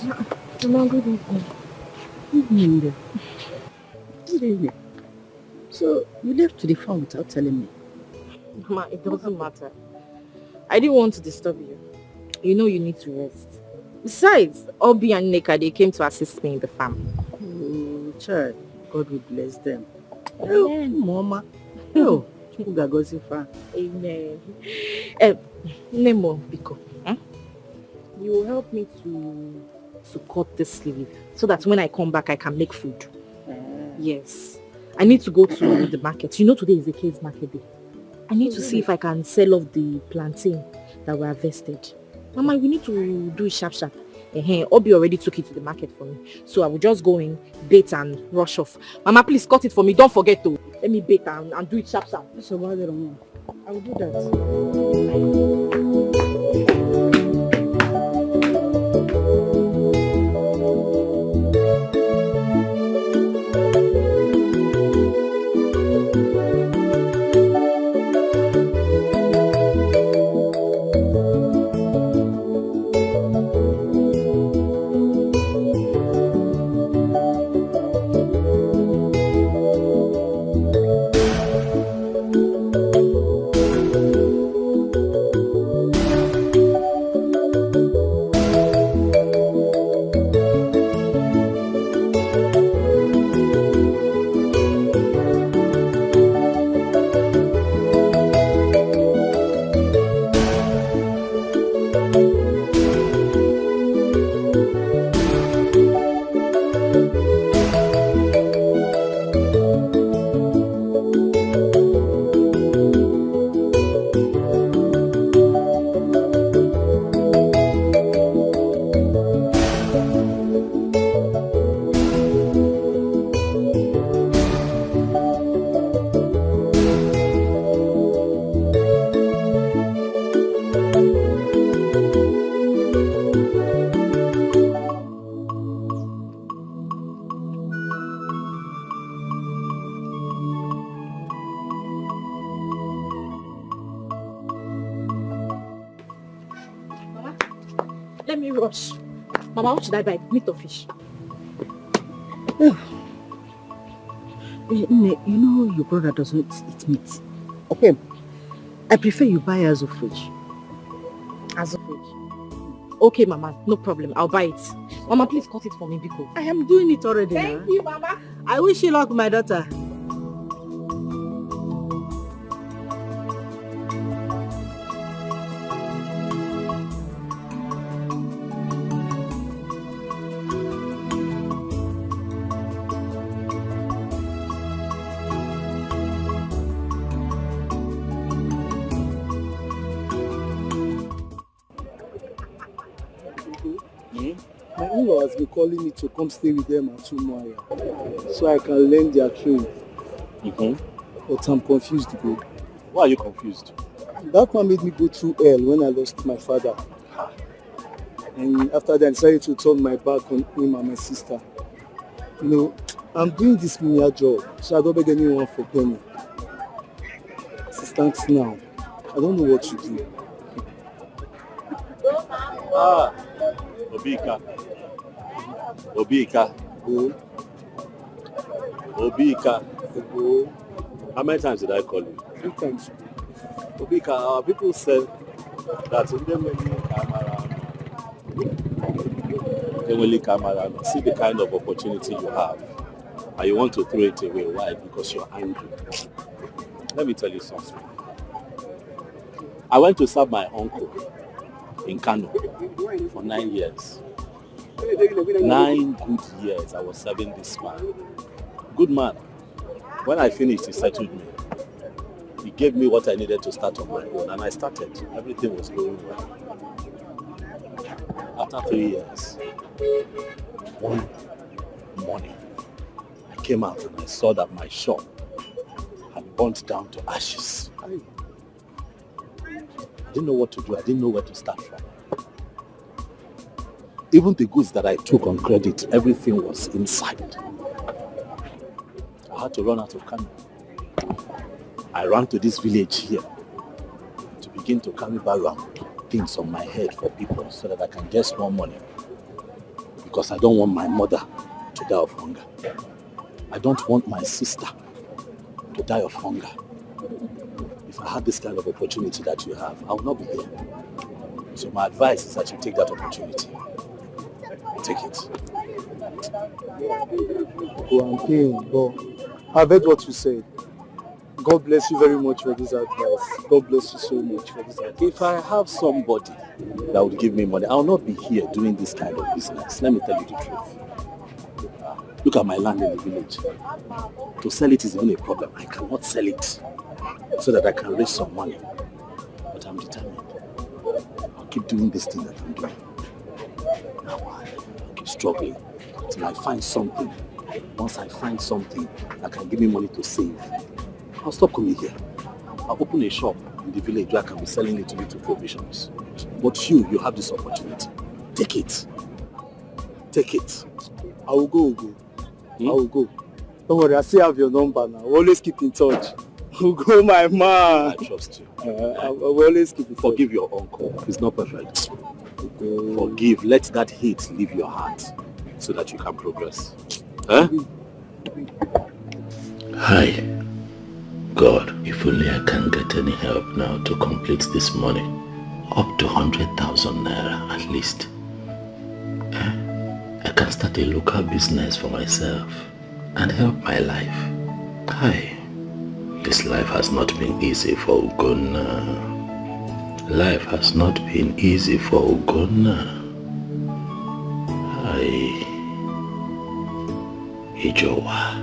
Mama, good evening. Evening. Good evening. So, you left to the farm without telling me? Mama, it doesn't matter. I didn't want to disturb you. You know you need to rest. Besides, Obi and Nneka, they came to assist me in the farm. Oh, child. God will bless them. Amen. Oh, Mama. Oh, Amen. Nemo, Biko, you will help me to cut the sleeve so that when I come back, I can make food. Yes. I need to go to the market. You know today is the case market day. I need to see if I can sell off the plantain that were harvested. Mama, we need to do it sharp. Obi already took it to the market for me. So I will just go in, bait and rush off. Mama, please cut it for me. Don't forget to let me bait and do it sharp. I will do that. Let me rush. Mama, what should I buy? Meat or fish? You know your brother doesn't eat meat. Okay. I prefer you buy as of fridge. As of fridge? Okay, Mama. No problem. I'll buy it. Mama, please cut it for me, Biko. I am doing it already. Thank you, Mama. I wish you luck, my daughter. My in-law has been calling me to come stay with them at Umuahia so I can learn their trade. But I'm confused, bro. Why are you confused? That one made me go through hell when I lost my father. And after that, I decided to turn my back on him and my sister. You know, I'm doing this menial job, so I don't beg anyone for penny. Assistance now. I don't know what to do. Obika. Obika. How many times did I call you? 3 times. Obika, our people said that in them when you come around, see the kind of opportunity you have, and you want to throw it away. Why? Because you're angry. Let me tell you something. I went to serve my uncle in Kano for 9 years. 9 good years I was serving this man. Good man. When I finished, he settled me. He gave me what I needed to start on my own, and I started. Everything was going well. After 3 years, one morning, I came out and I saw that my shop had burnt down to ashes. I didn't know what to do. I didn't know where to start from. Even the goods that I took on credit, everything was inside. I had to run out of Kano. I ran to this village here to begin to carry around things on my head for people so that I can get more money. Because I don't want my mother to die of hunger. I don't want my sister to die of hunger. If I had this kind of opportunity that you have, I would not be here. So my advice is that you take that opportunity. Take it. I'm paying, but I've heard what you said. God bless you very much for this advice. God bless you so much for this advice. If I have somebody that would give me money, I will not be here doing this kind of business. Let me tell you the truth. Look at my land in the village. To sell it is even a problem. I cannot sell it so that I can raise some money. But I'm determined. I'll keep doing this thing that I'm doing. Now I'll keep struggling till I find something. Once I find something that can give me money to save, I'll stop coming here. I'll open a shop in the village where I can be selling little provisions. But you have this opportunity. Take it. Take it. I will go. I will go. Don't worry, I still have your number now. We'll always keep in touch. I'll go, my man. I trust you. I will always keep in touch. Forgive your uncle. He's not perfect. Forgive. Let that hate leave your heart so that you can progress. Huh? Hi. God, if only I can get any help now to complete this money. Up to 100,000 naira at least. I can start a local business for myself and help my life. Hi. This life has not been easy for Ugonna. Life has not been easy for Ugonna. Hi. Ijowa.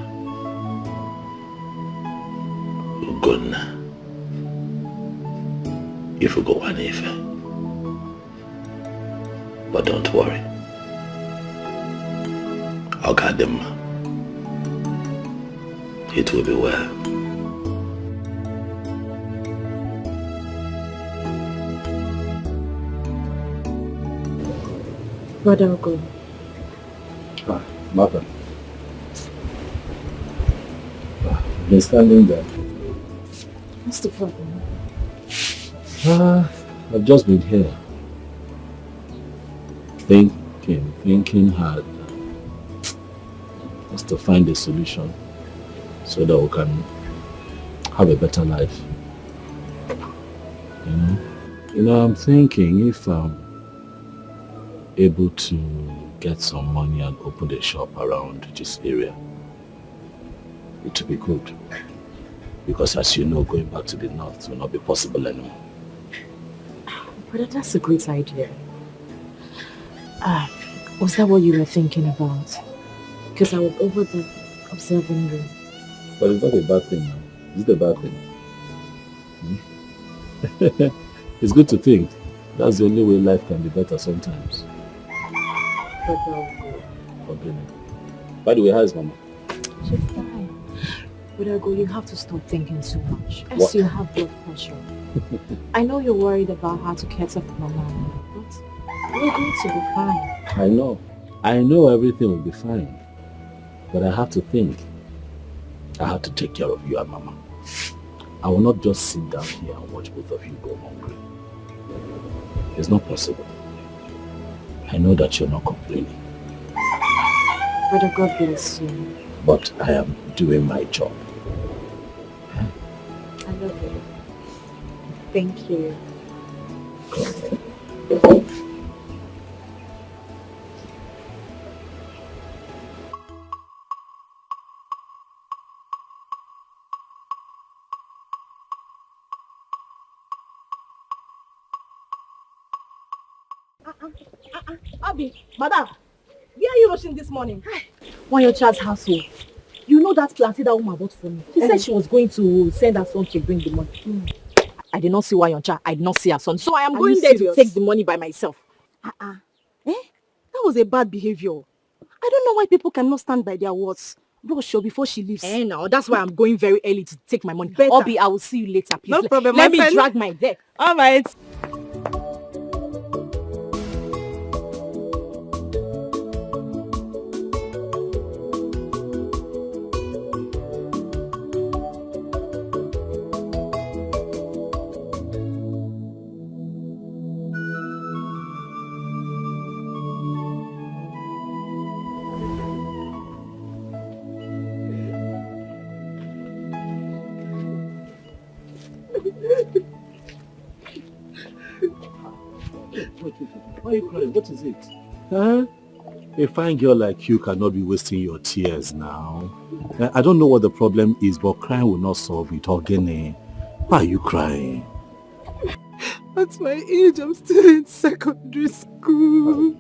Ugonna. If you go one if. But don't worry. I'll guide them. It will be well. Brother Ogo. Mother. Been standing there. What's the problem? I've just been here. Thinking hard. Just to find a solution so that we can have a better life. You know, I'm thinking if I'm able to get some money and open a shop around this area, it will be good. Because as you know, going back to the north will not be possible anymore. But that's a great idea. Was that what you were thinking about? Because I was over there observing you. But it's not a bad thing now. Is it a bad thing? It's good to think. That's the only way life can be better sometimes. By the way, how is Mama? She's fine. But Ogo, you have to stop thinking too much. Else you have blood pressure. I know you're worried about how to catch up with Mama, but we're going to be fine. I know everything will be fine. But I have to think. I have to take care of you and Mama. I will not just sit down here and watch both of you go hungry. It's not possible. I know that you're not complaining. Brother, God bless you. But I am doing my job. I love you. Thank you. Abi, madam, where are you rushing this morning? Why your child's household? You know that plantain that woman bought for me. She said she was going to send her son to bring the money. I did not see why your child. I did not see her son. So I am Are going you there serious? to take the money by myself. That was a bad behavior. I don't know why people cannot stand by their words. Rush her before she leaves. Now that's why I'm going very early to take my money. Better. Obi, I will see you later, please. No problem, Let my me friend. drag my deck. All right. Why are you crying? What is it? Huh? A fine girl like you cannot be wasting your tears now. I don't know what the problem is, but crying will not solve it. Ogene, why are you crying? At my age, I'm still in secondary school.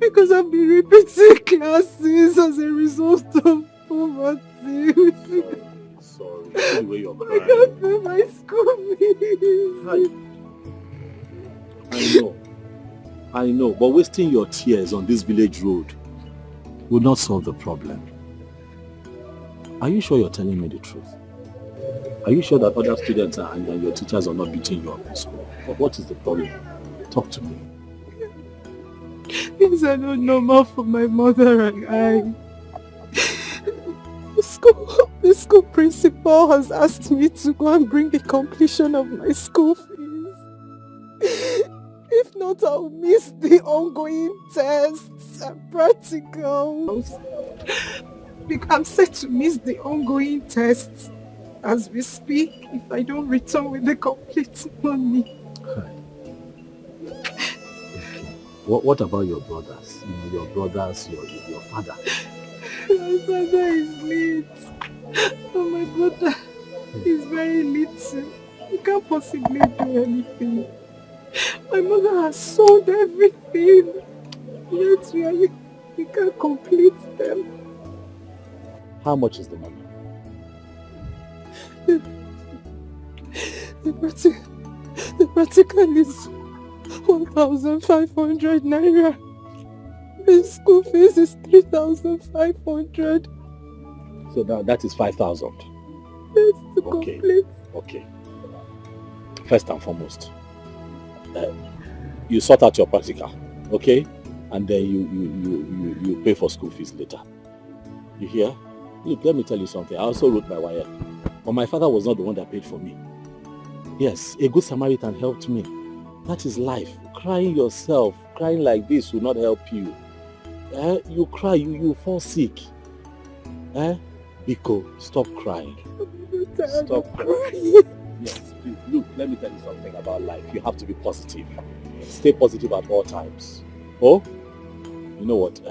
Because I've been repeating classes as a result of poverty. Sorry, the way you're crying. I can't pay my school fees. I know, but wasting your tears on this village road will not solve the problem. Are you sure you're telling me the truth? Are you sure that other students and your teachers are not beating you up in school? What is the problem? Talk to me. Things are not normal for my mother and I. The school principal has asked me to go and bring the completion of my school fees. If not, I'll miss the ongoing tests and practicals. I'm set to miss the ongoing tests as we speak if I don't return with the complete money. What about your brothers? Your brothers, your father? My father is late. Oh, my brother is very little. He can't possibly do anything. My mother has sold everything. Yet we can't complete them. How much is the money? The practical is 1,500 naira. The school fees is 3,500. So that is 5,000. Yes, to complete. Okay. First and foremost, you sort out your practical, okay? And then you pay for school fees later. You hear? Look, let me tell you something. I also wrote my wire, but my father was not the one that paid for me. Yes, a good Samaritan helped me. That is life. Crying yourself, crying like this will not help you. You cry, you fall sick. Biko, stop crying. Stop crying. Yes, please. Look, let me tell you something about life. You have to be positive. Stay positive at all times. Oh, you know what?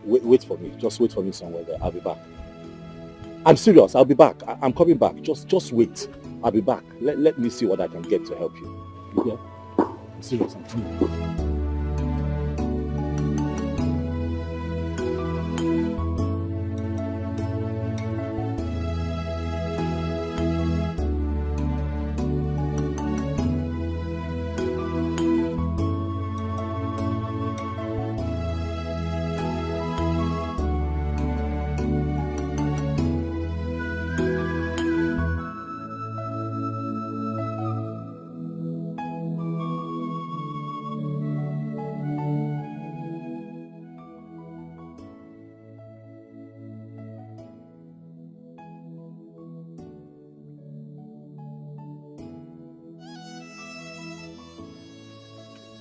Wait for me. Just wait for me somewhere there. I'll be back. I'm serious. I'll be back. I'm coming back. Just wait. I'll be back. Let me see what I can get to help you. Yeah? I'm serious. I'm coming.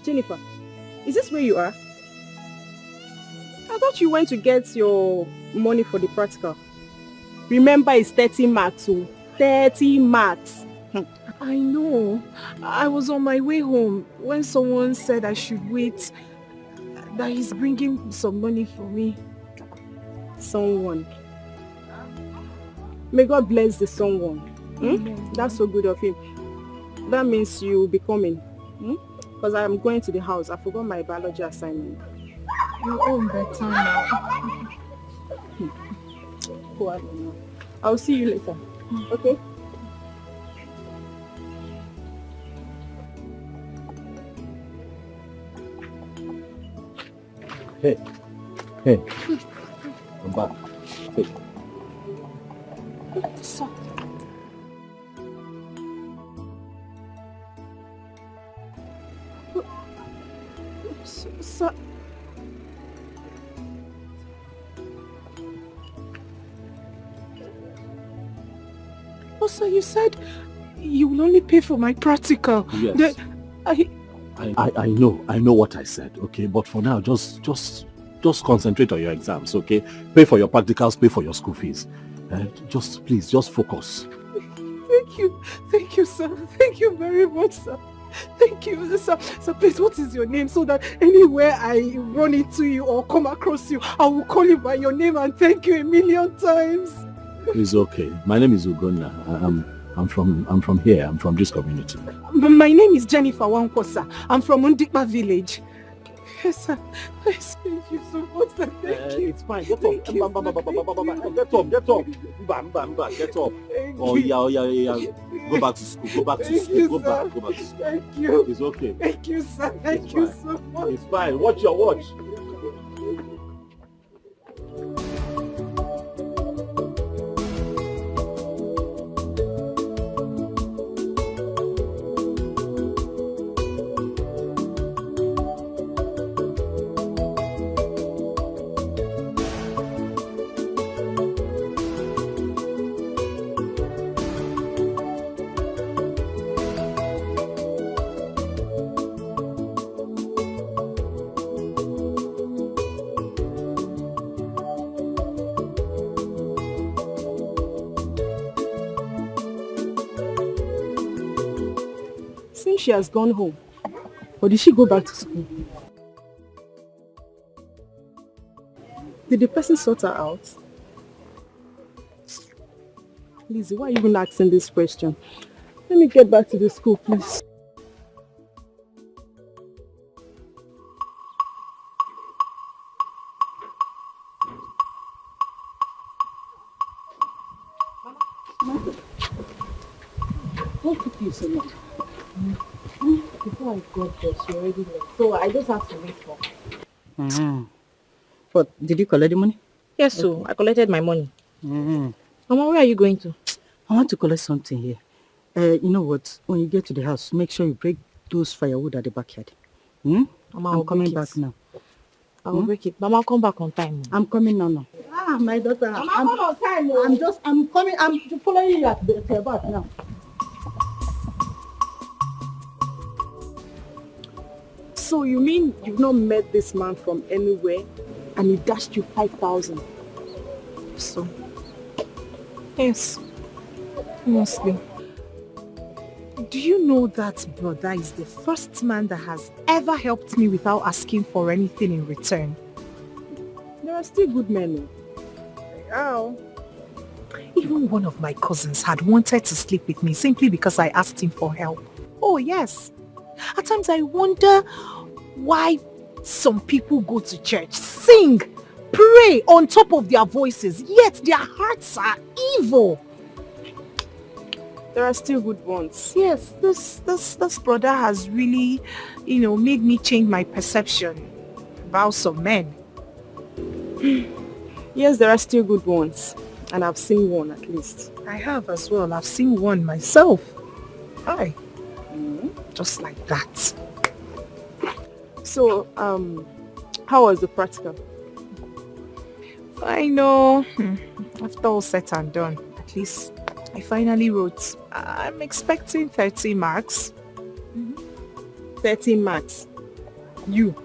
Jennifer, is this where you are? I thought you went to get your money for the practical. Remember, it's 30 marks, oh. 30 marks. I know. I was on my way home when someone said I should wait, that he's bringing some money for me. Someone. May God bless the someone. That's so good of him. That means you'll be coming. Because I'm going to the house. I forgot my biology assignment. You're all better now. Oh, I don't know. I'll see you later. Okay? Hey. I'm back. Hey. So, also, you said you will only pay for my practical. Yes. I know what I said, okay? But for now, just concentrate on your exams, okay? Pay for your practicals, pay for your school fees. Please focus. Thank you, sir. Thank you very much, sir. Thank you. So please, what is your name? So that anywhere I run into you or come across you, I will call you by your name and thank you a million times. It's okay. My name is Ugonna. I'm from here. I'm from this community. My name is Jennifer Wankosa. I'm from Undikpa village. Yes, sir. Yes, thank you so much. Sir. Thank you. It's fine. Get up. Get up. Get up. Get up. Oh yeah. Go back to school. Go back to school. Go back to school. Thank you. It's okay. Thank you, sir. Thank you so much. It's fine. Watch your watch. She has gone home. Or did she go back to school? Did the person sort her out? Lizzie, why are you even asking this question? Let me get back to the school, please. What took you so long? Before I got there, she already left. So I just have to wait for her. But did you collect the money? Yes, so I collected my money. Mama, where are you going to? I want to collect something here. You know what? When you get to the house, make sure you break those firewood at the backyard. Mama, I'm coming back now. I will break it. Mama, I'll come back on time. I'm coming now. Ah, my daughter. Mama, come on time. I'm coming. I'm following you at the back now. So you mean you've not met this man from anywhere and he dashed you 5,000? So, yes, mostly. Do you know that brother is the first man that has ever helped me without asking for anything in return? There are still good men. Oh. Even one of my cousins had wanted to sleep with me simply because I asked him for help. Oh yes. At times I wonder why some people go to church, sing, pray on top of their voices, yet their hearts are evil. There are still good ones. Yes, this brother has really, made me change my perception about some men. Yes, there are still good ones. And I've seen one at least. I have as well. I've seen one myself. Hi. Just like that. So, how was the practical? I know. After all said and done, at least I finally wrote. I'm expecting 30 marks. 30 marks? You?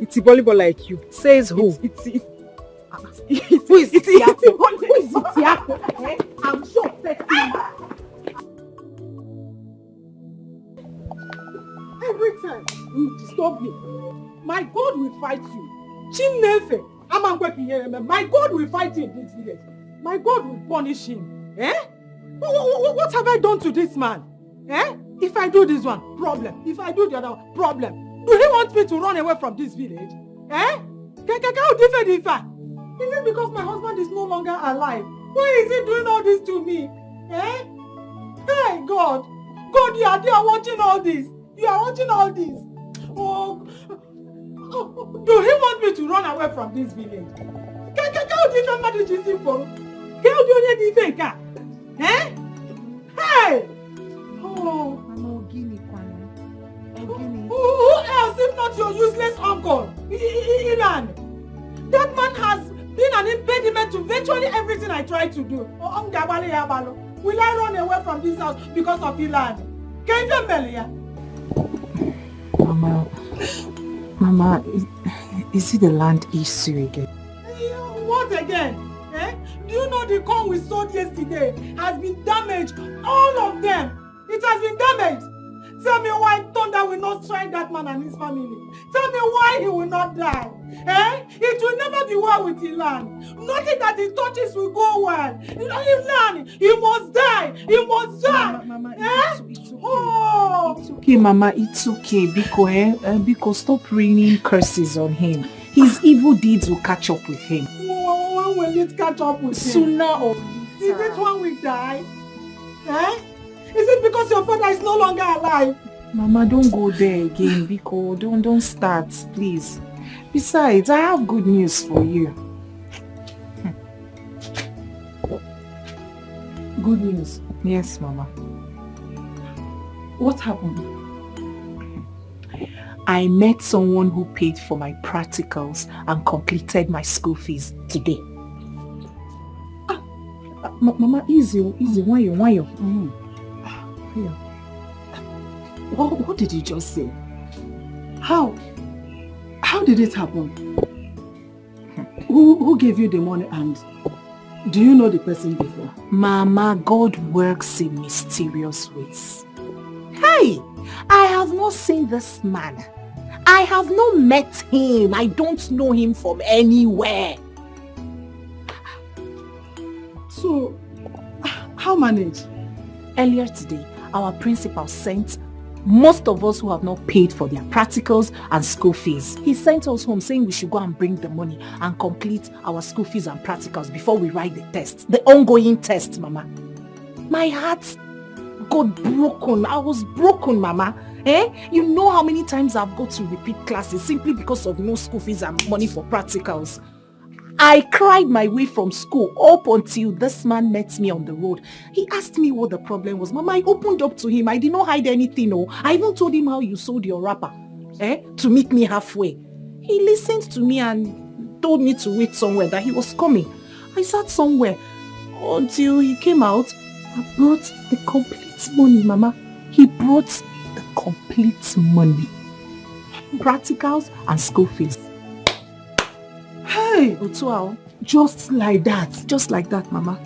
It's a volleyball like you. Says who? Who is it? Who is it? I'm sure 30 marks. Every time you disturb me, my God will fight you. Chimnefe, my God will fight you in this village. My God will punish him. What have I done to this man? If I do this one, problem. If I do the other one, problem. Do he want me to run away from this village? Is it because my husband is no longer alive? Why is he doing all this to me? Hey, God. God, you are there watching all this. You are watching all this. Oh, do he want me to run away from this village? Hey! Oh, who else if not your useless uncle, Errand? That man has been an impediment to virtually everything I try to do. Will I run away from this house because of Errand? Can you tell me? Mama, is it the land issue again? What again? Do you know the corn we sold yesterday has been damaged? All of them. It has been damaged. Tell me why thunder will not strike that man and his family. Tell me why he will not die. Eh? It will never be well with the land. Nothing that he touches will go well. Land, he must die. He must die. Mama, it's okay. Oh. It's okay, Mama. It's okay. Because stop raining curses on him. His evil deeds will catch up with him. When will it catch up with him? Sooner or later. Is it when we die? Eh? Is it because your father is no longer alive? Mama, don't go there again, Biko. Don't start, please. Besides, I have good news for you. Good news? Yes, Mama. What happened? I met someone who paid for my practicals and completed my school fees today. Mama, easy. Why you? What did you just say? How did it happen? Who gave you the money, and do you know the person before? Mama, God works in mysterious ways. Hey, I have not seen this man. I have not met him. I don't know him from anywhere. So, how managed? Earlier today, our principal sent most of us who have not paid for their practicals and school fees. He sent us home saying we should go and bring the money and complete our school fees and practicals before we write the test. The ongoing test, Mama. My heart got broken. I was broken, Mama. You know how many times I've got to repeat classes simply because of no school fees and money for practicals. I cried my way from school up until this man met me on the road. He asked me what the problem was. Mama, I opened up to him. I did not hide anything. No. I even told him how you sold your wrapper to meet me halfway. He listened to me and told me to wait somewhere, that he was coming. I sat somewhere until he came out and brought the complete money, Mama. He brought the complete money. Practicals and school fees. Hey, Otuao, just like that, Mama.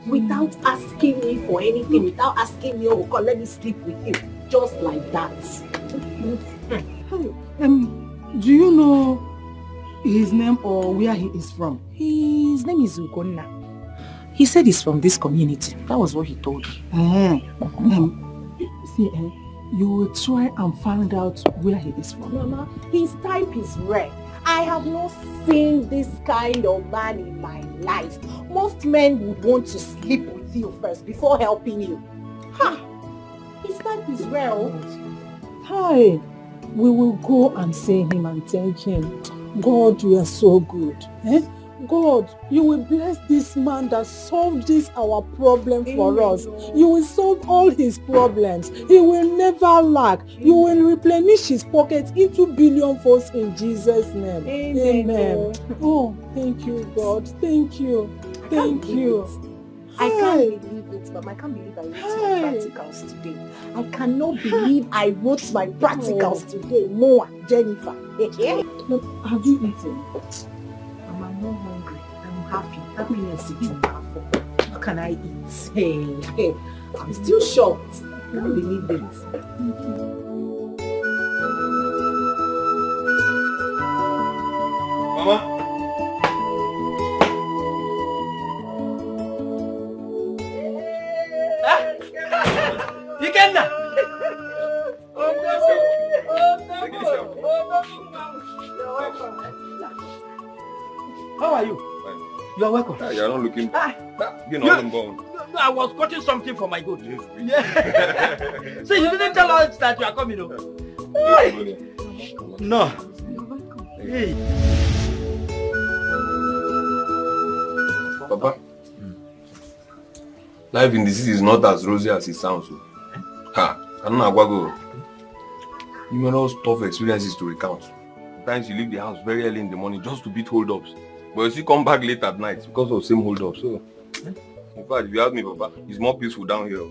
Without asking me for anything, without asking me, oh, let me sleep with you. Just like that. Hey, do you know his name or where he is from? His name is Ugonna. He said he's from this community. That was what he told me. You will try and find out where he is from. Mama, his type is rare. I have not seen this kind of man in my life. Most men would want to sleep with you first before helping you. His type is rare. Hi, we will go and see him and thank him. God, you are so good. God, you will bless this man that solved this our problem for us. You will solve all his problems. He will never lack. You will replenish his pockets into billion folds in Jesus' name. Amen. Oh, thank you, God. Thank you. Thank you. I can't believe it, Mom. I can't believe I wrote my practicals today. I cannot believe I wrote my practicals today. Noah, Jennifer. Have you eaten? I'm not hungry. I'm happy. Happiness is in my phone. How can I eat? Hey, I'm still shocked. I can't believe it. Mama? Ikenna! How are you? Fine. You are welcome. You are not looking No, I was cutting something for my goat. Yeah. So you didn't tell us that you are coming over. No. Hey. Papa, life in the city is not as rosy as it sounds. Numerous tough experiences to recount. Sometimes you leave the house very early in the morning just to beat hold-ups. But you still come back late at night because of the same hold-up. So, in fact, if you ask me, Papa, it's more peaceful down here.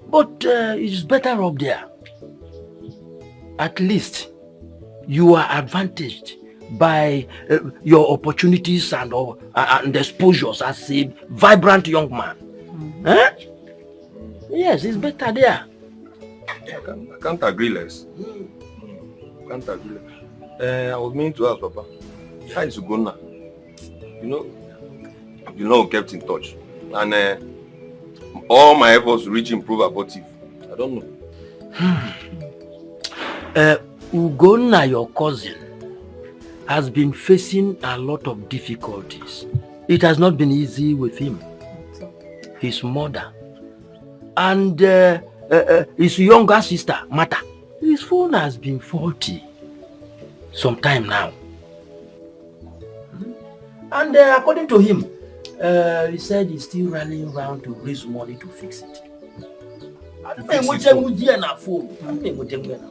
But it's better up there. At least you are advantaged by your opportunities and exposures as a vibrant young man. Yes, it's better there. I can't agree less. Can't agree less. I was meaning to ask Papa, how is Ugonna? You know, kept in touch. And all my efforts to reach him prove abortive. I don't know. Ugonna, your cousin, has been facing a lot of difficulties. It has not been easy with him. His mother and his younger sister, Mata. His phone has been faulty some time now. And according to him, he said he's still rallying around to raise money to fix it.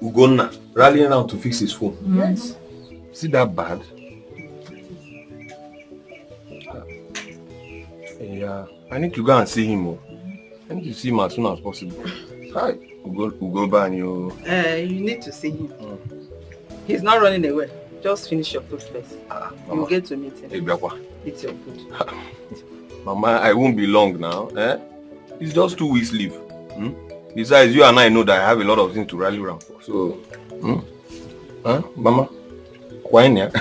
Ugonna rallying around to fix his phone. Yes. Is it that bad? Yeah, I need to go and see him. I need to see him as soon as possible. Hi, we'll go back. You need to see him. He's not running away. Just finish your food first. You'll get to meet him. Eat your food. Mama, I won't be long now. It's just 2 weeks leave. Besides, you and I know that I have a lot of things to rally around for. So, Mama, why not?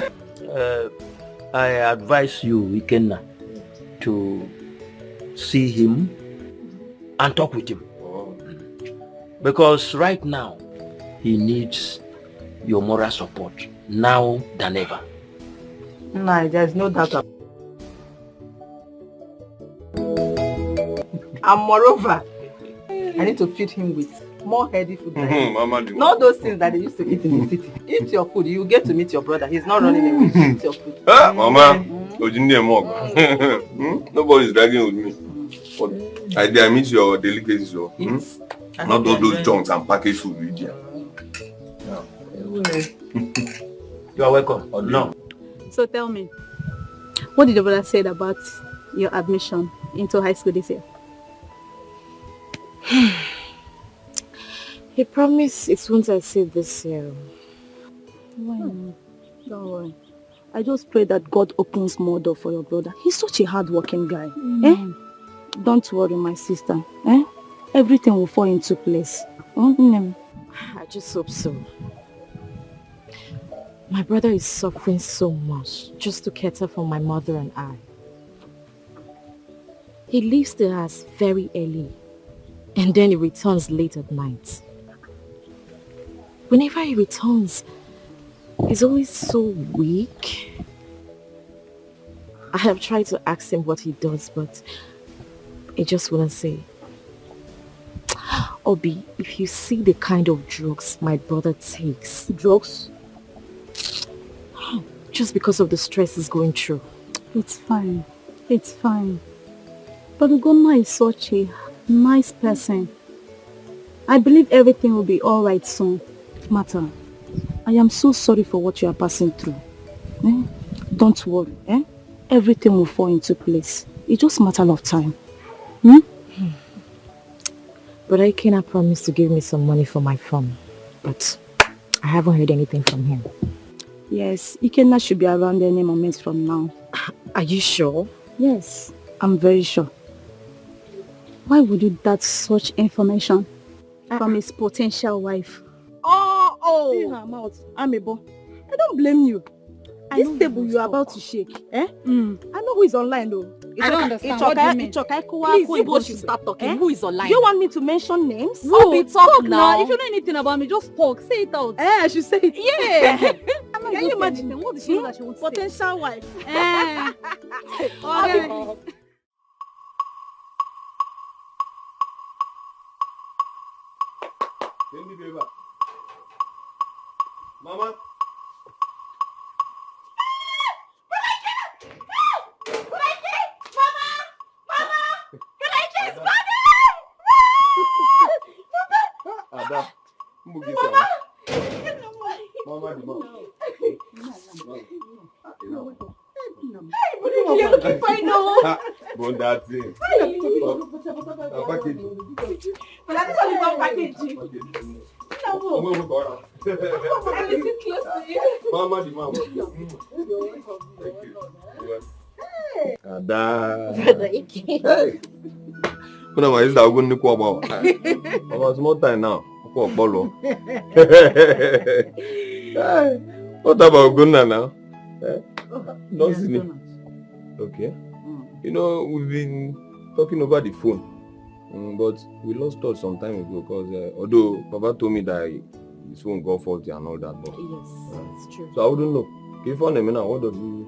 I advise you, Ikenna, to see him and talk with him. Because right now, he needs your moral support now than ever. No, there's no doubt about it. And moreover, I need to feed him with more healthy food. Not those things that they used to eat in the city. Eat your food. You get to meet your brother. He's not running away. Eat your food. Mama, nobody's dragging with me. But I miss your delicacies. Not those junks and packaged food with you. You are welcome. No. So tell me, what did your brother say about your admission into high school this year? He promised it won't exceed this year. Why not? Don't worry. I just pray that God opens more door for your brother. He's such a hard-working guy. Don't worry, my sister. Everything will fall into place. I just hope so. My brother is suffering so much just to cater for my mother and I. He leaves the house very early and then he returns late at night. Whenever he returns, he's always so weak. I have tried to ask him what he does, but he just wouldn't say. Obi, if you see the kind of drugs my brother takes. Drugs? Just because of the stress he's going through. It's fine. It's fine. But Ugonna is such a nice person. I believe everything will be alright soon. Mata, I am so sorry for what you are passing through. Don't worry. Everything will fall into place. It's just a matter of time. But I cannot promise to give me some money for my farm. But I haven't heard anything from him. Yes, Ikenna should be around any moment from now. Are you sure? Yes, I'm very sure. Why would you doubt such information from his potential wife? See her mouth, Amebo. I don't blame you. This table you are about to shake, I know who is online though. I don't understand. What do you mean? Please, you should start talking. Who is online? Do you want me to mention names? Who? Talk now. If you know anything about me, just talk. Say it out. I should say it. Yeah. Can you imagine? What is she that she wants to say? Potential wife. Mama. Ada, Mama, you're looking fine now. Bon, that's it. Package. But that's only one package. Mama, the mama. Ada. Hey. Kuna ma is that going to go about? About small time now. What about Gunna now? Not okay. You know, we've been talking over the phone, but we lost touch some time ago because although Papa told me that his phone got faulty and all that, but yes, it's true. So I wouldn't know. If you find him now, what does he?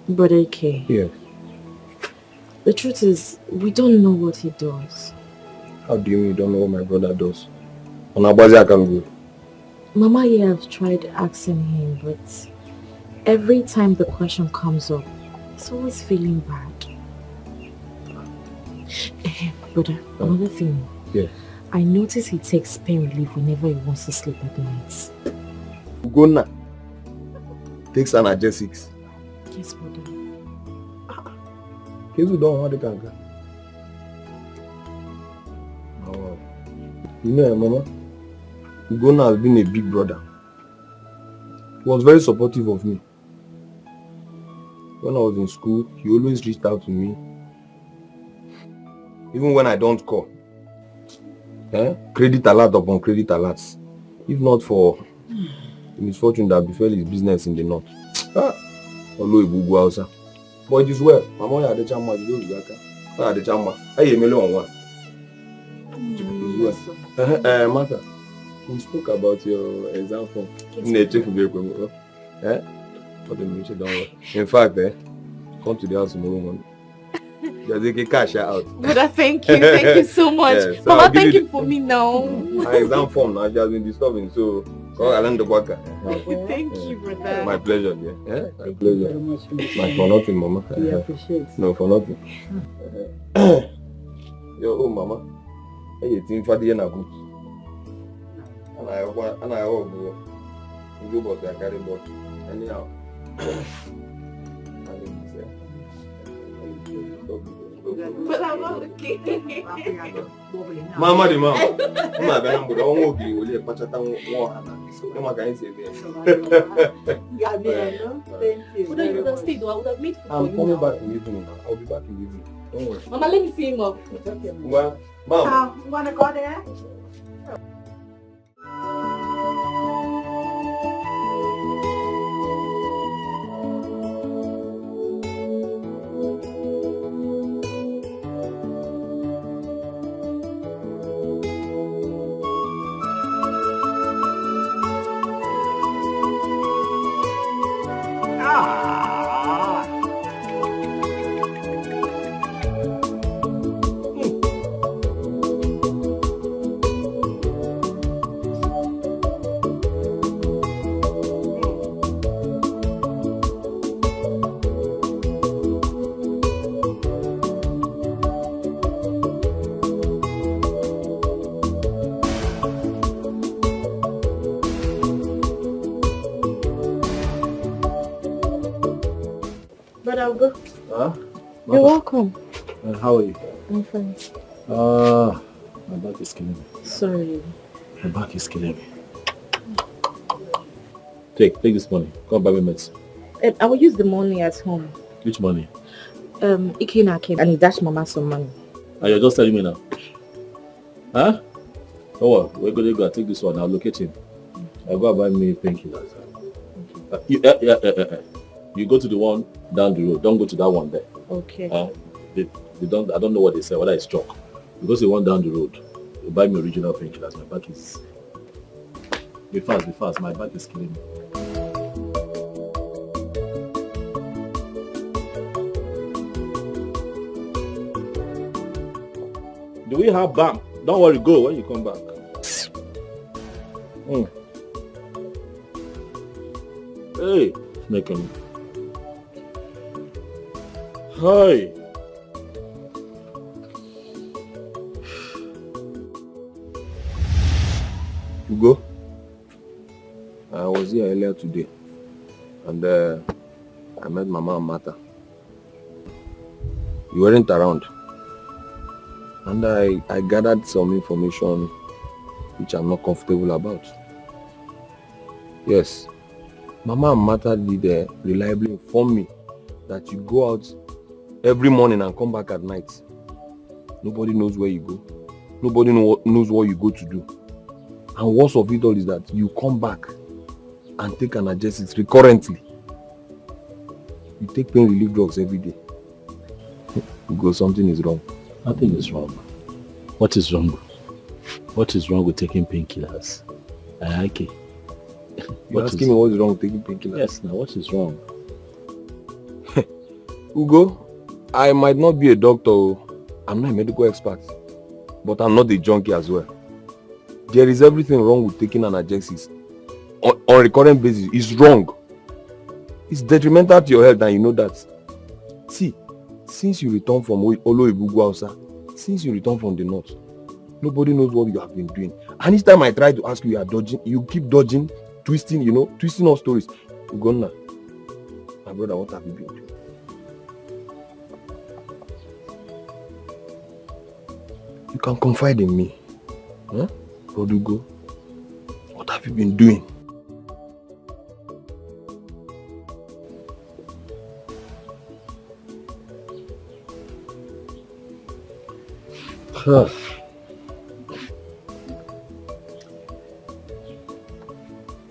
Brother Ike. Yes. The truth is, we don't know what he does. How do you mean you don't know what my brother does? On Abazi I can go. Mama here have tried asking him, but every time the question comes up, he's always feeling bad. Brother, another thing. Yes. I notice he takes pain relief whenever he wants to sleep at night. Ugonna takes analgesics. Yes, brother. Kids don't want to go. Oh. You know, Mama, Ugonna has been a big brother. He was very supportive of me. When I was in school, he always reached out to me. Even when I don't call. Credit alert upon credit alerts. If not for the misfortune that befell his business in the north. But it is well. Mama had the chama, you don't get the chama. I am on one. Martha, we spoke about your exam form. In fact, come to the house tomorrow morning. Just take cash out. Brother, thank you so much. Yes, so Mama, thank you for me now. My exam form now, she has been disturbing, so I learned the worker. Thank you, brother. My pleasure, dear. My pleasure. My for nothing, Mama. We appreciate. No, for nothing. Yo, Mama. Hey, you think for the end of good. And I go but I carry but anyhow. But I'm okay. Mama, the mama. I'm not going to go to the Pachata. So, I'm going to say this. Thank you. Would I have stayed or I would have made food for you? I'm coming back in the evening. I'll be back in the evening. Don't worry. Mama, let me see him up. Well, Mom. You want to go there? I'll go. You're welcome. How are you? I'm fine. My back is killing me. Sorry. My back is killing me. Take this money. Come buy me medicine. I will use the money at home. Which money? Ikena came and he dashed Mama some money. And you're just telling me now? Huh? Oh well, we're going to go take this one. I'll locate him. I'll go buy me painkillers. You go to the one down the road. Don't go to that one there. Okay. They don't. I don't know what they say. Whether it's chalk. You go to the one down the road. You buy me original painkillers. My back is. Be fast. My back is killing me. Do we have BAM? Don't worry. Go when you come back. Hey, making. Hi. Ugo, I was here earlier today and I met Mama and Martha. You weren't around and I gathered some information which I'm not comfortable about. Yes, Mama and Martha did reliably inform me that you go out every morning and come back at night. Nobody knows where you go. Nobody knows what you go to do. And worst of it all is that you come back and take analgesics recurrently. You take pain relief drugs every day. Because something is wrong. Nothing is wrong. What is wrong? What is wrong with taking painkillers? Okay. You're asking me what is wrong with taking painkillers? Yes, now what is wrong? Ugo, I might not be a doctor. I'm not a medical expert. But I'm not a junkie as well. There is everything wrong with taking analgesics. On a recurrent basis, it's wrong. It's detrimental to your health and you know that. See, since you return from Olo-Ibugu, since you return from the north, nobody knows what you have been doing. And each time I try to ask you, you are dodging, you keep dodging, twisting all stories. Ugonna, my brother, what have you been doing? You can confide in me. Huh? Odugo, what have you been doing?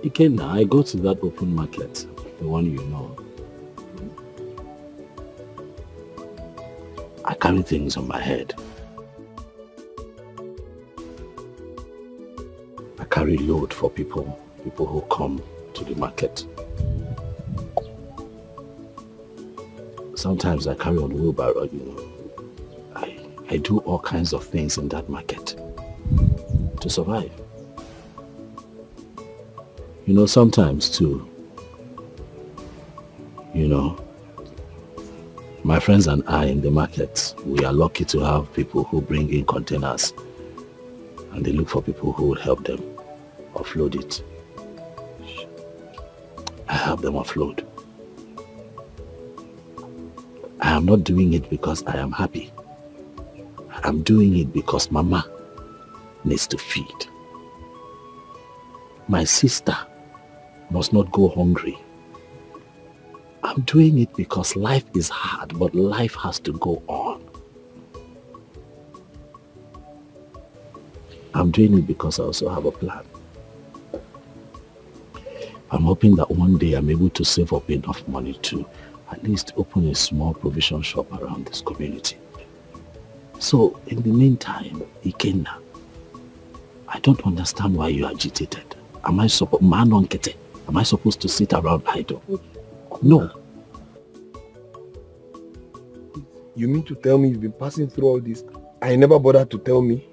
Ikenna, I go to that open market, the one you know. I carry things on my head. I carry load for people who come to the market. Sometimes I carry on wheelbarrow, I do all kinds of things in that market to survive. Sometimes too, my friends and I in the market, we are lucky to have people who bring in containers and they look for people who will help them offload it. I help them offload. I am not doing it because I am happy. I'm doing it because Mama needs to feed. My sister must not go hungry. I'm doing it because life is hard, but life has to go on. I'm doing it because I also have a plan. I'm hoping that one day I'm able to save up enough money to at least open a small provision shop around this community. So, in the meantime, Ikenna, I don't understand why you're agitated. Am I supposed to sit around idle? No. You mean to tell me you've been passing through all this? I never bothered to tell me.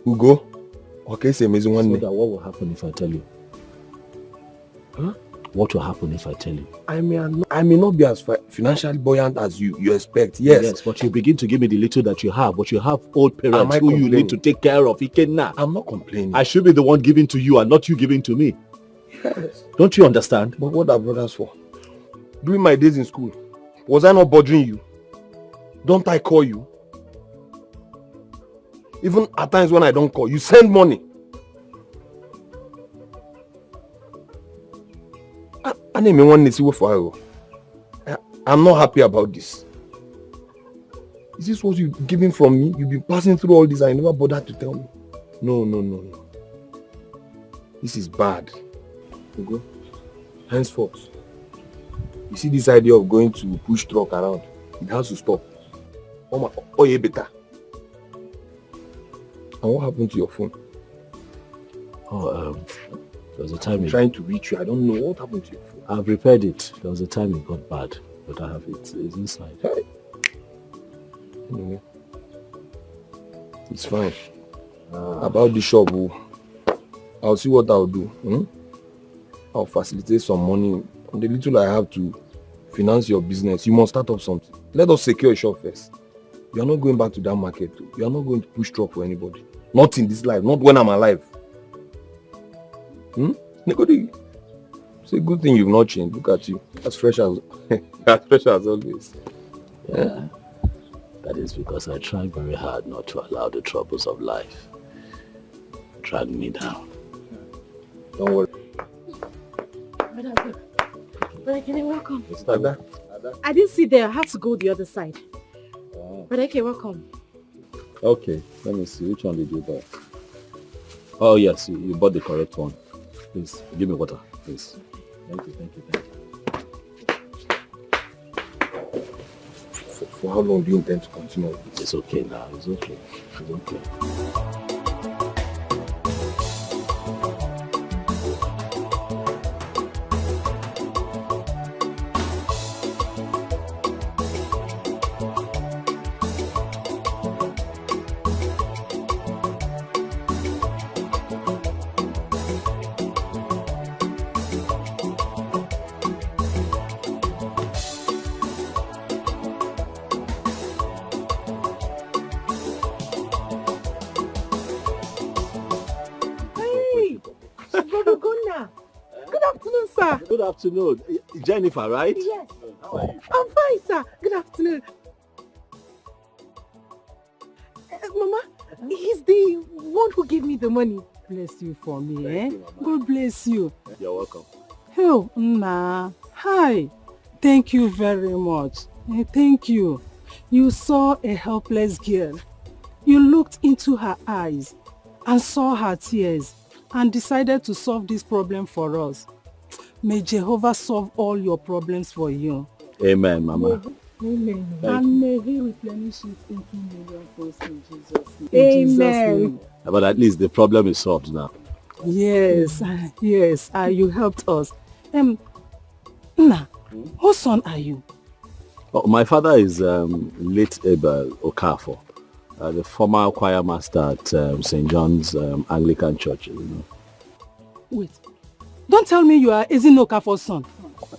Ugo? Okay, say amazing one day. So what will happen if I tell you? Huh? What will happen if I tell you? I may not be as financially buoyant as you expect, yes. Yes, but you begin to give me the little that you have, but you have old parents who you need to take care of. Ikenna. I'm not complaining. I should be the one giving to you and not you giving to me. Yes. Don't you understand? But what are brothers for? During my days in school, was I not bothering you? Don't I call you? Even at times when I don't call, you send money. I'm not happy about this. Is this what you're giving from me? You've been passing through all this and you never bothered to tell me. No. This is bad. Ugo, henceforth, you see this idea of going to push truck around, it has to stop. Oh yeah, better. And what happened to your phone? There was a time trying to reach you. I don't know what happened to your phone. I've repaired it. There was a time it got bad, but I have it. It's inside. Hey. Anyway, it's fine. About the shop, I'll see what I'll do. I'll facilitate some money. And the little I have to finance your business, you must start up something. Let us secure a shop first. You are not going back to that market. You are not going to push truck for anybody. Not in this life. Not when I'm alive. It's a good thing you've not changed. Look at you. As fresh as always. Yeah. That is because I try very hard not to allow the troubles of life drag me down. Don't worry. Brother Kenny, welcome. Ada. I didn't see there. I had to go the other side. Brother Kenny, welcome. Okay, let me see. Which one did you buy? Oh, yes, you bought the correct one. Please, give me water, please. Thank you. For how long do you intend to continue? It's okay now. It's okay. Good afternoon. Jennifer, right? Yes. How are you? I'm fine, sir. Good afternoon. Mama, he's the one who gave me the money. Bless you for me, Thank you, God bless you. You're welcome. Oh, Nna. Hi. Thank you very much. Thank you. You saw a helpless girl. You looked into her eyes and saw her tears and decided to solve this problem for us. May Jehovah solve all your problems for you. Amen, Mama. Amen. And may He replenish it into million folds in Jesus' name. Amen. But at least the problem is solved now. Yes, yes. You helped us. Nna, whose son are you? Oh, my father is late Abel Okafor, the former choir master at St. John's Anglican Church. You know. Wait. Don't tell me you are Ezino Okafor's son.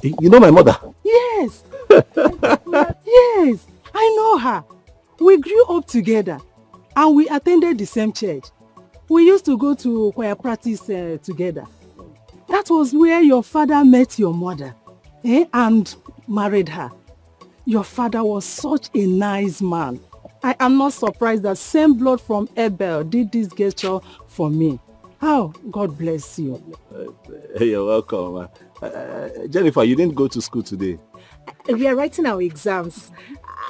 You know my mother? Yes. Yes, I know her. We grew up together and we attended the same church. We used to go to choir practice together. That was where your father met your mother and married her. Your father was such a nice man. I am not surprised that same blood from Abel did this gesture for me. How? God bless you. You're welcome. Jennifer, you didn't go to school today. We are writing our exams.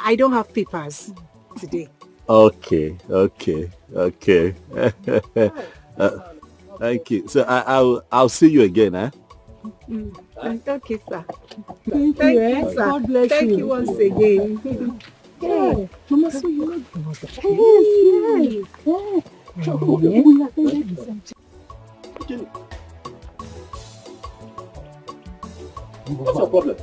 I don't have papers today. Okay. Thank you. So I'll see you again, eh? Okay, sir. Thank you, sir. God bless you. Thank you once again. Yeah. Mama, so you know the mother. Yes. We attended the same church. What's your problem?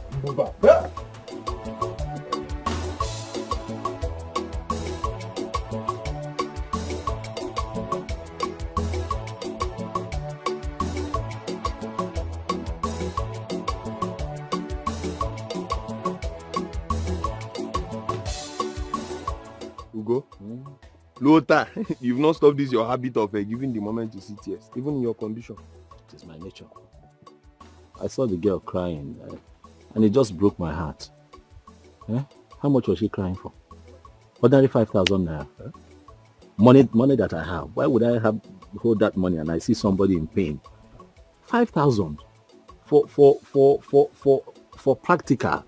Ugo, Lota, you've not stopped this your habit of giving the moment to see tears, even in your condition. It is my nature. I saw the girl crying and it just broke my heart. How much was she crying for? Ordinary 5,000 naira. Money that I have. Why would I hold that money and I see somebody in pain? 5,000 for practical.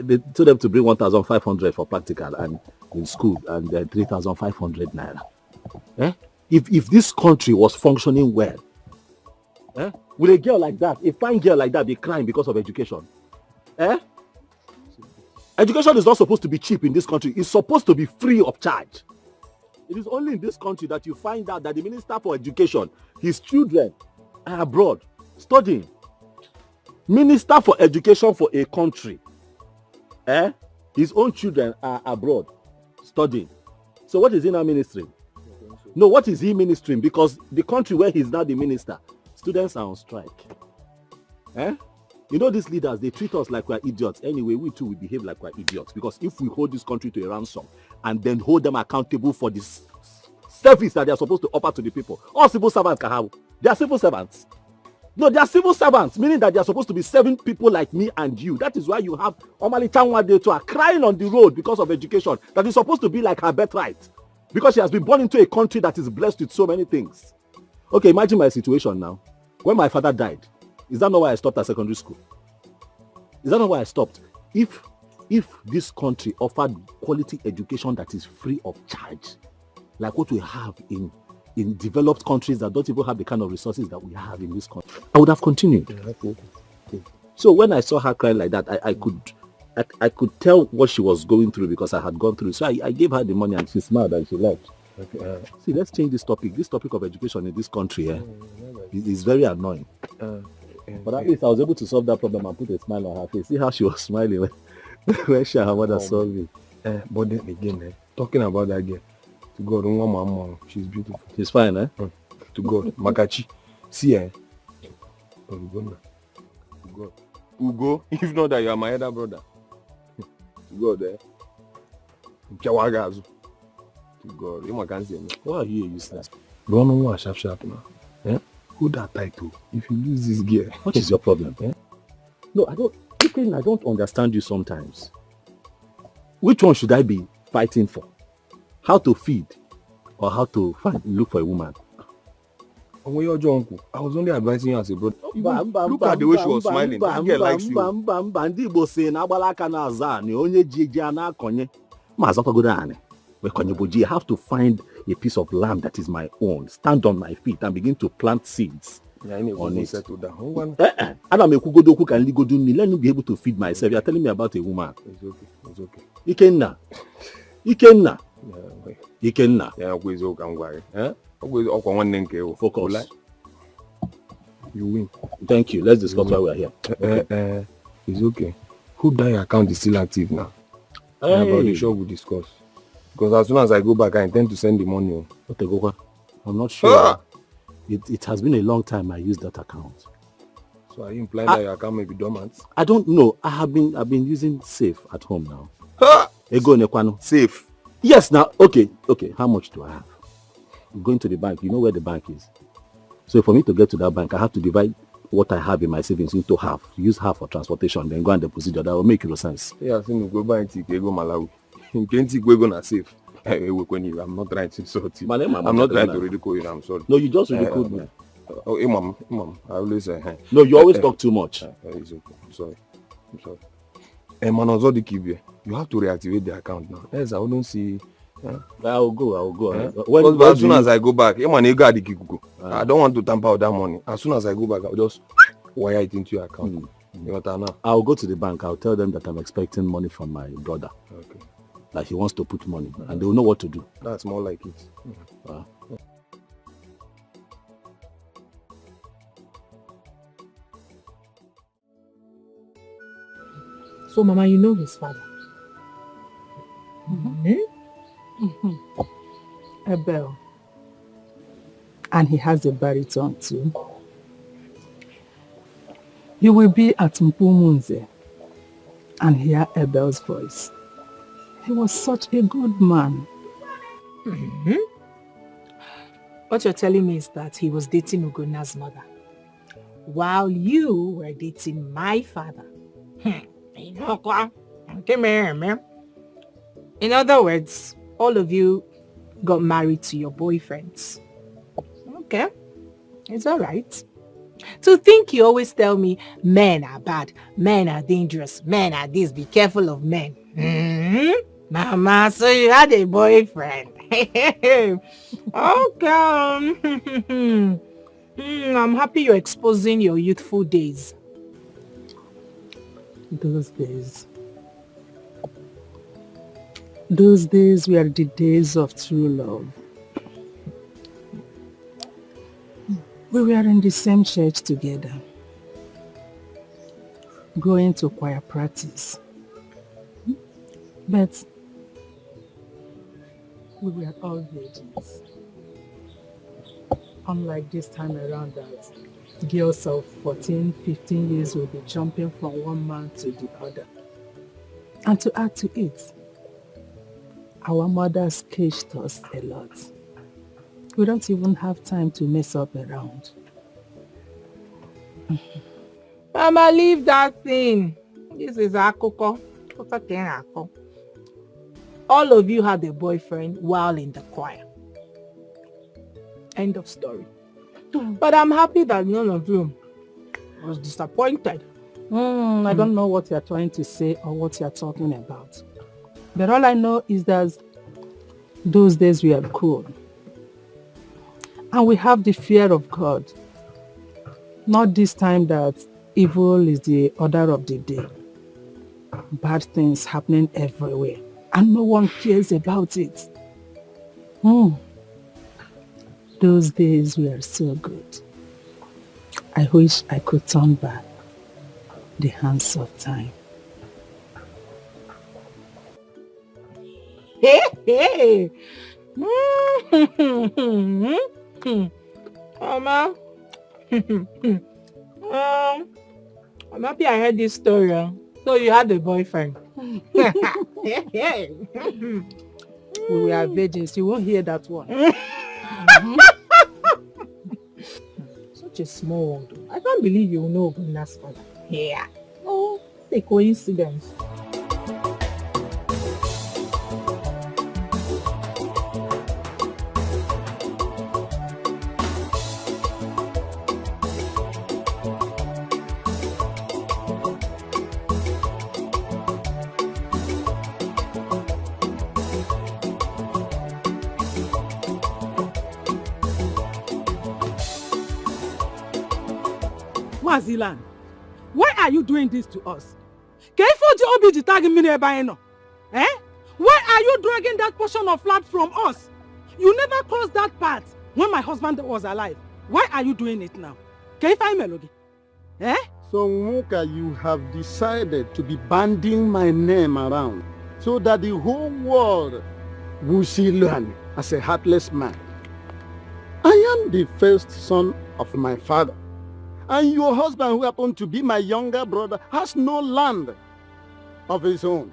They told them to bring 1,500 for practical and in school and 3,500 naira. If this country was functioning well, with a girl like that, a fine girl like that, be crying because of education? Education is not supposed to be cheap in this country. It's supposed to be free of charge. It is only in this country that you find out that the Minister for Education, his children are abroad studying. Minister for Education for a country, his own children are abroad studying. So what is he now ministering? No, what is he ministering? Because the country where he's now the minister, students are on strike. You know, these leaders, they treat us like we're idiots. Anyway, we too will behave like we're idiots. Because if we hold this country to a ransom and then hold them accountable for this service that they are supposed to offer to the people, all civil servants can have. They are civil servants. No, they are civil servants, meaning that they are supposed to be serving people like me and you. That is why you have Omali Chanwade to are crying on the road because of education. That is supposed to be like her birthright. Because she has been born into a country that is blessed with so many things. Okay, imagine my situation now. When my father died, is that not why I stopped at secondary school? Is that not why I stopped? If this country offered quality education that is free of charge, like what we have in developed countries that don't even have the kind of resources that we have in this country, I would have continued. So when I saw her cry like that, I could tell what she was going through because I had gone through. So I gave her the money and she smiled and she left. Okay, see, let's change this topic. This topic of education in this country is very annoying. But at least I was able to solve that problem and put a smile on her face. See how she was smiling when she and her mother saw me. But then again, talking about that girl, to God, mom, she's beautiful. She's fine, eh? To God, Makachi. See, to God. Ugo, if not that you are my elder brother. To God, Kiawagazu. To God, you can't say me. Why are you useless? Don't know what sharp now. Who that title? If you lose this girl, what is your problem? No, I don't understand you sometimes. Which one should I be fighting for? How to feed or how to look for a woman? I was only advising you as a brother. Look at the way she was smiling. That girl likes you. I have to find a piece of land that is my own, stand on my feet and begin to plant seeds on it. Settle down. Let me be able to feed myself. You are telling me about a woman. It's okay. Ikenna. Focus. You win. Thank you. Let's discuss why we are here. It's okay. Hope that your account is still active now. About the show we discuss. Because as soon as I go back, I intend to send the money. I'm not sure. It has been a long time I used that account. So are you implying that your account may be dormant? I don't know. I've been using Safe at home now. Safe? Yes, now. Okay. How much do I have? I'm going to the bank. You know where the bank is. So for me to get to that bank, I have to divide what I have in my savings into half. Use half for transportation, then go and deposit. That will make sense. Yeah, so go buy go Malawi. You can't go na safe. I'm not trying to insult you. I'm not trying to ridicule you. I'm sorry. No, you just ridiculed me. Imam, I always say. No, you always talk too much. It's okay. I'm sorry. You have to reactivate the account now. Yes, I wouldn't see. I'll go. As soon as I go back, I don't want to tamper with that money. As soon as I go back, I'll just wire it into your account. I'll go to the bank. I'll tell them that I'm expecting money from my brother. Okay. Like he wants to put money, and they will know what to do. That's more like it. So, Mama, you know his father? A bell. And he has a baritone too. You will be at Mpumunze and hear Abel's voice. He was such a good man. What you're telling me is that he was dating Ugona's mother, while you were dating my father. In other words, all of you got married to your boyfriends. Okay, it's all right. To think you always tell me men are bad, men are dangerous, men are this, be careful of men. Mama, so you had a boyfriend. Okay. I'm happy you're exposing your youthful days. Those days were the days of true love. We were in the same church together, going to choir practice. But we were all virgins. Unlike this time around that girls of 14, 15 years will be jumping from one man to the other. And to add to it, our mothers caged us a lot. We don't even have time to mess up around. Mama, leave that thing. This is Akoko. All of you had a boyfriend while in the choir. End of story. But I'm happy that none of you was disappointed I don't know what you're trying to say or what you're talking about. But all I know is that those days we are cool. And we have the fear of God. Not this time that evil is the order of the day. Bad things happening everywhere. And no one cares about it. Those days were so good. I wish I could turn back the hands of time. Hey! Mama. I'm happy I heard this story. So you had a boyfriend. We were virgins. You won't hear that one. Such a small one, though. I can't believe you know Obuna's father. Yeah. Oh, a coincidence. Zilan, why are you doing this to us? Eh? Why are you dragging that portion of land from us? You never crossed that path when my husband was alive. Why are you doing it now? Eh? So Nwoka, you have decided to be banding my name around so that the whole world will see Luan as a heartless man. I am the first son of my father. And your husband, who happened to be my younger brother, has no land of his own.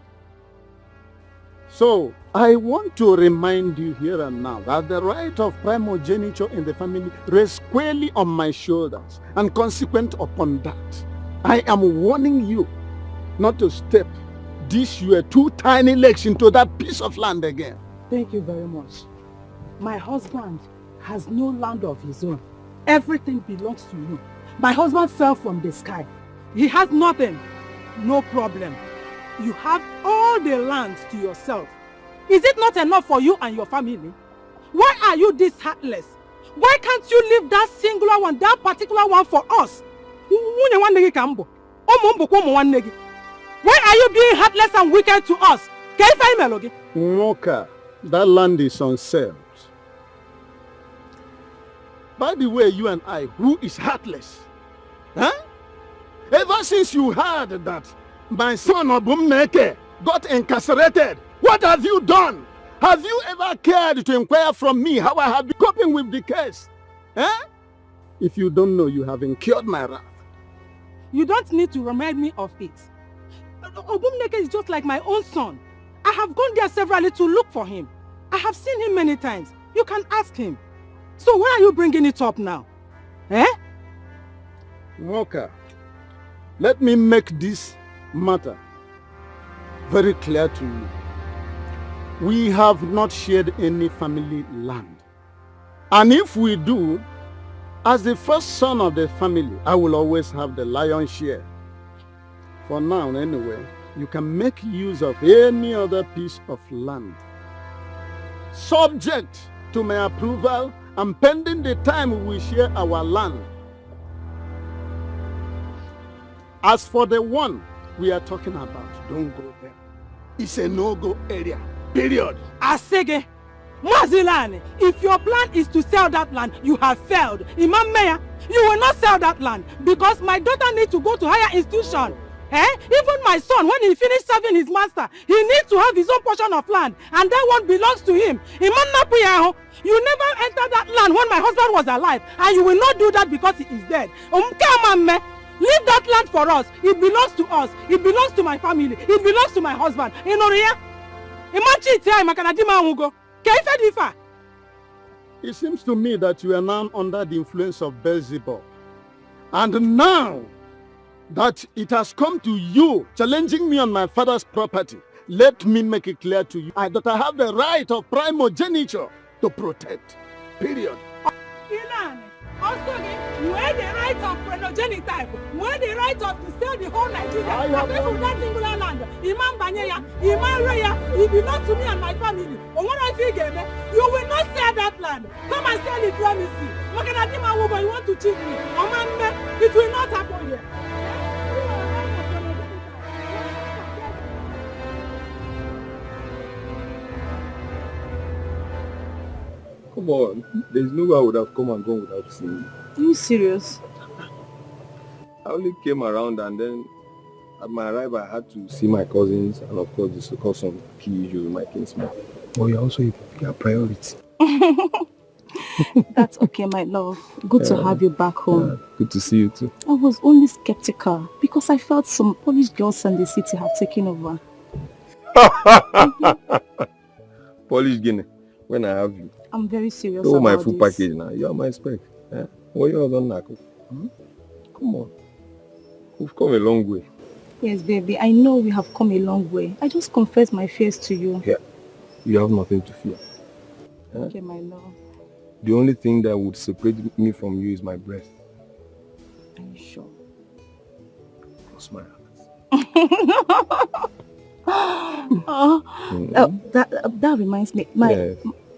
So, I want to remind you here and now that the right of primogeniture in the family rests squarely on my shoulders, and consequent upon that, I am warning you not to step these your two tiny legs into that piece of land again. Thank you very much. My husband has no land of his own. Everything belongs to you. My husband fell from the sky. He has nothing. No problem. You have all the lands to yourself. Is it not enough for you and your family? Why are you this heartless? Why can't you leave that singular one, that particular one for us? Why are you being heartless and wicked to us? Nwoka, that land is on sale. By the way, you and I, who is heartless? Huh? Ever since you heard that my son Obumneke got incarcerated, what have you done? Have you ever cared to inquire from me how I have been coping with the case? Huh? If you don't know, you have incurred my wrath. You don't need to remind me of it. Obumneke is just like my own son. I have gone there severally to look for him. I have seen him many times. You can ask him. So why are you bringing it up now? Eh? Nwoka, let me make this matter very clear to you. We have not shared any family land. And if we do, as the first son of the family, I will always have the lion's share. For now, anyway, you can make use of any other piece of land, subject to my approval and pending the time we share our land. As for the one we are talking about, don't go there. It's a no-go area, period. Asege, Mazilane, if your plan is to sell that land, you have failed. Imam Mayor, you will not sell that land because my daughter needs to go to higher institution. Even my son, when he finished serving his master, he needs to have his own portion of land, and that one belongs to him. Imam, you never entered that land when my husband was alive, and you will not do that because he is dead. Leave that land for us. It belongs to us. It belongs to my family. It belongs to my husband. It seems to me that you are now under the influence of Beelzebub. And now that it has come to you challenging me on my father's property, let me make it clear to you that I have the right of primogeniture to protect. Period. Also, where the right of progenitype, where the right of to sell the whole Nigeria, people that singular land, Imam Banyeya, Imam Raya, it belongs to me and my family. Or what I figure, you will not sell that land. Come and sell it, let me see. Look at that, you want to cheat me. It will not happen here. Come on, there's no way I would have come and gone without seeing you. Are you serious? I only came around and then at my arrival I had to see my cousins and of course this will cause some key issues with my kinsman. But you're also a priority. That's okay, my love. Good to have you back home. Good to see you too. I was only skeptical because I felt some Polish girls in the city have taken over. Polish Guinea, when I have you. I'm very serious about my full this. package now. You're my spec. What you on Nako? Come on. We've come a long way. Yes, baby. I know we have come a long way. I just confess my fears to you. Yeah. You have nothing to fear. Okay, my love. The only thing that would separate me from you is my breath. Are you sure? Cross my heart. That reminds me.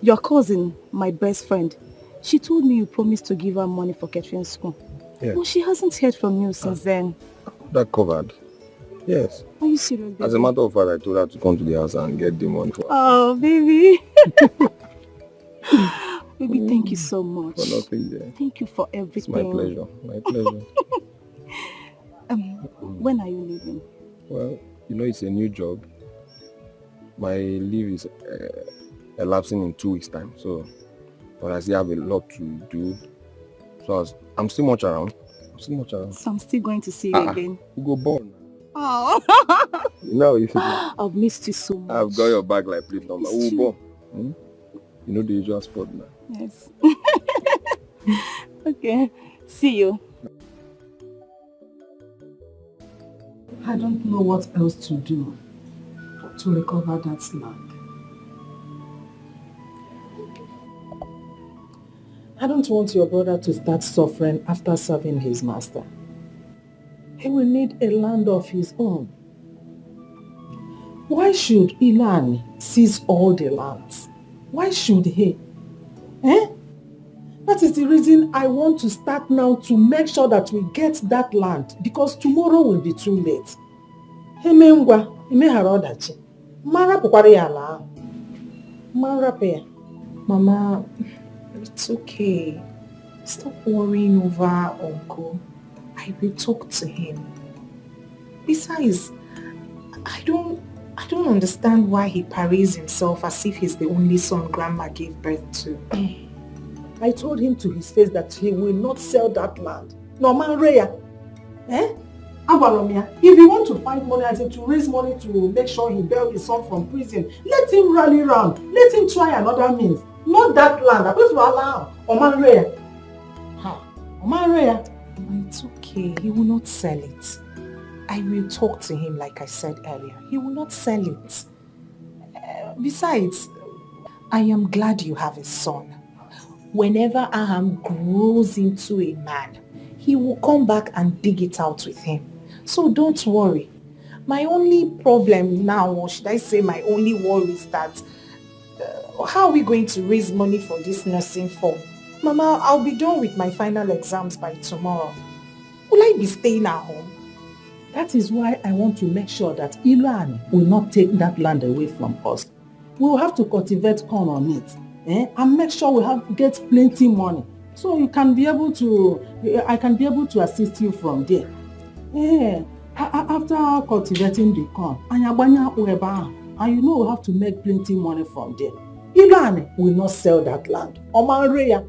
Your cousin, my best friend, she told me you promised to give her money for Catherine's school. Yeah. Well, she hasn't heard from you since then. That covered. Yes. Are you serious, baby? As a matter of fact, I told her to come to the house and get the money for her. Oh, baby. Baby, thank you so much. For nothing, yeah. Thank you for everything. It's my pleasure. My pleasure. When are you leaving? Well, you know, it's a new job. My leave is elapsing in 2 weeks' time, so but I still have a lot to do. So I'm still much around. So I'm still going to see you again. You go born. Oh. You know, I've missed you so much. I've got your back like plate number. You know the usual spot now. Yes. Okay. See you. I don't know what else to do to recover that land. I don't want your brother to start suffering after serving his master. He will need a land of his own. Why should Ilani seize all the lands? Why should he? That is the reason I want to start now to make sure that we get that land, because tomorrow will be too late. Mama, it's okay. Stop worrying over Uncle. I will talk to him. Besides, I don't understand why he parades himself as if he's the only son Grandma gave birth to. I told him to his face that he will not sell that land. No man Raya. If you want to find money, as in to raise money to make sure he bail his son from prison, let him rally round. Let him try another means. Not that land. I just allow. Oman Raya. Oman Raya. It's okay. He will not sell it. I will talk to him like I said earlier. He will not sell it. Besides, I am glad you have a son. Whenever Aham grows into a man, he will come back and dig it out with him. So don't worry. My only problem now, or should I say my only worry, is that how are we going to raise money for this nursing form? Mama, I'll be done with my final exams by tomorrow. Will I be staying at home? That is why I want to make sure that Ilani will not take that land away from us. We will have to cultivate corn on it. And make sure we get plenty money. So you can be able to, I can be able to assist you from there. After cultivating the corn, and you know we have to make plenty money from there. Ilani will not sell that land. Oman Raya,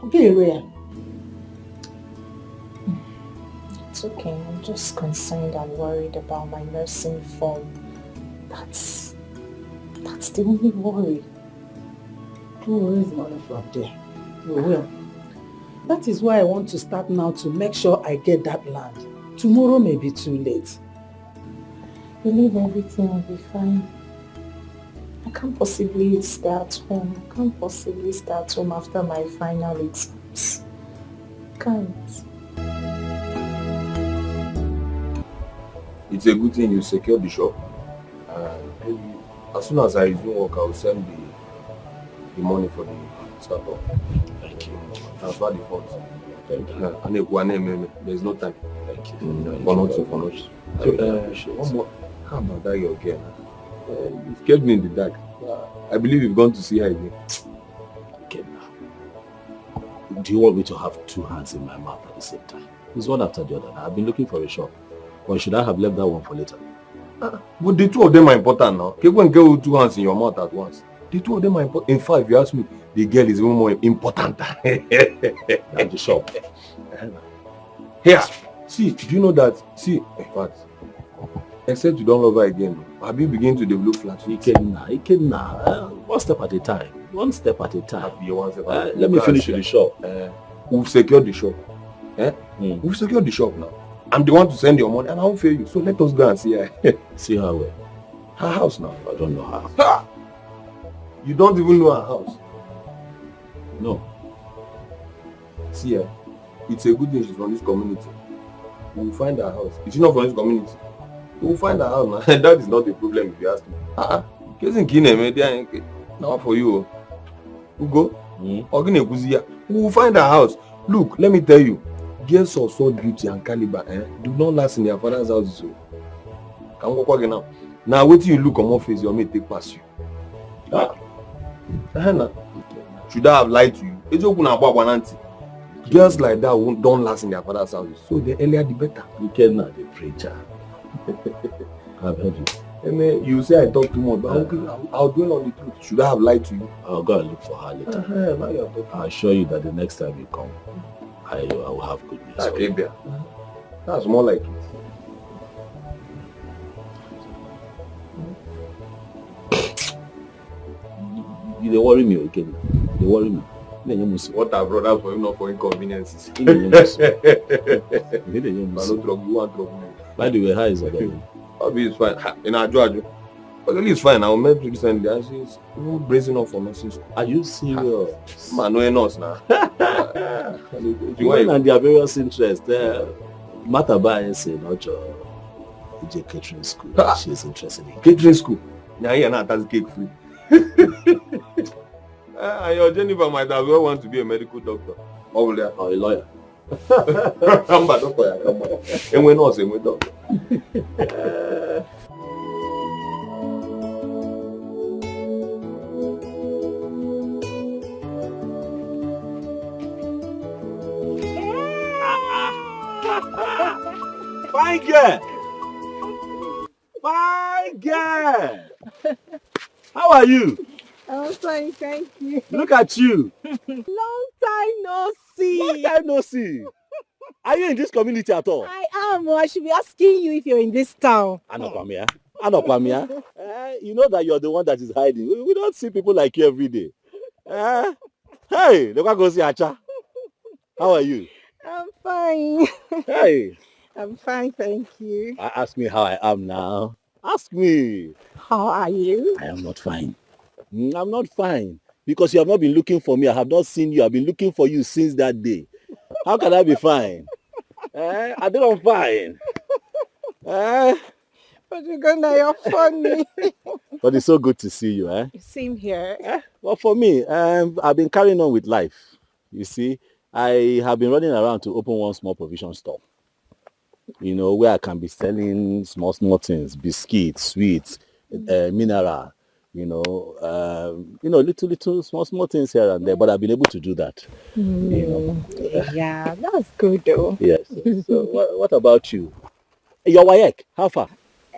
okay, Raya. It's okay. I'm just concerned and worried about my nursing form. That's the only worry. You will raise money from there. You will. That is why I want to start now to make sure I get that land. Tomorrow may be too late. Believe everything will be fine. I can't possibly stay at home. I can't possibly stay at home after my final exams. Can't. It's a good thing you secured the shop. Maybe as soon as I resume work, I will send the money for the startup. Thank you. Transfer the funds. Thank you. There's no time. Thank you. For not. So, one more. How about that your girl? You've kept me in the dark. I believe you've gone to see her again. Okay, now. Do you want me to have two hands in my mouth at the same time? It's one after the other. I've been looking for a shop. Or should I have left that one for later? But the two of them are important now. You can't get with two hands in your mouth at once. The two of them are important. In fact, if you ask me, the girl is even more important than the shop. Here, see, do you know that? See, in fact, except you don't love her again, have you begin to develop flat? One step at a time. One step at a time. Let me finish with the shop. We've secured the shop. We've secured the shop now. I'm the one to send your money and I won't fail you. So let us go and see her. See her where? Her house now. I don't know her. You don't even know her house? No. See her. It's a good thing she's from this community. We will find her house. Is she not from this community? We will find her house now. That is not a problem if you ask me. Now for you. We go. We will find her house. Look, let me tell you. Girls of sword beauty and caliber do not last in their father's house. So. Can we walk now? Now wait till you look on my face, your mate take past you. Should I have lied to you? Girls like that don't last in their father's house. So the earlier the better. You cannot the preacher. I've heard you. You say I talk too much, but I'll dwell on the truth. Should I have lied to you? I'll go and look for her later. I'll assure you that the next time you come, I will have good news. That's more like it. You worry me again. You worry me. What I brought up for him, not for inconveniences. You want trouble. By the way, how is it? Obi is fine. In our Georgia. But it's fine. I met recently and she's bracing up for nursing school. Are you serious? Man, no enough now. When and their various interests, Mata is not your catering school. She's interested in catering school. Yeah, not that's cake free. Your Jennifer might as well want to be a medical doctor. Or a lawyer. I'm a doctor. And we're not saying we're doctor. Fine girl! Fine girl! How are you? I'm fine, thank you. Look at you. Long time no see. Long time no see. Are you in this community at all? I am. I should be asking you if you're in this town. Anokwamia. You know that you're the one that is hiding. We don't see people like you every day. Hey, look at go see Acha. How are you? I'm fine. Hey. I'm fine, thank you. Ask me how I am now. Ask me. How are you? I am not fine. I'm not fine. Because you have not been looking for me. I have not seen you. I've been looking for you since that day. How can I be fine? I think I'm fine. But you're funny. But it's so good to see you. Same here. Well, for me, I've been carrying on with life. You see, I have been running around to open one small provision store. You know, where I can be selling small things, biscuits, sweets, mineral, little small things here and there. But I've been able to do that. Yeah, that's good though. Yes. So what about you? Your WAEC, how far?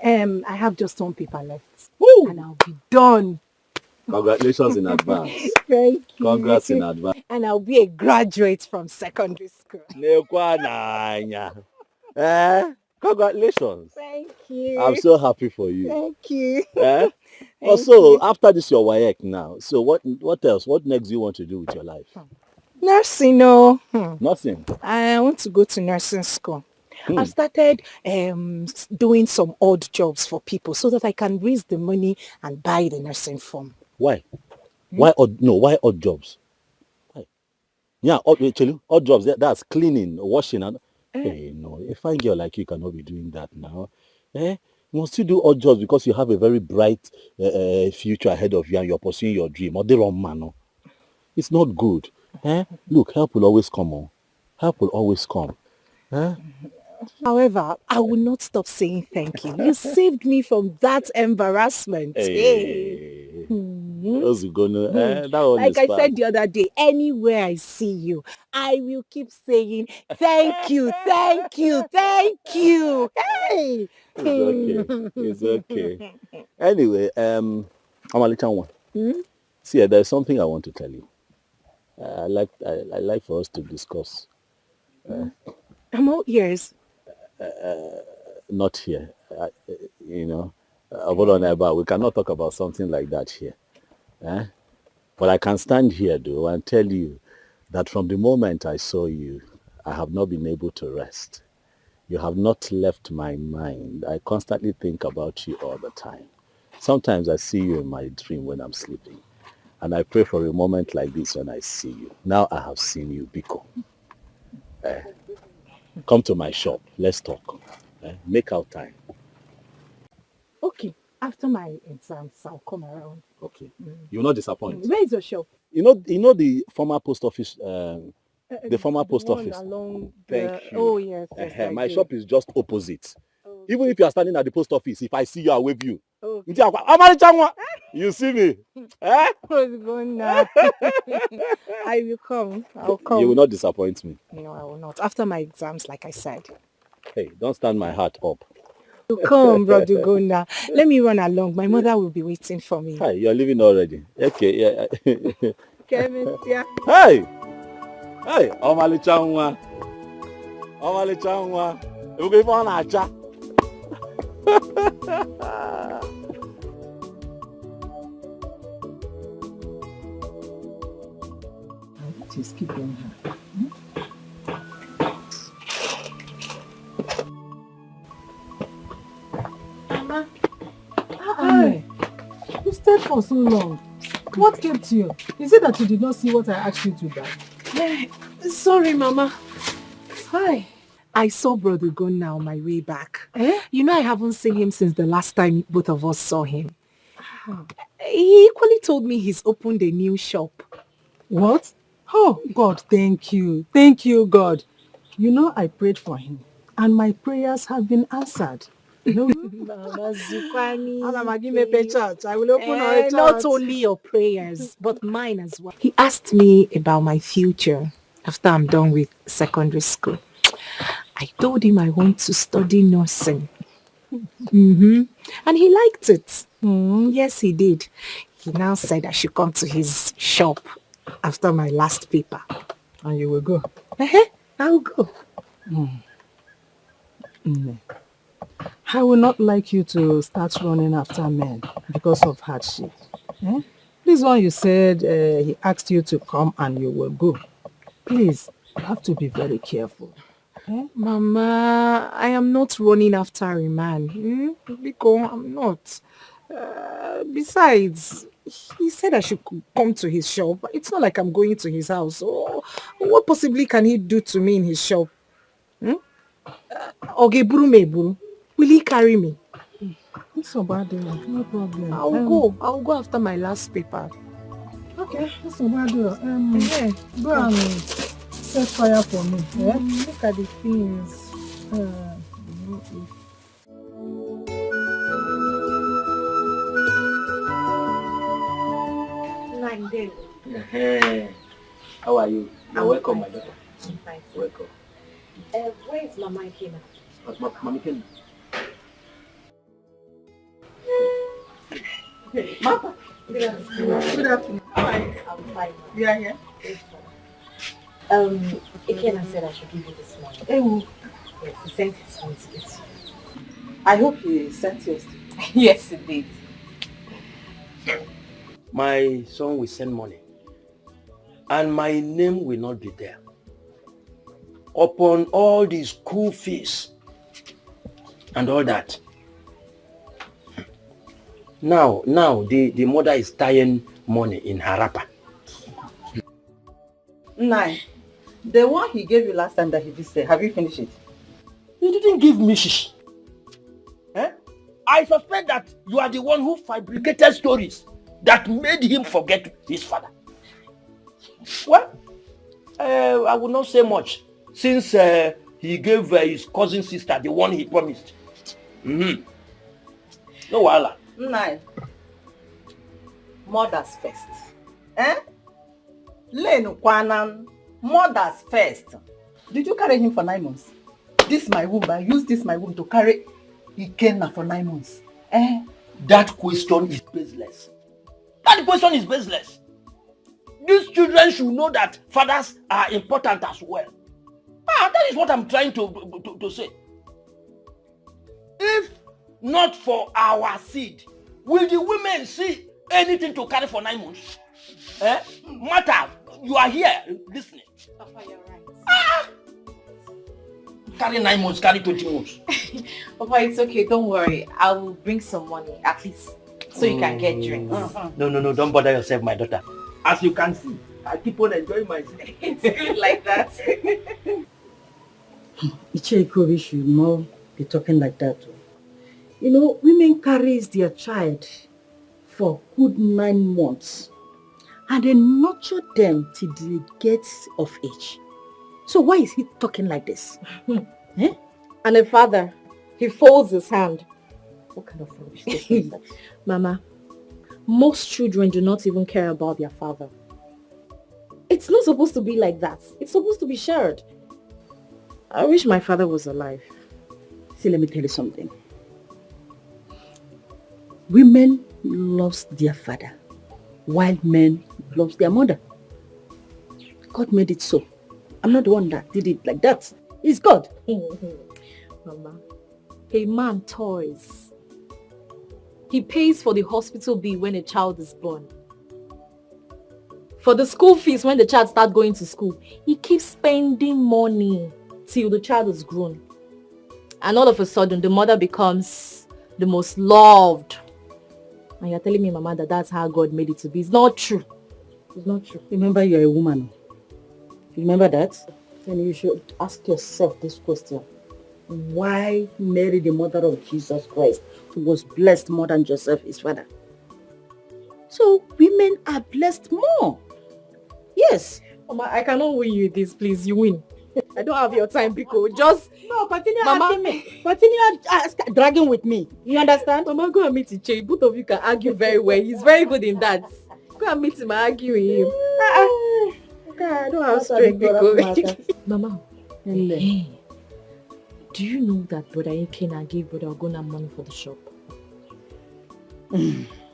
I have just one paper left. Woo! And I'll be done. Congratulations in advance. Thank you. Congrats in advance. And I'll be a graduate from secondary school. Congratulations. Thank you. I'm so happy for you. Thank you. Also, after this your WAEC now, so what else? What next do you want to do with your life? Nursing, no. Nothing. I want to go to nursing school. I've started doing some odd jobs for people so that I can raise the money and buy the nursing form. Why? Why odd jobs? Why? Yeah, odd jobs. That's cleaning, washing, and hey, no, a fine girl like you cannot be doing that now. You must still do odd jobs because you have a very bright future ahead of you and you're pursuing your dream. Or the wrong man, no? It's not good. Look, help will always come on. Help will always come. However, I will not stop saying thank you. You saved me from that embarrassment. Hey. Like I said the other day, anywhere I see you, I will keep saying thank you, thank you, thank you. Hey. It's okay. Anyway, Amalichanwa. See, there's something I want to tell you. I like for us to discuss. I'm all ears. Not here. We cannot talk about something like that here. But I can stand here, though, and tell you that from the moment I saw you, I have not been able to rest. You have not left my mind. I constantly think about you all the time. Sometimes I see you in my dream when I'm sleeping. And I pray for a moment like this when I see you. Now I have seen you, Biko. Come to my shop. Let's talk. Make out time. Okay. After my exams, I'll come around. Okay. You'll not disappoint. Where is your shop? You know the former post office. The former post office. Along Thank you. Oh yes. My shop is just opposite. Even if you are standing at the post office, if I see you, I wave you. You see me? What's going on? I will come. I'll come. You will not disappoint me. No, I will not. After my exams, like I said. Hey, don't stand my heart up. You come, brother Gona. Let me run along. My mother will be waiting for me. Hi, you're leaving already. Okay, yeah. Hey! Hey, Omalichanwa. You go for an acha. Just keep on her. Mama. Hi. You stayed for so long. What kept you? Is it that you did not see what I asked you to buy? Sorry, Mama. Hi. I saw Brother Gona on my way back. You know I haven't seen him since the last time both of us saw him. He equally told me he's opened a new shop. What? Oh, God, thank you. Thank you, God. You know, I prayed for him, and my prayers have been answered. No, Mama Zukwani. I will open our church. Not only your prayers, but mine as well. He asked me about my future after I'm done with secondary school. I told him I want to study nursing. And he liked it. Yes, he did. He now said I should come to his shop after my last paper. And you will go? I'll go. I would not like you to start running after men because of hardship. This one you said he asked you to come and you will go. Please, you have to be very careful. Mama, I am not running after a man. Because I'm not. Besides, he said I should come to his shop. It's not like I'm going to his house. So what possibly can he do to me in his shop? Will he carry me? It's so bad, no problem. I'll go after my last paper. Okay, that's so bad. Go and set fire for me. Look at the things. How are you? You're welcome, my daughter. Thanks. Welcome. Where is Mama Ikena? Mama Ikena. Mama. Good afternoon. How are you? I'm fine. You are here? Ikena said I should give you this money. Yes, he sent his son to get you. I hope he sent yours. Yes, he did. My son will send money, and my name will not be there. Upon all the school fees and all that. Now the mother is tying money in her wrapper. Nine. The one he gave you last time that he did say, have you finished it? He didn't give me shish. Eh? I suspect that you are the one who fabricated stories that made him forget his father. Well, I will not say much since he gave his cousin sister the one he promised. No wahala. Nine. Mothers first. Eh? Lenu kwanan. Mothers first. Did you carry him for 9 months? This my womb. I use this my womb to carry Ikenna for 9 months. Eh? That question is baseless. That question is baseless. These children should know that fathers are important as well. That is what I'm trying to say. If not for our seed, will the women see anything to carry for 9 months? Matter, you are here listening. Papa, you're right. Carry 9 months, carry 20 months. Papa, it's okay, don't worry. I will bring some money, at least, so you can get drinks. No, don't bother yourself, my daughter. As you can see, I keep on enjoying myself. It's good like that. Icheko should not be talking like that. You know, women carries their child for good 9 months and they nurture them till they get of age. So why is he talking like this? And a father, he folds his hand. What kind of rubbish is that? Mama, most children do not even care about their father. It's not supposed to be like that. It's supposed to be shared. I wish my father was alive. See, let me tell you something. Women love their father, while men love their mother. God made it so. I'm not the one that did it like that. It's God. Mama, a man toys. He pays for the hospital bill when a child is born. For the school fees when the child starts going to school. He keeps spending money till the child is grown. And all of a sudden, the mother becomes the most loved. And you're telling me, Mama, that that's how God made it to be. It's not true. It's not true. Remember, you're a woman. You remember that? Then you should ask yourself this question. Why Mary, the mother of Jesus Christ, who was blessed more than Joseph, his father? So women are blessed more. Yes. Mama, I cannot win you this, please. You win. I don't have your time, Biko. Just... No, continue Mama, asking me. Continue dragging with me. You understand? Mama, go and meet Iche. Both of you can argue very well. He's very good in that. Go and meet him and argue with him. Okay, I don't have strength, Biko. Mama, hey, do you know that Brother Ikenna gave Brother Ogona money for the shop?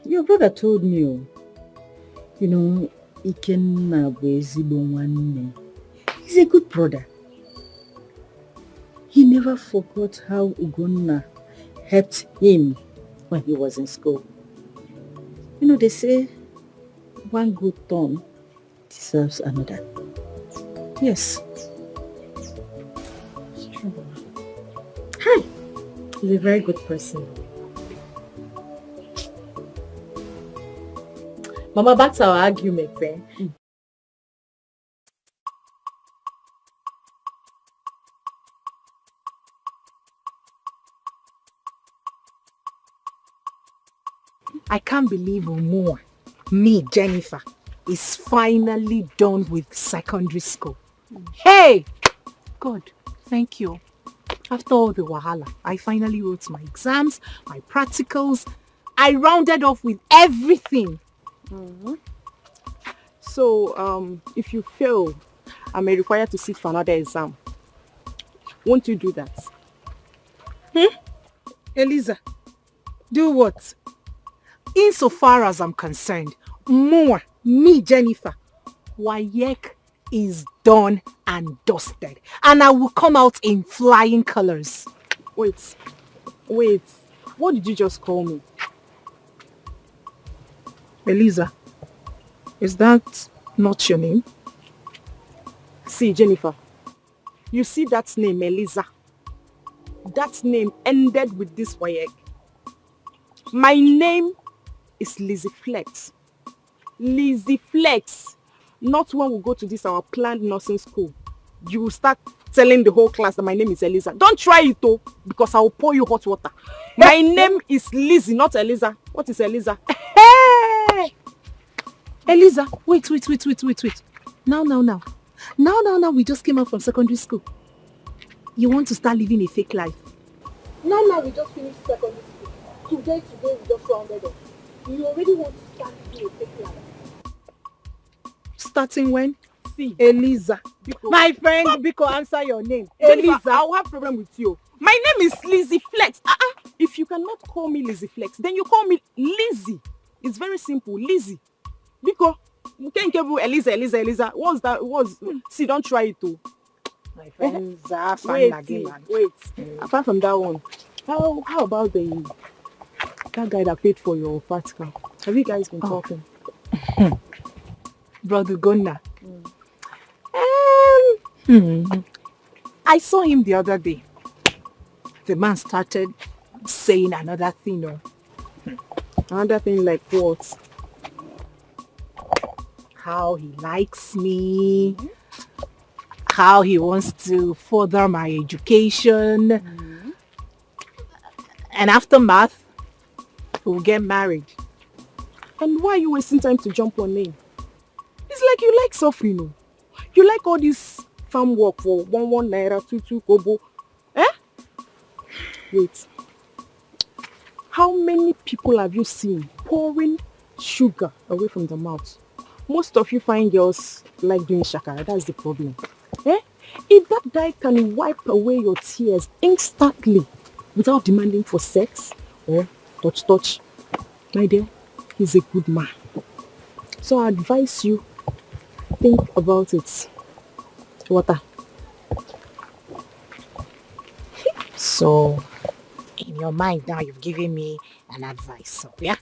Your brother told me, you know, Ikenna he's a good brother. He never forgot how Ugonna helped him when he was in school. You know, they say one good turn deserves another. Yes. It's true. Hi. He's a very good person. Mama, back to our argument, eh? I can't believe more. Me, Jennifer, is finally done with secondary school. Hey! God, thank you. After all the wahala, I finally wrote my exams, my practicals. I rounded off with everything. So, if you fail, I may require to sit for another exam. Won't you do that? Eliza, do what? Insofar as I'm concerned, me, Jennifer, WAEC is done and dusted. And I will come out in flying colors. Wait. What did you just call me? Eliza, is that not your name? See, Jennifer, you see that name, Eliza. that name ended with this wayek. My name is Lizzie Flex. Lizzie Flex. Not when we go to this our planned nursing school. You will start telling the whole class that my name is Eliza. Don't try it though, because I will pour you hot water. My name is Lizzie, not Eliza. What is Eliza? Hey! Eliza, wait. Now, we just came out from secondary school. You want to start living a fake life? Now, we just finished secondary school. Today, we just rounded up. You already want to start living a fake life. Starting when? See. Eliza. Biko. My friend, Biko, answer your name. Eliza, I'll have problem with you. My name is Lizzie Flex. If you cannot call me Lizzie Flex, then you call me Lizzie. It's very simple. Lizzie. Biko, you can't give Eliza. What's that? See, don't try it too. My friends are Wait. Apart from that one, how about that guy that paid for your fat car? Have you guys been talking? Brother Gonna. I saw him the other day. The man started saying another thing. Another thing like what? How he likes me. How he wants to further my education. And after math, we'll get married. And why are you wasting time to jump on him? It's like you like suffering. You like all this farm work for 1 naira, 2 kobo. Wait. How many people have you seen pouring sugar away from the mouth? Most of you find girls like doing shakara. That's the problem. If that guy can wipe away your tears instantly without demanding for sex or touch, my dear, he's a good man. So I advise you, think about it. Water. So, in your mind now, you've given me an advice. So, yeah?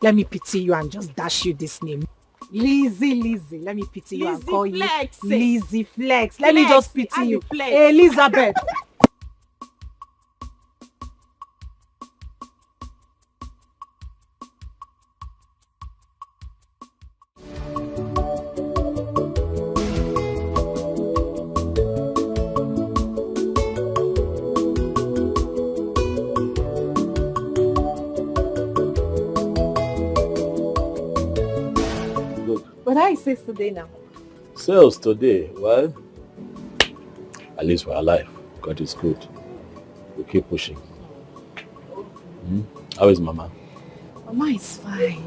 Let me pity you and just dash you this name. Lizzie. Let me pity you and call Flex. You Lizzie Flex. Let me just pity you. Flex. Elizabeth. But how is sales today now? Sales today, well, at least we're alive. God is good. We keep pushing. How is Mama? Mama is fine.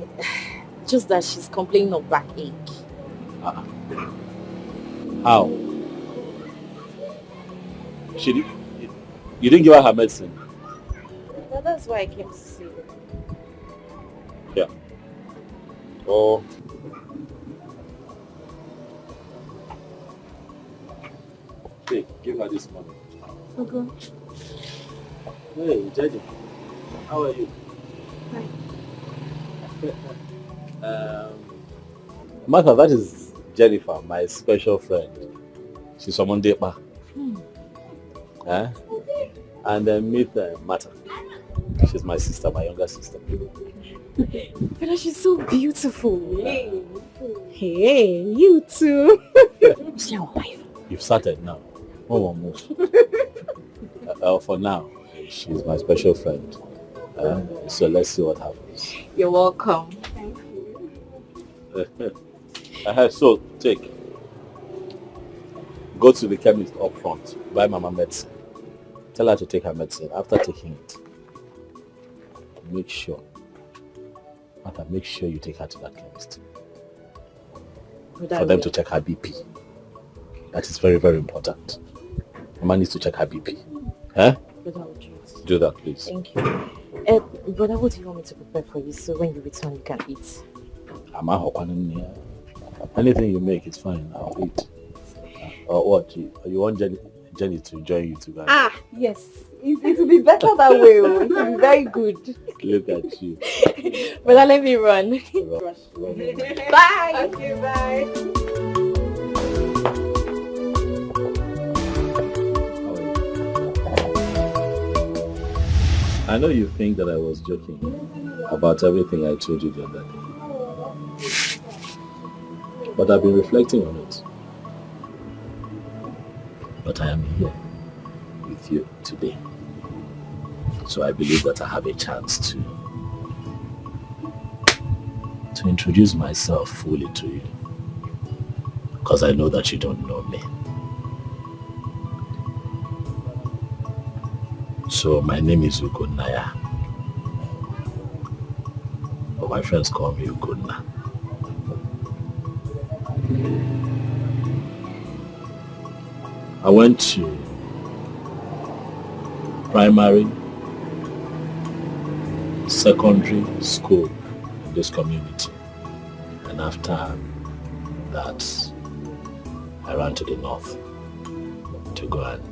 Just that she's complaining of backache. How? You didn't give her her medicine? Well, that's why I came to see you. Yeah. Oh. Hey, give her this money. Okay. Hey, Jenny. How are you? Hi. Martha, that is Jennifer, my special friend. She's from Mondepa. And then meet Martha. She's my sister, my younger sister. But she's so beautiful. Hey, you too. You've started now. One more move. For now, she's my special friend. So let's see what happens. You're welcome. Thank you. So go to the chemist up front, buy Mama medicine. Tell her to take her medicine. After taking it, make sure you take her to that chemist. For them to check her BP. That is very, very important. Mama needs to check her BP. Do that, please. Thank you. Brother, what do you want me to prepare for you so when you return you can eat? Anything you make is fine. I'll eat. Or what? You want Jenny to join you too, guys? Yes. It will be better that way. It will be very good. Look at you. Brother, let me run. Bye. you. Bye. I know you think that I was joking about everything I told you the other day. But I've been reflecting on it. But I am here with you today. So I believe that I have a chance to introduce myself fully to you. Because I know that you don't know me. So my name is Ugonnaya. But my friends call me Ugonna. I went to primary, secondary school in this community. And after that, I ran to the north to go and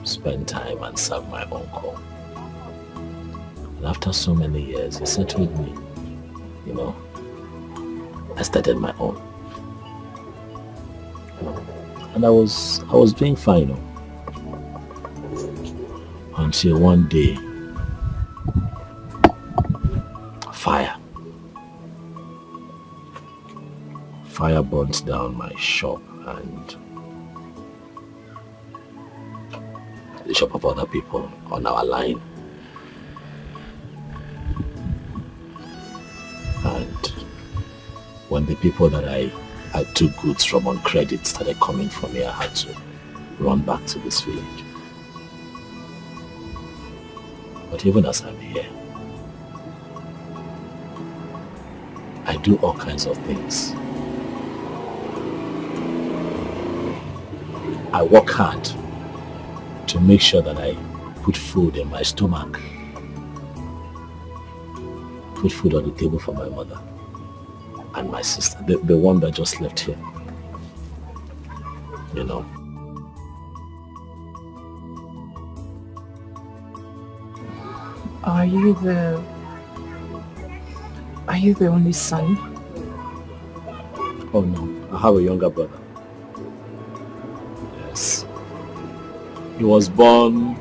spend time and serve my uncle. And after so many years, he settled me. You know, I started my own. And I was doing fine, you know, until one day, fire burnt down my shop and the shop of other people on our line. And when the people that I took goods from on credit started coming for me, I had to run back to this village. But even as I'm here, I do all kinds of things. I work hard to make sure that I put food in my stomach, put food on the table for my mother and my sister, the one that just left here, you know. Are you the only son? Oh no, I have a younger brother. Yes. He was born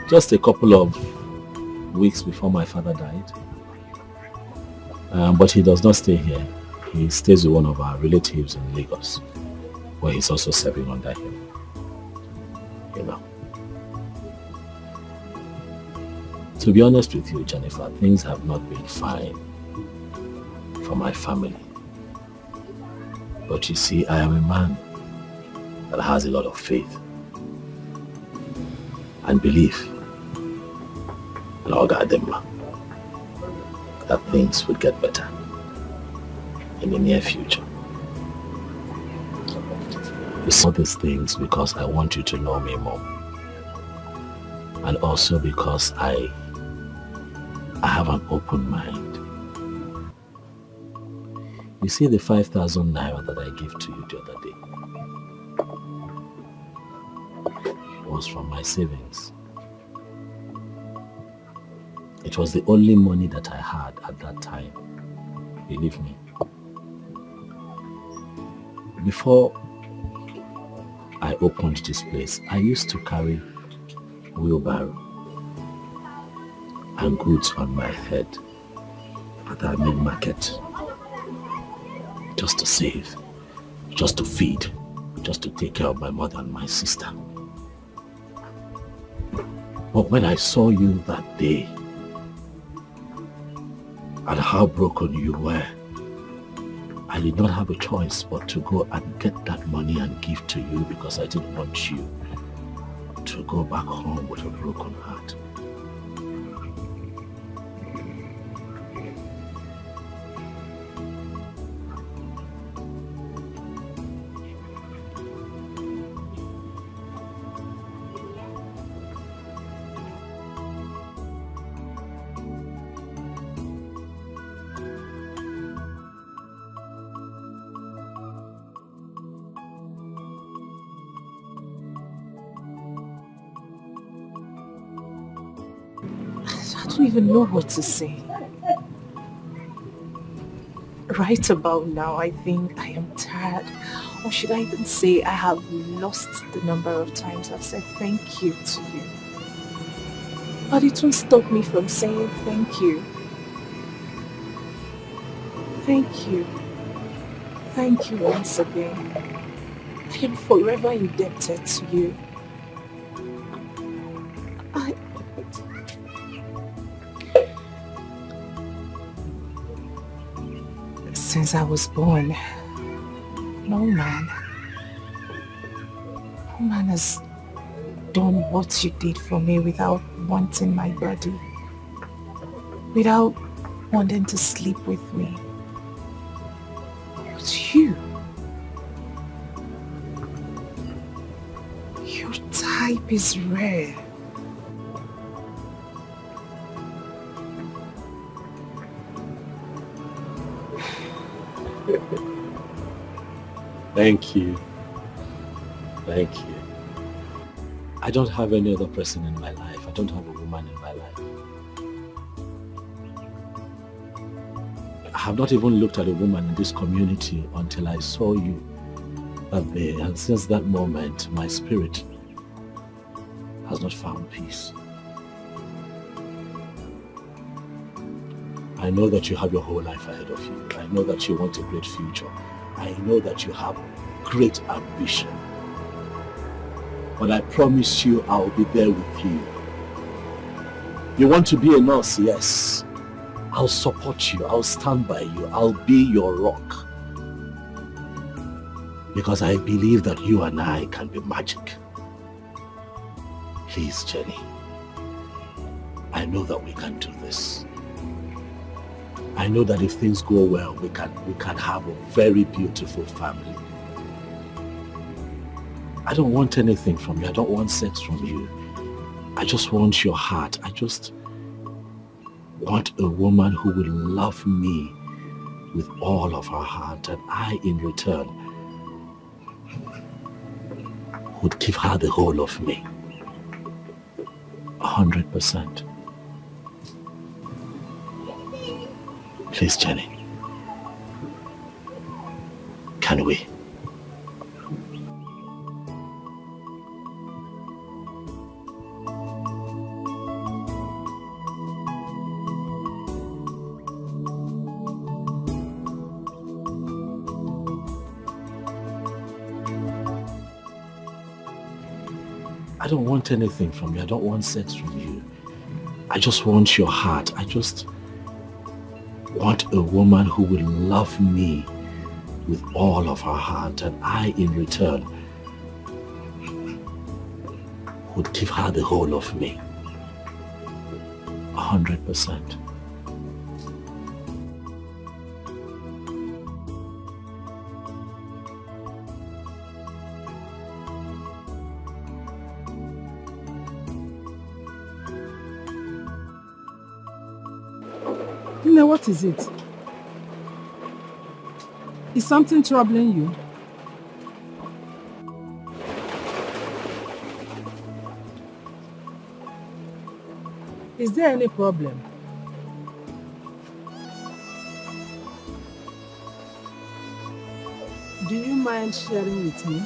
just a couple of weeks before my father died. But he does not stay here. He stays with one of our relatives in Lagos, where he's also serving under him. You know. To be honest with you, Jennifer, things have not been fine for my family. But you see, I am a man that has a lot of faith and belief in our God, that things would get better in the near future. You say these things because I want you to know me more, and also because I have an open mind. You see the 5,000 naira that I gave to you the other day was from my savings. It was the only money that I had at that time, believe me. Before I opened this place, I used to carry wheelbarrow and goods on my head at our main market, just to save, just to feed, just to take care of my mother and my sister. But when I saw you that day and how broken you were, I did not have a choice but to go and get that money and give to you, because I didn't want you to go back home with a broken heart. I don't even know what to say. Right about now, I think I am tired. Or should I even say I have lost the number of times I've said thank you to you. But it won't stop me from saying thank you. Thank you. Thank you once again. I am forever indebted to you. Since I was born, no man has done what you did for me without wanting my body, without wanting to sleep with me. But your type is rare. Thank you. Thank you. I don't have any other person in my life. I don't have a woman in my life. I have not even looked at a woman in this community until I saw you that day. And since that moment, my spirit has not found peace. I know that you have your whole life ahead of you. I know that you want a great future. I know that you have great ambition. But I promise you I'll be there with you. You want to be a nurse? Yes. I'll support you. I'll stand by you. I'll be your rock. Because I believe that you and I can be magic. Please, Jenny. I know that we can do this. I know that if things go well, we can have a very beautiful family. I don't want anything from you. I don't want sex from you. I just want your heart. I just want a woman who will love me with all of her heart, and I, in return, would give her the whole of me. 100%. Please, Jenny. Can we? I don't want anything from you. I don't want sex from you. I just want your heart. I just want a woman who will love me with all of her heart, and I, in return, would give her the whole of me. 100%. Now, what is it? Is something troubling you? Is there any problem? Do you mind sharing with me?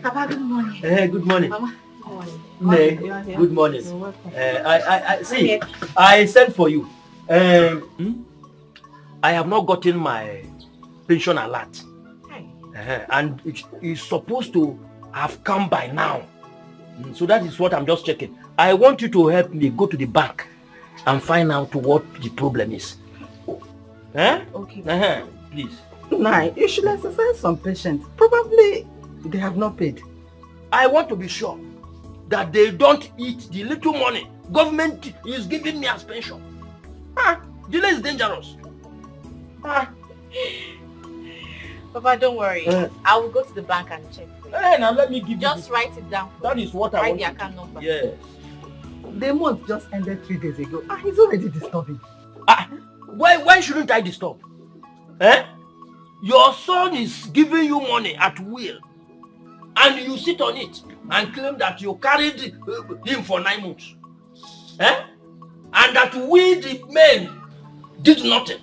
Papa, good morning. Good morning. Mama, good morning. Ne, good morning. You're welcome. I see. I sent for you. I have not gotten my pension alert. And it is supposed to have come by now. So that is what I'm just checking. I want you to help me go to the bank and find out what the problem is. Eh? Okay. Please. Nah, you should exercise some patience. Probably they have not paid. I want to be sure that they don't eat the little money government is giving me as pension. Delay is dangerous. Papa, don't worry. I will go to the bank and check. Now let me give you. Just write it down. That is what I want. Write the account number. Yes. The month just ended 3 days ago. He's already disturbing. Why shouldn't I disturb? Eh? Your son is giving you money at will, and you sit on it and claim that you carried him for 9 months. Eh? And that we the men did nothing.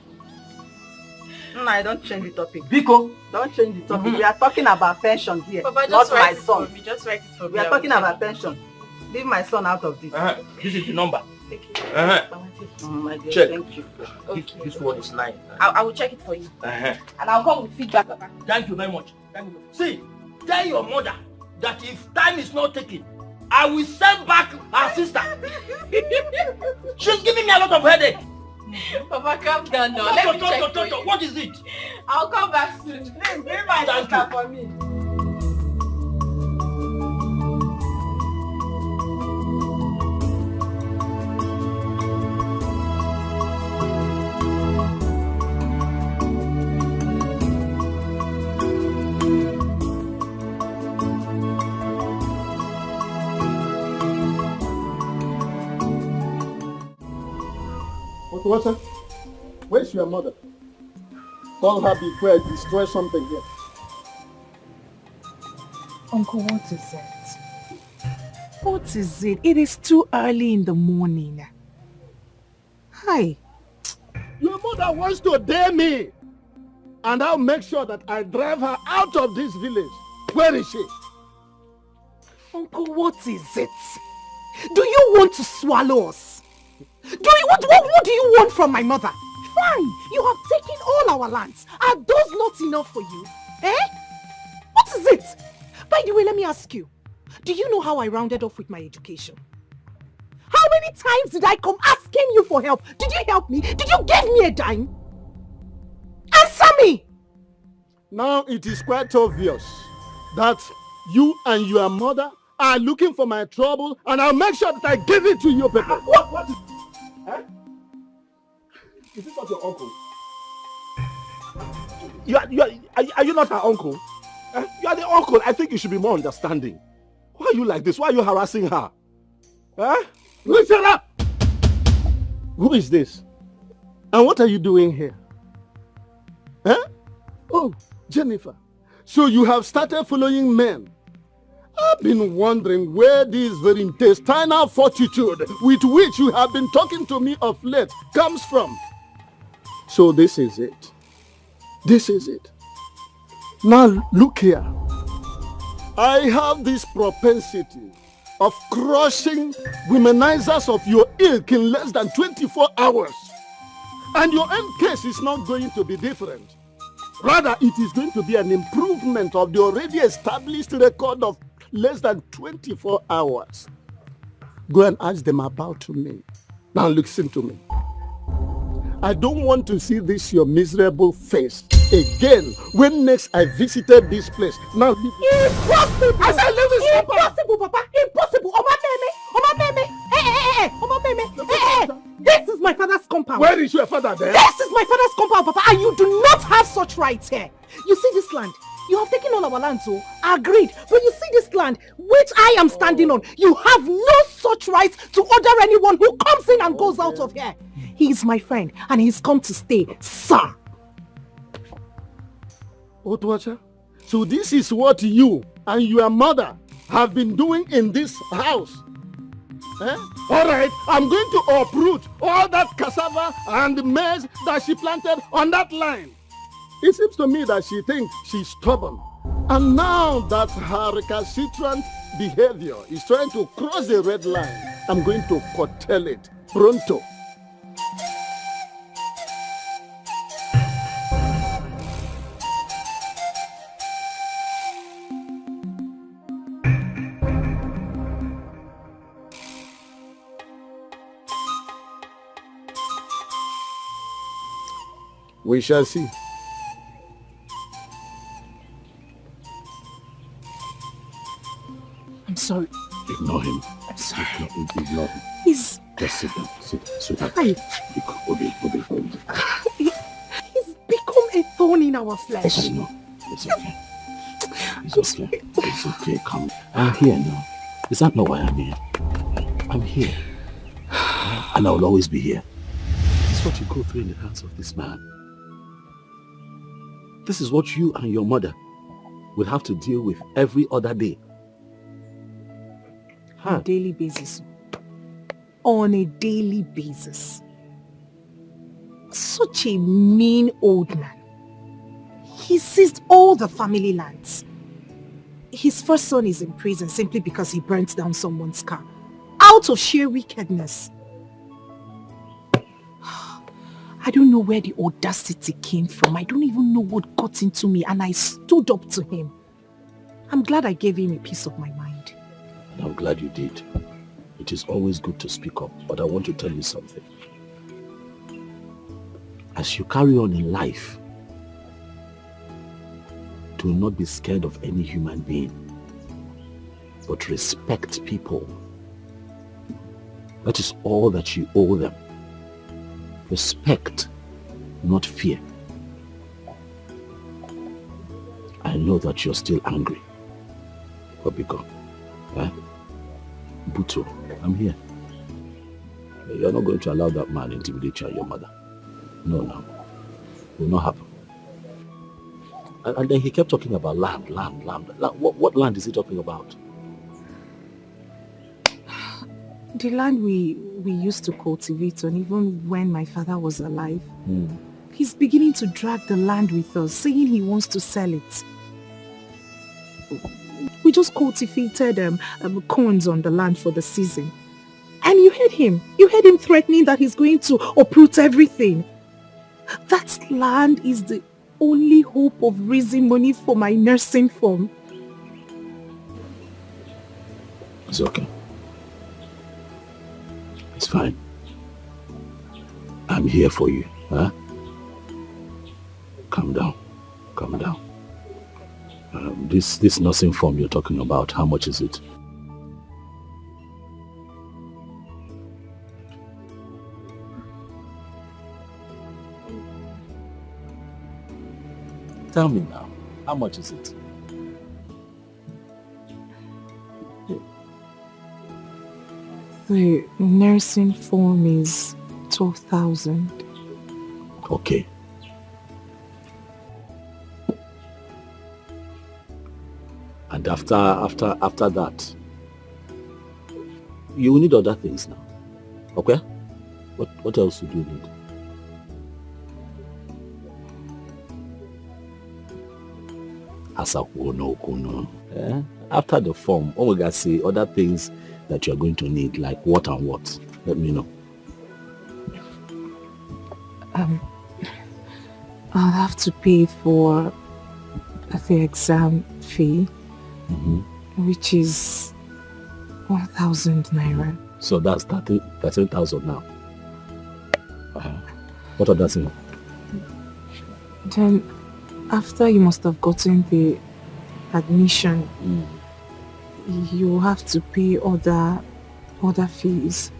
No, I don't change the topic. Biko, don't change the topic. We are talking about pension here, Papa, not my son. Just write it for me. We are talking about pension. Leave my son out of this. This is the number. My dear, check. thank you. Okay. This one is 9. I will check it for you. And I'll come with feedback, Papa. Thank you very much. Thank you. See, tell your mother that if time is not taken, I will send back her sister. She's giving me a lot of headache. Papa, calm down now. Let me check for you. What is it? I'll come back soon. Please, bring my sister for me. What's that? Where's your mother? Call her before I destroy something here. Uncle, what is it? What is it? It is too early in the morning. Hi. Your mother wants to dare me. And I'll make sure that I drive her out of this village. Where is she? Uncle, what is it? Do you want to swallow us? What do you want from my mother? Fine, you have taken all our lands. Are those not enough for you? Eh? What is it? By the way, let me ask you. Do you know how I rounded off with my education? How many times did I come asking you for help? Did you help me? Did you give me a dime? Answer me! Now it is quite obvious that you and your mother are looking for my trouble, and I'll make sure that I give it to you people. What is it? Huh? Is this not your uncle? Are you not her uncle? You are the uncle. I think you should be more understanding. Why are you like this? Why are you harassing her? Huh? Listen up! Who is this? And what are you doing here? Huh? Oh, Jennifer. So you have started following men. I've been wondering where this very intestinal fortitude with which you have been talking to me of late comes from. So this is it. This is it. Now look here. I have this propensity of crushing womenizers of your ilk in less than 24 hours. And your own case is not going to be different. Rather, it is going to be an improvement of the already established record of less than 24 hours. Go and ask them about me. Now listen to me. I don't want to see this your miserable face again when next I visited this place. Now leave it. Impossible! I said leave it. Impossible, Papa! Impossible! This is my father's compound. Where is your father then? This is my father's compound, Papa, and you do not have such rights here. You see this land? You have taken all our land, so agreed. But you see this land, which I am standing on, you have no such rights to order anyone who comes in and goes out of here. He is my friend, and he's come to stay, sir. Otwacha, so this is what you and your mother have been doing in this house. Eh? All right, I'm going to uproot all that cassava and maize that she planted on that line. It seems to me that she thinks she's stubborn. And now that her recalcitrant behavior is trying to cross the red line, I'm going to curtail it pronto. We shall see. I'm sorry. Ignore him. I'm sorry. Ignore him. He's... Just sit down. Sit down. Hi. Obi. He's become a thorn in our flesh. I know. It's okay. It's okay. It's okay. Come. I'm here now. Is that not why I'm here? I'm here. And I will always be here. This is what you go through in the hands of this man. This is what you and your mother will have to deal with every other day. On a daily basis. On a daily basis. Such a mean old man. He seized all the family lands. His first son is in prison simply because he burnt down someone's car. Out of sheer wickedness. I don't know where the audacity came from. I don't even know what got into me, and I stood up to him. I'm glad I gave him a piece of my mind. And I'm glad you did. It is always good to speak up, but I want to tell you something. As you carry on in life, do not be scared of any human being, but respect people. That is all that you owe them. Respect, not fear. I know that you're still angry. Obiko, Buto, I'm here. You're not going to allow that man intimidate you and your mother. No. It will not happen. And then he kept talking about land. What land is he talking about? The land we used to cultivate on, even when my father was alive. He's beginning to drag the land with us, saying he wants to sell it. We just cultivated corns on the land for the season. And you heard him. You heard him threatening that he's going to uproot everything. That land is the only hope of raising money for my nursing firm. It's okay. It's fine. I'm here for you, huh? Calm down. This nursing form you're talking about, how much is it? Tell me now, how much is it? The nursing form is 12,000. Okay. And after that, you will need other things now. Okay? What else would you need? After the form, what we got say other things that you're going to need, like what and what? Let me know. I'll have to pay for the exam fee, which is 1,000 naira. So that's 13,000 now. What other thing? Then, after you must have gotten the admission, you have to pay other fees.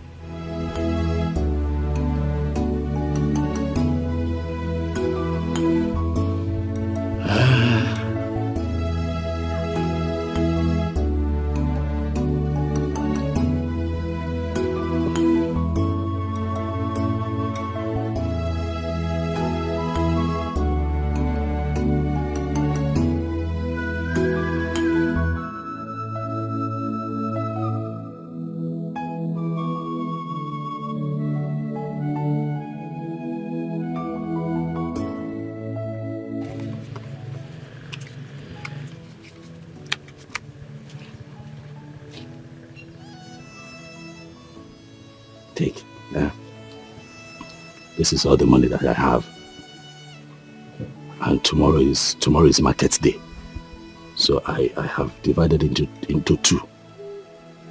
Take. This is all the money that I have. And tomorrow is market day. So I have divided into two.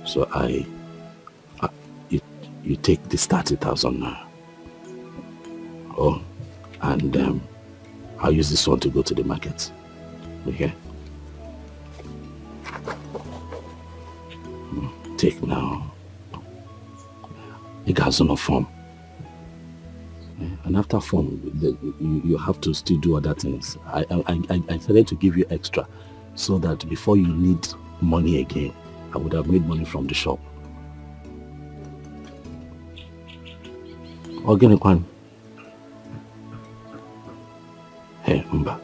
So you take this 30,000 now. Oh, And I'll use this one to go to the market. Okay? Take now. It has no form. And after form, you have to still do other things. I decided to give you extra so that before you need money again, I would have made money from the shop. Organic one. Hey, mba.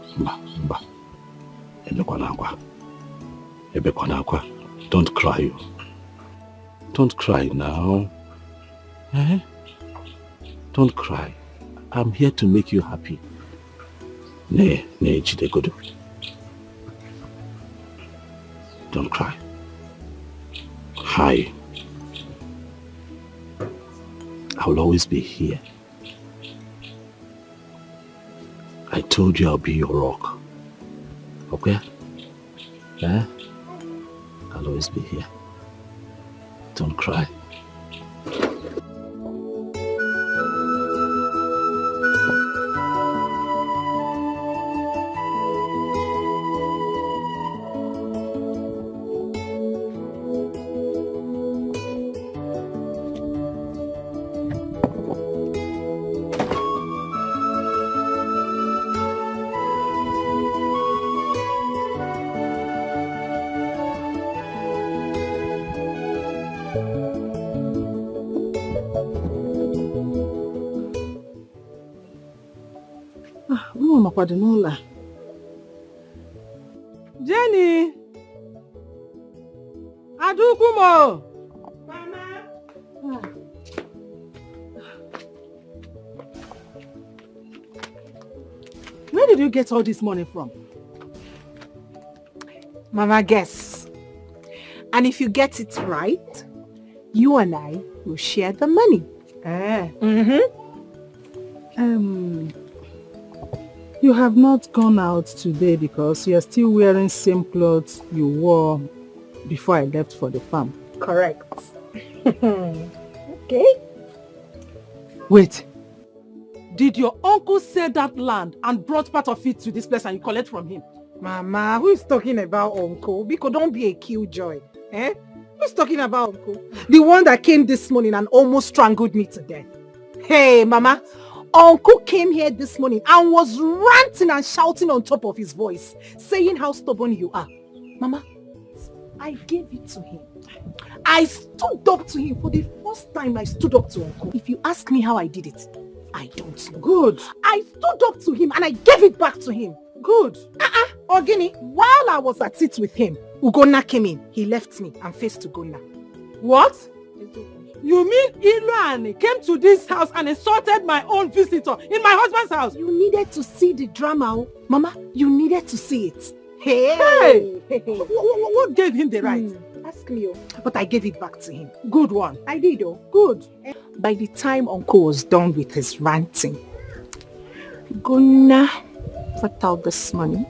Don't cry. Don't cry now. Eh? Don't cry. I'm here to make you happy. Chidegodo. Don't cry. Hi. I will always be here. I told you I'll be your rock. Okay? Yeah? I'll always be here. Don't cry. Jenny! Adukumo! Mama! Where did you get all this money from? Mama, guess. And if you get it right, you and I will share the money. You have not gone out today because you are still wearing same clothes you wore before I left for the farm. Correct. Okay. Wait. Did your uncle sell that land and brought part of it to this place and you collect from him? Mama, who is talking about uncle? Because don't be a killjoy. Eh? Who's talking about uncle? The one that came this morning and almost strangled me to death. Hey, Mama. Uncle came here this morning and was ranting and shouting on top of his voice, saying how stubborn you are. Mama, I gave it to him. I stood up to him for the first time. I stood up to Uncle. If you ask me how I did it, I don't know. Good. I stood up to him and I gave it back to him. Good. Ogini, while I was at it with him, Ugonna came in. He left me and faced Ugonna. What? You mean Iluani came to this house and insulted my own visitor in my husband's house? You needed to see the drama. Mama, you needed to see it. Hey! What gave him the right? Ask me. But I gave it back to him. Good one. I did. Good. By the time Uncle was done with his ranting, Gonna put out this money,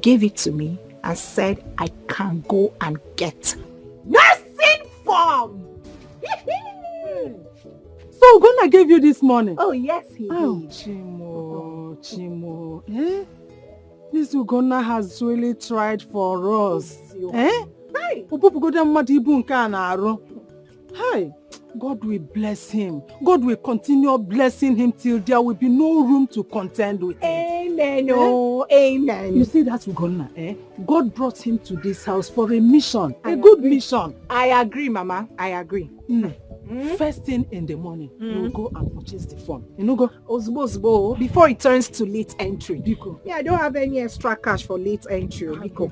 gave it to me and said I can go and get nursing form. So Gonna gave you this money? Oh yes, he did. Chimo. Eh? This Ugonna has really tried for us. Eh? Hey! God will bless him. God will continue blessing him till there will be no room to contend with him. Amen. Oh, amen. You see that Ugonna, eh? God brought him to this house for a mission. A good mission. I agree, Mama. I agree. First thing in the morning, you will go and purchase the form. You know, go Osbo, before it turns to late entry. Biko. Yeah, I don't have any extra cash for late entry. Biko.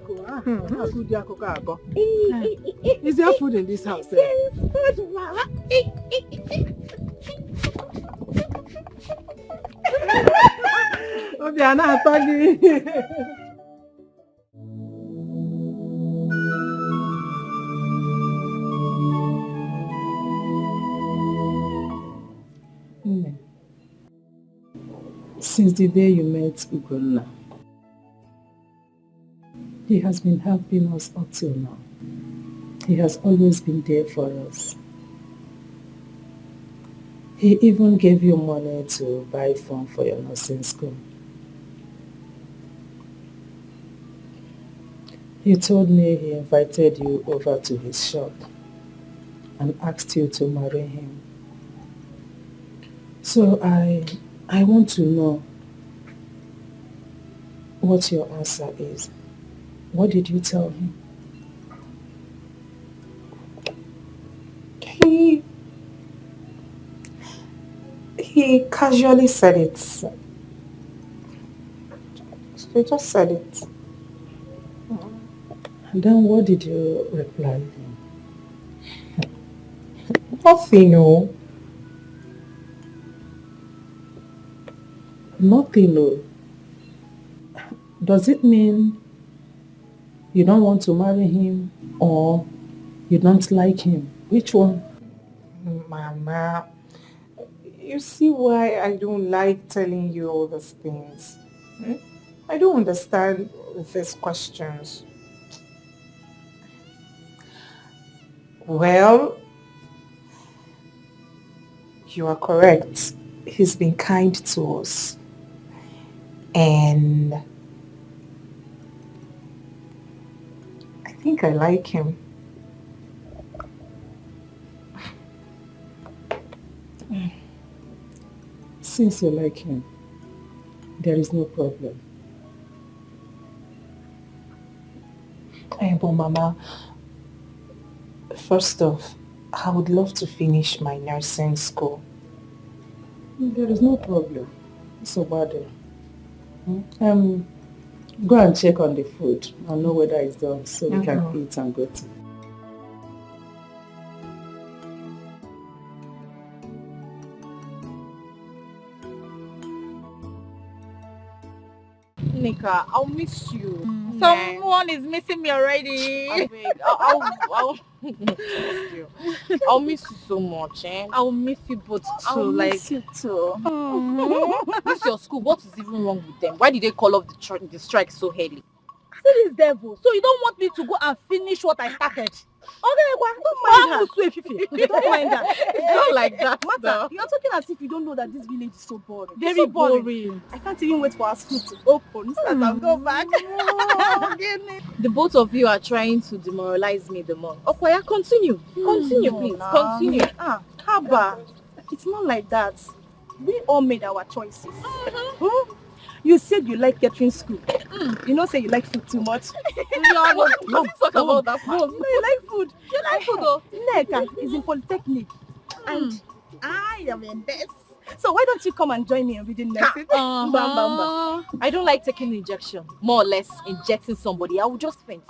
Is there food in this house? There is food, Mama. Since the day you met Ugonna, he has been helping us up till now. He has always been there for us. He even gave you money to buy phone for your nursing school. He told me he invited you over to his shop and asked you to marry him. So I want to know what your answer is. What did you tell him? He casually said it. He just said it. And then what did you reply? Nothing, no. Nothing, no. Does it mean you don't want to marry him or you don't like him? Which one? Mama, you see why I don't like telling you all these things. I don't understand these questions. Well, you are correct. He's been kind to us. And I think I like him. Since you like him, there is no problem. But Mama, first off, I would love to finish my nursing school. There is no problem. It's a bad. Go and check on the food and know whether it's done so we can eat and go to. Nika, I'll miss you. Someone is missing me already. I'll miss you so much, eh? I'll miss you both too. I'll miss you too. This your school, what is even wrong with them? Why did they call off the strike so early? See this devil. So you don't want me to go and finish what I started? Okay, don't mind her. Don't mind her. It's not like that. Mata, you're talking as if you don't know that this village is so boring. Very so boring. I can't even wait for our school to open so that I'll go back. The both of you are trying to demoralize me the more. Okoya, continue. Continue, please. Continue. Haba, it's not like that. We all made our choices. You said you like catering school. You know, say you like food too much. No, talk about that. You know you like food. You like food though. Neka is in Polytechnic. And I am in this. So why don't you come and join me in reading nursing? Bam, bam, bam. I don't like taking injection. More or less injecting somebody. I will just faint.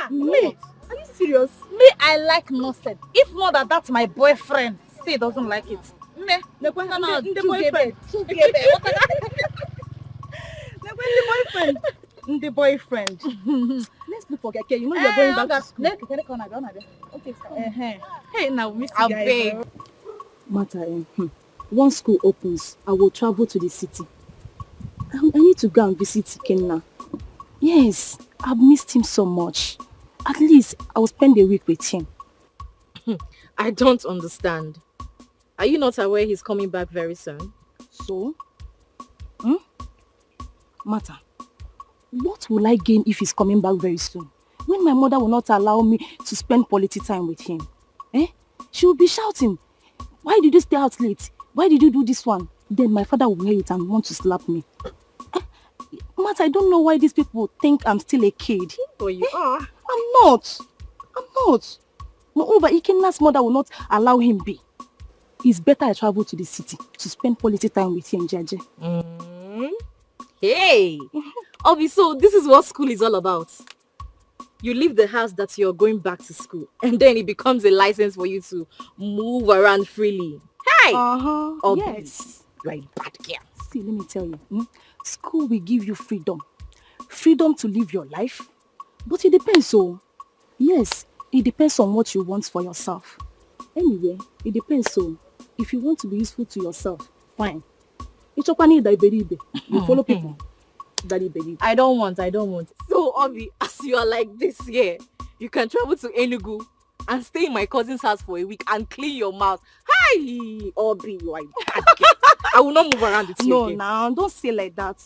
Me? Are you serious? Me, I like nursing. If not that's my boyfriend. He doesn't like it. Me, the boyfriend. The boyfriend. Let's look for Dikeh. You know you're going back to school. Okay, Hey, now, Miss Guy. Mata, once school opens, I will travel to the city. I need to go and visit Kenna. Yes, I've missed him so much. At least I will spend a week with him. I don't understand. Are you not aware he's coming back very soon? So? Mata, what will I gain if he's coming back very soon? When my mother will not allow me to spend quality time with him. She will be shouting, why did you stay out late? Why did you do this one? Then my father will hear it and want to slap me. Mata, I don't know why these people think I'm still a kid. Oh, you are? I'm not. Moreover, Ikenna's mother will not allow him be. It's better I travel to the city to spend quality time with him, Jaje. Hey! Obi, so this is what school is all about. You leave the house that you're going back to school, and then it becomes a license for you to move around freely. Hey! Obi, yes. You're a bad girl. See, let me tell you. School will give you freedom. Freedom to live your life. But it depends, so. Yes, it depends on what you want for yourself. Anyway, it depends, so. If you want to be useful to yourself, fine. You follow people. I don't want. So, Obi, as you are like this here, you can travel to Enugu and stay in my cousin's house for a week and clean your mouth. Hi, Obi, you are a bad girl. I will not move around with you. No, again. now don't say like that.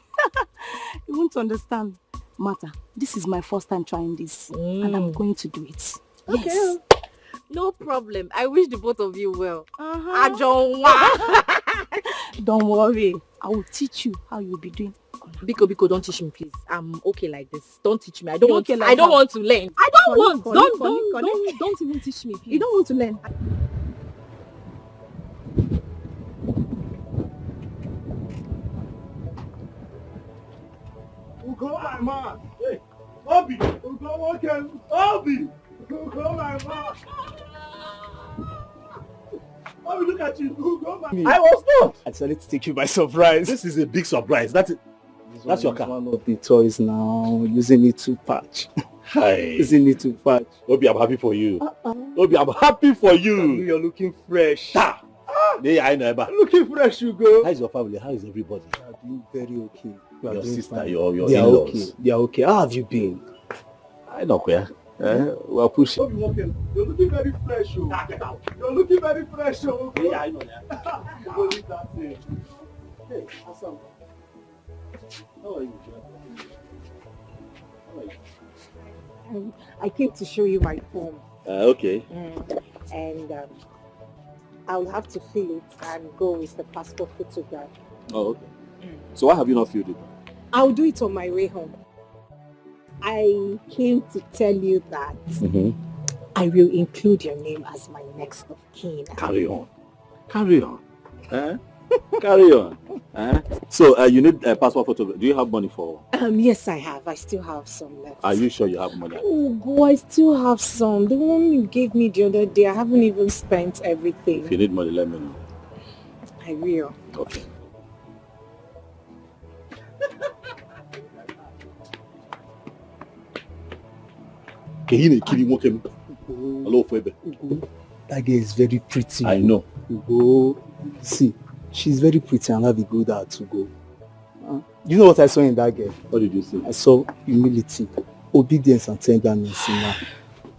You won't understand. Martha, this is my first time trying this, and I'm going to do it. Okay. Yes. No problem. I wish the both of you well. Don't worry. I will teach you how you'll be doing. Biko, don't teach me, please. I'm okay like this. Don't teach me. I don't want to learn. I don't want. Don't even teach me. Please. You don't want to learn. Ugo, my man. Hey, Obi. Ugo, okay. Obi. Ugo, my man. Obi, look at you. Ugo, my man. I was not. I decided to take you by surprise. This is a big surprise. That's your car. One of the toys now. Using it to patch. Hi. Using it to patch. Obi, I'm happy for you. Obi, I'm happy for you. You're looking fresh. I know. Looking fresh, Ugo. How is your family? How is everybody? You are doing very okay. Your sister, your they are in-laws. okay. They are okay. How have you been? I know where. We're pushing. You're looking very fresh, oh. Get out. You're looking very fresh, oh. Yeah, I know that. Hey, Hassan. How are you? How are you? I came to show you my form. Okay. And I'll have to fill it and go with the passport photograph. Oh, okay. So why have you not filled it? I'll do it on my way home. I came to tell you that I will include your name as my next of kin. Carry on. Carry on. Carry on. So you need a passport photo. Do you have money for? Yes, I have. I still have some left. Are you sure you have money? Oh, go! I still have some. The one you gave me the other day, I haven't even spent everything. If you need money, let me know. I will. Okay. Hello, Febe. That girl is very pretty. I know. Ugo, see, she's very pretty and have a good heart to go. You know what I saw in that girl? What did you see? I saw humility, obedience and tenderness in her.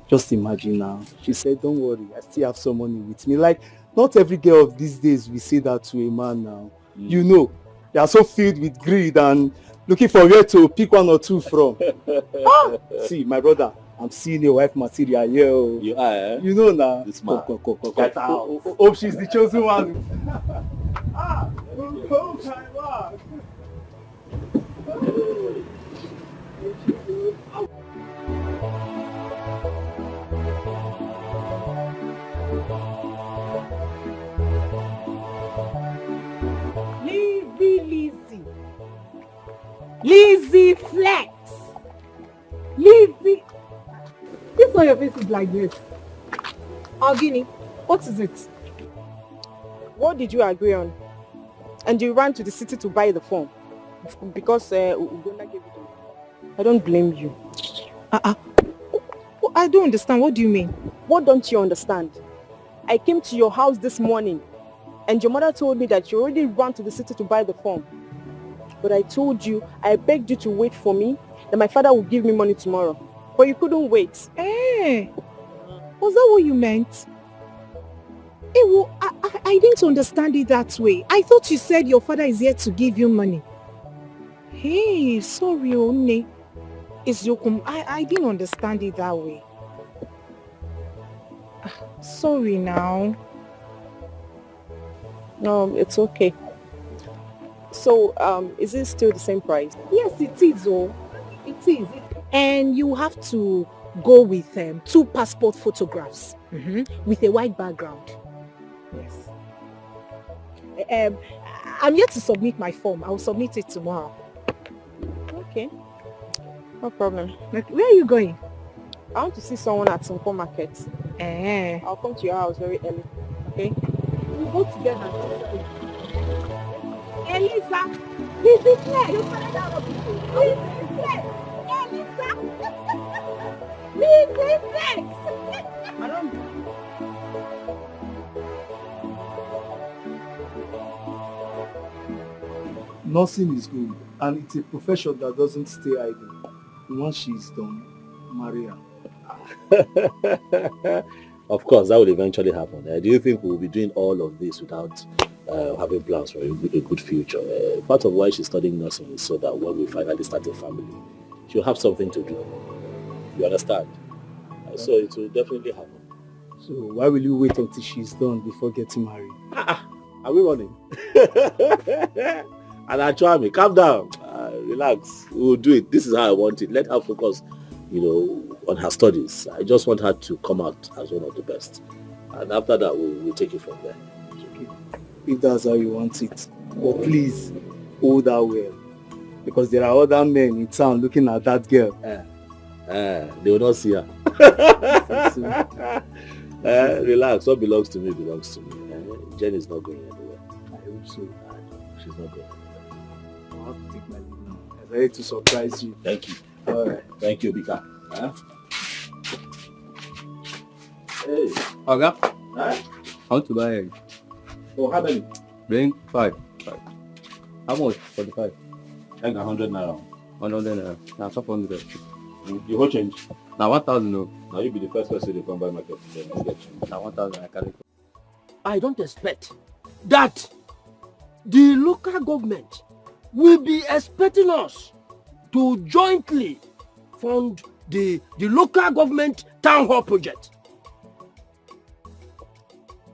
Just imagine now. She said, don't worry, I still have some money with me. Like, not every girl of these days will say that to a man now. You know, they are so filled with greed and looking for where to pick one or two from. See, my brother, I'm seeing your wife material here. You are, eh? You know now. This man. Get out. Hope she's the chosen one. Lizzie Flex. Lizzie. This why your face is like this. Ogini, what is it? What did you agree on? And you ran to the city to buy the phone because Ugonna gave it to you. I don't blame you. I don't understand. What do you mean? What don't you understand? I came to your house this morning and your mother told me that you already ran to the city to buy the phone. But I told you, I begged you to wait for me, that my father would give me money tomorrow. But you couldn't wait. Hey, was that what you meant? Hey, well, I didn't understand it that way. I thought you said your father is here to give you money. Hey, sorry, One. It's Yokum. I didn't understand it that way. Sorry now. No, it's okay. So, is it still the same price? Yes, it is. Oh, it is. And you have to go with 2 passport photographs with a white background. Yes. I'm yet to submit my form. I will submit it tomorrow. Okay. No problem. Where are you going? I want to see someone at Sonko Market. I'll come to your house very early. Okay? We'll go together. Elisa! Lizzie Flex! You find out Lizzie Flex! Elisa! Lizzie Flex! I don't... Nursing is good, and it's a profession that doesn't stay idle. Once she's done, marry her. Of course, that will eventually happen. Do you think we will be doing all of this without having plans for a good future? Part of why she's studying nursing is so that when we finally start a family, she'll have something to do. You understand? So it will definitely happen. So why will you wait until she's done before getting married? Are we running? And Achwami, calm down. Relax. We will do it. This is how I want it. Let her focus, on her studies. I just want her to come out as one of the best. And after that, we'll take it from there. Okay. If that's how you want it. But please, hold her well. Because there are other men in town looking at that girl. They will not see her. Relax. What belongs to me belongs to me. Jen is not going anywhere. I hope so. She's not going anywhere. I'll have to take my leave now. I'm ready to surprise you. Thank you. All right. Thank you, Bika. Hey. Oga, Huh? I want to buy egg. Oh, how many? Bring 5. How much for the 5? Egg 100 naira. 100 naira. Now 500. You whole change? Now 1,000 no. Now you be the first person to come buy market. Now 1,000 I carry. I don't expect that the local government will be expecting us to jointly fund the local government town hall project.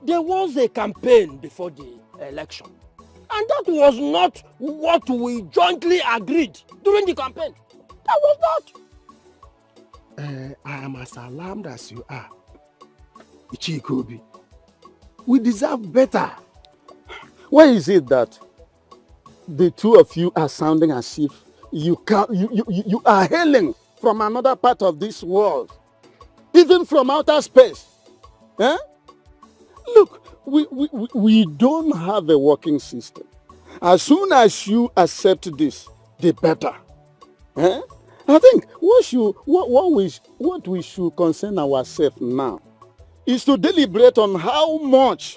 There was a campaign before the election, and that was not what we jointly agreed during the campaign. That was not. I am as alarmed as you are, Ichikobi. We deserve better. Why is it that the two of you are sounding as if you are hailing from another part of this world, even from outer space? Eh? Look, we don't have a working system. As soon as you accept this, the better. Eh? I think what we should concern ourselves now is to deliberate on how much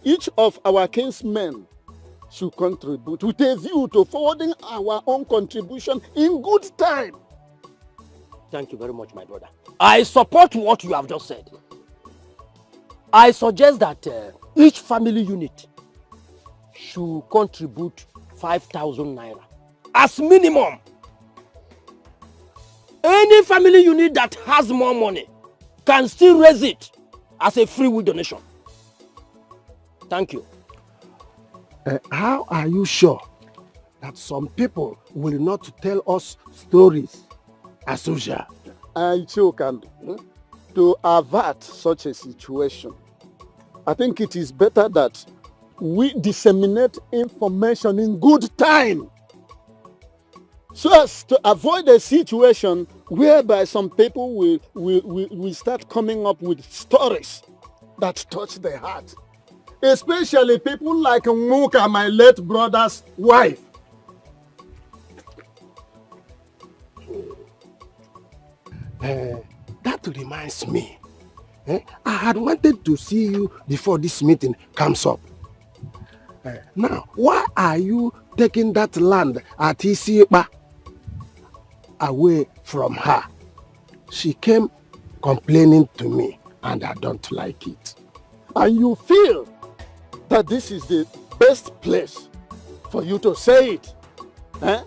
each of our casemen should contribute with a view to forwarding our own contribution in good time. Thank you very much, my brother. I support what you have just said. I suggest that each family unit should contribute 5,000 naira as minimum. Any family unit that has more money can still raise it as a free will donation. Thank you. How are you sure that some people will not tell us stories as usual? To avert such a situation, I think it is better that we disseminate information in good time so as to avoid a situation whereby some people will start coming up with stories that touch the heart. Especially people like Muka, my late brother's wife. That reminds me. I had wanted to see you before this meeting comes up. Now, why are you taking that land at Isipa away from her? She came complaining to me and I don't like it. And you feel that this is the best place for you to say it? Eh?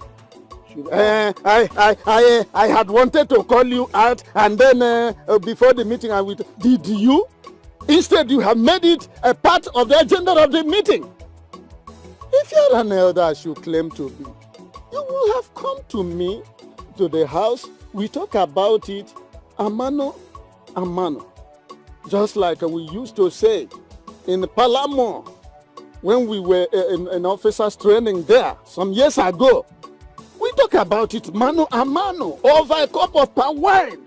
I had wanted to call you out and then before the meeting I would... Did you? Instead you have made it a part of the agenda of the meeting. If you're an elder as you claim to be, you will have come to me, to the house. We talk about it, a mano. Just like we used to say in Palamo when we were in officers training there some years ago. We talk about it mano a mano over a cup of palm wine.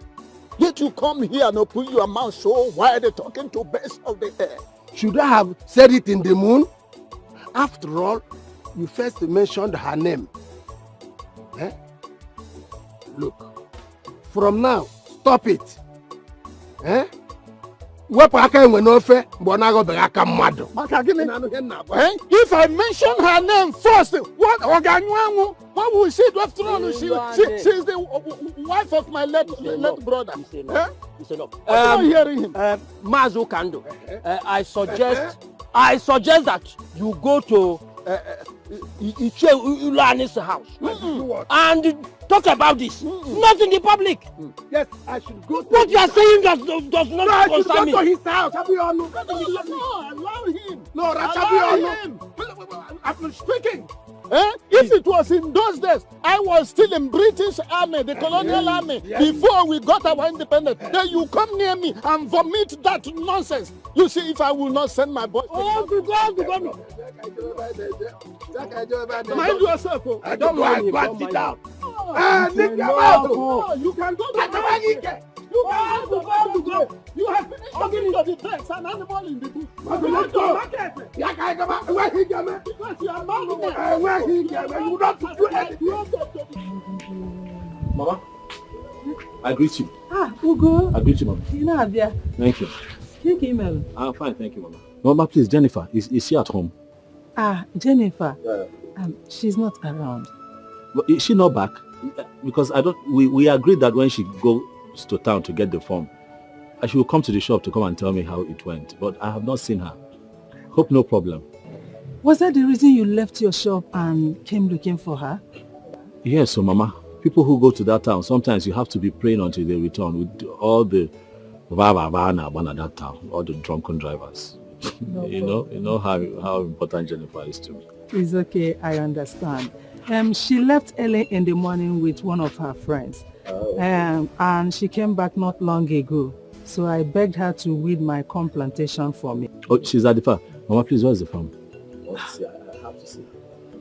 Yet you come here and open your mouth so wide talking to birds of the air. Should I have said it in the moon? After all, you first mentioned her name. Eh? Look, from now, stop it. Eh? If I mention her name first, what will she do after all? She's the wife of my late brother. What am I hearing him? Mazu Kando, I suggest that you go to Iche Ulani's house and talk about this. Not in the public. Yes, I should go to what you are saying does not concern me. Go to his house. No, allow him. No, allow him. I'm speaking. If it was in those days, I was still in British army, the colonial army, before we got our independence. Then you come near me and vomit that nonsense. You see, if I will not send my boy. To God. Mind yourself. I don't mind him. Don't it mind down. him. You can go to You have finished talking to the text, an animal in the bush. Because you are not you don't do anything. Mama, I greet you. Ugo. I greet you, Mama. You know, there. Thank you. I'm fine, thank you, Mama. Mama, please, Jennifer, is she at home? Jennifer. Yeah. She's not around. But is she not back? Because we agreed that when she goes to town to get the form, she will come to the shop to come and tell me how it went. But I have not seen her. Hope no problem. Was that the reason you left your shop and came looking for her? Yes, so Mama, people who go to that town, sometimes you have to be praying until they return with all the that town, all the drunken drivers. You know how important Jennifer is to me. It's okay, I understand. She left early in the morning with one of her friends. And she came back not long ago. So I begged her to weed my Confrontation for me. Oh, she's at the farm. Mama, please, where's the farm? I have to see.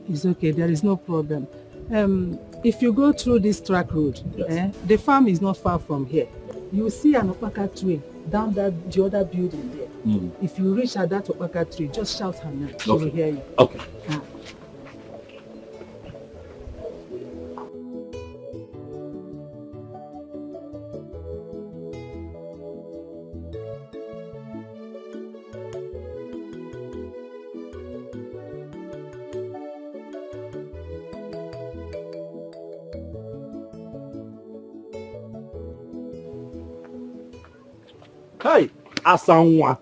It's okay, there is no problem. If you go through this track road, the farm is not far from here. You see an opaka tree down the other building there. If you reach at that opaka tree, just shout her name. She will hear you. Okay. Hey, Asanwa.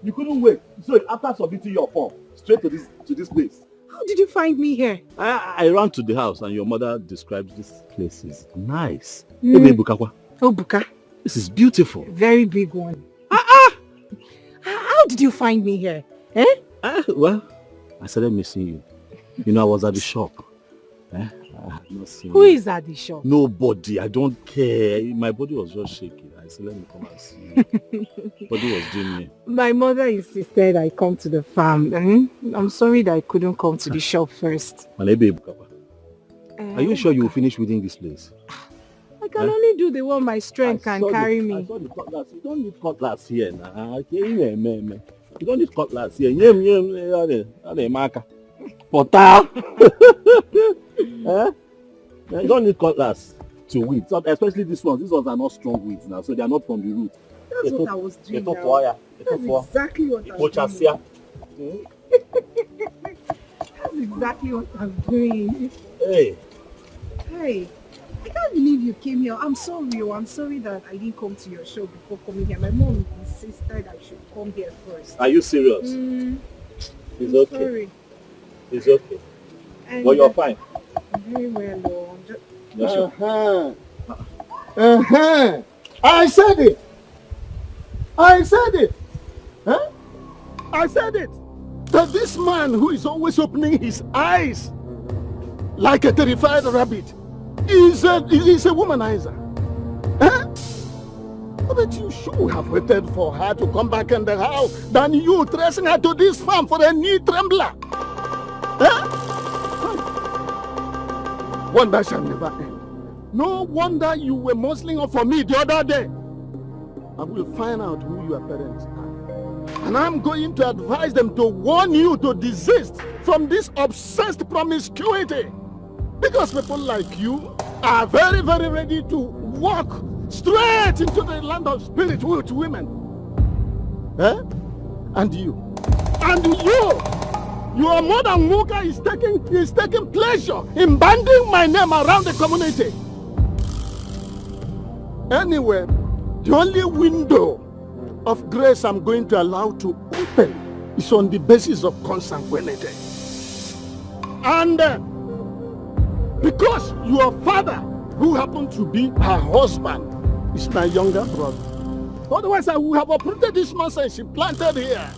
You couldn't wait. So after submitting your form, straight to this place. How did you find me here? I ran to the house and your mother described this place is nice. Hey, Bukakwa. Oh, Buka. This is beautiful. Very big one. How did you find me here? Well, I started missing you. You know, I was at the shop. I had not seen Who is at the shop? Nobody. I don't care. My body was just shaking. I said, let me come and see you. Body was doing me. My mother insisted I come to the farm. I'm sorry that I couldn't come to the shop first. Are you sure you will finish within this place? I can only do the one my strength can carry me. I saw the cutlass. You don't need cutlass here now. You don't need cutlass here. Portal. You don't need cutlass to weed. So, especially these ones. These ones are not strong weeds now, so they are not from the root. That's what I was doing now. That's exactly what I was doing. That's exactly what I'm doing. Hey, I can't believe you came here. I'm sorry. I'm sorry that I didn't come to your show before coming here. My mom insisted I should come here first. Are you serious? It's okay. Sorry. It's okay. But you're fine. Very well, I said it. I said it. That this man who is always opening his eyes like a terrified rabbit is a womanizer. But you should have waited for her to come back in the house than you tracing her to this farm for a knee trembler. Wonder shall never end. No wonder you were muzzling up for me the other day. I will find out who your parents are. And I'm going to advise them to warn you to desist from this obsessed promiscuity. Because people like you are very, very ready to walk straight into the land of spirit with women. Eh? And you, your mother Muka is taking pleasure in banding my name around the community. Anyway, the only window of grace I'm going to allow to open is on the basis of consanguinity. And because your father, who happened to be her husband, is my younger brother. Otherwise, I would have uprooted this nonsense she planted here.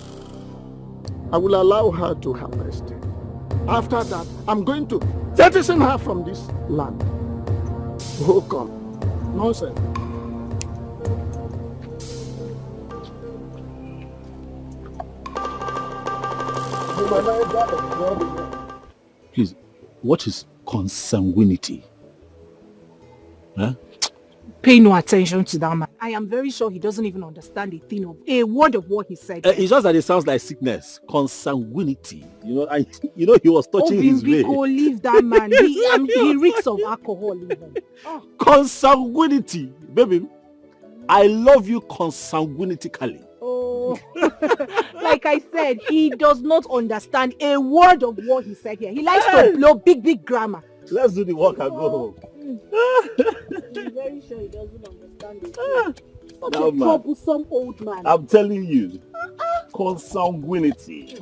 I will allow her to harvest. After that, I'm going to jettison her from this land. Oh, come. Nonsense. Please, what is consanguinity? Huh? Pay no attention to that man. I am very sure he doesn't even understand a word of what he said. It's just that it sounds like sickness. Consanguinity. You know he was touching his way. Leave that man. He reeks of alcohol even. Oh. Consanguinity. Baby, I love you consanguinitically. Oh. Like I said, he does not understand a word of what he said here. He likes to blow big grammar. Let's do the work and go home. I'm very sure he doesn't understand it. Such a troublesome old man. I'm telling you. Consanguinity.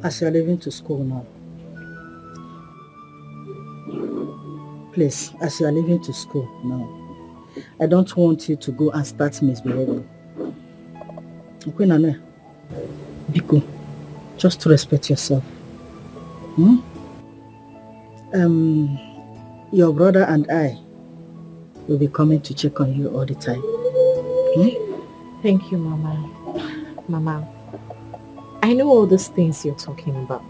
As you're leaving to school now, please, as you're leaving to school now, I don't want you to go and start misbehaving. Okay, Nana? Biko, just to respect yourself. Your brother and I will be coming to check on you all the time. Thank you, Mama. Mama, I know all these things you're talking about.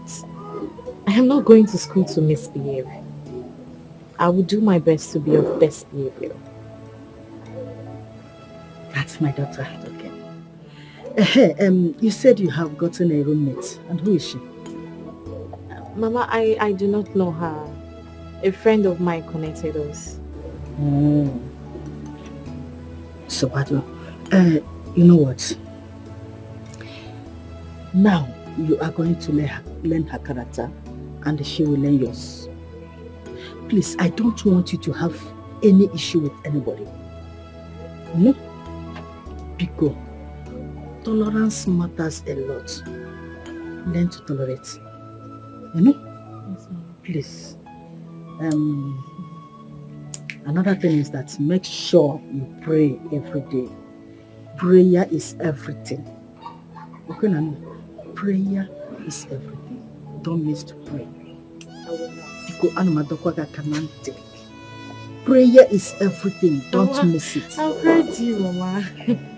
I am not going to school to misbehave. I will do my best to be of best behavior. That's my daughter, okay. You said you have gotten a roommate. And who is she? Mama, I do not know her. A friend of mine connected us. So, Badu, you know what? Now you are going to learn her character and she will learn yours. Please, I don't want you to have any issue with anybody. No? Because tolerance matters a lot. Learn to tolerate. You know? Yes, please. Another thing is that make sure you pray every day. Prayer is everything. Okay, Nana? Prayer is everything. Don't miss to pray. I will not. Prayer is everything. Don't miss it. I've heard you, Mama.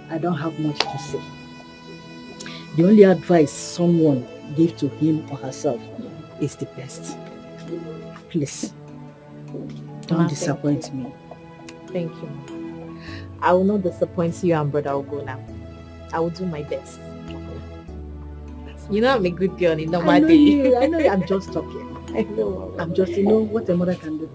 I don't have much to say. The only advice someone gave to him or herself is the best. Please, don't disappoint me. Thank you, Mama. I will not disappoint you and Brother Ogo now. I will do my best. You know I'm a good girl in normal day. I know you. I'm just talking. I know. I'm just, you know, what a mother can do.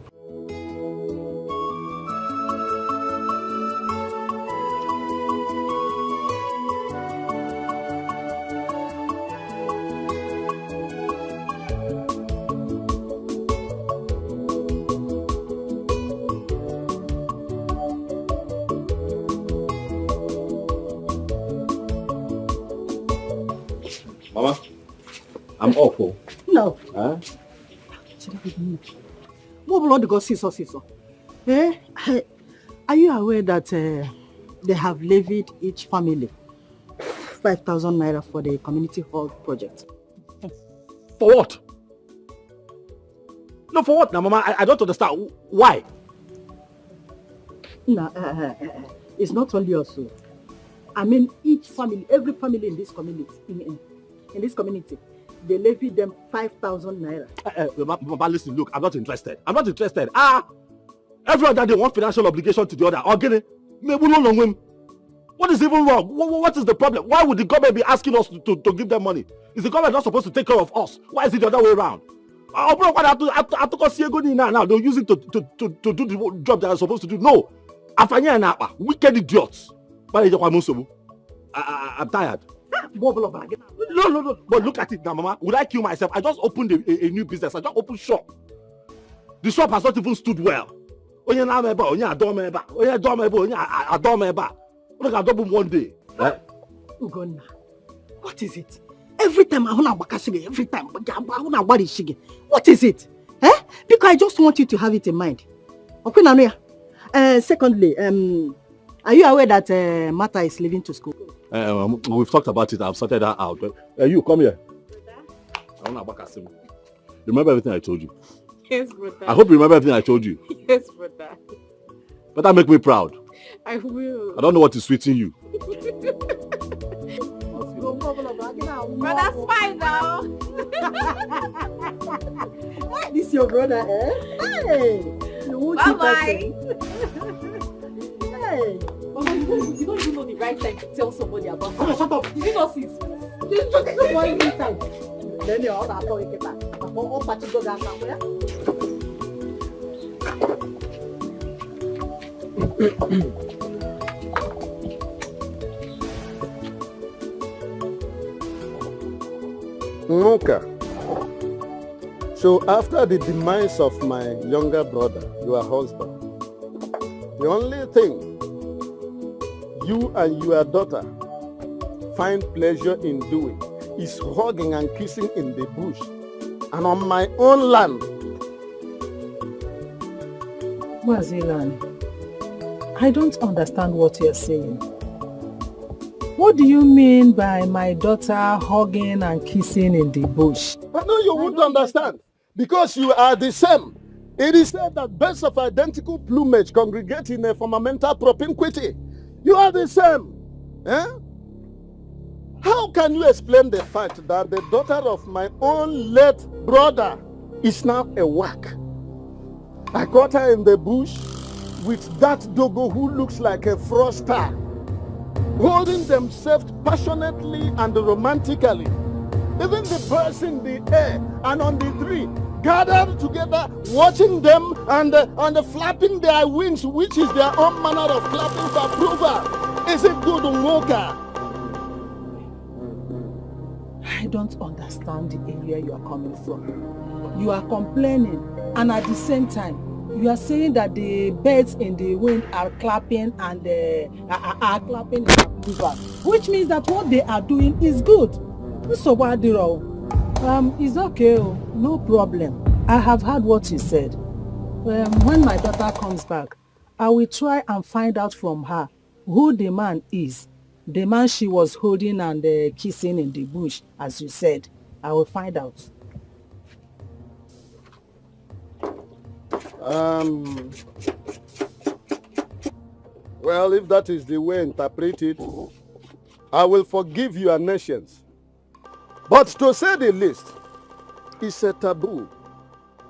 Mama, I'm awful. No. Huh? What blood go see so? Eh? Are you aware that they have levied each family 5,000 naira for the community hall project? For what? No, for what now, Mama? I don't understand. Why? No, it's not only us. I mean, each family, every family in this community, in this community, they levy them 5,000 naira. Mama, listen, look, I'm not interested. Everyone that they want financial obligation to the other. What is even wrong? What is the problem? Why would the government be asking us to give them money? Is the government not supposed to take care of us? Why is it the other way around? Now they'll use it to do the job that they're supposed to do. No. Wicked idiots. I'm tired. No. But look at it now, Mama. Would I kill myself? I just opened a new business. I just opened shop. The shop has not even stood well. Look at double one day. Ugonna, what is it? Every time I want to shige, every time I want to shige. What is it? Because I just want you to have it in mind. Okay, Nanuya. Secondly, are you aware that Martha is leaving to school? We've talked about it. I've sorted that out. You come here. Remember everything I told you? Yes, brother. I hope you remember everything I told you. Yes, brother. But that make me proud. I will. I don't know what is sweeting you. But that's fine now. This is your brother, eh? Hey! Bye-bye. Hey! Mama, you don't even know the right time to tell somebody about it. Come on, shut up. Did you not see his face? Just one time. Then you all that talk about. All party go down somewhere. Okay. So after the demise of my younger brother, your husband, the only thing you and your daughter find pleasure in doing is hugging and kissing in the bush and on my own land. Mazilan, I don't understand what you're saying. What do you mean by my daughter hugging and kissing in the bush? But no, you won't understand. Because you are the same. It is said that birds of identical plumage congregate in a fundamental propinquity. You are the same. Eh? How can you explain the fact that the daughter of my own late brother is now a whack? I got her in the bush with that dogo who looks like a froster, holding themselves passionately and romantically. Even the birds in the air and on the tree gathered together, watching them and flapping their wings, which is their own manner of clapping for approval. Is it good, Umoka? I don't understand the area you are coming from. You are complaining, and at the same time, you are saying that the birds in the wind are clapping and are clapping in approval, which means that what they are doing is good. So what do you? It's okay, no problem. I have heard what you said. When my daughter comes back, I will try and find out from her who the man is. The man she was holding and kissing in the bush, as you said. I will find out. Well, if that is the way interpret it, I will forgive your nations. But to say the least, it's a taboo.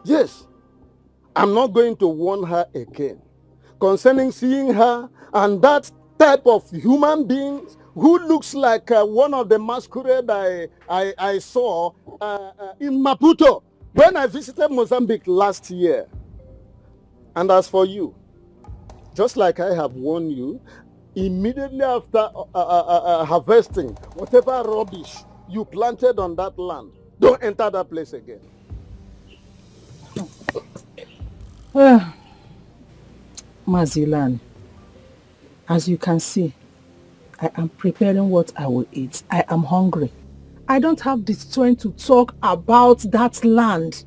Yes, I'm not going to warn her again concerning seeing her and that type of human being who looks like one of the masquerade I saw in Maputo when I visited Mozambique last year. And as for you, just like I have warned you, immediately after harvesting whatever rubbish you planted on that land, don't enter that place again. Mazilan, as you can see, I am preparing what I will eat. I am hungry. I don't have the strength to talk about that land.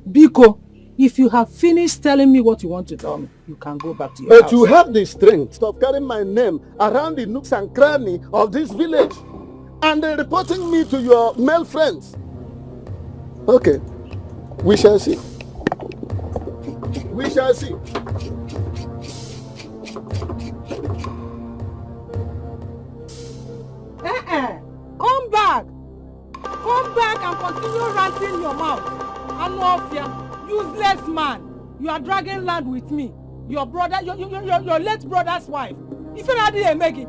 Biko, if you have finished telling me what you want to tell me, you can go back to your house. But you have the strength of carrying my name around the nooks and crannies of this village and reporting me to your male friends. Okay, we shall see. We shall see. Come back. Come back and continue ranting your mouth. Anofia, useless man. You are dragging land with me. Your brother, your late brother's wife. If you not Maggie,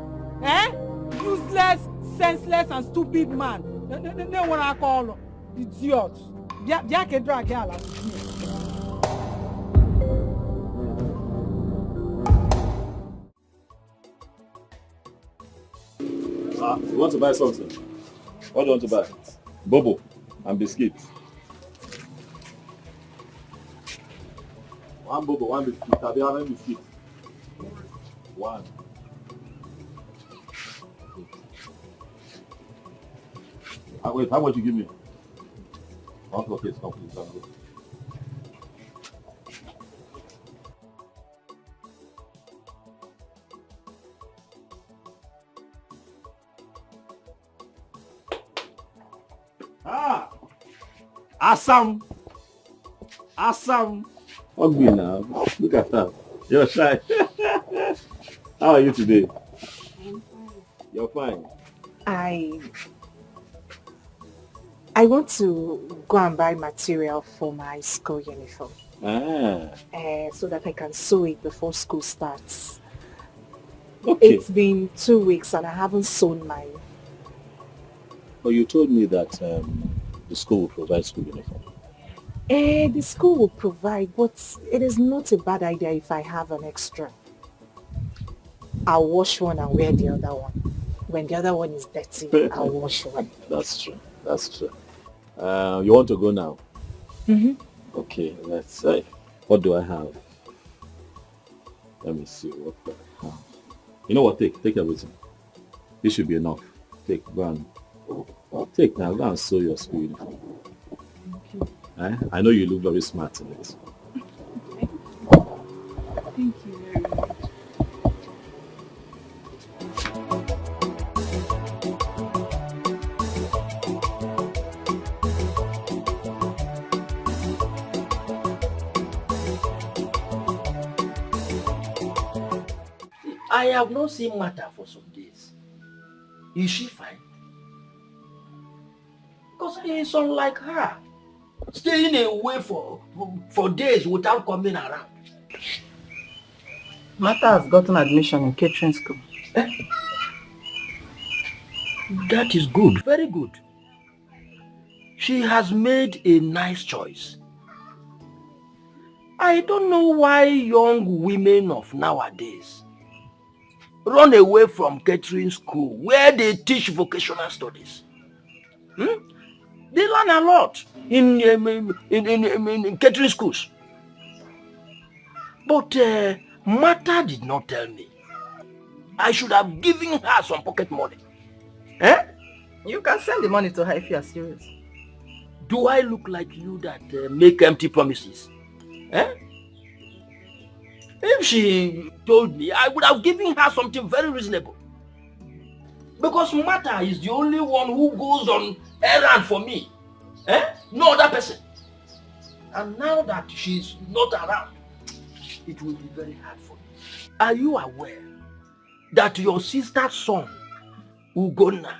useless, senseless, and stupid man. No one I call idiot. Yeah, can drag her with me. You want to buy something? What do you want to buy? Bobo and biscuits. One bobo, one biscuit. Have you have any biscuit? One. Wait, how much you give me? Okay, stop, please. Assam. Ugly now. Look at that. You're shy. How are you today? I'm fine. You're fine. I want to go and buy material for my school uniform. So that I can sew it before school starts. Okay. It's been 2 weeks and I haven't sewn mine. Well, you told me that the school will provide school uniform. The school will provide, but it is not a bad idea if I have an extra. I'll wash one and wear the other one. When the other one is dirty, I'll wash one. That's true. That's true. You want to go now? Mm-hmm. Okay, let's say. What do I have? Let me see what I have. You know what? Take everything. This should be enough. Take, go and take now. Go and sew your school uniform. I know you look very smart in it. Thank you very much. I have not seen Martha for some days. Is she fine? Because it's unlike her. Staying away for days without coming around. Martha has gotten admission in catering school. That is good, very good. She has made a nice choice. I don't know why young women of nowadays run away from catering school where they teach vocational studies. They learn a lot in catering schools. But Martha did not tell me. I should have given her some pocket money. You can send the money to her if you are serious. Do I look like you that make empty promises? If she told me, I would have given her something very reasonable. Because Martha is the only one who goes on errand for me. No other person. And now that she's not around, it will be very hard for me. Are you aware that your sister's son, Ugonna,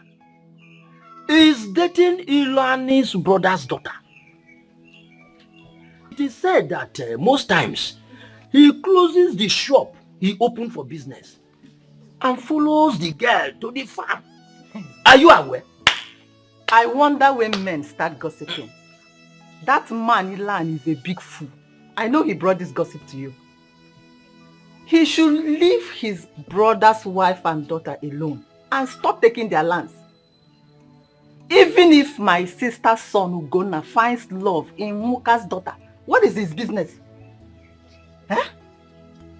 is dating Ilani's brother's daughter? It is said that most times he closes the shop he opened for business and follows the girl to the farm. Are you aware? I wonder when men start gossiping. That man Ilan is a big fool. I know he brought this gossip to you. He should leave his brother's wife and daughter alone and stop taking their lands. Even if my sister's son Ugonna finds love in Muka's daughter, what is his business?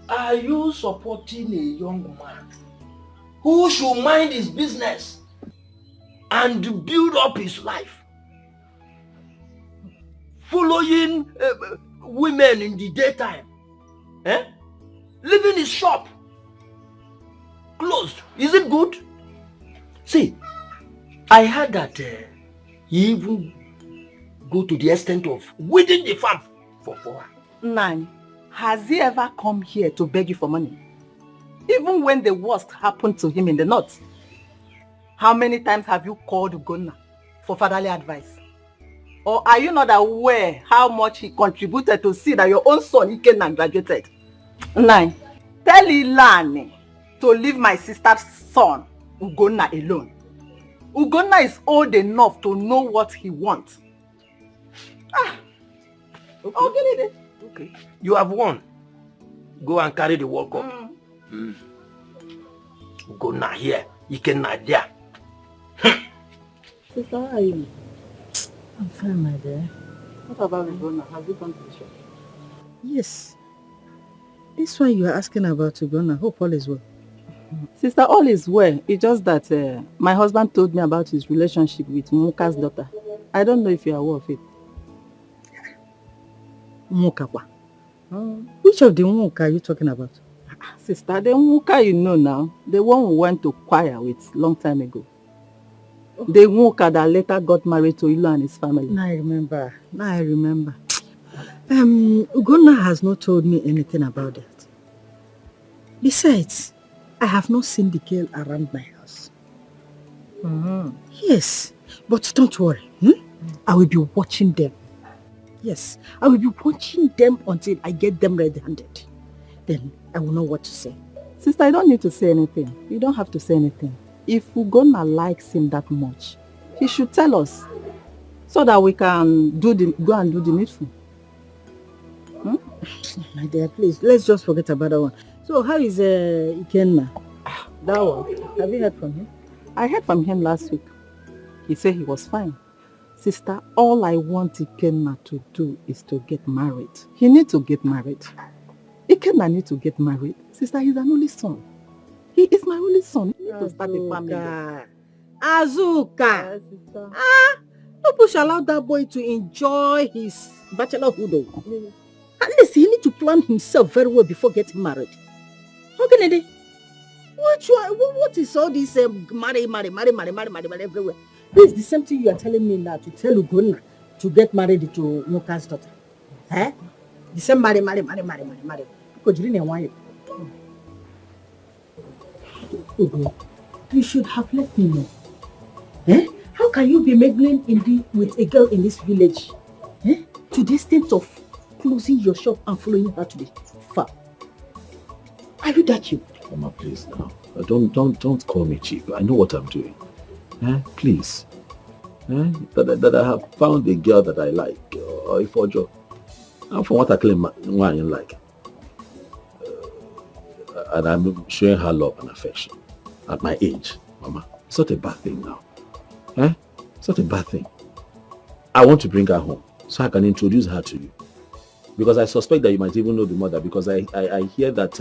Are you supporting a young man who should mind his business and build up his life. Following women in the daytime. Leaving his shop closed. Is it good? See, I heard that he even go to the extent of weeding the farm for her. Nan, has he ever come here to beg you for money? Even when the worst happened to him in the north. How many times have you called Ugonna for fatherly advice? Or are you not aware how much he contributed to see that your own son Ikenna graduated? Nan, tell Ilani to leave my sister's son Ugonna alone. Ugonna is old enough to know what he wants. Okay. I'll get it. Okay. You have won. Go and carry the World Cup. Ugonna here, Ikenna there. Sister, how are you? I'm fine, my dear. What about Ugonna? Have you gone to the shop? Yes. This one you are asking about Ugonna. Hope all is well. Sister, all is well. It's just that my husband told me about his relationship with Muka's daughter. I don't know if you are aware of it. Muka? Which of the Muka are you talking about? Sister, the Muka you know now. The one who went to choir with long time ago. The Muka that later got married to Ilu and his family. Now I remember. Ugonna has not told me anything about that. Besides, I have not seen the girl around my house. Yes, but don't worry. I will be watching them. Yes, I will be watching them until I get them red-handed. Then I will know what to say. Sister, I don't need to say anything. You don't have to say anything. If Ugonna likes him that much, he should tell us so that we can go and do the needful. My dear, please, let's just forget about that one. So how is Ikenna? That one, have you heard from him? I heard from him last week. He said he was fine. Sister, all I want Ikenna to do is to get married. He needs to get married. Ikenna needs to get married. Sister, he's an only son. He is my only son. He needs to start a family. Azuka! Nobody shall allow that boy to enjoy his bachelorhood. At least he needs to plan himself very well before getting married. How can he? What is all this marry everywhere? This is the same thing you are telling me now to tell Ugonna to get married to Muka's daughter. The same marry. Because you didn't want it. Ugo, you should have let me know. How can you be mingling with a girl in this village? To the extent of closing your shop and following her to the farm? Are you that you? Mama, please now. Don't call me cheap. I know what I'm doing. Please. That I have found a girl that I like, or if for job. And from what I claim, why I like. And I'm showing her love and affection. At my age, Mama, it's not a bad thing now. It's not a bad thing. I want to bring her home so I can introduce her to you. Because I suspect that you might even know the mother, because I hear that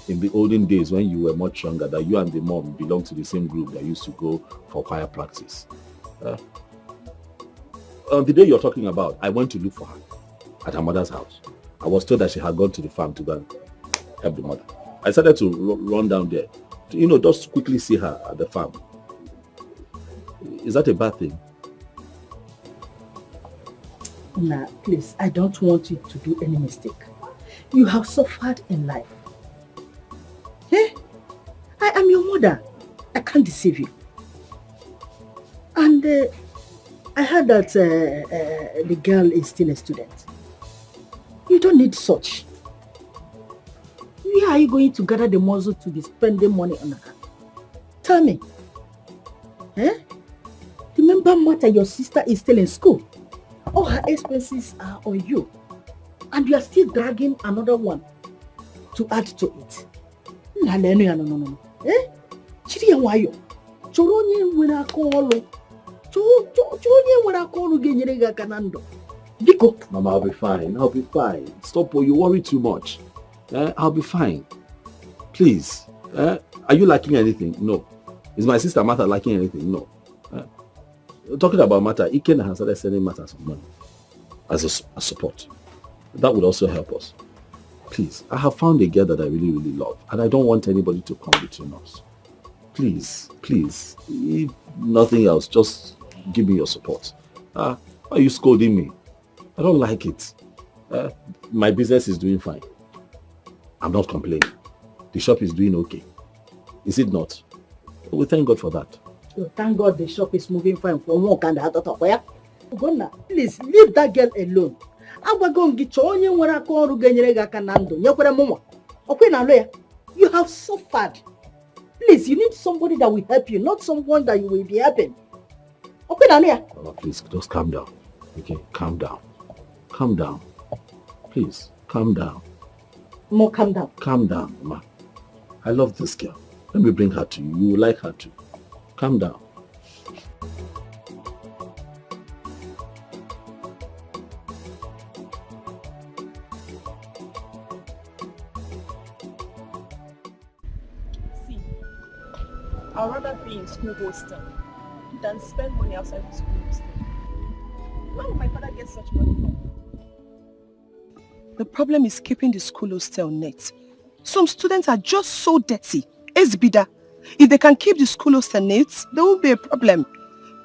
in the olden days when you were much younger, that you and the mom belonged to the same group that used to go for choir practice. On the day you're talking about, I went to look for her at her mother's house. I was told that she had gone to the farm to go and help the mother. I started to run down there, to, just quickly see her at the farm. Is that a bad thing? Nah, please, I don't want you to do any mistake. You have suffered in life. I am your mother. I can't deceive you. And I heard that the girl is still a student. You don't need such. Where are you going to gather the muscle to be spending money on her? Tell me. Remember, Martha, your sister is still in school. All her expenses are on you. And you are still dragging another one to add to it. No. Chiri wayo. Choronye wena kolo. Choronye wena kolo genyerega kanando. Biko. Mama, I'll be fine. Stop, you worry too much. I'll be fine. Please. Are you lacking anything? No. Is my sister Martha lacking anything? No. talking about matter, Iken has started sending matters of money as a support. That would also help us. Please, I have found a girl that I really, really love, and I don't want anybody to come between us. Please, please, if nothing else, just give me your support. Why are you scolding me? I don't like it. My business is doing fine. I'm not complaining. The shop is doing okay. Is it not? We thank God for that. Thank God the shop is moving fine from one kind of other where. Please leave that girl alone. You have suffered. Please, you need somebody that will help you, not someone that you will be helping. Oh, please, just calm down. Okay, calm down. Calm down. Please, calm down. More calm down. Calm down, Mama. I love this girl. Let me bring her to you. You will like her too. Calm down. I'd rather be in school hostel than spend money outside the school hostel. Where will my father get such money from? The problem is keeping the school hostel net. Some students are just so dirty. Esbida. If they can keep the school hostel net, there won't be a problem.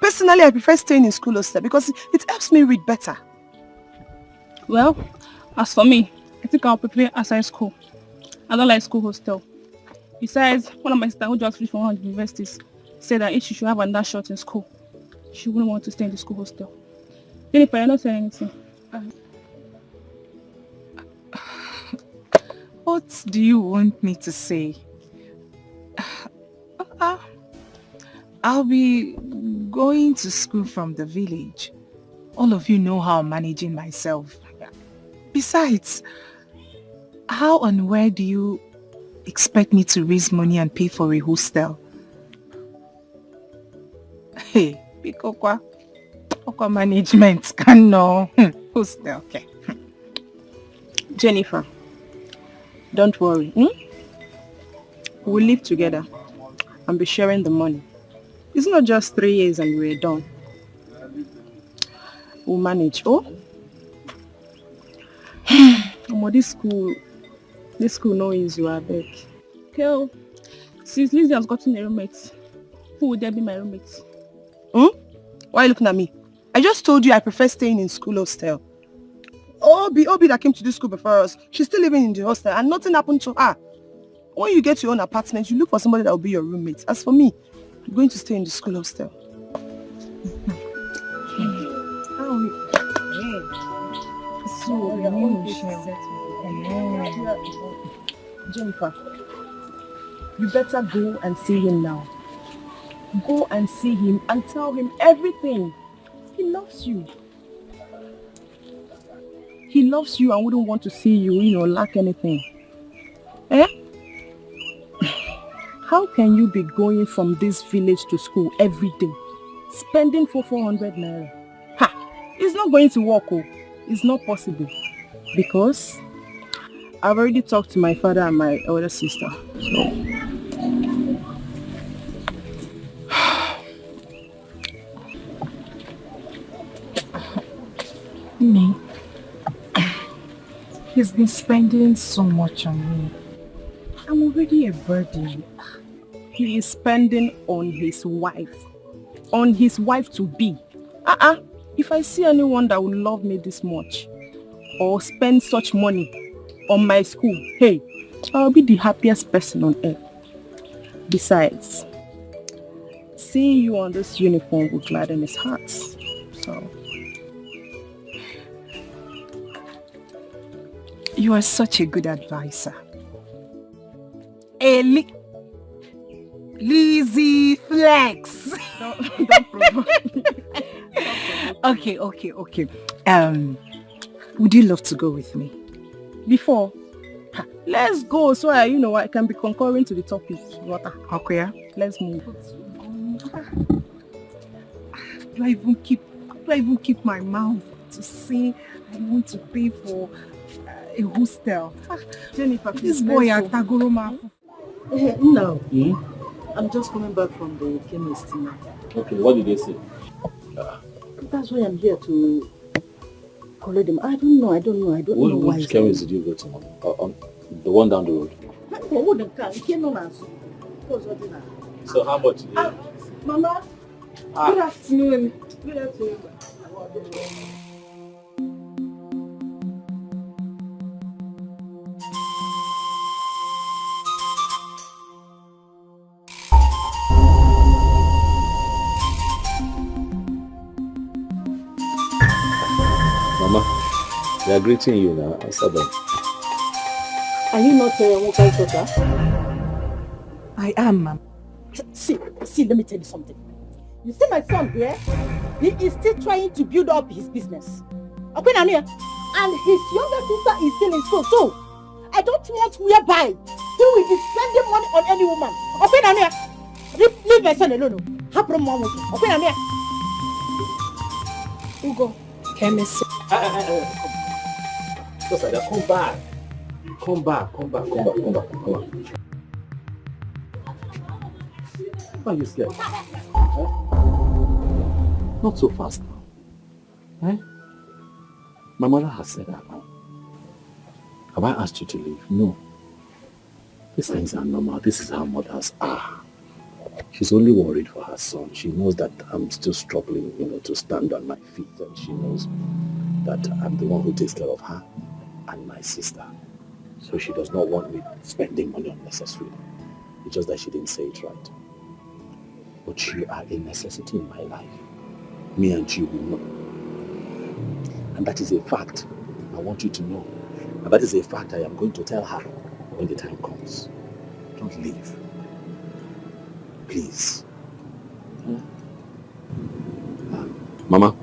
Personally, I prefer staying in school hostel because it helps me read better. Well, as for me, I think I'll prepare outside school. I don't like school hostel. Besides, one of my sisters who just finished from one of the universities said that if she should have another shot in school, she wouldn't want to stay in the school hostel. Jennifer, you're not saying anything. What do you want me to say? I'll be going to school from the village. All of you know how I'm managing myself. Besides, how and where do you expect me to raise money and pay for a hostel? Hey, Pikokwa management can know. Hostel, okay. Jennifer, don't worry. We'll live together and be sharing the money. It's not just 3 years and we're done. We'll manage. This school knows you are back. Okay, since Lizzie has gotten a roommate, who would there be my roommate? Why are you looking at me? I just told you I prefer staying in school hostel. Obi that came to this school before us, she's still living in the hostel and nothing happened to her. When you get your own apartment, you look for somebody that will be your roommate. As for me, I'm going to stay in the school hostel. Jennifer, you better go and see him now. Go and see him and tell him everything. He loves you. He loves you and wouldn't want to see you, lack anything. How can you be going from this village to school every day, spending 400 naira? It's not going to work, It's not possible. Because I've already talked to my father and my elder sister. Me. He's been spending so much on me. I'm already a burden. He is spending on his wife. On his wife to be. If I see anyone that would love me this much or spend such money on my school, hey, I'll be the happiest person on earth. Besides, seeing you on this uniform will gladden his heart. So, you are such a good advisor. Lizzie Flex. Don't provoke me. Okay. Would you love to go with me? Before? Let's go so I can be concurring to the topic. Okay. Let's move. Do I even keep my mouth to say I want to pay for a hostel? Jennifer, this boy at Tagoroma. No. I'm just coming back from the chemist now. Okay, what did they say? That's why I'm here to collect them. I don't know why. Which chemist did you go to, Mom? The one down the road. So how much? Mama, good afternoon. Good afternoon. Mama, they are greeting you now. Answer them. Are you not Wokai daughter? I am, Ma'am. See, let me tell you something. You see my son here? He is still trying to build up his business. Okay, Nania? And his younger sister is still in school too. I don't want whereby he will be spending money on any woman. Okay, Nania? Leave my son alone. Happen mom. Okay, Nania? Ugo. Chemist. Come back. Come back. Why are you scared? Not so fast now. Eh? My mother has said that now. Have I asked you to leave? No. These things are normal. This is how mothers are. She's only worried for her son. She knows that I'm still struggling, to stand on my feet, and she knows that I'm the one who takes care of her and my sister. So she does not want me spending money unnecessarily. It's just that she didn't say it right. But you are a necessity in my life. Me and you will know. And that is a fact I want you to know. And that is a fact I am going to tell her when the time comes. Don't leave. Please. Mama.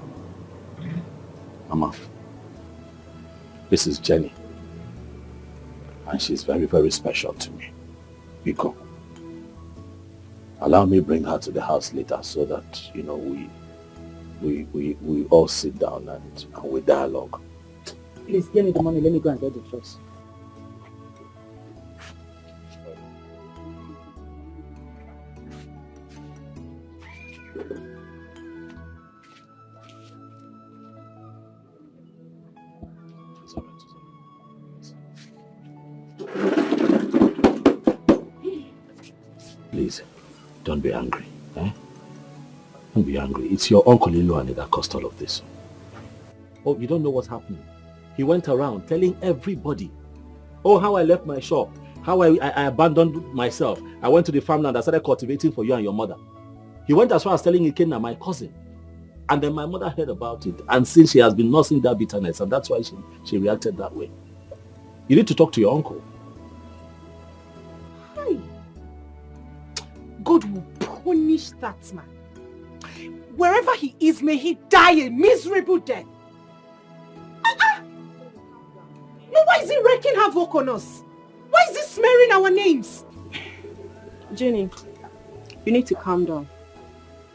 This is Jenny. And she's very, very special to me. Biko. Allow me to bring her to the house later so that, we all sit down and we dialogue. Please give me the money. Let me go and get the drugs. Please, don't be angry. Don't be angry. It's your Uncle Iluani that caused all of this. Oh, you don't know what's happening. He went around telling everybody, how I left my shop, how I abandoned myself. I went to the farmland, I started cultivating for you and your mother. He went as far as telling Ikenna, my cousin. And then my mother heard about it. And since she has been nursing that bitterness, and that's why she reacted that way. You need to talk to your uncle. Hi. God will punish that man. Wherever he is, may he die a miserable death. No, why is he wreaking havoc on us? Why is he smearing our names? Jenny, you need to calm down,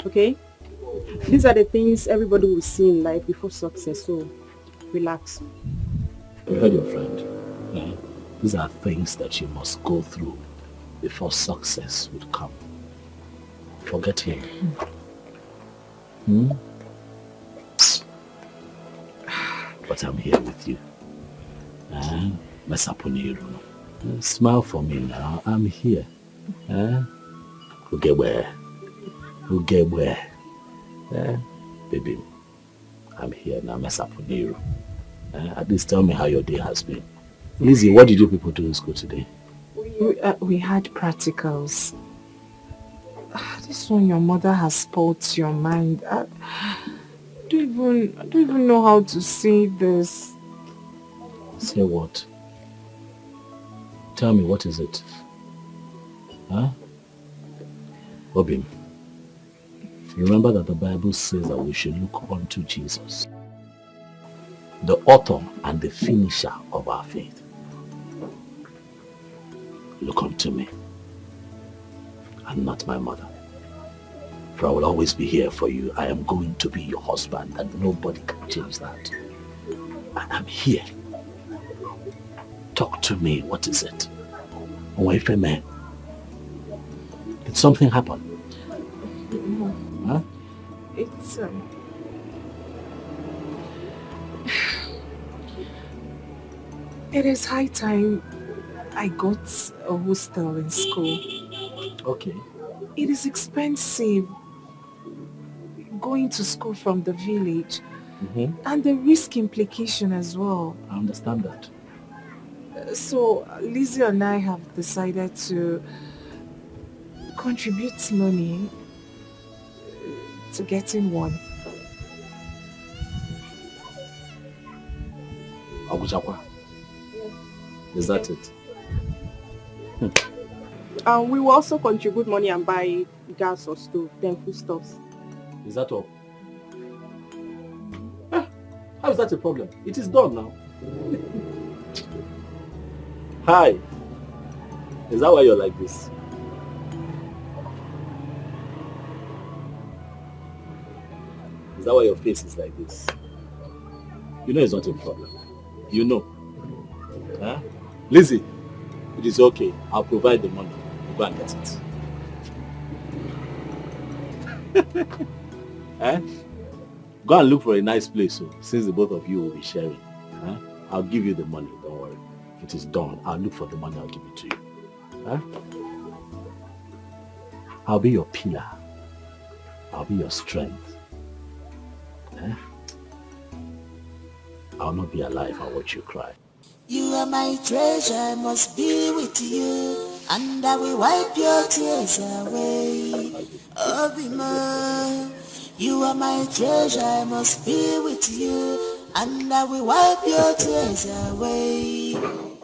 okay? These are the things everybody will see in life before success, so relax. You heard your friend. These are things that you must go through before success would come. Forget him. But I'm here with you. Smile for me now. I'm here. Who get where? Baby, I'm here now. At least tell me how your day has been. Lizzie, what did you people do in school today? We had practicals. This one, your mother has spoilt your mind. I don't even know how to say this. Say what? Tell me, what is it? Obim, remember that the Bible says that we should look unto Jesus, the author and the finisher of our faith. Look unto me and not my mother. For I will always be here for you. I am going to be your husband, and nobody can change that. And I'm here. Talk to me. What is it? Wife, man. Did something happen? No. Huh? It's It is high time I got a hostel in school. Okay. It is expensive going to school from the village and the risk implication as well. I understand that. So Lizzie and I have decided to contribute money to getting one. Aguchakwa. Is that it? We will also contribute money and buy gas or stove, then foodstuffs. Is that all? How is that a problem? It is done now. Hi. Is that why you're like this? Is that why your face is like this? You know it's not a problem. You know. Huh? Lizzie, it is okay. I'll provide the money. You go and get it. Eh? Go and look for a nice place, since the both of you will be sharing. Huh? I'll give you the money, don't worry. It is done. I'll look for the money, I'll give it to you. Huh? I'll be your pillar. I'll be your strength. Huh? I'll not be alive, I'll watch you cry. You are my treasure, I must be with you, and I will wipe your tears away. Oh, Bima, you are my treasure, I must be with you, and I will wipe your tears away.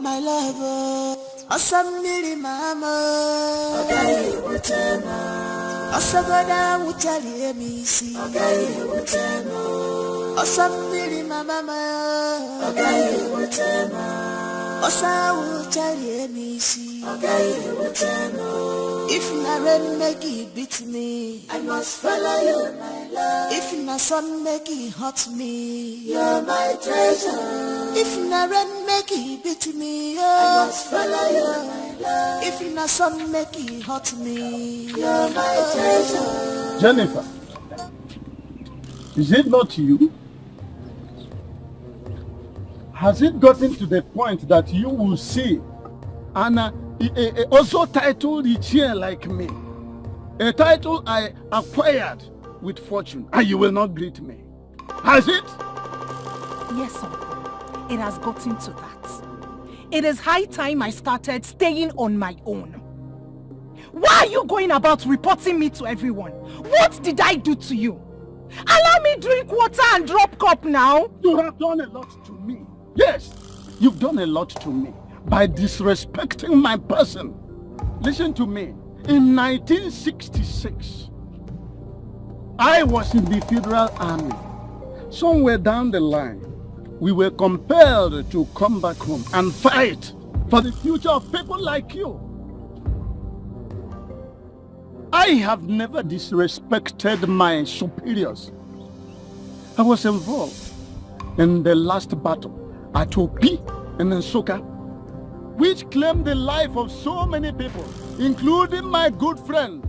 My lover, Osamili mama, Agaye Butema, Osagoda Mutali Emisi, Agaye Butema, Osamili mama, Agaye Butema, Osawu Chali Emisi, Agaye Butema. If na rain make it beat me, I must follow you, my love. If na sun make it hurt me, you're my treasure. If na rain make it beat me, I must follow you, my love. If na sun make it hurt me, you're my treasure. Jennifer, is it not you? Has it gotten to the point that you will see Anna also titled Ichie like me, a title I acquired with fortune, and you will not greet me? Has it? Yes, uncle. It has gotten to that. It is high time I started staying on my own. Why are you going about reporting me to everyone? What did I do to you? Allow me drink water and drop cup now. You have done a lot to me. Yes, you've done a lot to me by disrespecting my person. Listen to me. In 1966, I was in the Federal Army. Somewhere down the line, we were compelled to come back home and fight for the future of people like you. I have never disrespected my superiors. I was involved in the last battle at Opi and Nsoka, which claimed the life of so many people, including my good friend,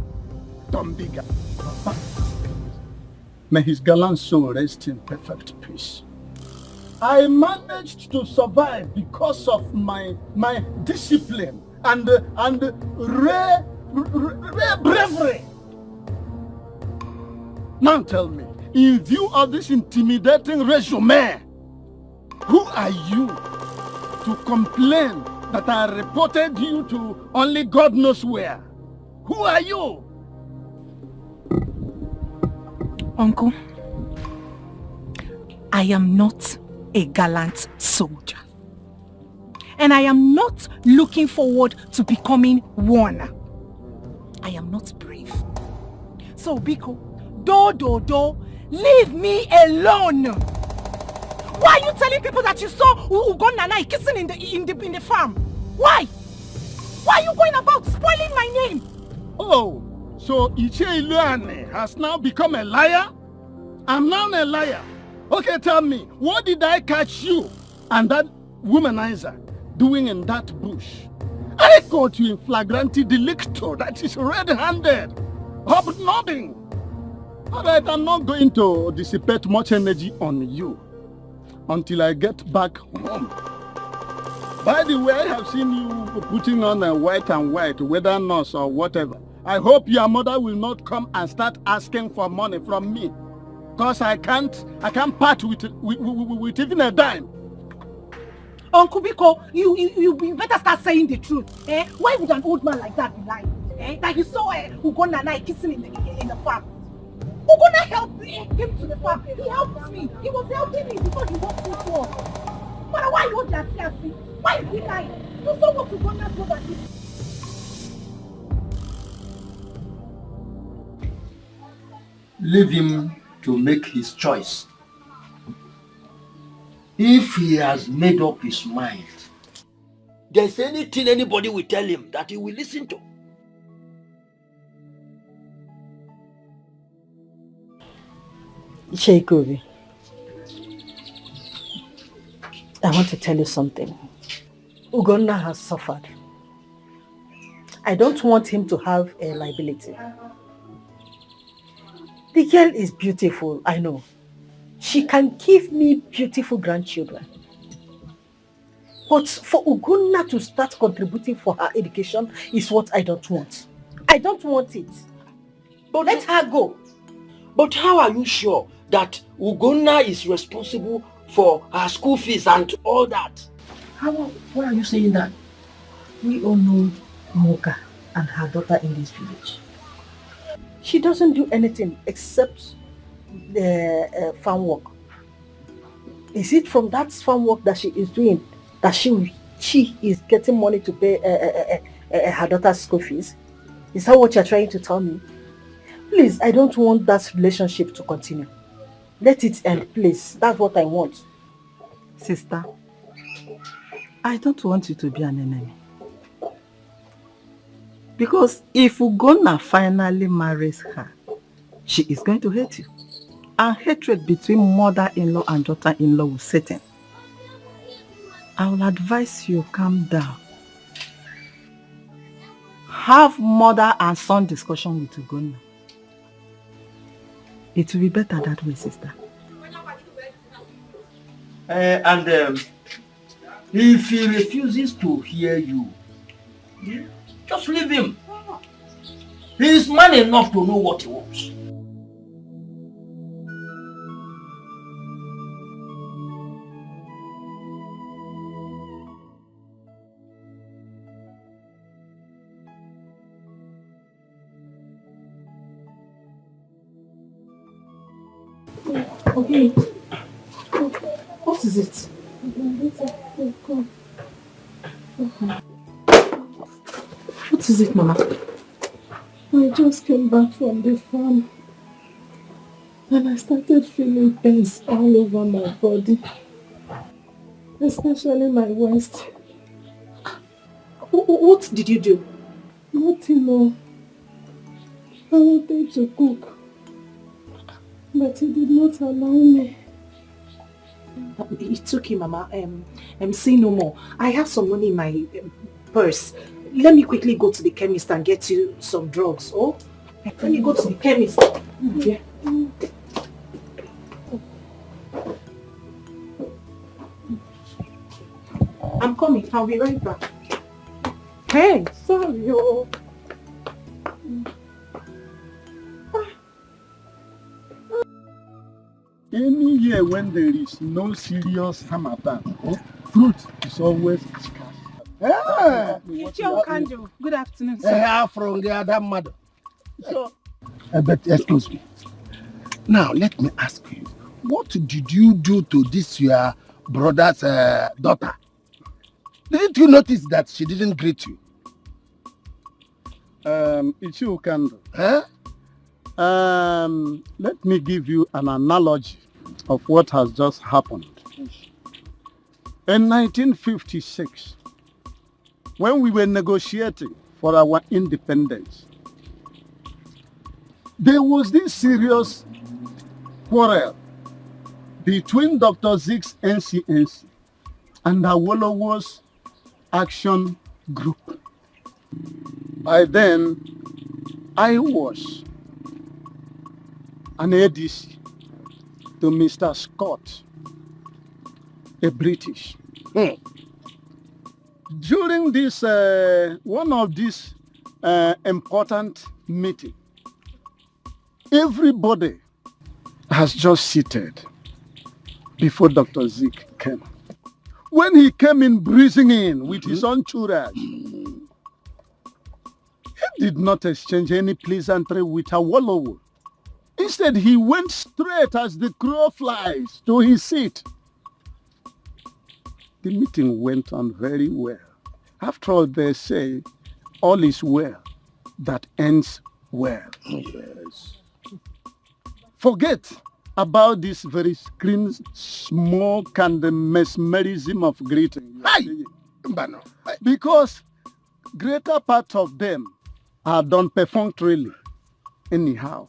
Tombiga. May his gallant soul rest in perfect peace. I managed to survive because of my discipline and rare bravery. Now tell me, in view of this intimidating resume, who are you to complain that I reported you to only God knows where? Who are you? Uncle, I am not a gallant soldier. And I am not looking forward to becoming one. I am not brave. So, Biko, leave me alone. Why are you telling people that you saw Ugonanai kissing in the farm? Why? Why are you going about spoiling my name? Oh, so Ichie Iluane has now become a liar? I'm now a liar. Okay, tell me, what did I catch you and that womanizer doing in that bush? I caught you in flagrante delicto, that is red-handed, hobnobbing. Alright, I'm not going to dissipate much energy on you until I get back home. By the way, I have seen you putting on a white and white, whether nurse or whatever. I hope your mother will not come and start asking for money from me. Because I can't part with even a dime. Uncle Biko, you better start saying the truth. Eh? Why would an old man like that be lying? Eh? Like you saw Ugonna and I kissing in the farm. Ugonna helped me, came to the farm. He helped me. He was helping me because he was too poor. But why you want that? Why is he lying? You saw what Ugonna brother did. Leave him to make his choice. If he has made up his mind, there's anything anybody will tell him that he will listen to. Sheikobi, I want to tell you something. Ugonna has suffered. I don't want him to have a liability. The girl is beautiful, I know. She can give me beautiful grandchildren. But for Ugonna to start contributing for her education is what I don't want. I don't want it. But let her go. But how are you sure that Ugonna is responsible for her school fees and all that? Why are you saying that? We all know Moka and her daughter in this village. She doesn't do anything except the farm work. Is it from that farm work that she is doing that she is getting money to pay her daughter's school fees? Is that what you're trying to tell me? Please, I don't want that relationship to continue. Let it end, please. That's what I want. Sister, I don't want you to be an enemy. Because if Ugonna finally marries her, she is going to hate you. And hatred between mother-in-law and daughter-in-law will set in. I will advise you calm down. Have mother and son discussion with Ugonna. It will be better that way, sister. And if he refuses to hear you, just leave him. He is man enough to know what he wants. Okay. What is it? What is it, Mama? I just came back from the farm and I started feeling pains all over my body, especially my waist. What did you do? Nothing, no. I wanted to cook, but he did not allow me. It's okay, Mama. Say no more. I have some money in my purse. Let me quickly go to the chemist and get you some drugs. Oh, let me go to the chemist. Yeah. I'm coming. I'll be right back. Hey, sorry, oh. Any year when there is no serious harmattan, fruit is always scarce. It's your candle. Good afternoon, sir. From the other mother. So, but excuse me. Now, let me ask you, what did you do to this your brother's daughter? Didn't you notice that she didn't greet you? It's you, Candle. Let me give you an analogy of what has just happened. In 1956, when we were negotiating for our independence, there was this serious quarrel between Dr. Zeke's NCNC and Awolowo's Action Group. By then, I was an ADC to Mr. Scott, a British. during this, one of these important meetings, everybody has just seated before Dr. Zeke came. When he came in breezing in with his own chores, he did not exchange any pleasantry with Awolowo. Instead, he went straight as the crow flies to his seat. The meeting went on very well. After all, they say, all is well that ends well. Yes. Forget about this very screen smoke and the mesmerism of greeting. Because greater part of them are done perfunctorily. Anyhow.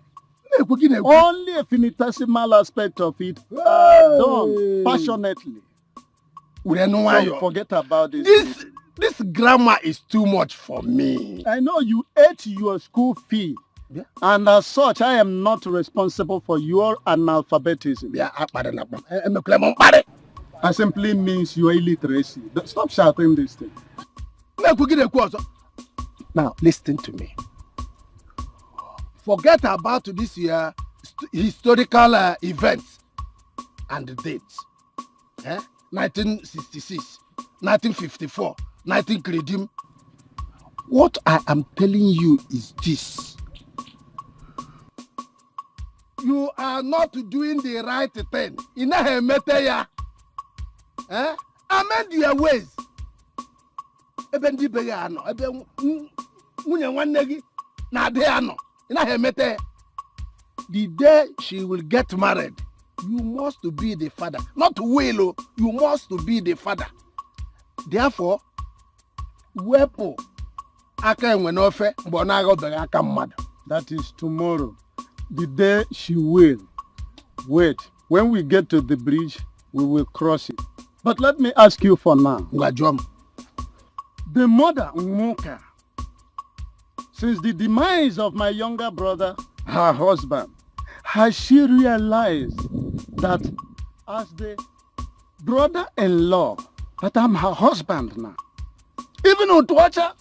Only a finitesimal aspect of it are done passionately. So forget about this. This grammar is too much for me. I know you ate your school fee. Yeah. And as such, I am not responsible for your analphabetism. Yeah, I simply means your illiteracy. Stop shouting this thing. Now, listen to me. Forget about this year historical events and dates. 1966, 1954, 19 Credim. What I am telling you is this. You are not doing the right thing. Amend your ways. The day she will get married, you must be the father. Not will, you must be the father. Therefore, wepo aka enwenofe bonago bere aka mmadu. That is tomorrow. The day she will. Wait, when we get to the bridge, we will cross it. But let me ask you for now. The mother, Nwoka, since the demise of my younger brother, her husband, has she realized that as the brother-in-law, that I'm her husband now? Even Utwacha,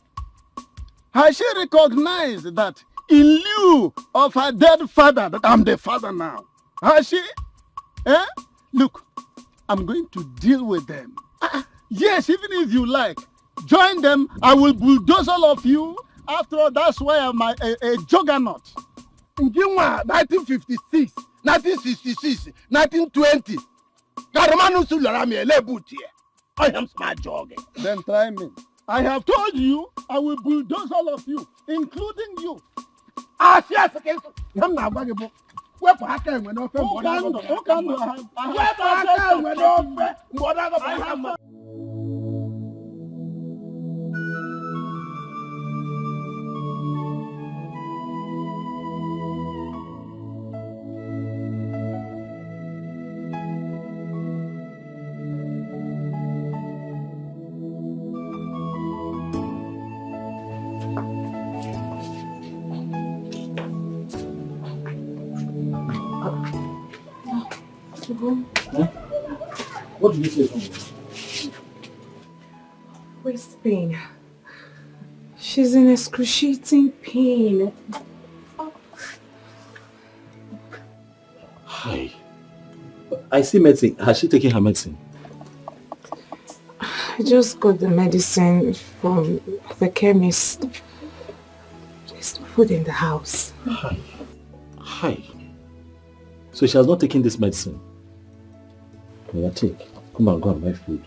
has she recognized that in lieu of her dead father, that I'm the father now? Has she? Look, I'm going to deal with them. Yes, even if you like, join them, I will bulldoze all of you. After all, that's why I'm a juggernaut. 1956, 1966, 1920. I am smart jogging. Then try me. I have told you I will bulldoze all of you, including you. Yes, okay. I'm not going to where for haka when no friend What did you say to me? Waist pain. She's in excruciating pain. Hi. I see medicine. Has she taken her medicine? I just got the medicine from the chemist. There's no food in the house. Hi. So she has not taken this medicine? Yeah, take. Come on, go and buy food.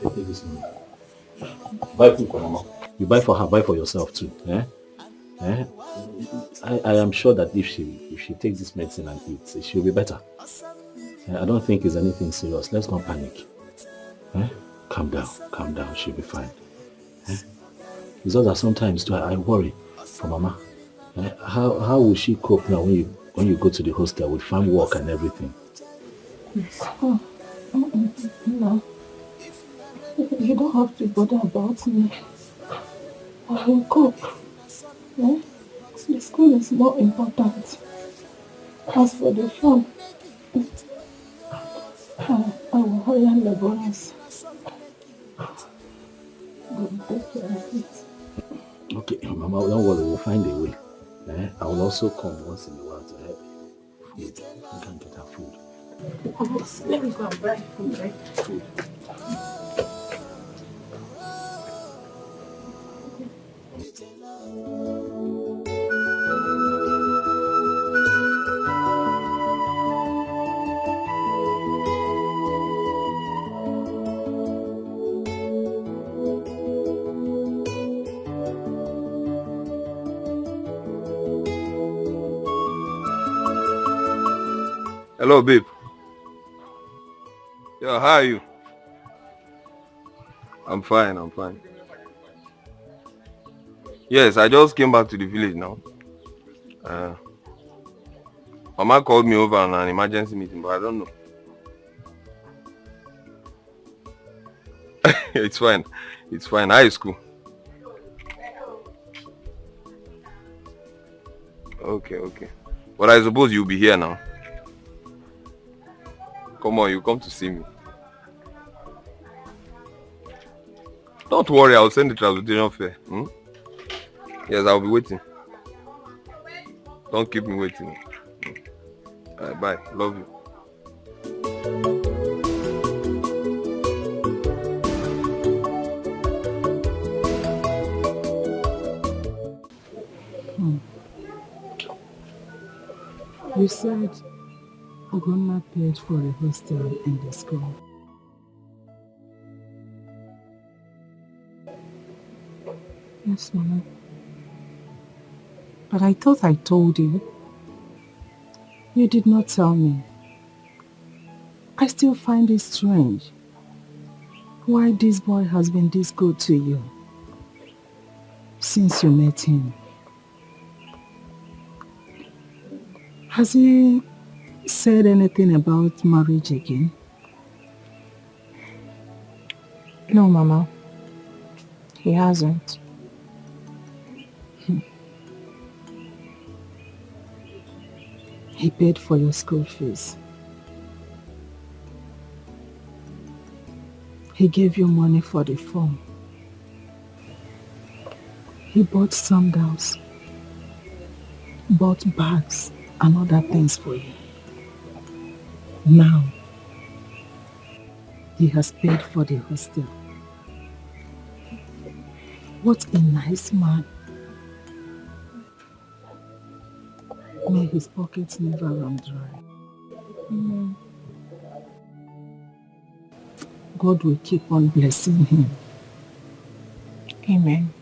Take this money. Buy food for Mama. You buy for her, buy for yourself too. I am sure that if she takes this medicine and eats, she'll be better. I don't think it's anything serious. Let's not panic. Calm down, she'll be fine. It's just that sometimes too, I worry for Mama. How will she cope now when you go to the hostel with farm work and everything? No. You don't have to bother about me. I will cope. The school is more important. As for the phone, I will hurry on the bonus. God take care of it. Okay, Mama, don't worry, we'll find a way. I will also come once in a while to help you. Food. You can get her food. Let me go and buy food, right? Food. Hello, babe. Yo, how are you? I'm fine, I'm fine. Yes, I just came back to the village now. Mama called me over on an emergency meeting, but I don't know. It's fine. It's fine. How is school? Okay, okay. But I suppose you'll be here now. Come on, you come to see me. Don't worry, I'll send the transportation fare. Yes, I'll be waiting. Don't keep me waiting. Alright, bye. Love you. You said Ogonna paid for a hostel in the school. Yes, Mama. But I thought I told you. You did not tell me. I still find it strange why this boy has been this good to you since you met him. Has he said anything about marriage again? No, Mama. He hasn't. He paid for your school fees. He gave you money for the form. He bought sandals, bought bags and other things for you. Now, he has paid for the hostel. What a nice man. May his pockets never run dry. Amen. God will keep on blessing him. Amen.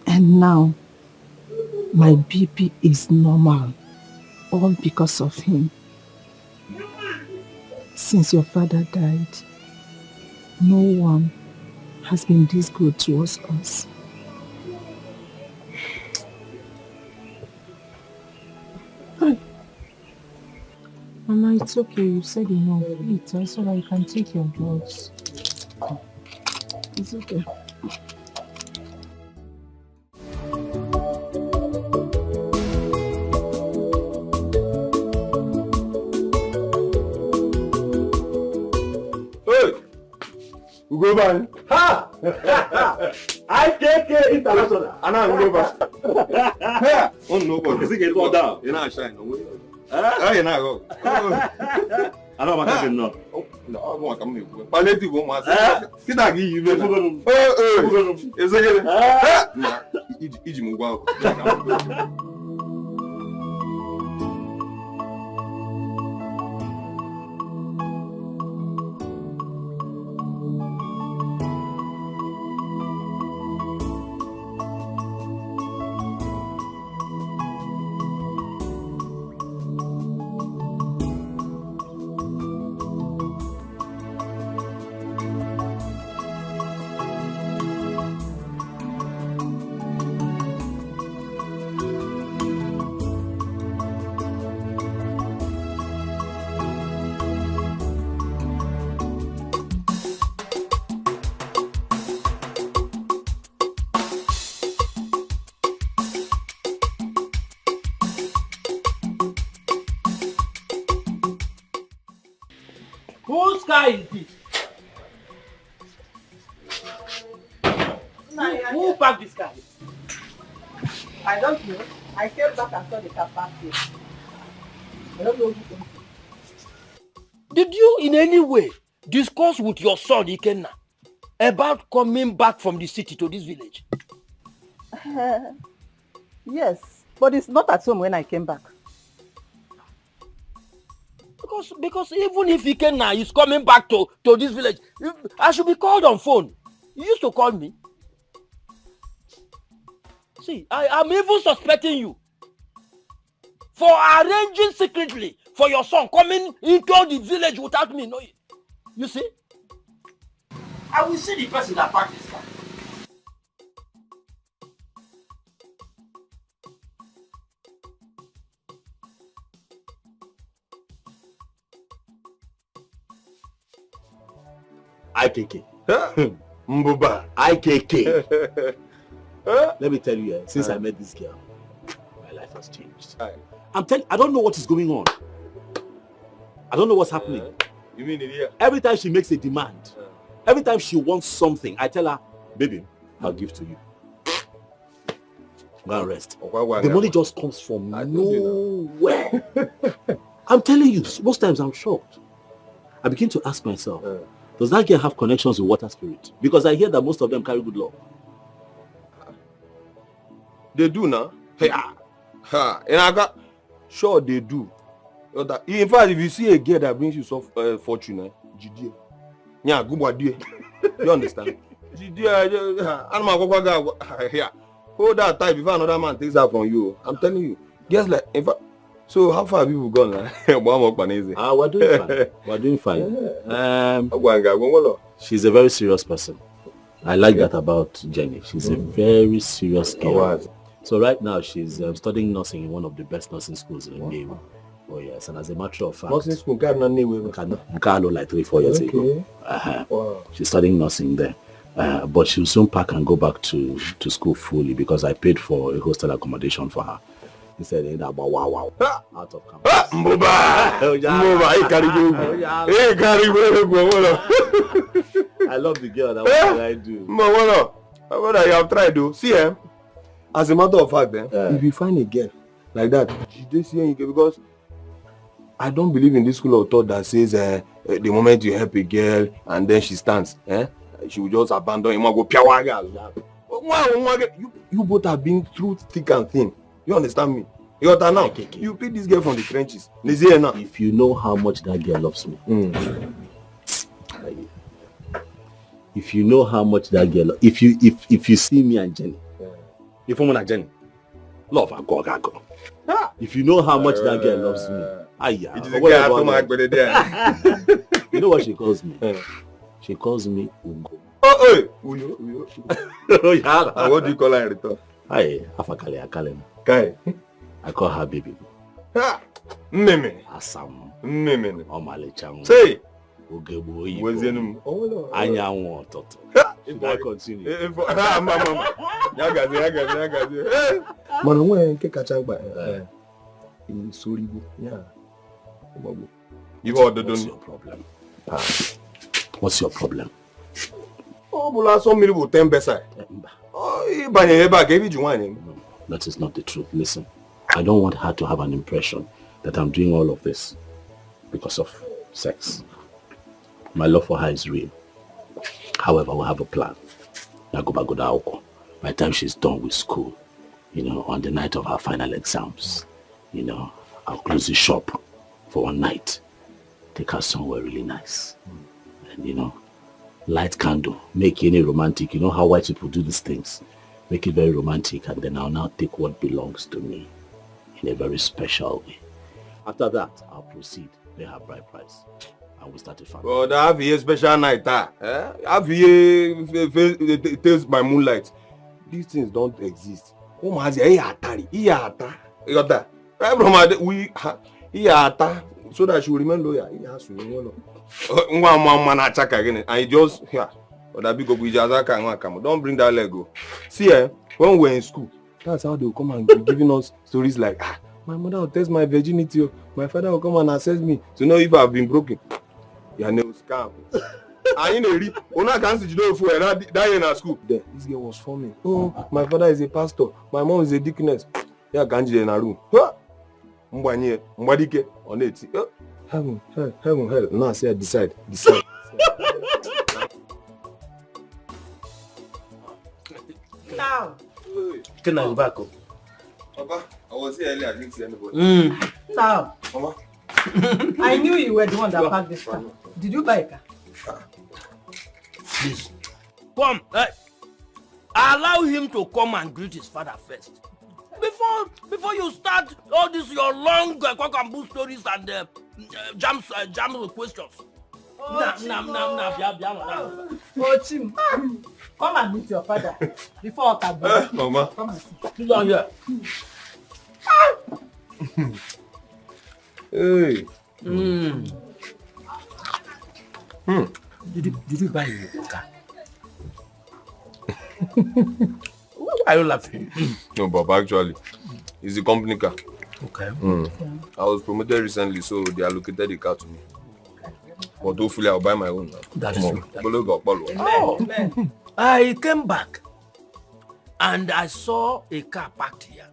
And now, my BP is normal, all because of him. Since your father died, no one has been this good towards us. Mama, it's okay. You said enough. Eat so that you can take your drugs. It's okay. We go back. Ha! IKK International. Anna, we go back. Oh no, but is it get all down? You're not shine. Ah, you're not go. I don't want to know. No, I want to come. Paleti go mas. Kita gi you. Is it? Nah, iji mo gwa. car is this? Who parked this car? I don't know. I came back and saw the car parked here. I don't know who came. Did you in any way discuss with your son Ikenna about coming back from the city to this village? Yes, but it's not at home when I came back. Because even if Ikenna is coming back to this village, I should be called on phone. You used to call me. See, I'm even suspecting you for arranging secretly for your son coming into the village without me knowing. You see? I will see the person that parked this car. IKK. Mbuba. IKK. Let me tell you, since I met this girl, my life has changed. I'm telling you, I don't know what is going on. I don't know what's happening. You mean it? Every time she makes a demand, every time she wants something, I tell her, baby, I'll give to you. Go and rest. The money just comes from nowhere. I'm telling you, most times I'm shocked. I begin to ask myself, does that girl have connections with water spirit? Because I hear that most of them carry good luck. They do now. And I got sure they do. In fact, if you see a girl that brings you some fortune, you understand? Hold that tight before another man takes that from you. I'm telling you. Guess like, in fact, so how far have people gone now? We're doing fine. We're doing fine. She's a very serious person. I like that about Jenny. She's a very serious girl. So right now she's studying nursing in one of the best nursing schools in Nollywood. Oh yes, and as a matter of fact, nursing school like 3-4 years ago. She's studying nursing there. But she'll soon pack and go back to school fully because I paid for a hostel accommodation for her. He said, wow, out of campus. I love the girl. That's what I do. What I have tried to see him. As a matter of fact, if you find a girl like that, because I don't believe in this school of thought that says the moment you help a girl and then she stands, she will just abandon him and go piawaga. You both have been through thick and thin. You understand me? You pick this girl from the trenches. If you know how much that girl loves me, if you know how much that girl, if you see me and Jenny, if I'm not Jenny, love I go. If you know how much that girl loves me, you know what she calls me? She calls me Ungo. Uyo. And what do you call her in return? I call her baby. Meme. Asam. Meme. Omalichang. Say. Anyanwu Toto. Should I continue? Mano when ke kachangba. In Soribo. Yeah. What's your problem? What's your problem? Oh, but some people 10 beside. Oh, that is not the truth. Listen, I don't want her to have an impression that I'm doing all of this because of sex. My love for her is real. However, we have a plan. By the time she's done with school, on the night of her final exams, I'll close the shop for one night. Take her somewhere really nice. And, light candle, make any romantic. You know how white people do these things. Make it very romantic, and then I'll now take what belongs to me in a very special way. After that, I'll proceed, pay her bride price, and we start a family. Oh, that have a special night, have a taste by moonlight. These things don't exist. So that she will remain loyal. He has to remain loyal. And he just here. Don't bring that Lego. See, when we're in school, that's how they will come and be giving us stories like, my mother will test my virginity. My father will come and assess me to know if I've been broken. Your nails scam. I ain't a reap. Una can't see you know for that in our school. Then this girl was forming. Oh, my father is a pastor. My mom is a deaconess. Yeah, can't you in a room? Mbanye, Dikeh on it. Heaven, hell. Now I say decide. Now. Can I go back? Papa, I was here earlier. I didn't see anybody. Now. Mama. I knew you were the one that packed this car. Did you buy a car? Please. Come. Allow him to come and greet his father first. Before you start all this your long cock and bull stories and jam questions. Oh, Chim. Come and meet your father before Otabu. Mama. Come and sit. Sit down here. Hey. Did you buy a car? Why are you laughing? No, Papa, actually, it's the company car. Okay. I was promoted recently, so they allocated the car to me. But hopefully I'll buy my own now. That is true. Amen. I came back and I saw a car parked here.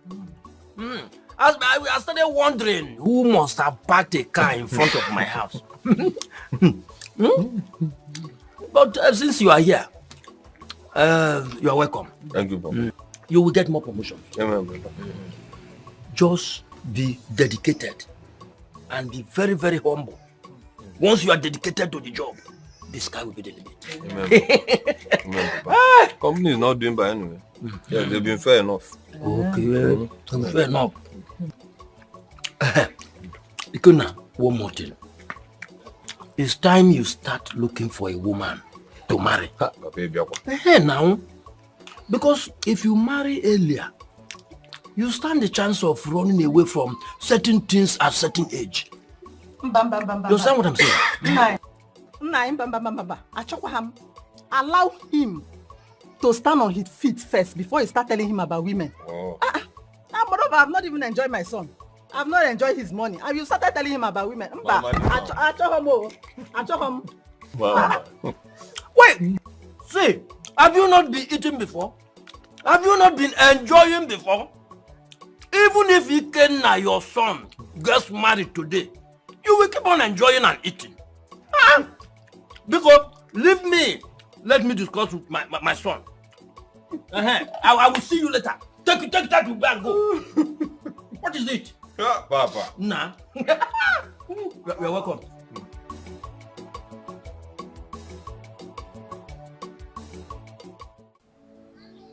I started wondering who must have parked a car in front of my house. But since you are here, you are welcome. Thank you, Papa. You will get more promotion. Amen, Papa. Just be dedicated and be very, very humble. Once you are dedicated to the job, the sky will be the limit. Amen, Papa. Company is not doing by anyway. Yeah, they've been fair enough. Okay, fair enough. Ikuna, one more thing. It's time you start looking for a woman to marry. Now, because if you marry earlier, you stand the chance of running away from certain things at certain age. You understand what I'm saying? Allow him to stand on his feet first before you start telling him about women. Moreover, I've not even enjoyed my son. I've not enjoyed his money. And you started telling him about women. Wow. Wait, see, have you not been eating before? Have you not been enjoying before? Even if Ikenna, your son, gets married today, you will keep on enjoying and eating. Because, leave me, let me discuss with my son. I will see you later. Take that to bed and go. What is it? Papa. Nah. You're welcome.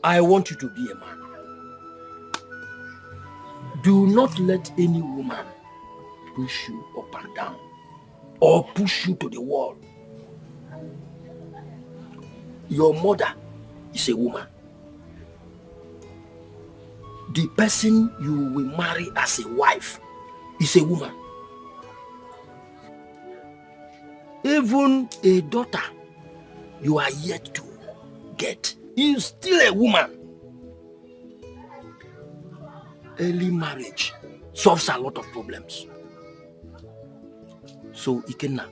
I want you to be a man. Do not let any woman push you up and down or push you to the wall. Your mother is a woman. The person you will marry as a wife is a woman. Even a daughter you are yet to get is still a woman. Early marriage solves a lot of problems. So, Ikenna,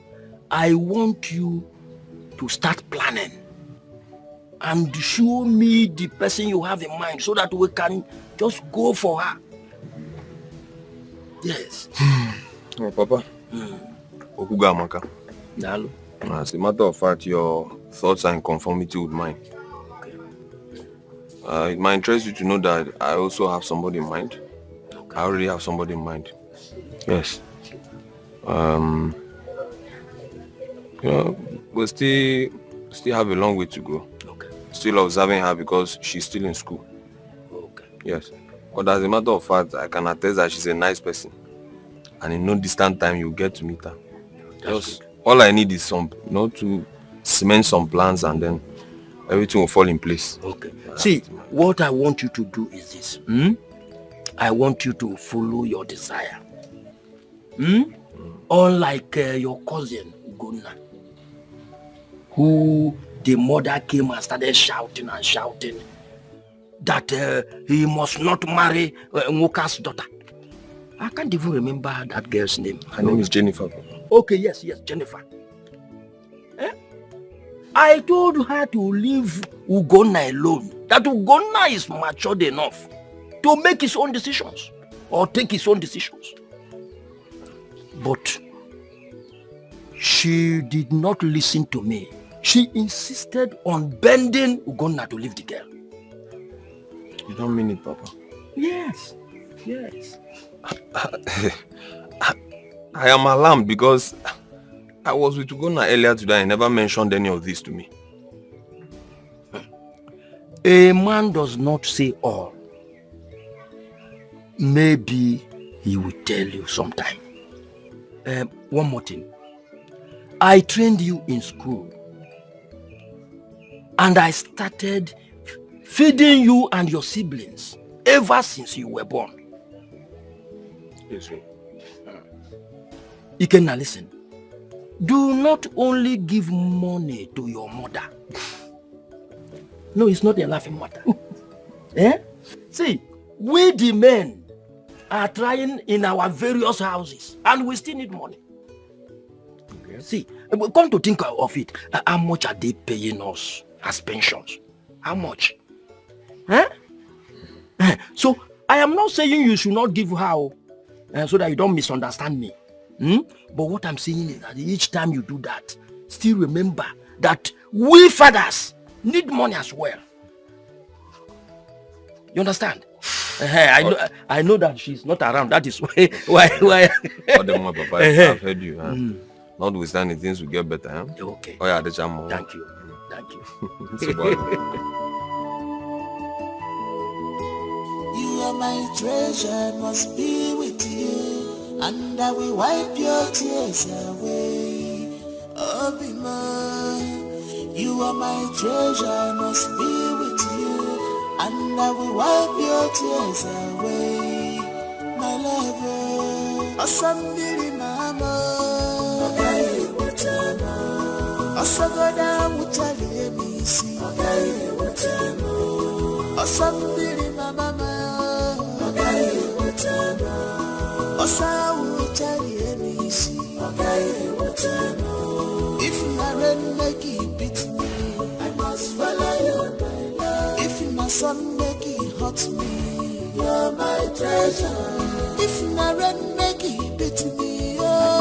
I want you to start planning and show me the person you have in mind so that we can just go for her. Yes. Oh, Papa. Okuga Amaka. Hello. As a matter of fact, your thoughts are in conformity with mine. It might interest you to know that I also have somebody in mind. Okay. I already have somebody in mind. Yes. You know, we still have a long way to go. Okay. Still observing her because she's still in school. Okay. Yes. But as a matter of fact, I can attest that she's a nice person. And in no distant time, you'll get to meet her. Just all I need is some, to cement some plans and then everything will fall in place. Okay. See, what I want you to do is this. I want you to follow your desire. Unlike your cousin, Ugonna, who the mother came and started shouting and shouting that he must not marry Nwoka's daughter. I can't even remember that girl's name. Her name is Jennifer. Okay, yes, Jennifer. I told her to leave Ugonna alone. That Ugonna is matured enough to make his own decisions or take his own decisions. But she did not listen to me. She insisted on bending Ugonna to leave the girl. You don't mean it, Papa? Yes, yes. I am alarmed because I was with Ugonna earlier today and never mentioned any of this to me. A man does not say all. Maybe he will tell you sometime. One more thing. I trained you in school. And I started feeding you and your siblings ever since you were born. Yes, sir. Ikenna, listen. Do not only give money to your mother. No, it's not a laughing matter. Eh? See, we the men are trying in our various houses and we still need money. Okay. See, come to think of it, how much are they paying us as pensions? How much? Huh? So, I am not saying you should not give her so that you don't misunderstand me. But what I'm saying is that each time you do that, still remember that we fathers need money as well. You understand? I know that she's not around. That is why. Papa, I've heard you. Notwithstanding, things will get better. Huh? Okay. Oh yeah, the Thank you. Thank you. You are my treasure, must be with you. And I will wipe your tears away. Obima, you are my treasure, must be with you. And I will wipe your tears away. My lover, Asambili mama, Agaye utama, Asagoda mutali emisi, Agaye utama, Asambili mama, Agaye utama. If my rain make it beat me, I must follow you, my love. If my sun make it hurt me, you're my treasure. If my rain make it beat me, I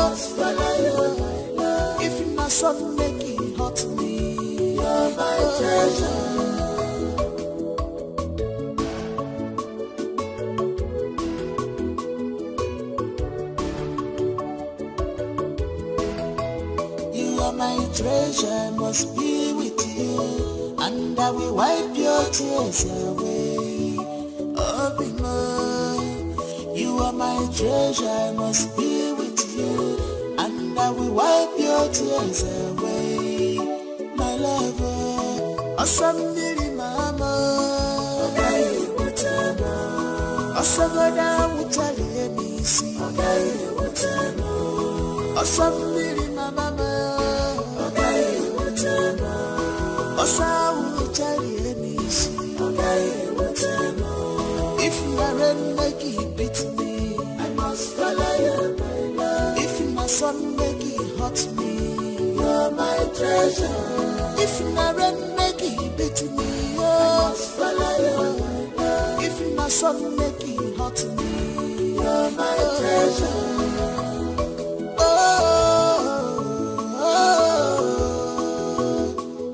must follow you, my love. If my sun make it hurt me, you're my treasure. My treasure must be with you, and I will wipe your tears away. Obima, you are my treasure, must be with you, and I will wipe your tears away. My lover, Asambili mama, Agaye utama, Asagoda mutali emisi, Agaye utama, Asambili mama. If you are rain make it beat me, I must follow you, my love. If my sun make it hurt me, you're my treasure. If my rain make it beat me, I must follow you, my love. If my sun make it hurt me, you're my treasure.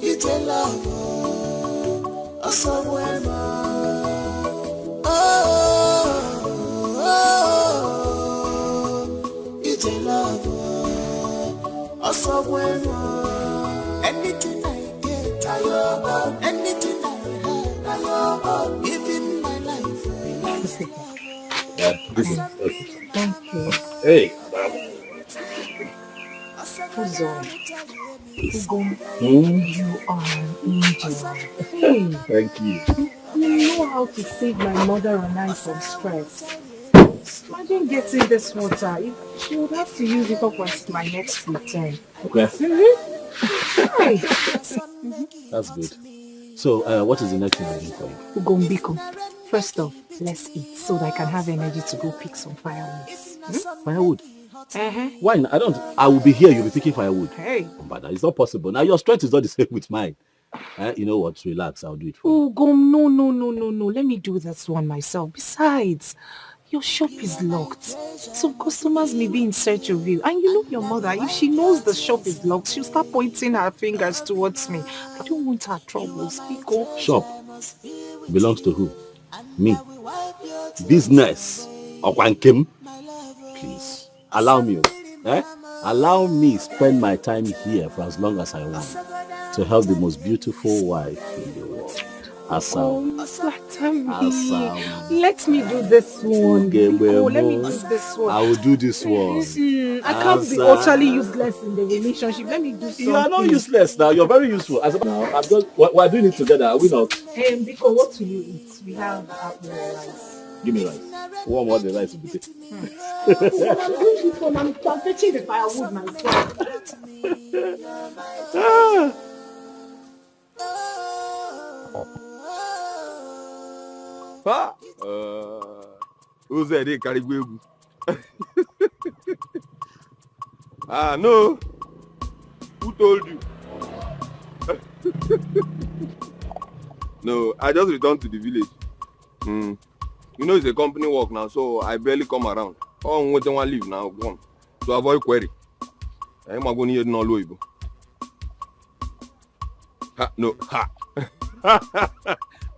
It's a love, somewhere. It's a love, somewhere. Anything I get, I love. Anything I have, I love. Even my life. Thank you. Hey. Who's on? You are an angel. Hey. Thank you. You know how to save my mother and I from stress. Imagine getting this water. She would have to use it up until my next return. Okay. Hey. That's good. So, what is the next thing I do for you? Ugombiko. First off, let's eat so that I can have energy to go pick some firewood. Firewood? Why not? I will be here, you'll be taking firewood. Hey. But it's not possible. Now your strength is not the same with mine. You know what? Relax, I'll do it for you. Oh, Gom, no. Let me do this one myself. Besides, your shop is locked. Some customers may be in search of you. And you know your mother, if she knows the shop is locked, she'll start pointing her fingers towards me. I don't want her trouble. Speak up. Shop belongs to who? Me. Business. Okwankim. Please, allow me. Allow me spend my time here for as long as I want to help the most beautiful wife in the world. Asam. Let me do this one. Okay, let me do this one. I will do this one. I can't be utterly useless in the relationship. Let me do something. You are not useless now. You're very useful. Now, we're doing it together. Are we not? Biko, what will you eat? We have rice. Give me rice. One more the rice will be taken. I'm doing this one. I'm fetching the firewood myself. Who's that? Carry baby. No. Who told you? No, I just returned to the village. You know it's a company work now, so I barely come around. Oh, I'm going to leave now. Gone. To avoid query. I'm going to need Nollywood. No.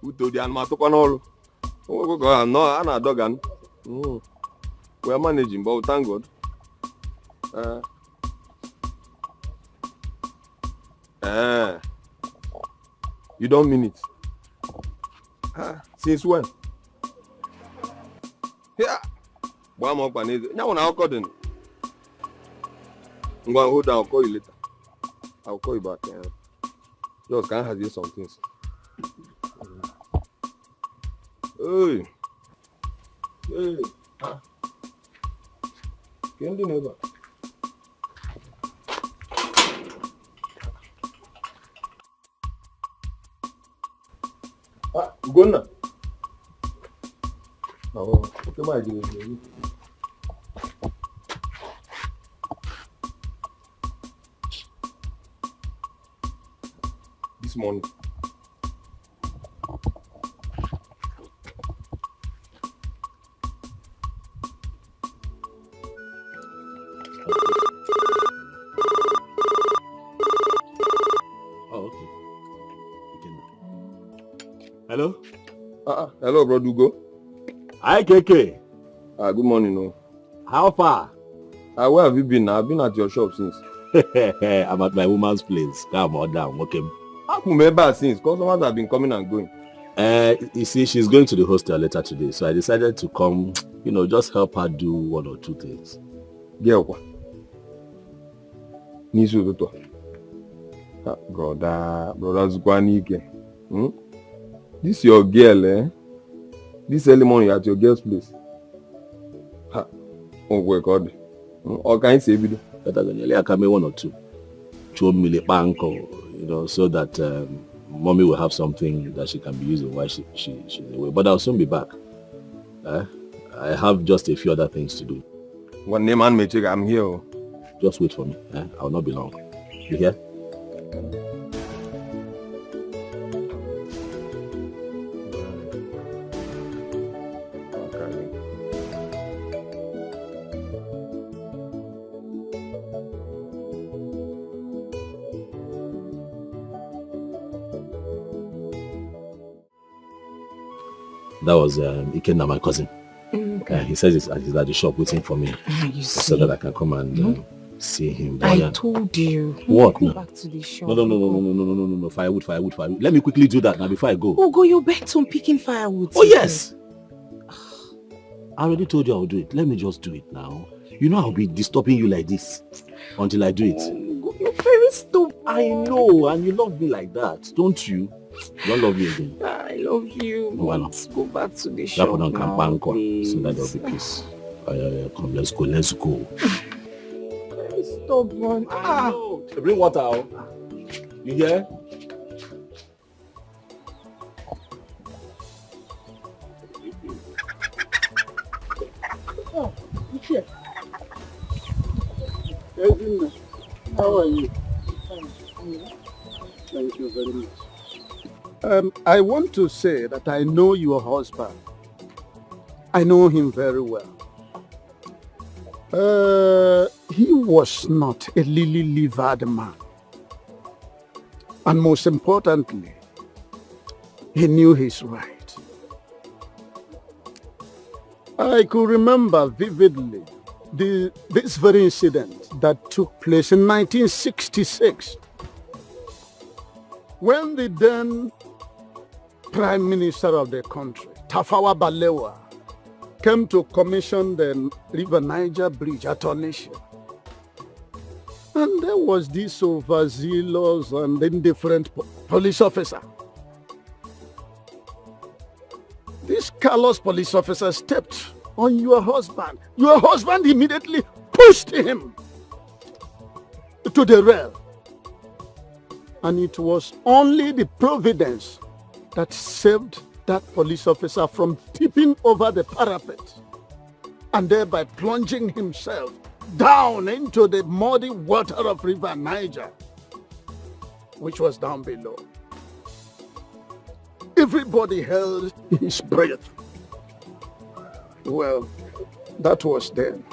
Who told you I'm not talking all? Oh, no, I'm not a dog. We are managing, but thank God. You don't mean it. Since when? Yeah. One more panel. Now I'll call them. I'm going to hold down. I'll call you later. I'll call you back. Just can't have you some things. Hey. Can't do never. Go now. Oh, come on, this morning. Oh, okay. Hello? Hello, bro Dugo. Hi, KK. Good morning, no. How far? Where have you been? I've been at your shop since. I'm at my woman's place. Come on down, okay? I remember since. Customers have been coming and going. You see, she's going to the hostel later today, so I decided to come, just help her do one or two things. Girl, Nisu Toto. Brother Zukwanike. This your girl, eh? This early morning at your girl's place. Oh, my God. Or can you say video? I can make one or two. So that mommy will have something that she can be using while she's away. But I'll soon be back. I have just a few other things to do. One name and me, I'm here. Just wait for me. I'll not be long. You hear? That was Ikenna, my cousin. Okay. He says he's at the shop waiting for me. So that I can come and see him. But I told you. What? Go back to the shop. No. Firewood. Let me quickly do that now before I go. Go, you're bent on picking firewood. Oh, yes. I already told you I'll do it. Let me just do it now. I'll be disturbing you like this until I do it. You're very stupid. I know, and you love me like that, don't you? You don't love me again. I love you. Let's go back to the shop now, please. so that there'll be peace. Come, let's go. Very stubborn. Bring water out. You hear? Oh, here. Edwin, how are you? Thank you very much. I want to say that I know your husband. I know him very well. He was not a lily-livered man. And most importantly, he knew his right. I could remember vividly this very incident that took place in 1966 when the then Prime Minister of the country, Tafawa Balewa, came to commission the River Niger Bridge at Onitsha. And there was this overzealous and indifferent police officer. This callous police officer stepped on your husband. Your husband immediately pushed him to the rail. And it was only the providence that saved that police officer from tipping over the parapet and thereby plunging himself down into the muddy water of River Niger, which was down below. Everybody held his breath. Well, that was then.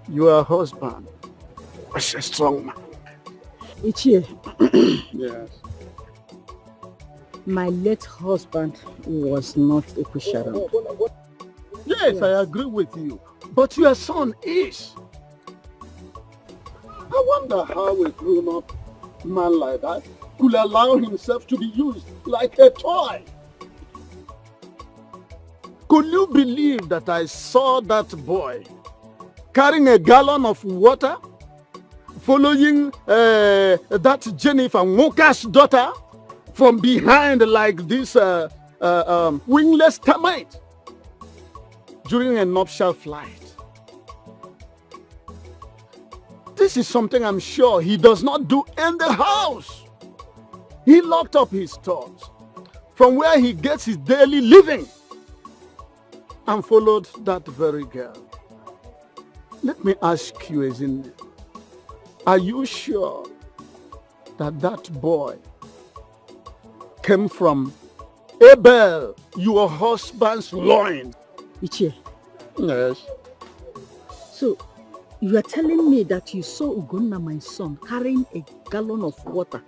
Your husband was a strong man. Ichie. Yes. My late husband was not a pusher. Yes, I agree with you. But your son is. I wonder how a grown-up man like that could allow himself to be used like a toy. Could you believe that I saw that boy carrying a gallon of water, following that Jennifer Walker's daughter from behind like this wingless termite during a nuptial flight? This is something I'm sure he does not do in the house. He locked up his thoughts from where he gets his daily living and followed that very girl. Let me ask you, Ezinne, are you sure that that boy came from Abel, your husband's loin? Ichie. Yes. So, you are telling me that you saw Ugonna, my son, carrying a gallon of water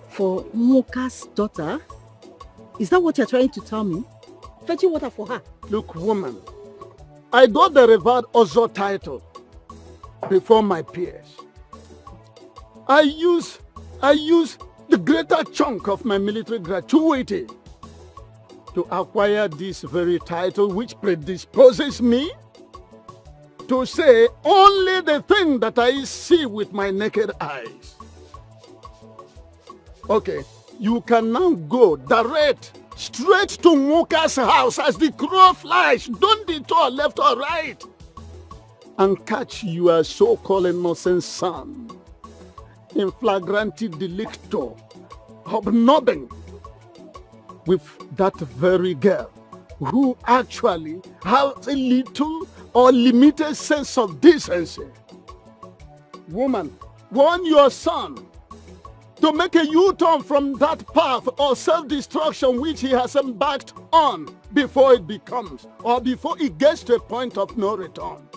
for Moka's daughter? Is that what you're trying to tell me? Fetching water for her? Look, woman, I got the revered Ozo title before my peers. I use the greater chunk of my military gratuity to acquire this very title, which predisposes me to say only the thing that I see with my naked eyes. Okay, you can now go direct straight to Muka's house as the crow flies. Don't detour left or right. And catch your so-called innocent son in flagranti delicto, hobnobbing with that very girl who actually has a little or limited sense of decency. Woman, warn your son to make a U-turn from that path or self-destruction which he has embarked on before it becomes, or before it gets to a point of no return.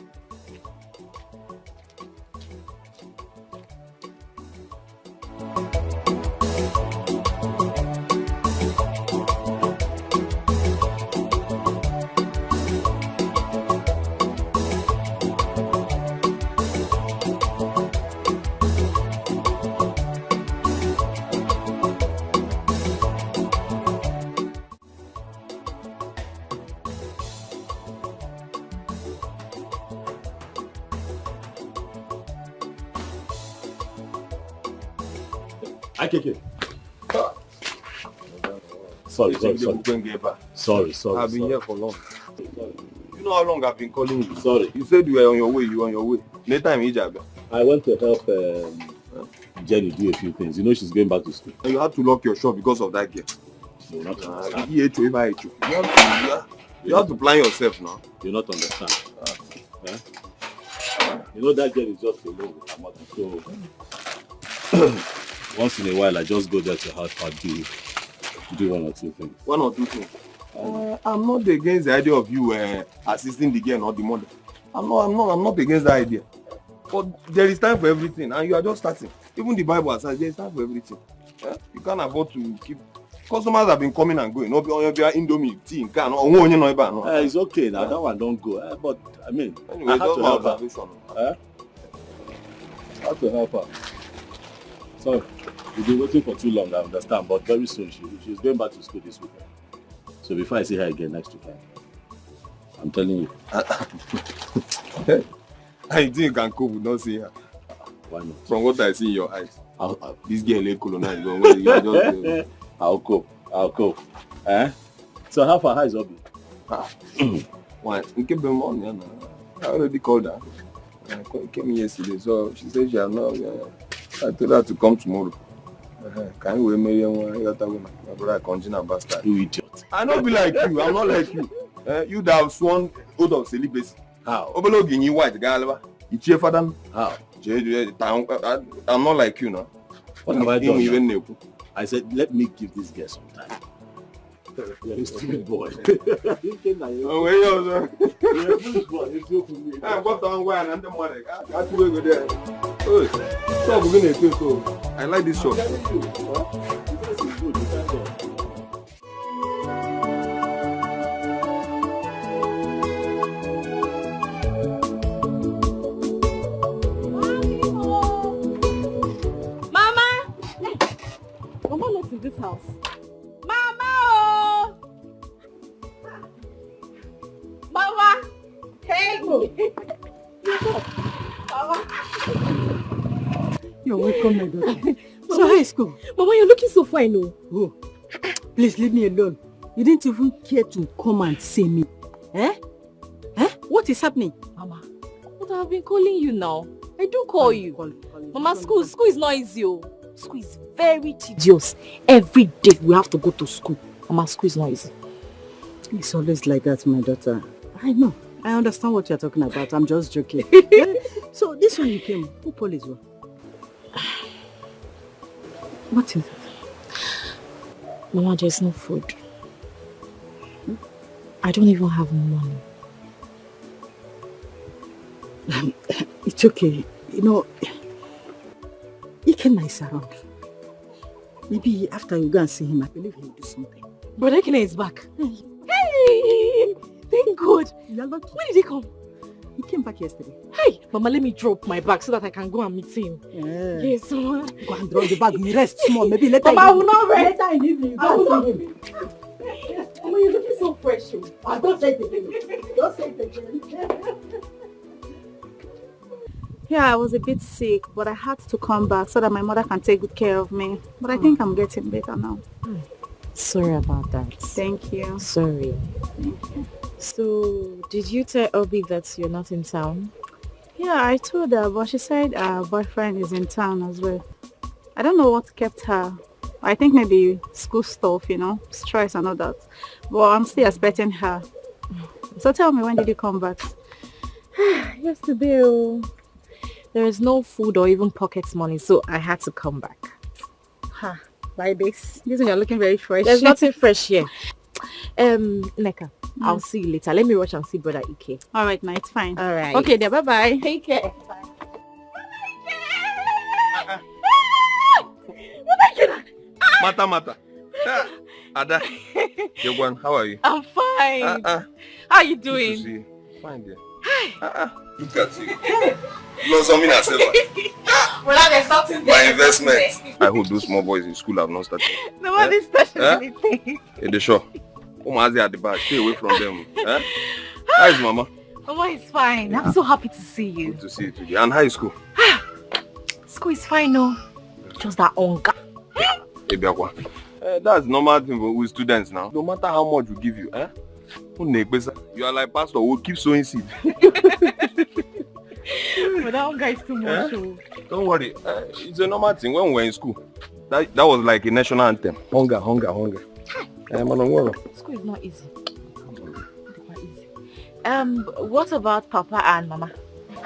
Dikeh. Sorry. I've been here for long. You know how long I've been calling you? Sorry. You said you were on your way. Later in Ijab. I went to help Jenny do a few things. You know she's going back to school. And you had to lock your shop because of that girl. You're not understand. You have to plan yourself now. You're not understand. You know that girl is just alone with her mother. So once in a while, I just go there to help her do one or two things. One or two things. I'm not against the idea of you assisting the girl or the mother. I'm not against that idea. But there is time for everything, and you are just starting. Even the Bible says there is time for everything. Yeah? You can't afford to keep. Customers have been coming and going. Indomie, tea, can. It's okay now. That one don't go. But I mean, anyway, I have to help her. I have to help her. Sorry, we've been waiting for too long. I understand, but very soon she's going back to school this weekend. So before I see her again next weekend, I'm telling you. I think you can cope with not seeing her. Why not? From what I see in your eyes, this girl is colonized. I'll cope. So how far is Obi? Why? We keep them on. I already called her. I came yesterday, so she said she has not. I told her to come tomorrow. Can you marry my brother? Continue bastard. You idiot. I don't be like you. I'm not like you. You that have sworn oath of celibacy. How? Obelogin you white guy. You cheer for them. How? I'm not like you now. What have I done? Even I said, let me give this guy some time. You're a stupid boy. Oh, where you are? You're a foolish boy. I'm going to go and the money. I have to go there. Oh, stop being a fool. I like this shot. This house. Mama! Oh! Mama! Hey! Mama! You're welcome, my daughter. So how is school? Mama, you're looking so fine, Oh, please leave me alone. You didn't even care to come and see me. Eh? What is happening? Mama, but I've been calling you now. I do call you. Mama, school is not easy. School is very tedious. Every day we have to go to school. Mama, school is not easy. It's always like that, my daughter. I know. I understand what you're talking about. I'm just joking. So this one you came, who police were? What is it? Mama, there's no food. I don't even have money. It's okay. You know, Ikena is around. Maybe after you go and see him, I believe he'll do something. Brother Ikena is back. Hey! Thank God. You're lucky. When did he come? He came back yesterday. Hey! Mama, let me drop my bag so that I can go and meet him. Yeah. Yes, Mama. Go and drop the bag. You rest small. Maybe later. Mama, I will not rest. Later in the evening. I will not rest. Mama, you're looking so fresh. Don't say it again. Don't say it again. Yeah, I was a bit sick, but I had to come back so that my mother can take good care of me. But I think I'm getting better now. Sorry about that. Thank you. Sorry. Thank you. So, did you tell Obi that you're not in town? Yeah, I told her, but she said her boyfriend is in town as well. I don't know what kept her. I think maybe school stuff, you know, stress and all that. But I'm still expecting her. So tell me, when did you come back? Yesterday. There is no food or even pocket money, so I had to come back. Ha, like this. This one you're looking very fresh. There's nothing fresh here. Neka, I'll see you later. Let me rush and see Brother Ike. All right, now it's fine. All right. Okay, then bye-bye. Take care. Mata. Ada, Yogwan, how are you? I'm fine. How are you doing? Good to see you. Fine, dear. Look at you. Lost something I said. My investment. I hope those small boys in school have not started. Nobody's touching anything. Hey, desho. Umazi at the back. Stay away from them. How is Mama? Mama is fine. I'm so happy to see you. Good to see you today. And how is school? School is fine, no. Just that hunger. Hey, Biakwa. That's normal thing with students now. No matter how much we give you, you are like pastor who keep sowing seed. But that hunger is too much. Don't worry. It's a normal thing. When we were in school, that was like a national anthem. Hunger. School is not easy. What about Papa and Mama?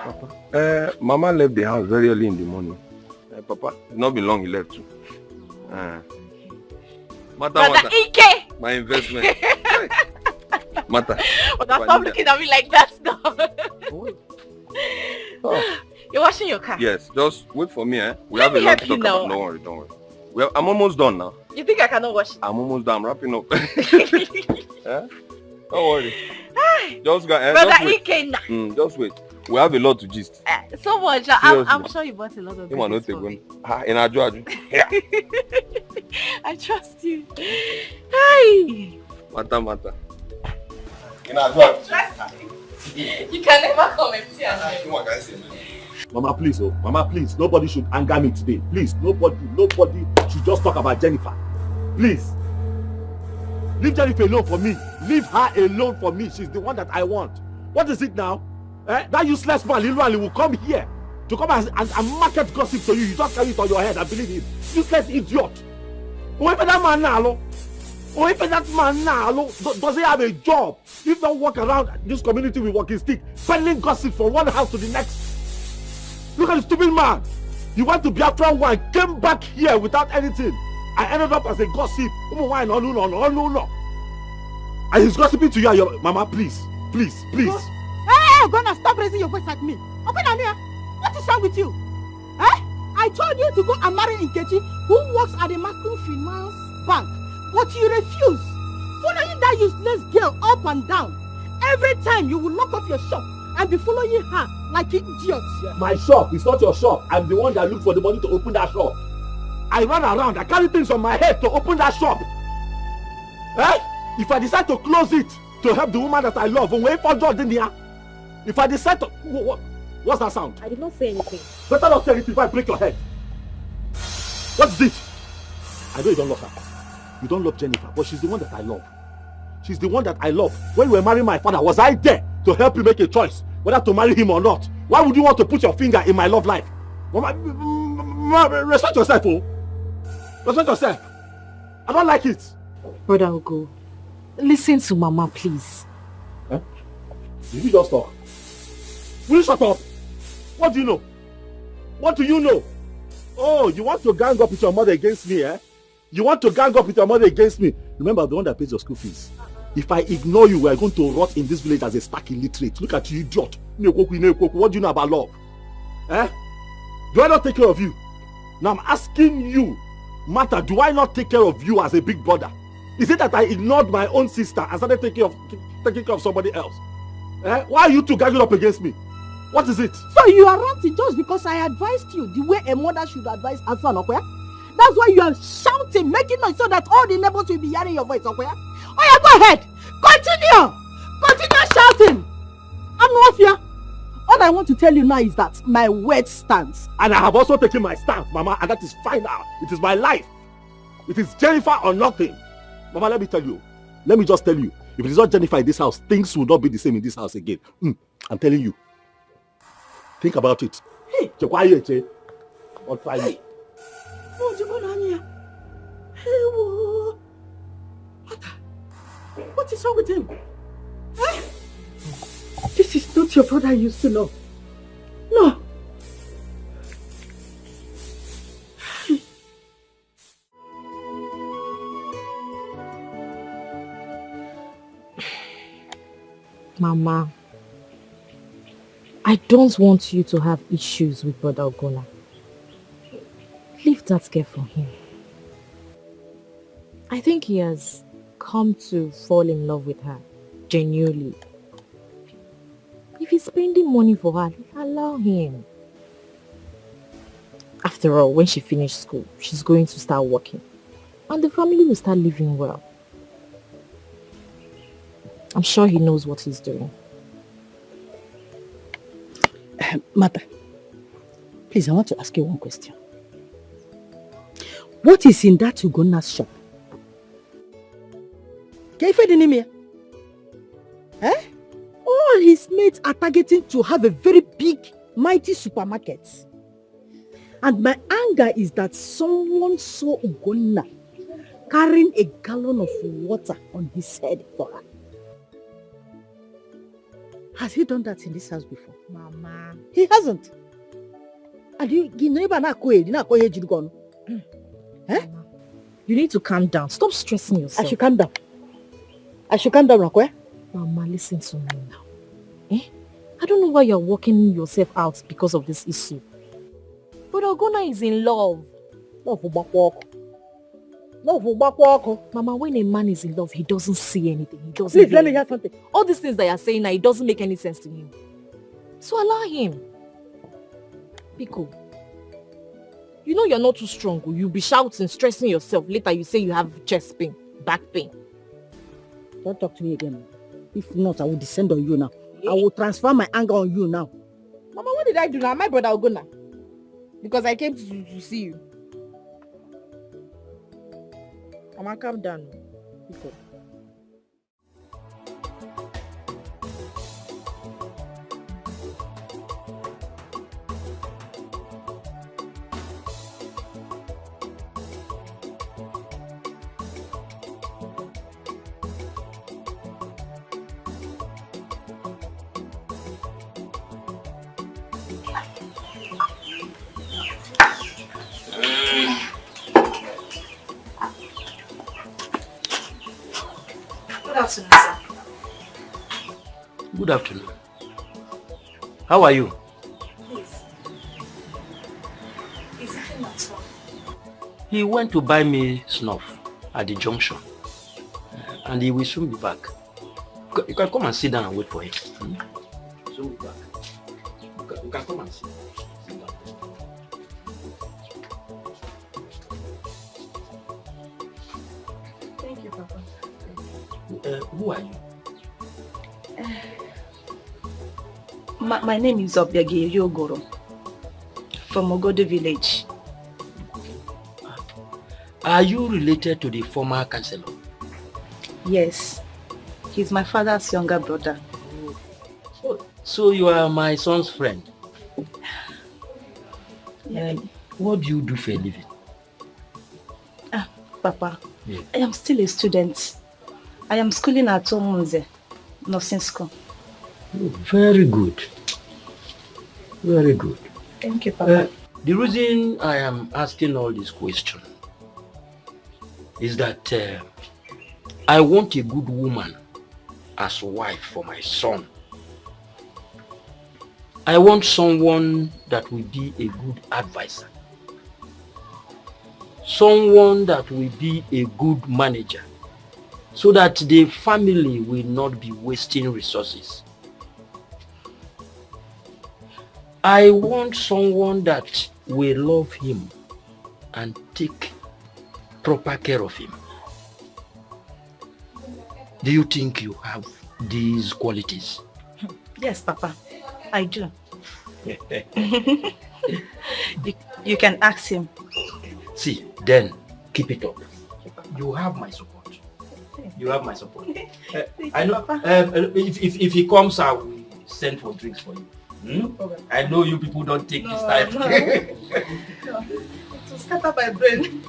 Papa? Mama left the house very early in the morning. Papa, it's not been long he left too. Brother Ike! My investment. Mata. But stop looking at me like that now. You're washing your car? Yes, just wait for me, We have a lot to talk about. Don't worry, don't worry. I'm almost done now. You think I cannot wash it? I'm almost done. I'm wrapping up. Don't worry. Just go. Brother Ike. Just wait. We have a lot to gist. So much. I'm sure you bought a lot of things for me. In Ajuaju. Yeah. I trust you. Hi. Mata. In Ajuaju. You can never come empty handed. Mama, please, Mama, please. Nobody should anger me today. Please, nobody should just talk about Jennifer. Please. Leave Jennifer alone for me. Leave her alone for me. She's the one that I want. What is it now? That useless man, Lilu, will come here to come and market gossip to you. You just carry it on your head and believe it. Useless idiot. Whoever that man now, does he have a job? If not walk around this community with walking stick, peddling gossip from one house to the next. Look at the stupid man. He went to Biafra one, came back here without anything. I ended up as a gossip. And he's gossiping to you, Mama, please. Hey, gonna stop raising your voice at me. What is wrong with you? I told you to go and marry Nkechi, who works at the microfinance bank, but you refuse. Following that useless girl up and down. Every time you will lock up your shop and be following her like idiots. My shop is not your shop. I'm the one that looked for the money to open that shop. I run around, I carry things on my head to open that shop. If I decide to close it to help the woman that I love, wait for Jordan here. If I decide to... What's that sound? I did not say anything. Better not say anything if I break your head. What is it? I know you don't love her. You don't love Jennifer, but she's the one that I love. She's the one that I love. When you were marrying my father, was I there to help you make a choice whether to marry him or not? Why would you want to put your finger in my love life? Respect yourself, Respect yourself. I don't like it. Brother Ugo, listen to Mama, please. Did you just talk? Will you shut up? What do you know? What do you know? Oh, you want to gang up with your mother against me, You want to gang up with your mother against me? Remember, I'm the one that pays your school fees. If I ignore you, we are going to rot in this village as a stark illiterate. Look at you, idiot. What do you know about love? Do I not take care of you? Now I'm asking you, Martha, do I not take care of you as a big brother? Is it that I ignored my own sister and started taking care of somebody else? Why are you two gathering up against me? What is it? So you are ranting just because I advised you the way a mother should advise her son, okay? That's why you are shouting, making noise so that all the neighbors will be hearing your voice, okay? Oh yeah, go ahead. Continue shouting. I'm not here. All I want to tell you now is that my word stands. And I have also taken my stance, Mama, and that is final. It is my life. It is Jennifer or nothing. Mama, let me just tell you. If it is not Jennifer in this house, things will not be the same in this house again. I'm telling you. Think about it. Hey, you're quiet, I'll try you. What is wrong with him? This is not your brother I used to know. No. Mama, I don't want you to have issues with Brother Ogona. Leave that girl for him. I think he has come to fall in love with her, genuinely. If he's spending money for her, allow him. After all, when she finishes school, she's going to start working. And the family will start living well. I'm sure he knows what he's doing. Mother, please, I want to ask you one question. What is in that Ugona's shop? Can you find any mere? All his mates are targeting to have a very big, mighty supermarket. And my anger is that someone saw Ugonna carrying a gallon of water on his head for her. Has he done that in this house before? Mama. He hasn't. And you never know where you're gone. Eh? You need to calm down. Stop stressing yourself. I should calm down. Rakwe. Mama, listen to me now. I don't know why you're working yourself out because of this issue. But Ogona is in love. Mama, when a man is in love, he doesn't see anything. He doesn't. Please, let me hear something. All these things that you're saying now, it doesn't make any sense to him. So allow him. Pico, you know you're not too strong. You'll be shouting, stressing yourself. Later you say you have chest pain, back pain. Don't talk to me again. If not, I will descend on you now. I will transfer my anger on you now. Mama, what did I do now? My brother Ogona. Because I came to see you. Mama, calm down. Pico. Good afternoon. How are you? Please. Is it not so? He went to buy me snuff at the junction. And he will soon be back. You can come and sit down and wait for him. Soon be back. You can come and sit down. Thank you, Papa. Who are you? My name is Obiagi Yogoro from Ogode village. Are you related to the former councillor? Yes. He's my father's younger brother. So you are my son's friend? Yeah. What do you do for a living? Papa, Yeah. I am still a student. I am schooling at Omunze, nursing school. Very good. Very good. Thank you, Papa. The reason I am asking all these questions is that I want a good woman as wife for my son. I want someone that will be a good advisor. Someone that will be a good manager, so that the family will not be wasting resources. I want someone that will love him and take proper care of him. Do you think you have these qualities? Yes, Papa, I do. You can ask him. See, then keep it up. You have my support. You have my support. I know. If he comes, I will send for drinks for you. I know you people don't take this time. No. To scatter my brain.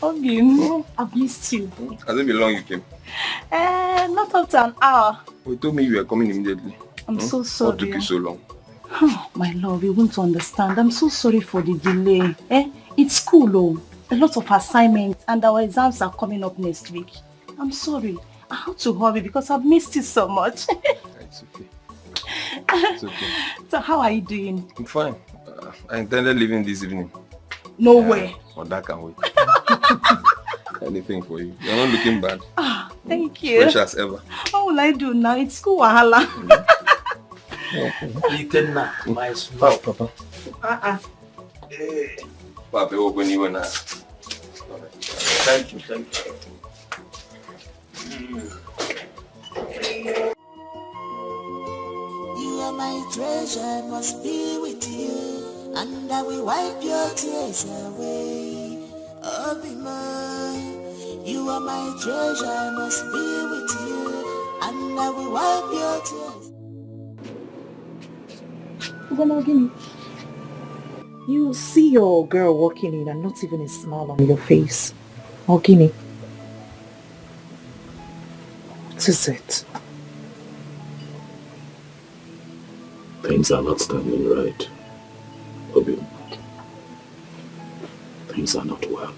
Obin, I've missed you. Has it been long you came? Not up to an hour. You told me you were coming immediately. I'm so sorry. What took you so long? Oh, my love, you won't understand. I'm so sorry for the delay. It's school, oh. A lot of assignments and our exams are coming up next week. I'm sorry. I have to hurry because I've missed it so much. It's okay. It's okay. So how are you doing? I'm fine. I intended leaving this evening. No way. But that can wait. Anything for you. You're not looking bad. Thank you. Fresh as ever. What will I do now? It's school wahala. You can my small Papa. Papa, open you now. Thank you, thank you. You are my treasure, I must be with you, and I will wipe your tears away. Obima, you are my treasure, I must be with you, and I will wipe your tears. You see your girl walking in and not even a smile on your face. Ogini. What is it? Things are not standing right, obio. Things are not well.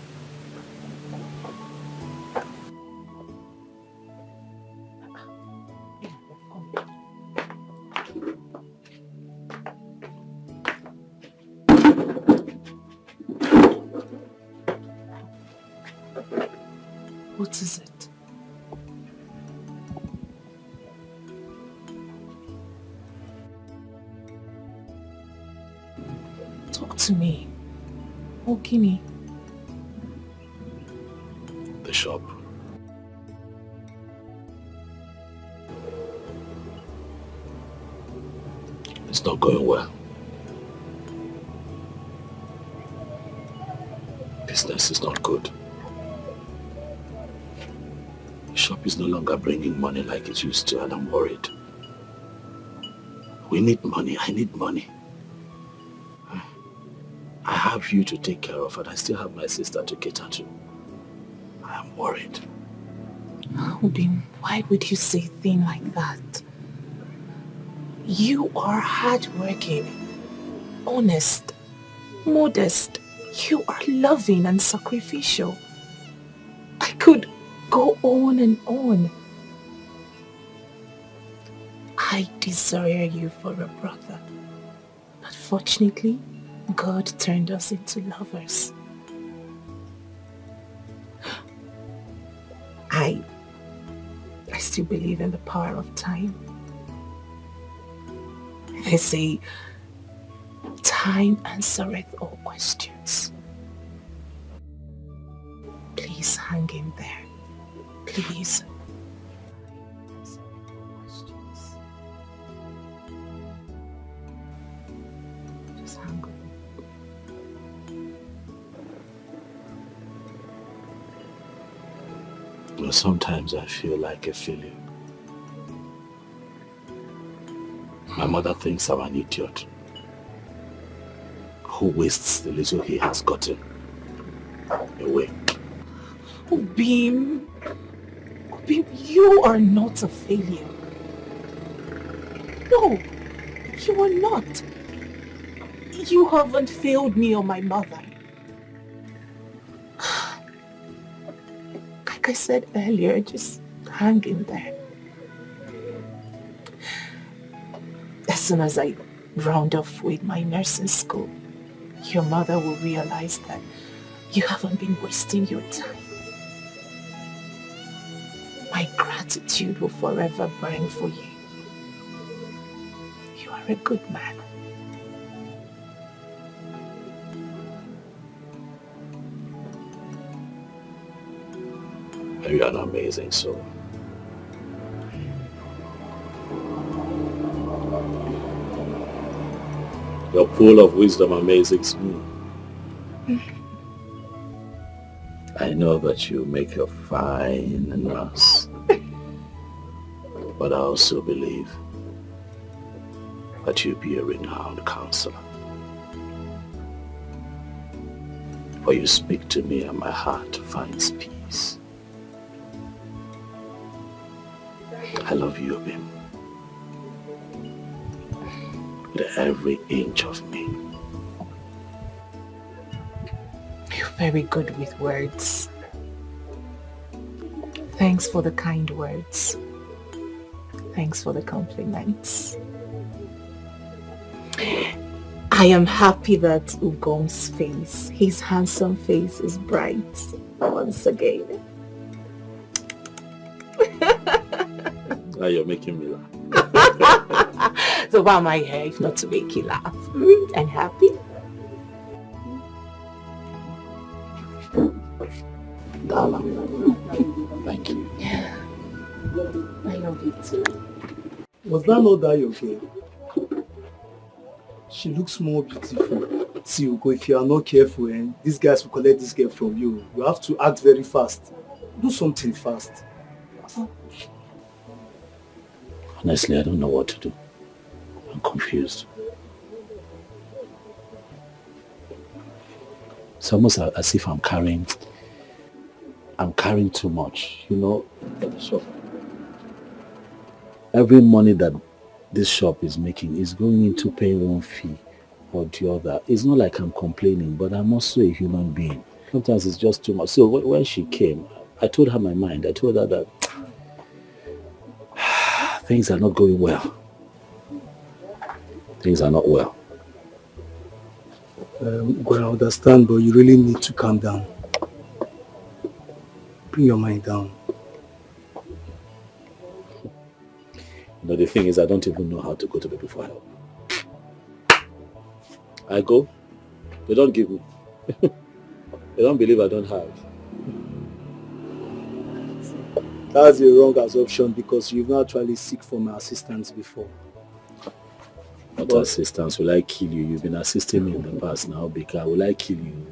What is it? Talk to me. Ogini. The shop. It's not going well. Business is not good. The shop is no longer bringing money like it used to, and I'm worried. We need money. I need money. I have you to take care of, and I still have my sister to cater to. I am worried. Obim, why would you say a thing like that? You are hardworking, honest, modest. You are loving and sacrificial. I could go on and on. I desire you for a brother. But fortunately, God turned us into lovers. I still believe in the power of time. They say, time answereth all questions. Please hang in there. Please. Just hang on. Well, sometimes I feel like a failure. My mother thinks I'm an idiot who wastes the little he has gotten away. Obim, you are not a failure. No, you are not. You haven't failed me or my mother. Like I said earlier, just hang in there. As soon as I round off with my nursing school, your mother will realize that you haven't been wasting your time. My gratitude will forever burn for you. You are a good man. You are an amazing soul. Your pool of wisdom amazes me. I know that you make a fine nurse, but I also believe that you be a renowned counselor. For you speak to me and my heart finds peace. I love you, Obim. With every inch of me. You're very good with words. Thanks for the kind words. Thanks for the compliments. I am happy that Ugom's face, his handsome face, is bright once again. Now you're making me laugh. So why am I here if not to make you laugh? And happy? Thank you. I love you too. Was that not that your girl? She looks more beautiful. See, Ugo, if you are not careful, these guys will collect this girl from you. You have to act very fast. Do something fast. Honestly, I don't know what to do. I'm confused. It's almost as if I'm carrying too much, you know. So every money that this shop is making is going into paying one fee or the other. It's not like I'm complaining, but I'm also a human being. Sometimes it's just too much. So when she came, I told her my mind. I told her that things are not going well. Things are not well. Well, I understand, but you really need to calm down. Bring your mind down. You know, the thing is, I don't even know how to go to people for help. I go, they don't give me. They don't believe I don't have. That's a wrong assumption because you've not actually seek for my assistance before. What assistance? Will I kill you? You've been assisting me in the past now, Bika. Will I kill you?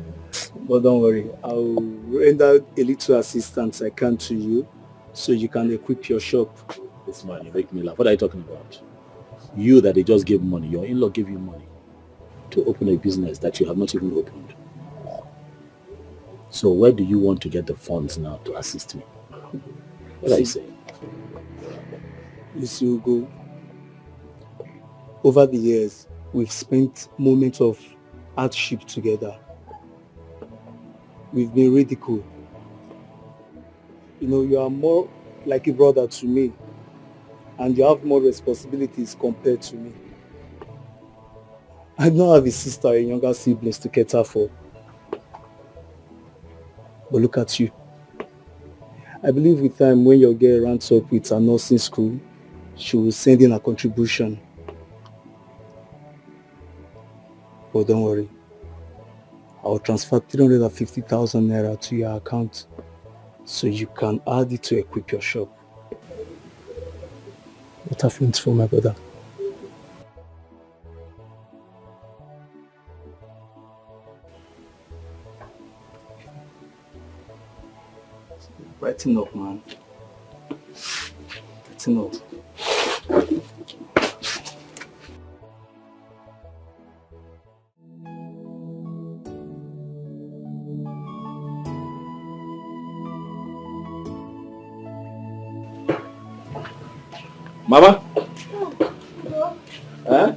But don't worry, I'll render a little assistance I can to you so you can equip your shop. This man, you make me laugh. What are you talking about? You that they just gave money, your in-law gave you money to open a business that you have not even opened. So where do you want to get the funds now to assist me? What are you saying? You see, Ugo, over the years, we've spent moments of hardship together. We've been ridiculed. You know, you are more like a brother to me, and you have more responsibilities compared to me. I don't have a sister or younger siblings to cater for. But look at you. I believe with time, when your girl runs up with her nursing school, she will send in a contribution. But don't worry. I'll transfer 350,000 naira to your account so you can add it to equip your shop. What have feelings for my brother? Brighten up, man. Brighten up. Mama? Huh?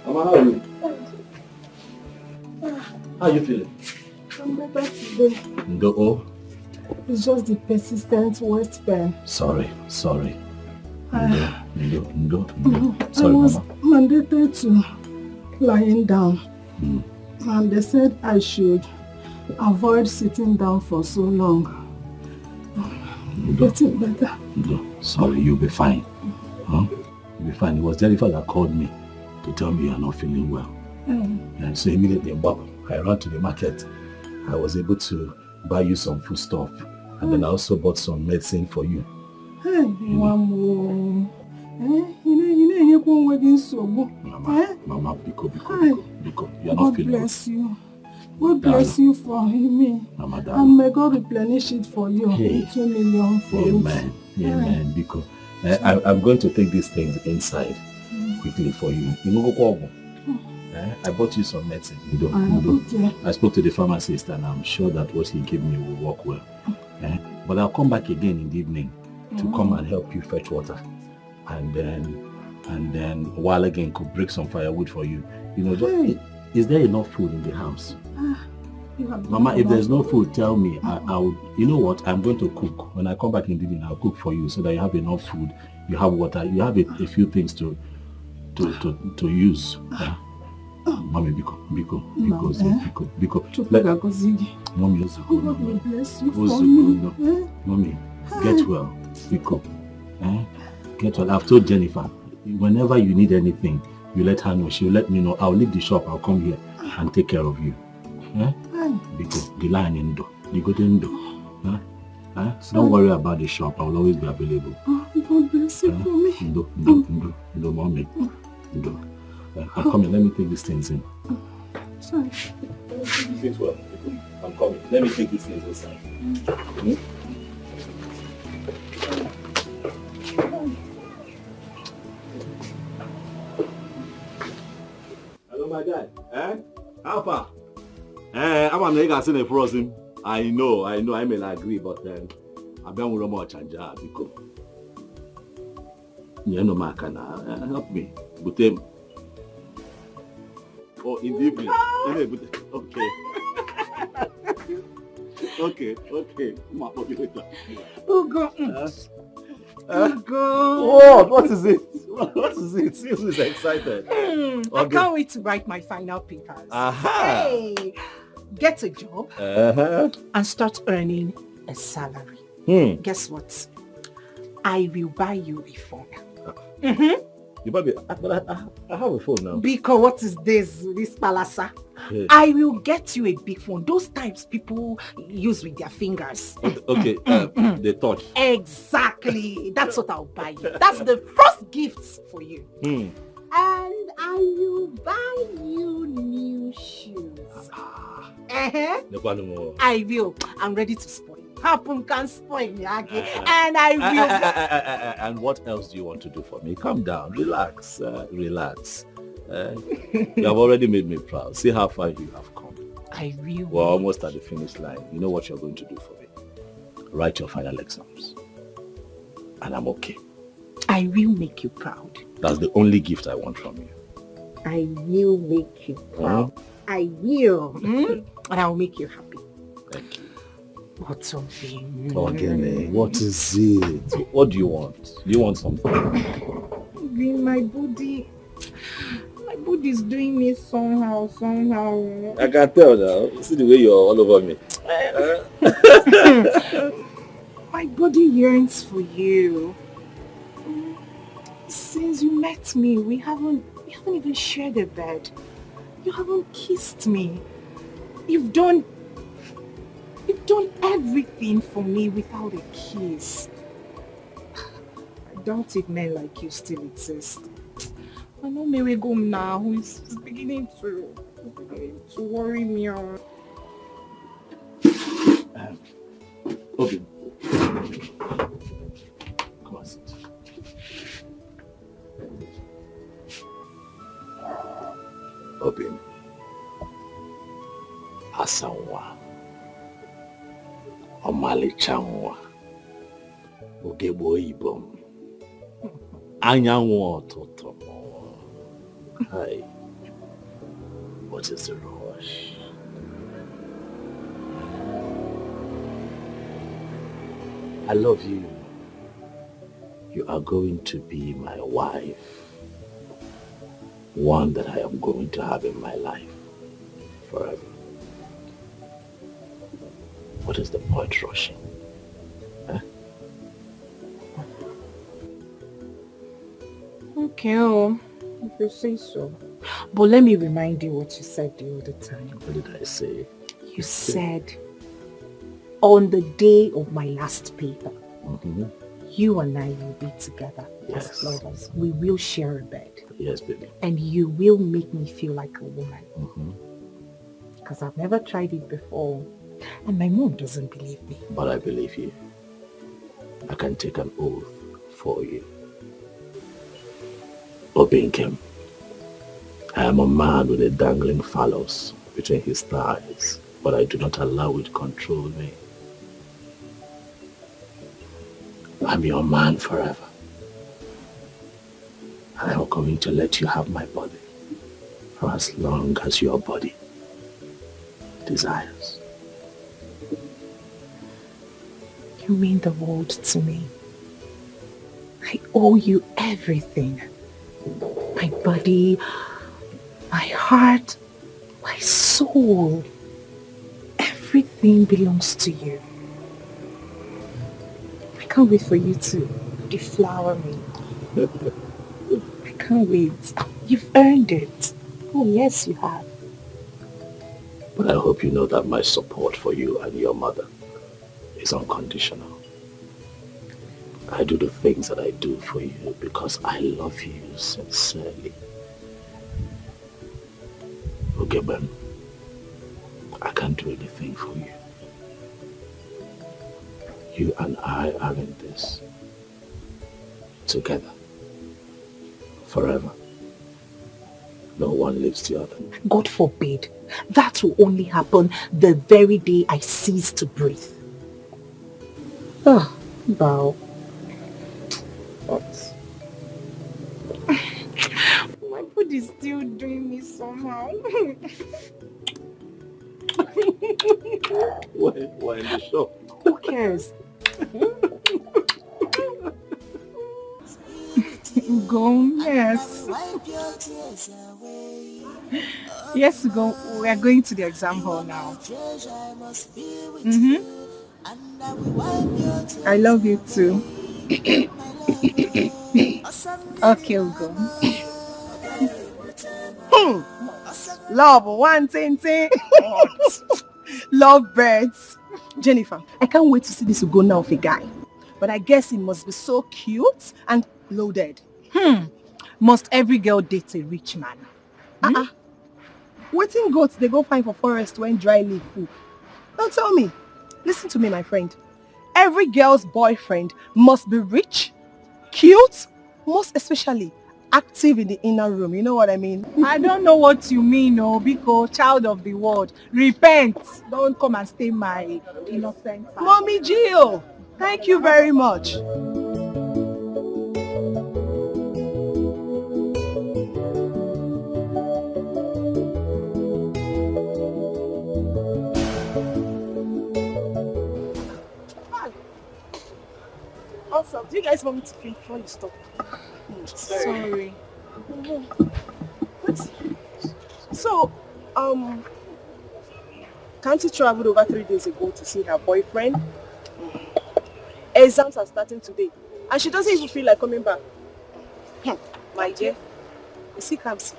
Mama, how are you? How are you feeling? I'm better today. No. It's just the persistent waist pain. Sorry. No. Sorry, I Mama. was mandated to lying down. And they said I should avoid sitting down for so long. Getting better. No. Sorry, you'll be fine. Huh? You'll be fine. It was Jennifer that called me to tell me you're not feeling well. And so immediately, I ran to the market. I was able to buy you some food stuff. And then I also bought some medicine for you. Hey, Mama, Mama, Biko, you're not God feeling well. bless you. God bless you for me. Mama, and may God replenish it for you. Hey. 2 million for Amen. Amen. Biko, I'm going to take these things inside quickly for you. I bought you some medicine. Okay. I spoke to the pharmacist and I'm sure that what he gave me will work well. But I'll come back again in the evening to come and help you fetch water. And then while again could break some firewood for you. Is there enough food in the house? Mama, if there's no food, tell me. I'll. You know what? I'm going to cook. When I come back in the evening, I'll cook for you so that you have enough food. You have water. You have a few things to use. Mommy, Biko. Mommy, God bless you for me. Mommy, get well. Biko. Get well. I've told Jennifer, whenever you need anything, you let her know. She'll let me know. I'll leave the shop. I'll come here and take care of you. Biko, the line in door. You go in door. Don't worry about the shop. I'll always be available. God bless you for me. No, Mommy. I'm coming. Let me take these things in. Sorry. Sit well. I'm coming. Let me take these things inside. my guy. Eh? How far? I'm a nigga seen a frozen. I know, I may not agree, but I've been with much and because you know, man can help me. But oh, in the evening. Okay. Okay. Ugo. Ugo. What is it? What is it? Seriously, is excited. I can't wait to write my final papers. Aha. Hey, get a job and start earning a salary. Guess what? I will buy you a phone. You buy me, but I have a phone now. Because what is this palasa? Yes. I will get you a big phone. Those types people use with their fingers. Okay, they touch. Exactly. That's what I'll buy you. That's the first gift for you. And I will buy you new shoes. I will. I'm ready to spoil. Happen can spoil me again. And I will. And what else do you want to do for me? Calm down. Relax. Relax. You have already made me proud. See how far you have come. I will. We're almost at the finish line. You know what you're going to do for me? Write your final exams. And I'm okay. I will make you proud. That's the only gift I want from you. I will make you proud. I will. And I will make you happy. Thank you. What's something? Again, what is it? What do you want? Do you want something? My body is doing me somehow. I can tell now. See the way you're all over me. My body yearns for you. Since you met me, we haven't even shared a bed. You haven't kissed me. You've done everything for me without a kiss. I doubt if men like you still exist. I know Mary Gom now who is beginning to worry me. Okay. Come on, sit. Obin. Asanwa. Omalicha Ogebo Ibom. Anyanwo Toto. Hi. What is the rush? I love you. You are going to be my wife. One that I am going to have in my life forever. What is the point rushing? Huh? Okay, if you say so. But let me remind you what you said the other time. What did I say? You said, on the day of my last paper, you and I will be together as lovers. We will share a bed. Yes, baby. And you will make me feel like a woman. Because I've never tried it before. And my mom doesn't believe me. But I believe you. I can take an oath for you. Obinkem, I am a man with a dangling phallus between his thighs, but I do not allow it to control me. I'm your man forever. And I'm going to let you have my body for as long as your body desires. You mean the world to me. I owe you everything. My body, my heart, my soul. Everything belongs to you. I can't wait for you to deflower me. I can't wait. You've earned it. Oh yes, you have. But I hope you know that my support for you and your mother is unconditional. I do the things that I do for you because I love you sincerely. Okay, Ben, I can't do anything for you. You and I are in this together, forever. No one lives the other. God forbid. That will only happen the very day I cease to breathe. Ah, Bao. What? My food is still doing me somehow. We're in the shop. Who cares? Go, yes. Yes, go. We are going to the exam hall now. I love you too. Okay, we'll go. Love, one thing. Love birds. Jennifer, I can't wait to see this Ugonna of a guy. But I guess he must be so cute and loaded. Must every girl date a rich man? Waiting goats they go find for forest when dry leaf full. Don't tell me. Listen to me, my friend. Every girl's boyfriend must be rich, cute, most especially active in the inner room. You know what I mean? I don't know what you mean, Biko, child of the world. Repent. Don't come and stay my innocent. Mommy Gio, thank you very much. Also, do you guys want me to film before you stop? Sorry. So, Kanti traveled over 3 days ago to see her boyfriend. Exams are starting today, and she doesn't even feel like coming back. My dear, you see, Kamsi,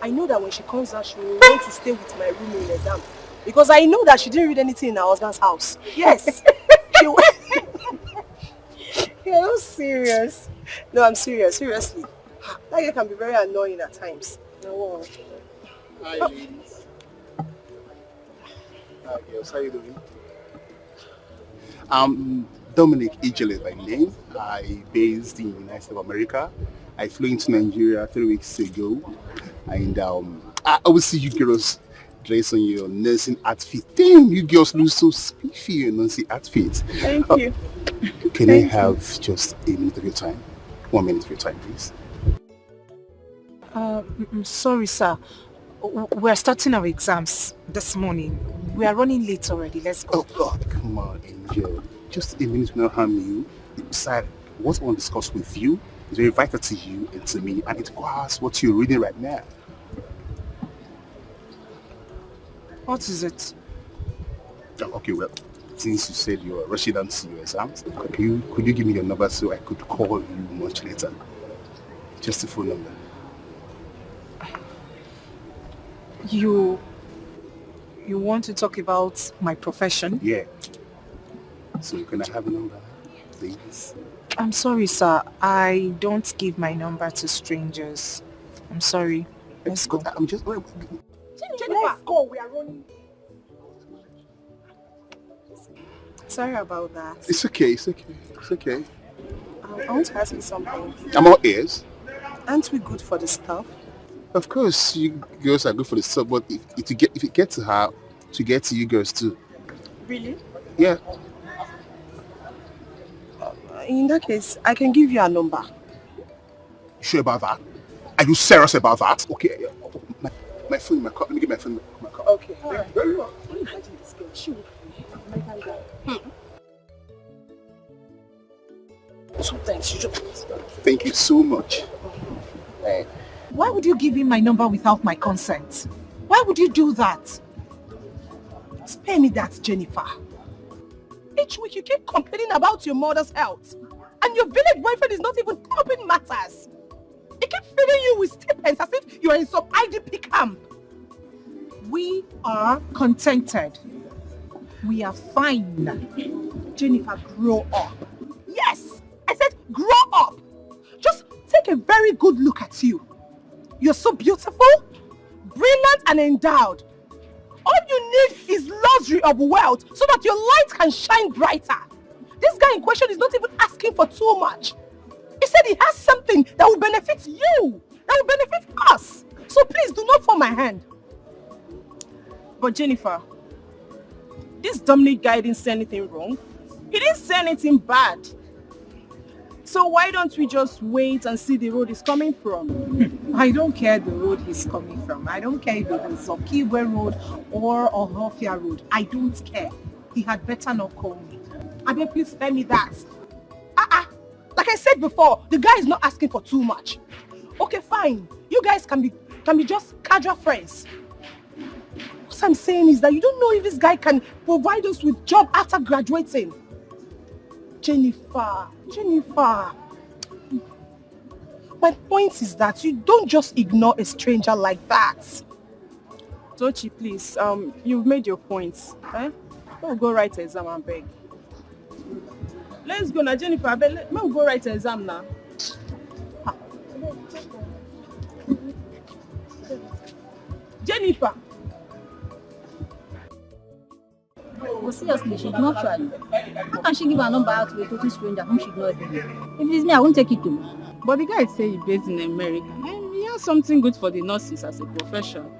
I know that when she comes out, she will want to stay with my room in exam, because I know that she didn't read anything in her husband's house. Yes, she will. You're not serious. No, I'm serious. Seriously. That girl can be very annoying at times. No. Hi, ladies. Hi, girls. How you doing? I'm Dominic Ijele by name. I based in the United States of America. I flew into Nigeria 3 weeks ago. And I always see you girls dress on your nursing outfit. Damn, you girls look so spiffy in your nursing outfit. Thank you. Can I have just a minute of your time? 1 minute of your time, please. Sorry, sir. We're starting our exams this morning. We are running late already. Let's go. Oh, God, come on, Angel. Just a minute will not harm you. Besides, what I want to discuss with you is very vital to you and to me, and it requires what you're reading right now. What is it? Okay, well, since you said you're rushing down to your exams, could you give me your number so I could call you much later? Just a phone number. You want to talk about my profession? Yeah. So can I have a number, please? I'm sorry, sir. I don't give my number to strangers. I'm sorry. Let's go. I'm just... Let's go. We are running. Sorry about that. It's okay. It's okay. It's okay. I want to ask you something. I'm all ears. Aren't we good for the stuff? Of course, you girls are good for the stuff, but if it gets to her, to get to you girls too. Really? Yeah. In that case, I can give you a number. Sure about that? Are you serious about that? Okay. My phone in my car. Let me get my phone in my car. Okay. Very well. Imagine this girl. She will Sometimes you just... Thank you so much. Why would you give him my number without my consent? Why would you do that? Spare me that, Jennifer. Each week you keep complaining about your mother's health. And your village boyfriend is not even helping matters. He keeps feeding you with stipends as if you are in some IDP camp. We are contented. We are fine. Jennifer, grow up. Yes, I said grow up. Just take a very good look at you. You're so beautiful, brilliant and endowed. All you need is luxury of wealth so that your light can shine brighter. This guy in question is not even asking for too much. He said he has something that will benefit you, that will benefit us. So please do not force my hand. But Jennifer, this Dominic guy didn't say anything wrong. He didn't say anything bad. So why don't we just wait and see the road he's coming from? I don't care the road he's coming from. I don't care if it's Okigwe Road or Ohofia Road. I don't care. He had better not call me. Abe, please spare me that. Like I said before, the guy is not asking for too much. Okay, fine. You guys can be just casual friends. What I'm saying is that you don't know if this guy can provide us with job after graduating. Jennifer. My point is that you don't just ignore a stranger like that. Tochi, please, you've made your points. We'll go write an exam and beg. Let's go now, Jennifer. We'll go write an exam now. Jennifer. Well, seriously, she's not trying. How can she give her number out to a total stranger whom she knows? If it is me, I won't take it to. But the guy say he's based in America. And he has something good for the nurses as a profession.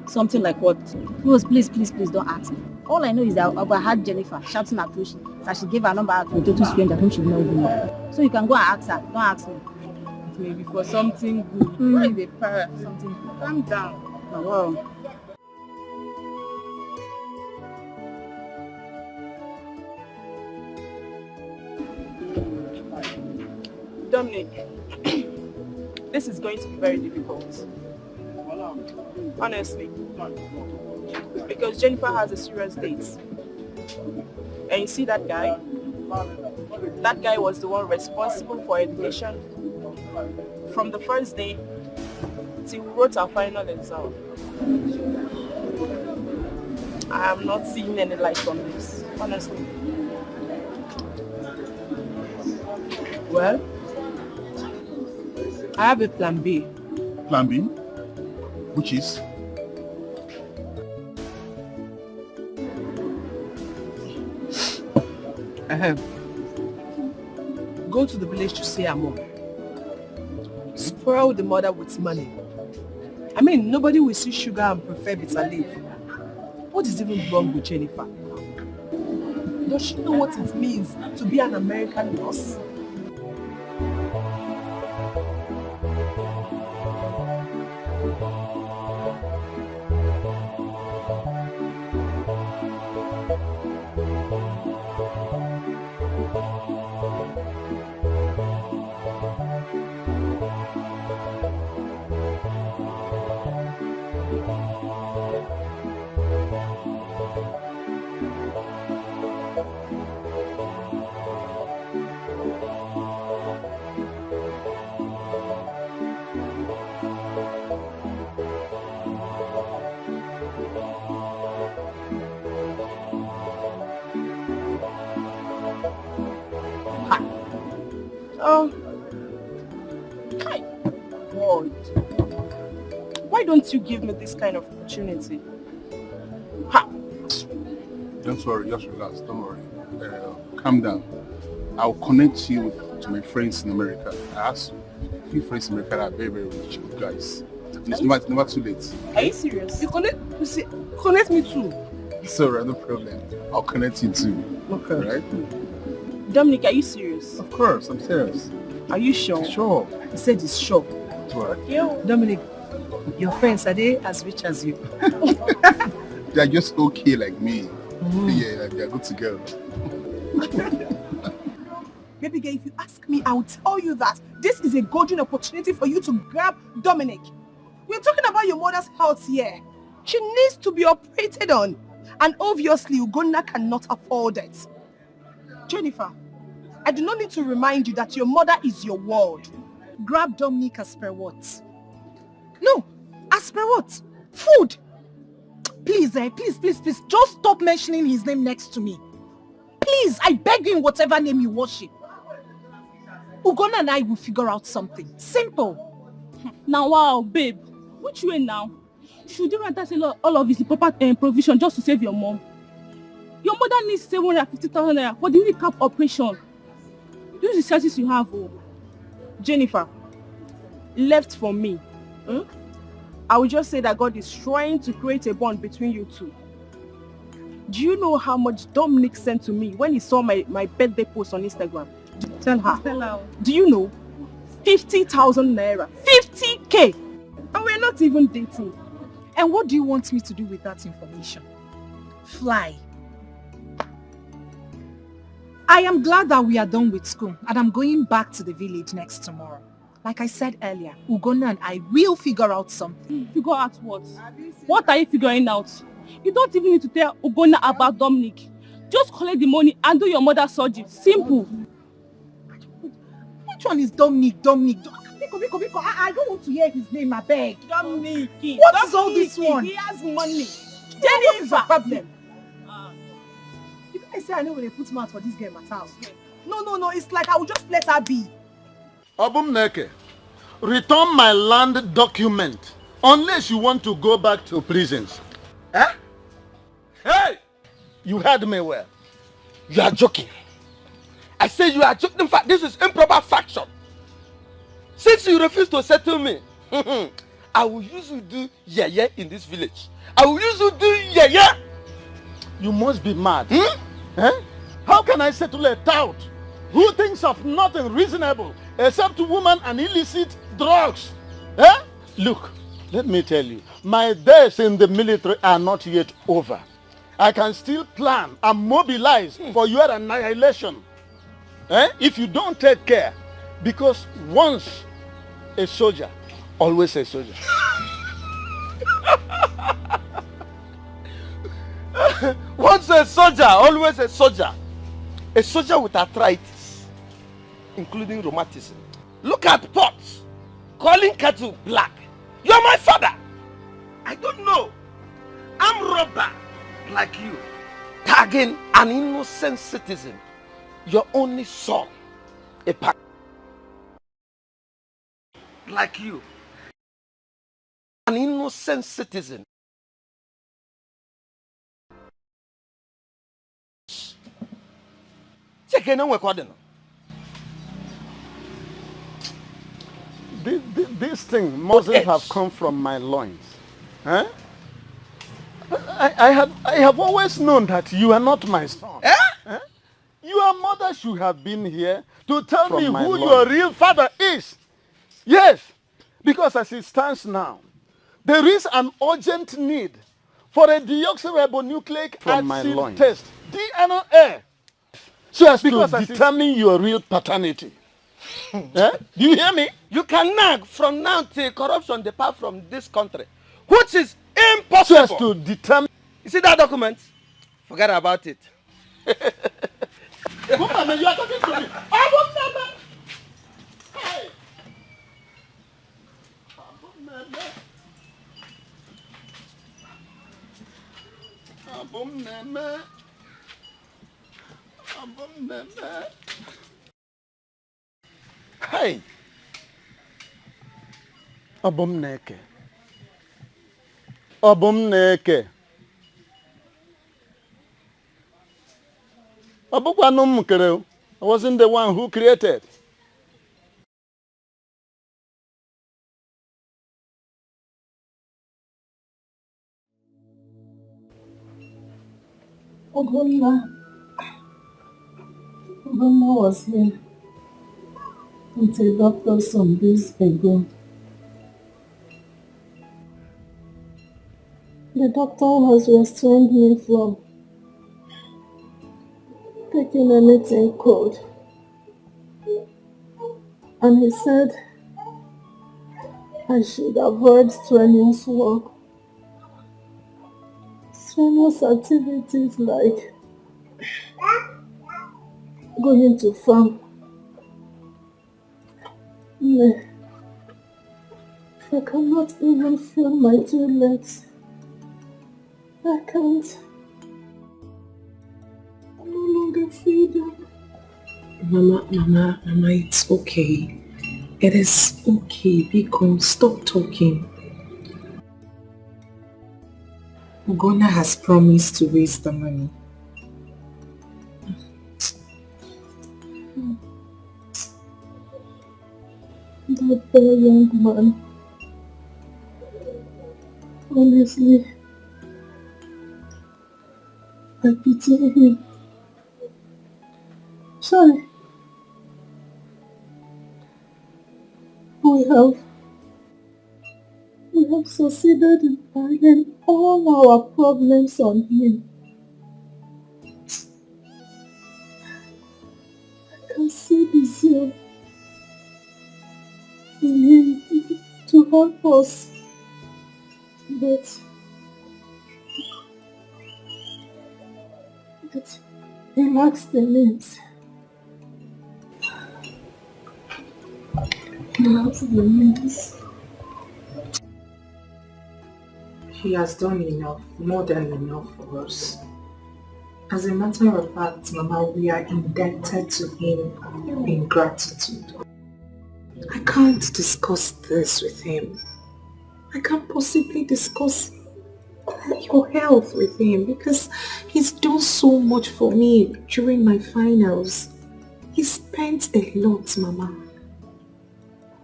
Something like what? Rose, please don't ask me. All I know is that I heard Jennifer shouting at Toshi that she gave her number out to a total stranger whom she knows. So you can go and ask her. Don't ask me. It may be for something good. Why is the para? Something good. Calm down. Oh, wow. Dominic, this is going to be very difficult. Honestly. Because Jennifer has a serious date. And you see that guy? That guy was the one responsible for education from the first day till we wrote our final exam. I am not seeing any light on this, honestly. Well, I have a plan B. Plan B? Which is? Go to the village to see her mom. Spoil the mother with money. I mean, nobody will see sugar and prefer bitter leaf. What is even wrong with Jennifer? Does she know what it means to be an American nurse? Why don't you give me this kind of opportunity? Don't worry, just relax, don't worry. Calm down. I'll connect you to my friends in America. I have a few friends in America that are very, very rich guys. It's never too late. Are you serious? You connect me too. Sorry, no problem. I'll connect you too. Okay. Right? Dominic, are you serious? Of course, I'm serious. Are you sure? Sure. He said he's sure. Sure. Dominic, your friends, are they as rich as you? They're just okay like me. Yeah, they're good to go. Baby girl, if you ask me, I'll tell you that this is a golden opportunity for you to grab Dominic. We're talking about your mother's health here. She needs to be operated on. And obviously, Ugonna cannot afford it. Jennifer, I do not need to remind you that your mother is your world. Grab Dominic as per what? No, as per what? Food. Please, please, just stop mentioning his name next to me. Please, I beg you in whatever name you worship. Ugonna and I will figure out something. Simple. Now, wow, babe. Which way now? Should you rather sell all of his proper provision just to save your mom? Your mother needs 750,000 naira for the kneecap operation. Use the resources you have. Jennifer, left for me. I will just say that God is trying to create a bond between you two. Do you know how much Dominic sent to me when he saw my birthday post on Instagram? Tell her. Tell her. Do you know? 50,000 naira. 50k! And we're not even dating. And what do you want me to do with that information? Fly. I am glad that we are done with school and I'm going back to the village next tomorrow. Like I said earlier, Ugonna and I will figure out something. Figure out what? What are you figuring out? You don't even need to tell Ugonna about Dominic. Just collect the money and do your mother's surgery. Simple. Which one is Dominic? Biko. I don't want to hear his name, I beg. Dominic. What is all this one? He has money. What is the problem? Did I say I know when they put mouth for this girl at house? No. It's like I will just let her be. Obumneke, return my land document unless you want to go back to prisons. Huh? Hey! You heard me well. You are joking. I say you are joking. In fact, this is improper faction. Since you refuse to settle me, I will use you do yeye in this village. I will use you do yeye. You must be mad. Eh? How can I settle a tout who thinks of nothing reasonable except woman and illicit drugs? Eh? Look, let me tell you, my days in the military are not yet over. I can still plan and mobilize for your annihilation. Eh? If you don't take care, because once a soldier, always a soldier. Once a soldier, always a soldier. A soldier with arthritis, including rheumatism. Look at pots, calling cattle black. You're my father. I don't know. I'm robber like you, tagging an innocent citizen. Your only son, a pack like you, an innocent citizen. This thing mustn't have come from my loins. Huh? I have always known that you are not my son. Eh? Eh? Your mother should have been here to tell me who your real father is. Yes, because as it stands now, there is an urgent need for a deoxyribonucleic acid test, DNA, so as to determine your real paternity. Eh? Do you hear me? You can nag from now till corruption depart from this country, which is impossible. So as to determine. You see that document? Forget about it. Woman, you are talking to me. I will never. Hey. Hey. Obumneke. I wasn't the one who created. Ugonna was here with a doctor some days ago. The doctor has restrained me from taking anything cold. And he said I should avoid strenuous work. Strenuous activities like going to farm. I cannot even feel my 2 legs. I can't. I no longer feel them. Mama, it's okay. It is okay. Biko, stop talking. Ugonna has promised to raise the money. That poor young man. Honestly, I pity him. Sorry. We have succeeded in piling all our problems on him. I can see the zeal in him to help us, but he lacks the means. He lacks the means. He has done enough, more than enough for us. As a matter of fact, Mama, we are indebted to him in gratitude. I can't discuss this with him. I can't possibly discuss your health with him because he's done so much for me during my finals. He spent a lot, Mama.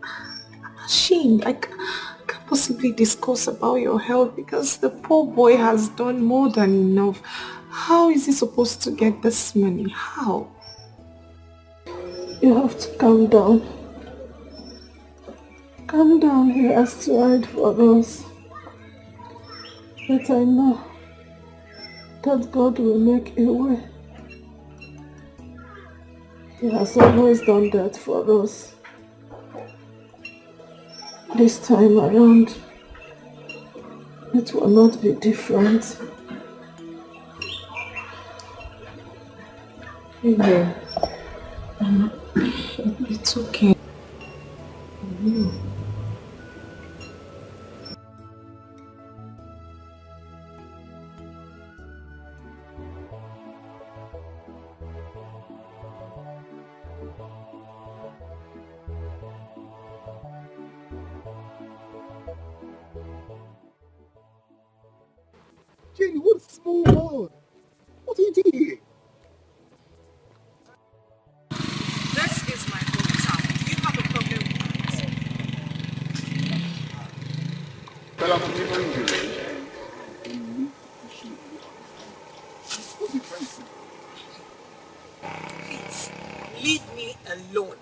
I'm ashamed. I can't possibly discuss about your health because the poor boy has done more than enough. How is he supposed to get this money? How? You have to calm down. Calm down, he has to hide for us. But I know that God will make a way. He has always done that for us. This time around, it will not be different. Amen. It's okay. Jenny, what a small world. What are you doing here? This is my hometown. You have a problem with But I'm remembering you. What's the difference? Please, leave me alone.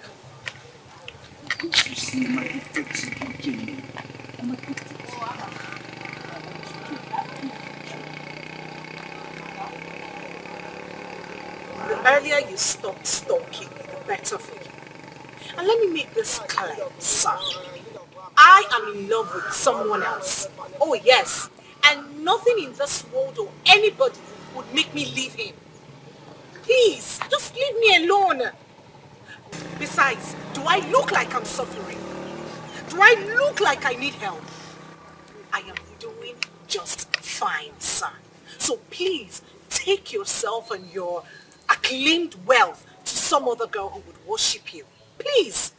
Don't you see my detective, Jenny? I'm a detective. The earlier you stop stalking me, the better for you. And let me make this clear, sir. I am in love with someone else. Oh yes, and nothing in this world or anybody would make me leave him. Please, just leave me alone. Besides, do I look like I'm suffering? Do I look like I need help? I am doing just fine, sir. So please, take yourself and your acclaimed wealth to some other girl who would worship you. Please.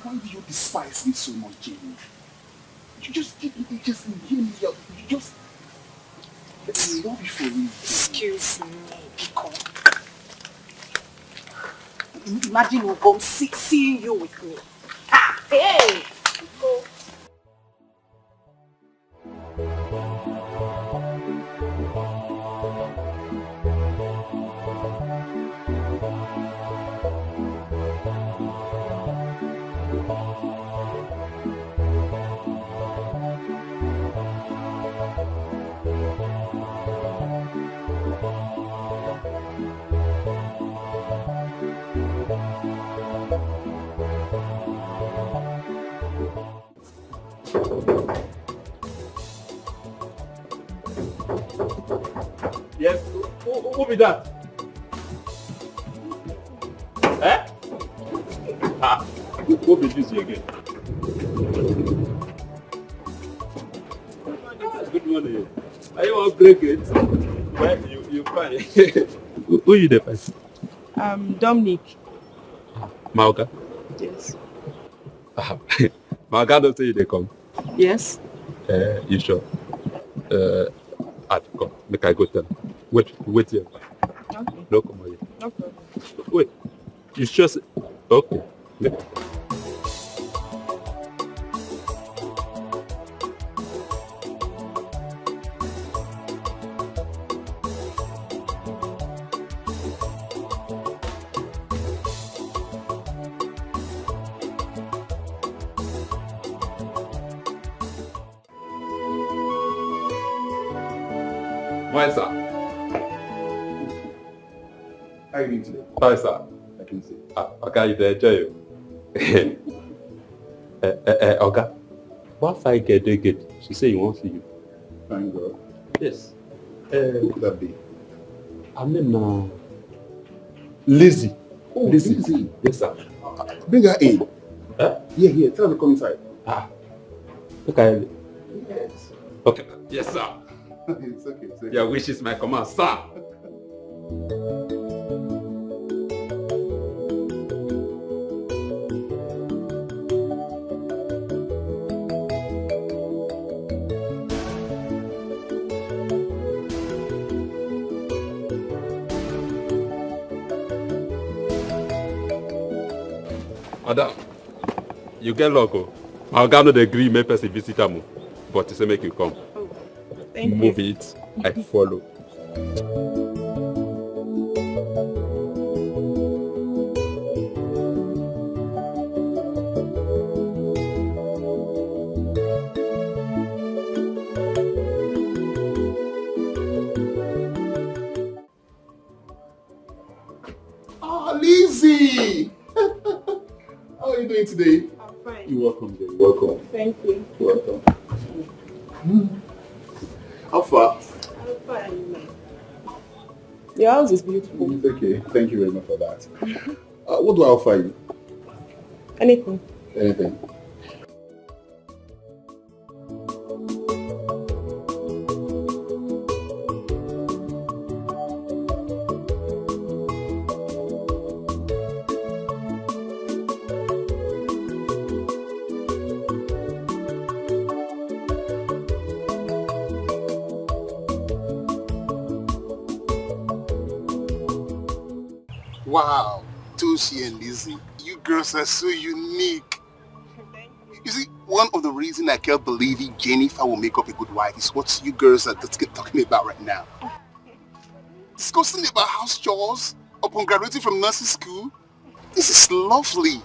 Why do you despise me so much, Jenny? You just hear me out. You just... I love you for me. Excuse me, Biko. Imagine Ubom seeing you with me. Ah, hey! Biko. Yes, who be that? Eh? Ah, who be this again? Good morning. Are you want to break it? Well, you fine. Who you the first? Dominic. Mauka? Yes. Mauka don't say you they come. Yes. You sure? Come. Make I go tell him. Wait here. Okay. No, come on here. No problem. Wait. You sure? Okay. Yeah. Fine, sir. How are you doing today? Fine, sir. I can see. Okay, you enjoy you. Okay. What I get? She say you won't see you. Fine, girl. Yes. Who could that be? Her name Lizzie. Oh, Lizzie. Yes, sir. Bring her in. Huh? Here. Tell her to come inside. Okay. Yes. Okay. Yes, sir. It's okay. Your wish is my command, sir. Madam, you get luck. My guy no agree make person visit am, but he say make you come. Thank you. Move it, I follow. Lizzie! How are you doing today? I'm fine. You're welcome, dear. You're welcome. Thank you. You're welcome. How far? I'm fine. Your house is beautiful. It's okay. Thank you very much for that. What do I offer you? Anything. Anything. Wow, Toshi and Lizzie, you girls are so unique. You see, one of the reasons I kept believing Jennifer will make up a good wife is what you girls are talking about right now. Discussing about house chores upon graduating from nursing school. This is lovely.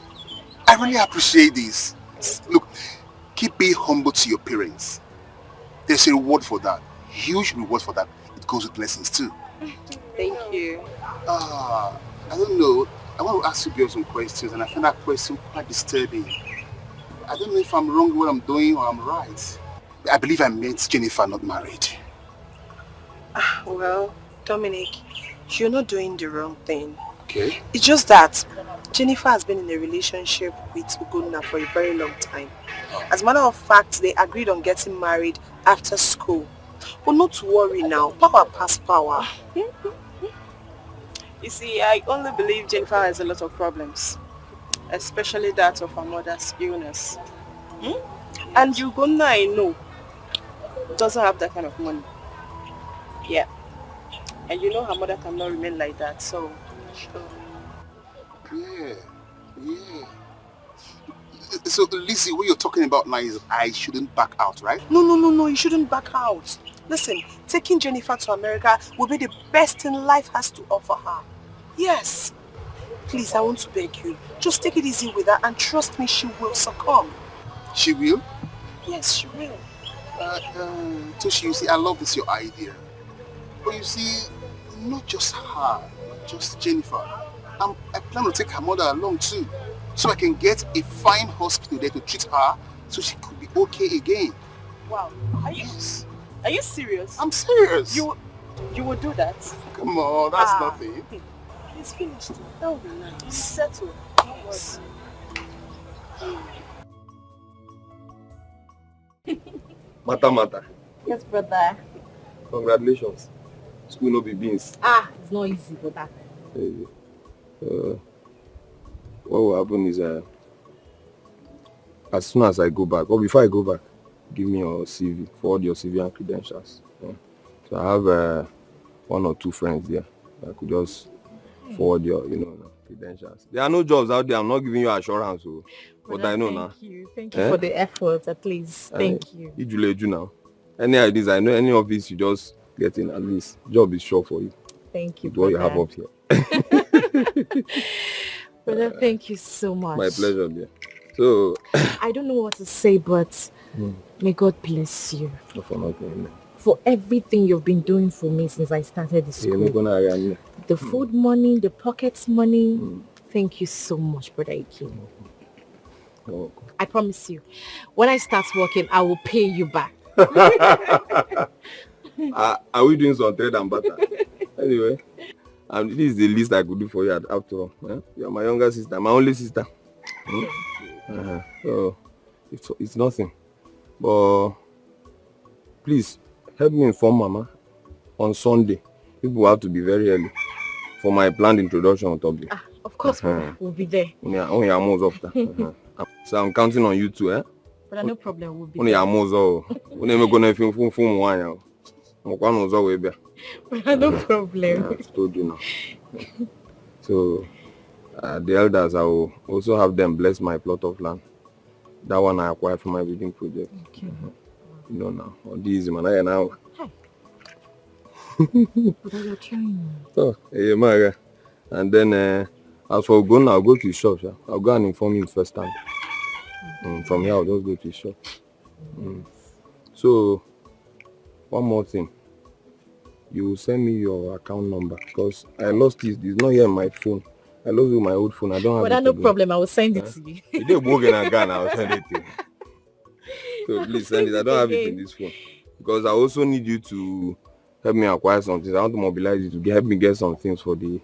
I really appreciate this. Look, keep being humble to your parents. There's a reward for that. Huge reward for that. It goes with blessings too. Thank you. I don't know. I want to ask you girls some questions, and I find that question quite disturbing. I don't know if I'm wrong with what I'm doing or I'm right. I believe I met Jennifer not married. Well, Dominic, you're not doing the wrong thing. Okay. It's just that Jennifer has been in a relationship with Ugonna for a very long time. As a matter of fact, they agreed on getting married after school. But not to worry now, power pass power. You see, I only believe Jennifer has a lot of problems, especially that of her mother's illness. And Ugonna, I know, doesn't have that kind of money. Yeah. And you know her mother cannot remain like that, so... Yeah. So, Lizzie, what you're talking about now is I shouldn't back out, right? No, you shouldn't back out. Listen, taking Jennifer to America will be the best thing life has to offer her. Yes. Please, I want to beg you. Just take it easy with her and trust me, she will succumb. She will? Yes, she will. Toshi, you see, I love this, your idea. But you see, not just her, not just Jennifer. I plan to take her mother along too. So I can get a fine hospital there to treat her so she could be okay again. Wow. Are you serious? I'm serious. You would do that? Come on, that's nothing. It's finished. That would be nice. It's settled. Yes. Mata. Yes, brother. Congratulations. School no be beans. It's not easy, brother. What will happen is as soon as I go back, or before I go back, give me your CV, forward your CV and credentials. Yeah. So I have one or two friends there. I could just forward your, credentials. There are no jobs out there. I'm not giving you assurance, but I know now. Thank you for the effort, at least. Thank you. You now. Any ideas? I know any of this you just get in. At least job is sure for you. Thank you. With what you have up here. Brother, thank you so much. My pleasure, dear. So I don't know what to say, but may God bless you. For nothing. for everything you've been doing for me since I started the school. The food money, the pocket money. Thank you so much, Brother Ike. I promise you, when I start working, I will pay you back. Are we doing some trade and butter? Anyway, this is the least I could do for you after all. You are my younger sister, my only sister. So it's nothing. But please help me inform Mama on Sunday. People have to be very early for my planned introduction on top. Of course, we'll be there. So I'm counting on you too, eh? But no problem, we'll be there. No problem. I told you now. So the elders, I will also have them bless my plot of land. That one I acquired from my wedding project. Okay. You know now. This man, I now. But you're trying. So, Maga. And then as for going, I'll go to his shop. I'll go and inform him first time. From here, I'll just go to his shop. So, one more thing. You will send me your account number because I lost it. It's not here on my phone. I lost it with my old phone. I don't have it. But no problem. I will send it to you. You didn't work in a gun. I will send it to you. So please send it. I don't have it in this phone because I also need you to help me acquire something. I want to mobilize you to help me get some things for the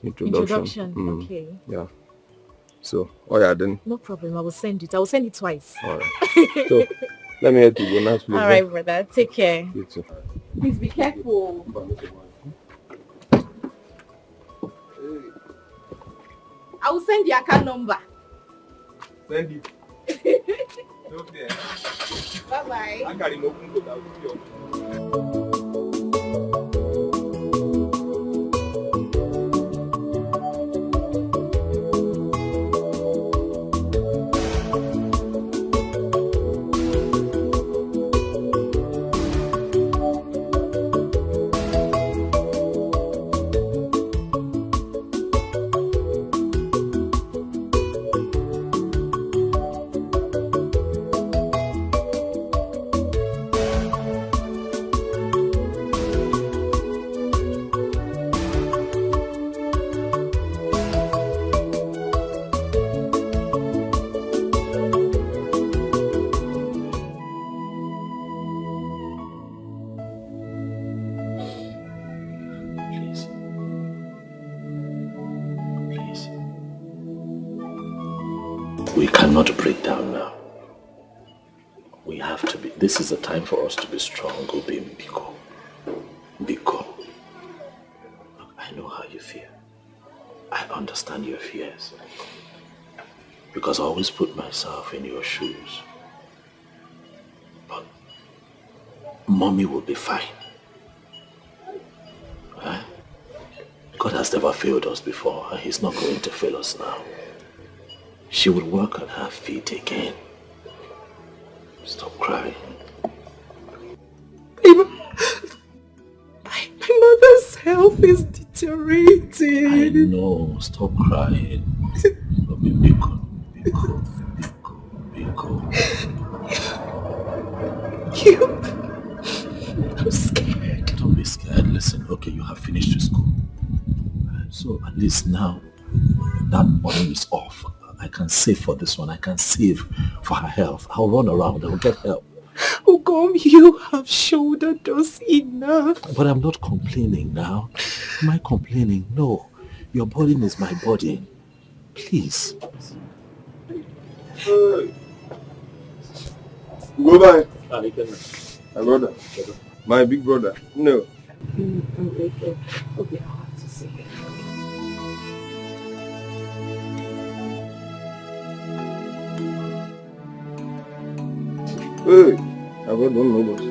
introduction. Okay. Yeah. So, then. No problem. I will send it. I will send it twice. All right. So, let me head to bonus, please. All right, brother. Take care. You too. Please be careful. I will send the account number. Send it. Okay. Bye-bye. We cannot break down now. We have to be. This is the time for us to be strong, Obi Biko. Biko. Look, I know how you feel. I understand your fears. Because I always put myself in your shoes. But Mommy will be fine. Right? God has never failed us before, and He's not going to fail us now. She will work on her feet again. Stop crying. My mother's health is deteriorating. I know. Stop crying. Biko. I'm scared. Don't be scared. Listen, okay, you have finished your school. So at least now that money is off. I can save for this one. I can save for her health. I'll run around. I'll get help. Ugom, you have shouldered us enough. But I'm not complaining now. Am I complaining? No. Your burden is my burden. Please. Go by. My brother. My big brother. No. Okay, I'll have to see. Hey, I don't know this.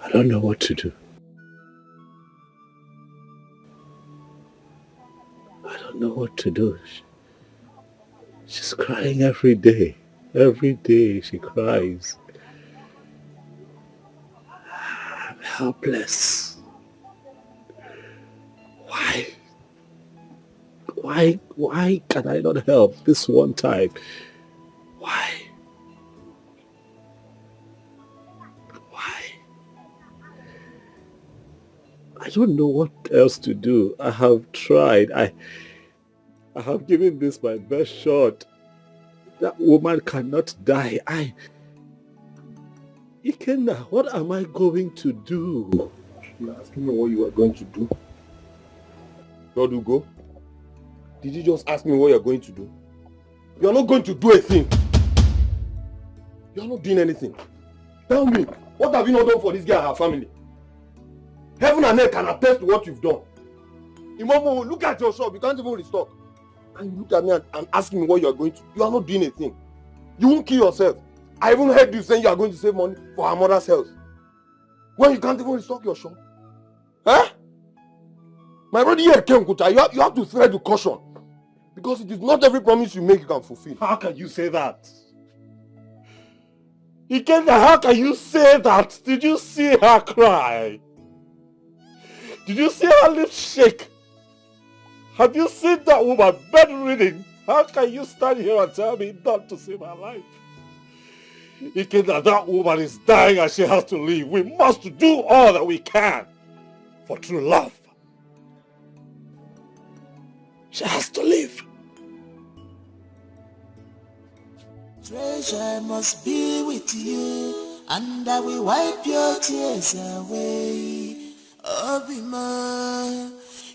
I don't know what to do. I don't know what to do. She's crying every day. Every day she cries. I'm helpless. Why Why can I not help this one time? Why? I don't know what else to do. I have tried. I have given this my best shot. That woman cannot die. Ikenna, what am I going to do? You're asking me what you are going to do? Rodugo, did you just ask me what you're going to do? You're not going to do a thing. You're not doing anything. Tell me, what have you not done for this girl and her family? Heaven and earth can attest to what you've done. Imomo, look at your shop. You can't even restock. And you look at me and ask me what you are going to do. You are not doing a thing. You won't kill yourself. I even heard you saying you are going to save money for her mother's health. When you can't even restock your shop. Huh? My brother here, Kenkuta, you have to tread with caution. Because it is not every promise you make you can fulfill. How can you say that? Ikenna, how can you say that? Did you see her cry? Did you see her lips shake? Have you seen that woman bedridden? How can you stand here and tell me not to save her life? Ikenna, that woman is dying and she has to leave. We must do all that we can for true love. She has to leave. Treasure must be with you, and I will wipe your tears away. Obima,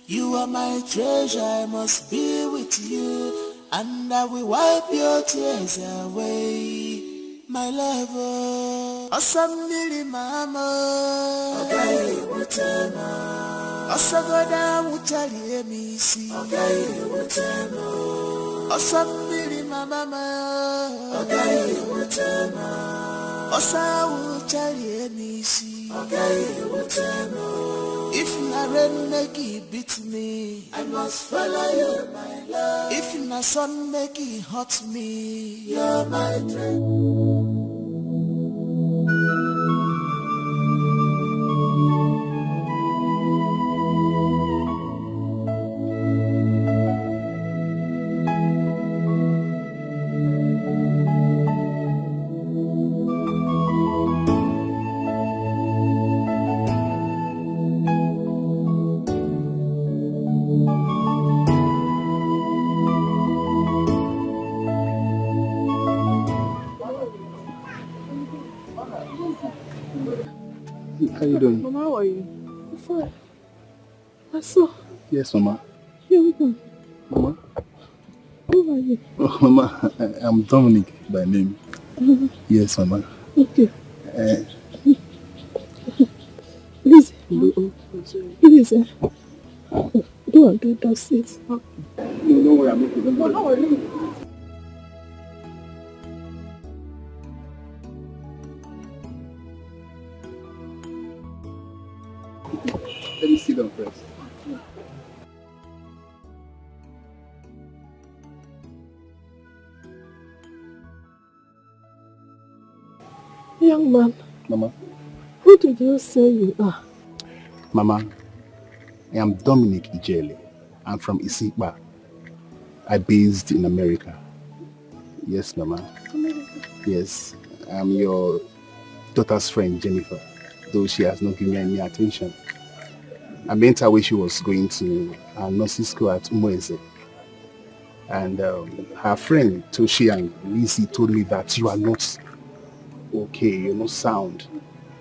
you are my treasure, I must be with you, and I will wipe your tears away. My lover, Osamili mama, Ogai Mutema, Osagoda Mutali emisi, Ogai Mutema, Osamili mama, Ogai Mutema, Osa Mutali emisi, Ogai Mutema. If Naren make it beat me, I must follow you, my love. If my son make it hurt me, you're my dream. How you doing? Mama, how are you? I'm fine. I saw. Yes, Mama. You're good. Mama? Who are you? Oh, Mama, I'm Dominic by name. Yes, Mama. Okay. Please. Please. Go and get that seat. No, don't worry, I'm okay. Don't worry. How are you? Let me sit down first. Young man. Mama. Who did you say you are? Mama, I am Dominic Ijele. I'm from Isikpa. I based in America. Yes, Mama. America. Yes, I'm your daughter's friend, Jennifer, though she has not given me any attention. I met her when she was going to nursing school at Umueze. And her friend, Toshi and Lizzie, told me that you are not okay, you're not sound,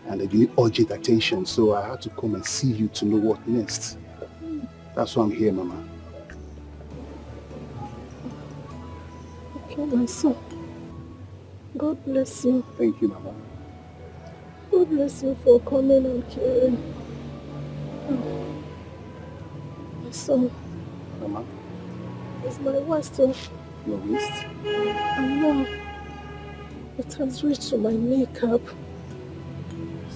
and that you need urgent attention. So I had to come and see you to know what next. That's why I'm here, Mama. Okay, my son. God bless you. Thank you, Mama. God bless you for coming and caring. My son. Mama. It's my waist. Your waist? And now it has reached to my kneecap.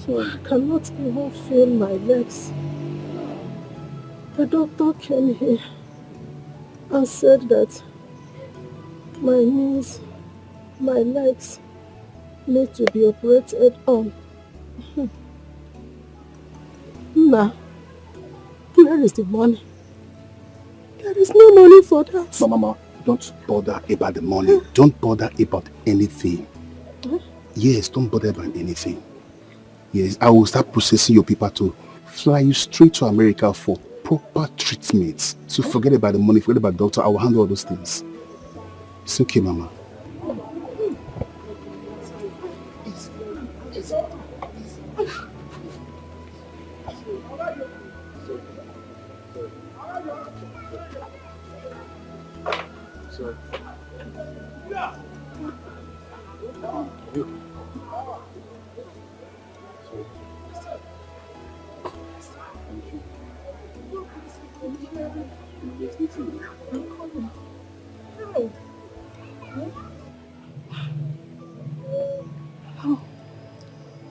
So I cannot even feel my legs. The doctor came here and said that my knees, my legs need to be operated on. Now, where is the money? There is no money for that. Mama, don't bother about the money. Don't bother about anything. Yes, don't bother about anything. Yes, I will start processing your paper to fly you straight to America for proper treatment. So forget about the money, forget about the doctor. I will handle all those things. It's okay, Mama.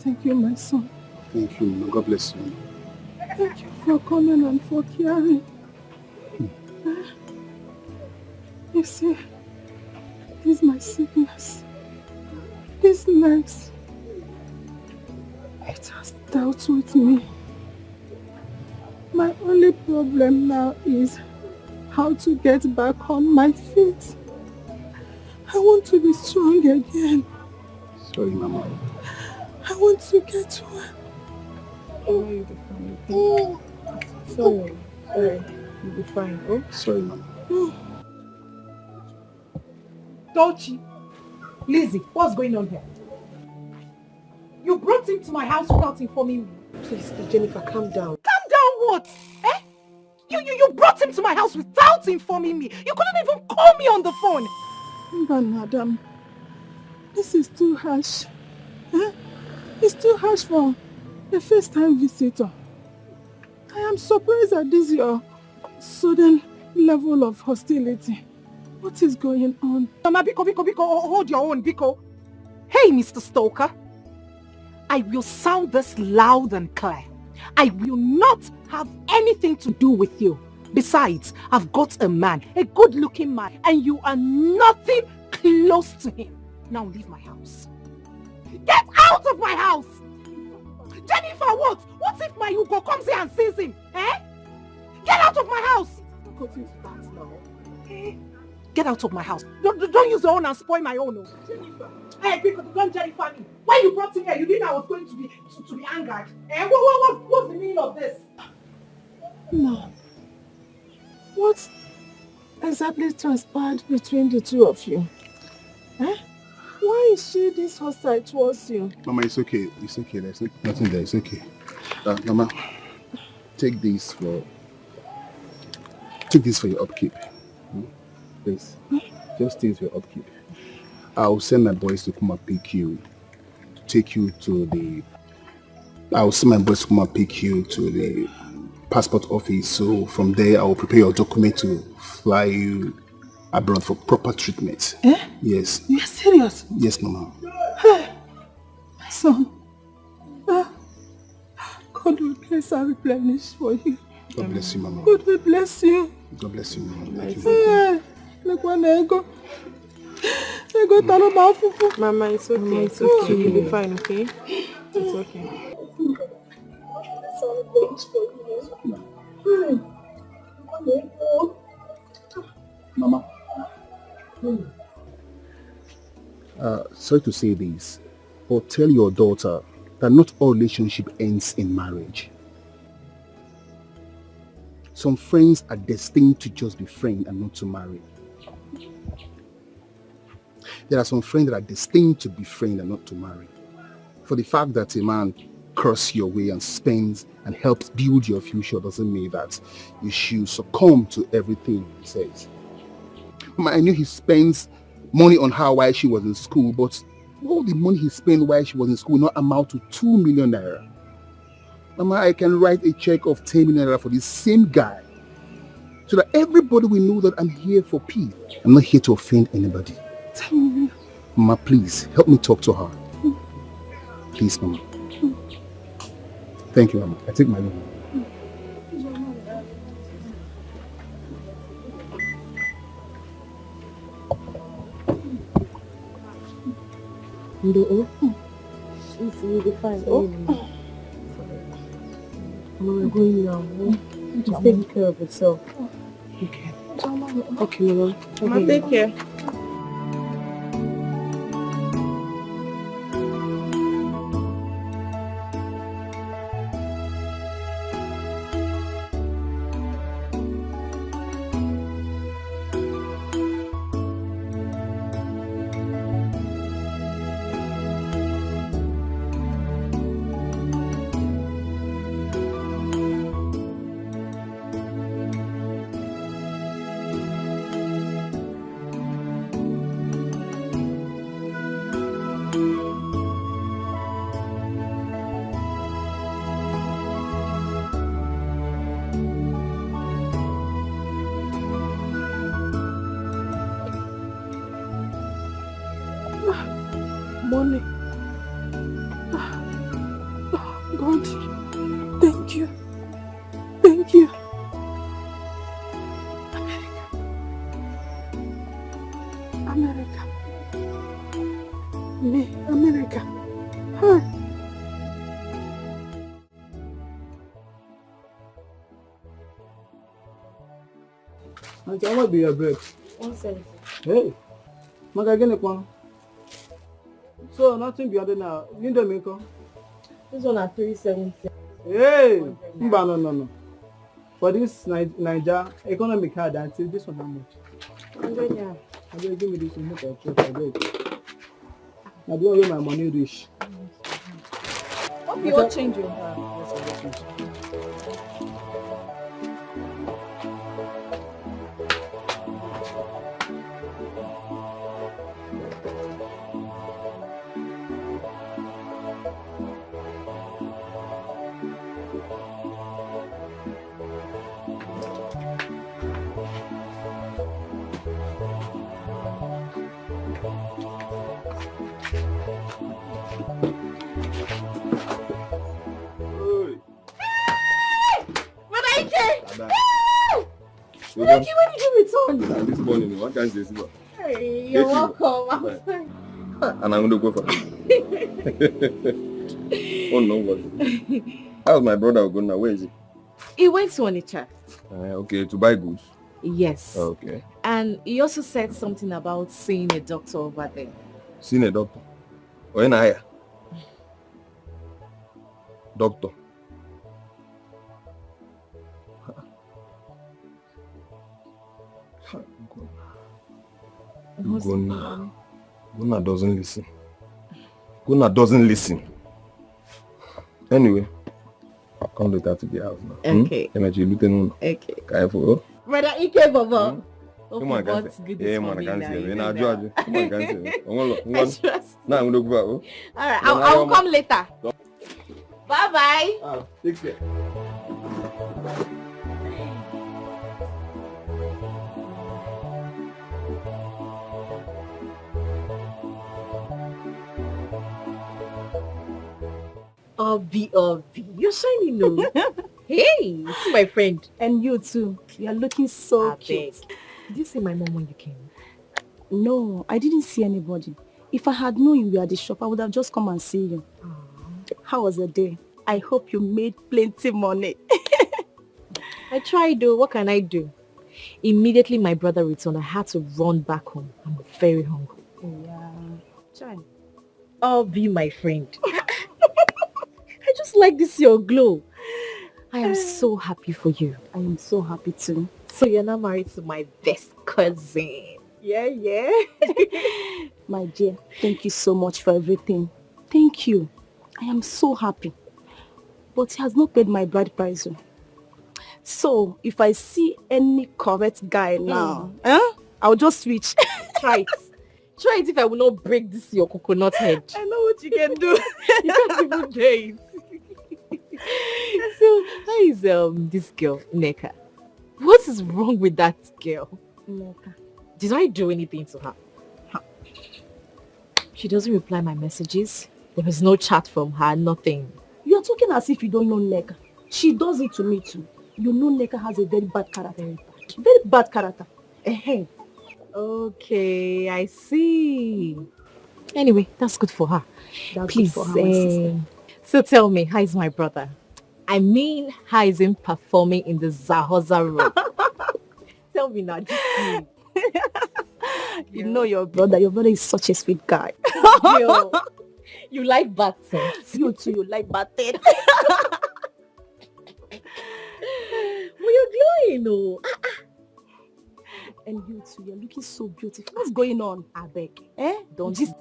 Thank you, my son. Thank you, Mama. God bless you. Thank you for coming and for caring. You see, this is my sickness. These legs, it has dealt with me. My only problem now is how to get back on my feet. I want to be strong again. Sorry, Mama. I want to get well. You'll be fine. Sorry. You'll be fine. Oh? Sorry, Mama. Dolce, Lizzie, what's going on here? You brought him to my house without informing me. Please, Jennifer, calm down. Calm down what? Eh? You brought him to my house without informing me. You couldn't even call me on the phone. But madam, this is too harsh. Eh? It's too harsh for a first-time visitor. I am surprised at this your sudden level of hostility. What is going on? Mama, Biko, hold your own, Biko. Hey, Mr. Stoker. I will sound this loud and clear. I will not have anything to do with you. Besides, I've got a man, a good-looking man, and you are nothing close to him. Now leave my house. Get out of my house! Jennifer, what? What if my Hugo comes here and sees him? Eh? Get out of my house! Get out of my house. Don't use your own and spoil my own. Jennifer. Hey, because don't Jennifer me. When you brought him here, you didn't know I was going to be angered. Eh? What's the meaning of this? No. What exactly transpired between the two of you? Eh? Why is she this hostile towards you? Mama, it's okay. It's okay. There's nothing there. It's okay. Mama, take this for your upkeep. Please. Just take it for your upkeep. I'll send my boys to come and pick you. I'll send my boys to come and pick you to the passport office. So from there, I will prepare your document to fly you abroad for proper treatment. Eh? Yes. You're serious? Yes, Mama. Hey, my son. God will bless and replenish for you. God bless you, Mama. God will bless you. God bless you, Mama. Thank you. Hey, look one ego. Ego talo mafufu. Mama, it's okay. It's okay. You'll be fine, okay? It's okay. Mama. Sorry to say this, but tell your daughter that not all relationship ends in marriage. Some friends are destined to just be friends and not to marry. There are some friends that are destined to be friends and not to marry. For the fact that a man curses your way and spends and helps build your future doesn't mean that you should succumb to everything he says. Mama, I knew he spends money on her while she was in school, but all the money he spent while she was in school will not amount to 2 million naira. Mama, I can write a check of 10 million naira for this same guy so that everybody will know that I'm here for peace. I'm not here to offend anybody. Mama, please, help me talk to her. Please, Mama. Thank you, Mama. I take my leave. You'll be fine. Mama, we're going now. Just take care of yourself. Okay. Okay, Mama. Mama, take care. Money. God, thank you. Thank you. America. Me, America. Hi. Auntie, how much be your bread? 170. Hey, Maga, get one. So nothing beyond now. You don't make up. This one at 370. Hey, no. For this Niger economic hard until this one how much? 100 yeah. I will give me this one. Make a check. I beg. I don't know where my money reach. Hope you all change your Thank you when you return. This morning, what can I say? Hey, you're welcome. And I'm going to go for it. Oh no, what? How's my brother going now? Where is he? He went to Onitsha. Okay, to buy goods. Yes. Okay. And he also said something about seeing a doctor over there. Seeing a doctor? Or in hire? Doctor. Guna doesn't listen. Guna doesn't listen. Anyway, I'll come later to the house now. Okay. Okay. Okay. Brother Ike Baba. Come on, guys. Yeah, man, I can't see you. Come on, I can't see you. Now I'm going to go out. Alright, I'll come later. Bye-bye. Take care. Obio, you're shining, no? Hey, see my friend. And you too. You're looking so cute. Did you see my mom when you came? No, I didn't see anybody. If I had known you were at the shop, I would have just come and see you. How was the day? I hope you made plenty money. I tried though. What can I do? Immediately my brother returned, I had to run back home. I'm very hungry. Yeah. Try. Oh, be my friend. I just like this your glow. I am so happy for you. I am so happy too. So you're now married to my best cousin. Yeah. My dear, thank you so much for everything. Thank you. I am so happy. But he has not paid my bride price. So if I see any correct guy now, I'll just switch. Try it. Try it if I will not break this your coconut head. I know what you can do. You can't even date. So how is this girl, Neka? What is wrong with that girl? Neka. Did I do anything to her? She doesn't reply my messages. There is no chat from her, nothing. You are talking as if you don't know Neka. She does it to me too. You know Neka has a very bad character. Very bad character. Okay, I see. Anyway, that's good for her. That's Please, good for her, my sister. So tell me, how is my brother? I mean, how is him performing in the Zahoza role? Tell not be not just me. You know your brother. Your brother is such a sweet guy. Yo, you like bad things. You too, you like bad things. Well, you're glowing, oh. And you too, you're looking so beautiful. What's going on? I beg. Don't just...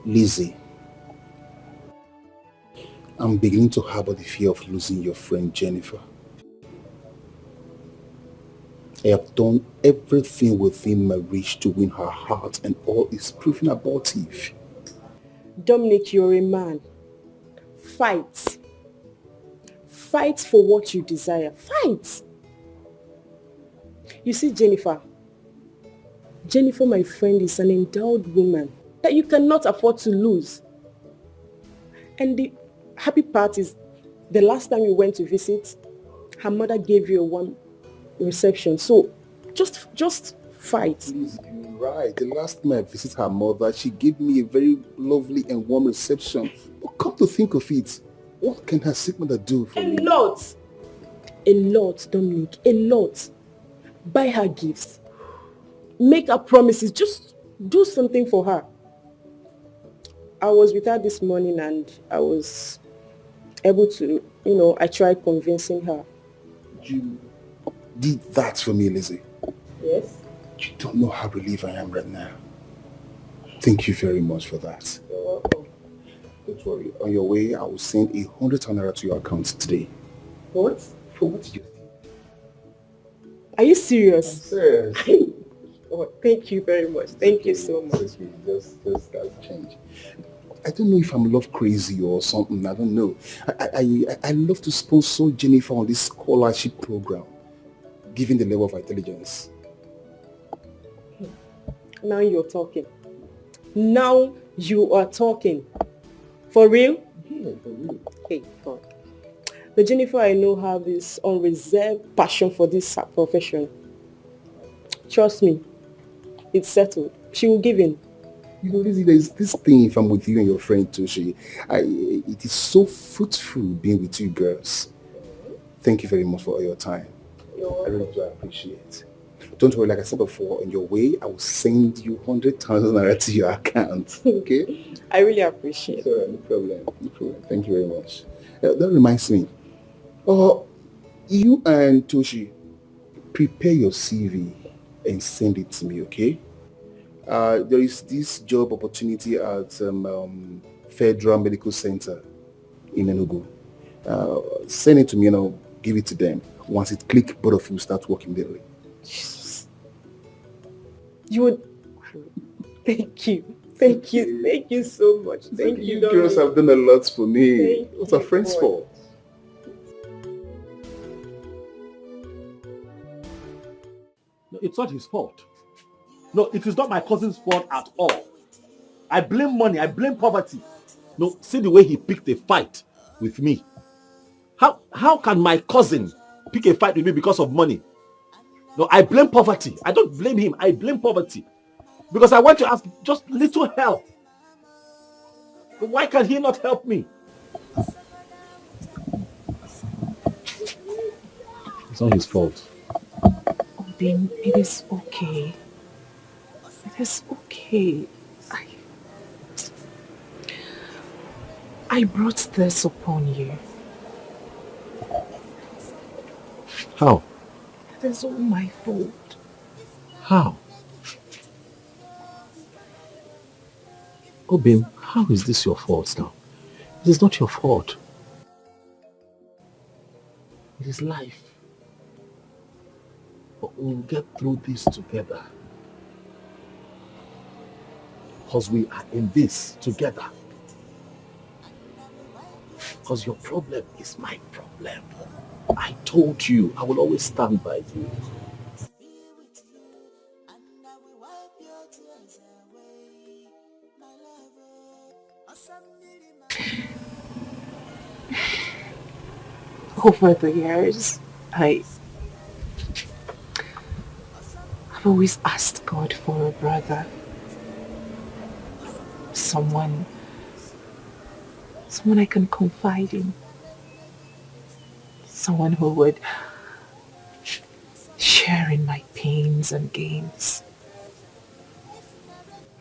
Lizzie, I'm beginning to harbor the fear of losing your friend Jennifer. I have done everything within my reach to win her heart, and all is proving abortive. Dominic, you're a man. Fight. Fight for what you desire. Fight. You see, Jennifer, my friend, is an endowed woman that you cannot afford to lose. And the happy part is, the last time you went to visit, her mother gave you a warm reception. So just fight. Please, you're right. The last time I visited her mother, she gave me a very lovely and warm reception. But come to think of it, what can her sick mother do for me? A lot, Dominic, a lot. Buy her gifts. Make her promises. Just do something for her. I was with her this morning and I was able to, I tried convincing her. You did that for me, Lizzie. Yes? You don't know how relieved I am right now. Thank you very much for that. You're welcome. Don't worry. On your way, I will send 100 naira to your account today. What? For what you did. Are you serious? I'm serious. Oh, thank you very much. Thank you so much. Just that's change. I don't know if I'm love crazy or something. I don't know. I love to sponsor Jennifer on this scholarship program, given the level of intelligence. Now you're talking. Now you are talking. For real? Yeah, for real. Hey, God. The Jennifer I know have this unreserved passion for this profession. Trust me, it's settled. She will give in. You know, Lizzie, there's this thing, if I'm with you and your friend Toshi, it is so fruitful being with you girls. Thank you very much for all your time. I really do appreciate it. Don't worry, like I said before, on your way, I will send you 100,000 naira to your account. Okay? I really appreciate it. No problem. No problem. Thank you very much. That reminds me. You and Toshi, prepare your CV and send it to me, okay? There is this job opportunity at Federal Medical Center in Enugu. Send it to me and I'll give it to them. Once it clicks, both of you start working daily. Jesus. You would... Thank you. Thank you. Thank you so much. Thank you. You girls have done a lot for me. What's our friends for? No, it's not his fault. No, it is not my cousin's fault at all. I blame money. I blame poverty. No, see the way he picked a fight with me. How can my cousin pick a fight with me because of money? No, I blame poverty. I don't blame him. I blame poverty. Because I want to ask just little help. But why can he not help me? It's not his fault. Oh, then it is okay. It is okay. I brought this upon you. How? It is all my fault. How? Obim, how is this your fault now? It is not your fault. It is life. But we'll get through this together. Because we are in this together. Because your problem is my problem. I told you, I will always stand by you. Over the years, I've always asked God for a brother. Someone I can confide in. someone who would share in my pains and gains.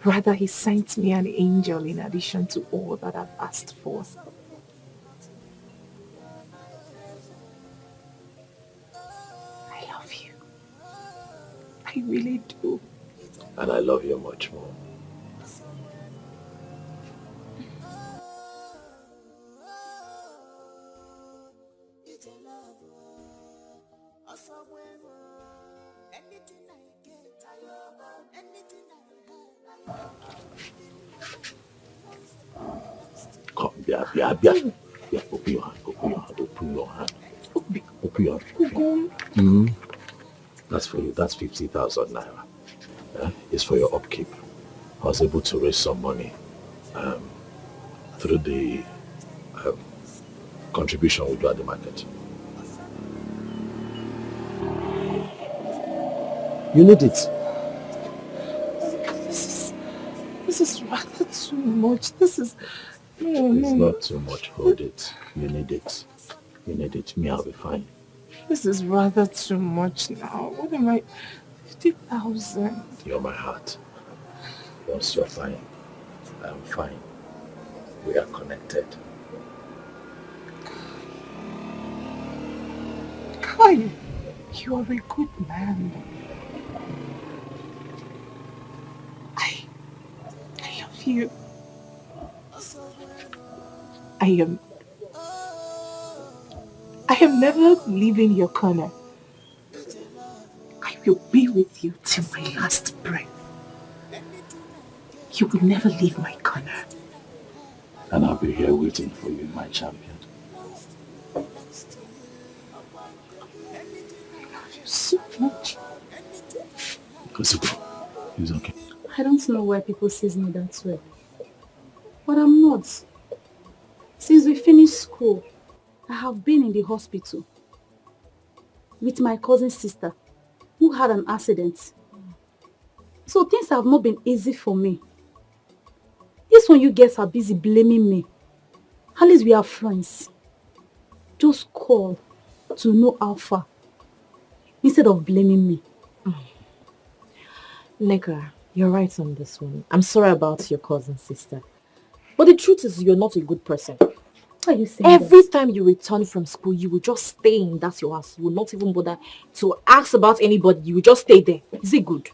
Rather, he sent me an angel in addition to all that I've asked for. I love you. I really do. And I love you much more. Come, yeah. Open your hand, open your hand. That's for you, that's 50,000 naira. It's for your upkeep. I was able to raise some money through the contribution we do at the market. You need it. This is rather too much. This is... It's not too much. Hold it. You need it. You need it. Me, I'll be fine. This is rather too much now. What am I... 50,000. You're my heart. Once you're fine, I'm fine. We are connected. Kai, you are a good man. I love you. I am never leaving your corner. I will be with you till my last breath. You will never leave my corner. And I'll be here waiting for you, my champion. I love you so much. It's okay. I don't know why people see me that way. But I'm not. Since we finished school, I have been in the hospital with my cousin's sister who had an accident. So things have not been easy for me. This one you guys are busy blaming me. At least we are friends. Just call to know how far instead of blaming me. Neka, you're right on this one. I'm sorry about your cousin's sister. But the truth is you're not a good person. Why are you saying Every that? time you return from school, you will just stay in that your house. You will not even bother to ask about anybody. You will just stay there. Is it good?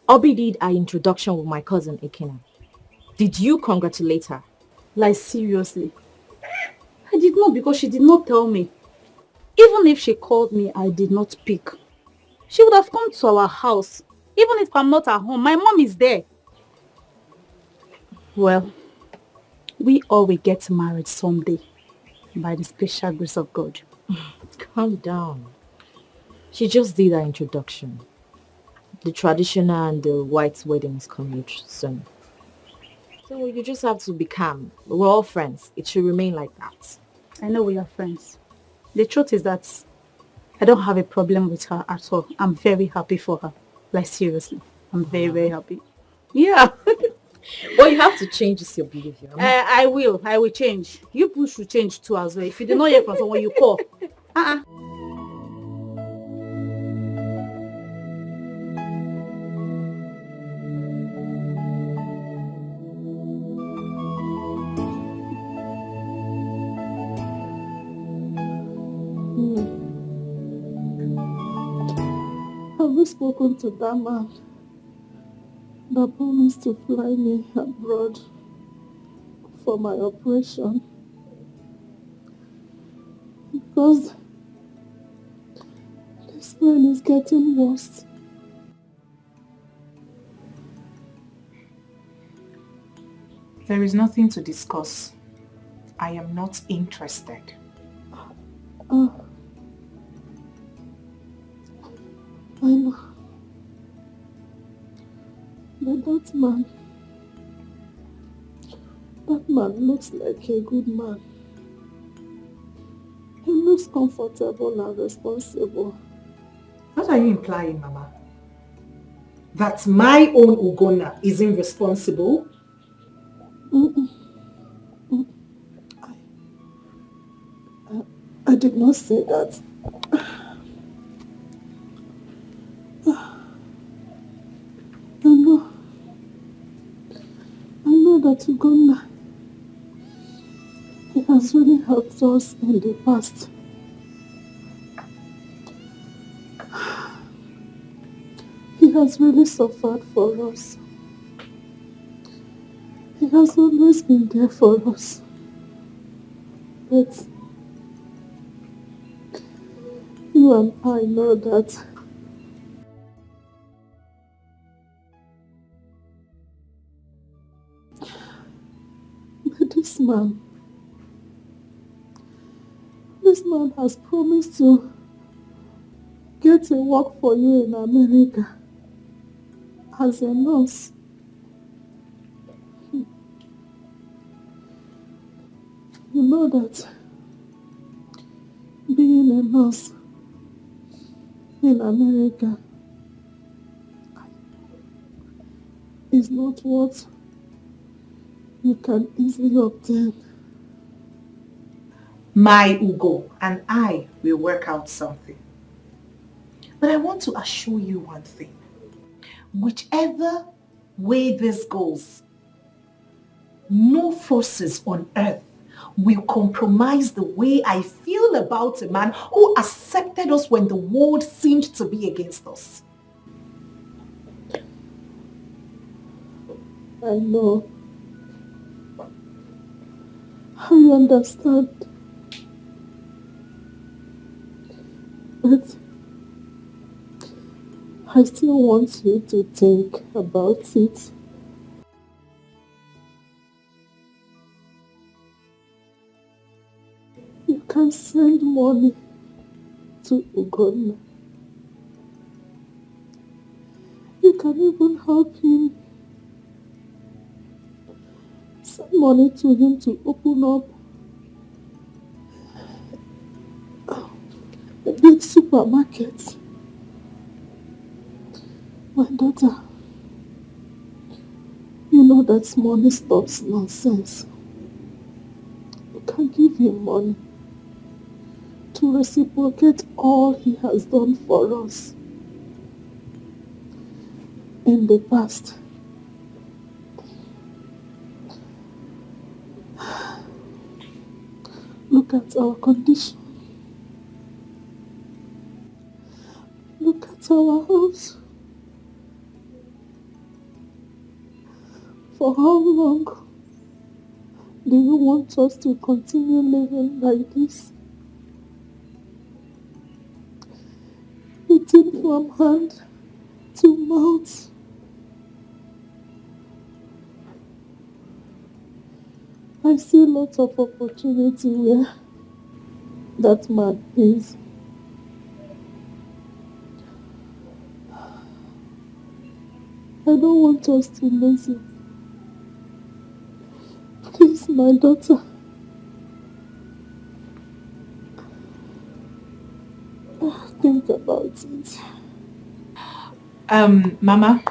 Obi did our introduction with my cousin Ekena. Did you congratulate her? Like seriously? I did not, because she did not tell me. Even if she called me, I did not pick. She would have come to our house. Even if I'm not at home, my mom is there. Well, we all will get married someday by the special grace of God. Calm down. She just did our introduction. The traditional and the white wedding is coming soon. So you just have to be calm. We're all friends. It should remain like that. I know we are friends. The truth is that I don't have a problem with her at all. I'm very happy for her. Like seriously. I'm very, very happy. Yeah. But you have to change this your behavior. I will change. You people should change too as well. If you do not hear from someone, you call. Have you spoken to that man that promised to fly me abroad for my operation? Because this man is getting worse. There is nothing to discuss. I am not interested. I know. But that man looks like a good man. He looks comfortable and responsible. What are you implying, Mama? That my own Ugonna isn't responsible? I I did not say that. I know that Ugonna, he has really helped us in the past. He has really suffered for us. He has always been there for us. But you and I know that this man has promised to get a work for you in America as a nurse. You know that being a nurse in America is not what you can easily obtain. My Ugo and I will work out something. But I want to assure you one thing. Whichever way this goes, no forces on earth will compromise the way I feel about a man who accepted us when the world seemed to be against us. I know. I understand. But I still want you to think about it. You can send money to Ugonna. You can even help him. Send money to him to open up a big supermarket. My daughter, you know that money stops nonsense. You can give him money to reciprocate all he has done for us in the past. Look at our condition. Look at our house. For how long do you want us to continue living like this? Eating from hand to mouth. I see lots of opportunity where that man is. I don't want us to lose it. Please, my daughter. Think about it. Mama,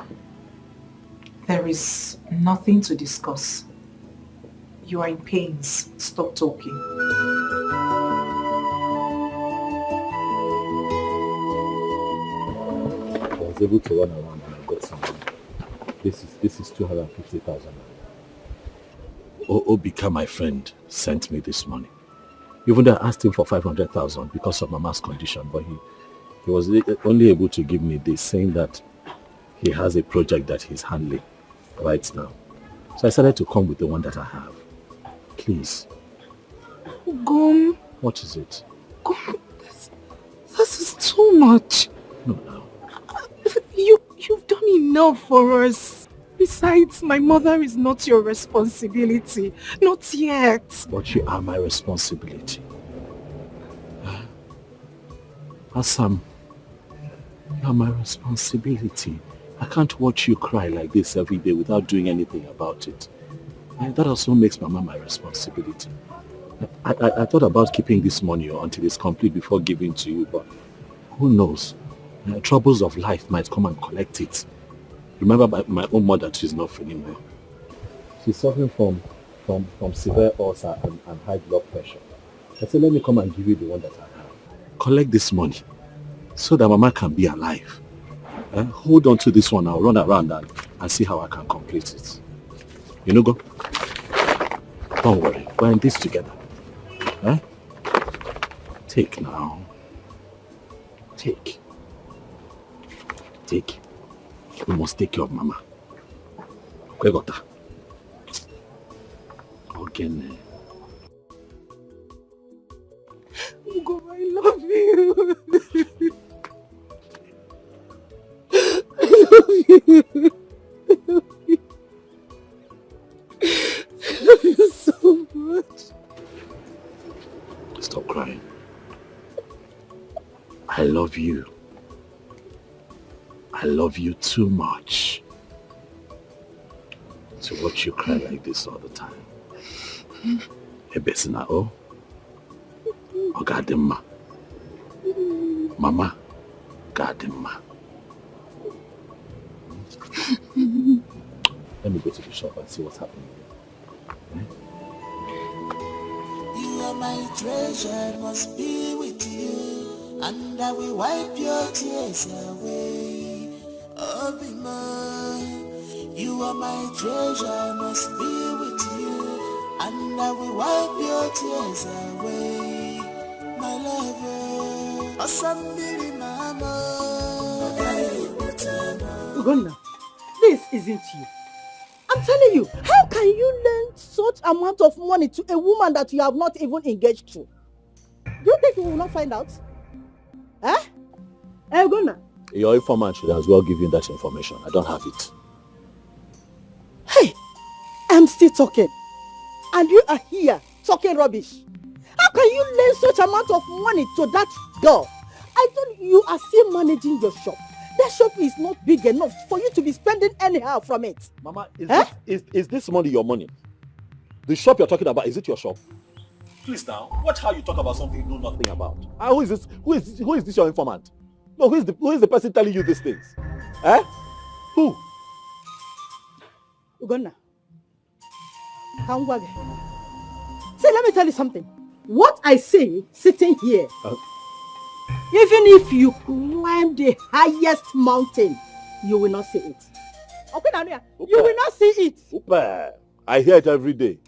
there is nothing to discuss. You are in pains. Stop talking. I was able to run around and I got some money. This is 250,000. Obika, my friend, sent me this money. Even though I asked him for 500,000 because of Mama's condition, but he was only able to give me this, saying that he has a project that he's handling right now. So I decided to come with the one that I have. Please. Gum. What is it? Gum, this is too much. No. You've done enough for us. Besides, my mother is not your responsibility. Not yet. But you are my responsibility. Assam, you are my responsibility. I can't watch you cry like this every day without doing anything about it. And that also makes Mama my responsibility. I thought about keeping this money until it's complete before giving to you, but who knows? Troubles of life might come and collect it. Remember, my own mother too is not feeling well. She's suffering from severe ulcer and high blood pressure. I said, let me come and give you the one that I have. Collect this money so that Mama can be alive. Hold on to this one. I'll run around and see how I can complete it. You know, go. Don't worry. We're in this together. Take now. Take. We must take care of Mama. Okay, got that. Again. Ugo, I love you. I love you. I love you so much. Stop crying. I love you. I love you too much to watch you cry like this all the time. Ebesina o, Ogadimma, Mama, Gadimma. Let me go to the shop and see what's happening. You are my treasure, must be with you, and I will wipe your tears away. Obima, you are my treasure, must be with you, and I will wipe your tears away. My lover, Asambili Mama. Ugonna, this isn't you. I'm telling you, how can you lend such amount of money to a woman that you have not even engaged to? Do you think we will not find out? Ugonna? Your informant should as well give you that information. I don't have it. Hey, I'm still talking. And you are here talking rubbish. How can you lend such amount of money to that girl? I thought you are still managing your shop. That shop is not big enough for you to be spending anyhow from it. Mama, is this money your money? The shop you're talking about, is it your shop? Please now, watch how you talk about something you know nothing about. Who is this? Who is this your informant? No, who is the person telling you these things? Who? Ugonna. Say, let me tell you something. What I say sitting here, even if you climb the highest mountain, you will not see it. Okay, Nania, you will not see it. Super. I hear it every day.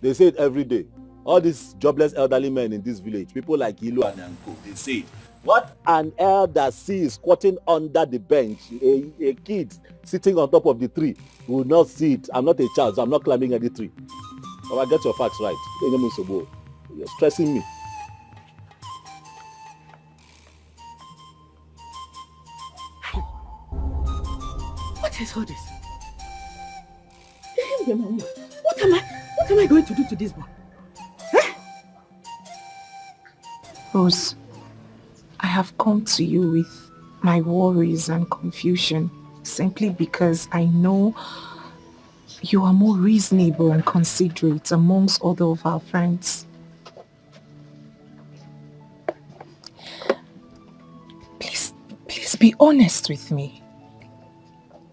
They say it every day. All these jobless elderly men in this village, people like Ilu and Anko, they say it. What an elder sees squatting under the bench, a kid sitting on top of the tree will not see it. I'm not a child, so I'm not climbing any tree. But I get your facts right. You're stressing me. What is all this? What am I going to do to this boy? Rose, I have come to you with my worries and confusion simply because I know you are more reasonable and considerate amongst other of our friends. Please be honest with me.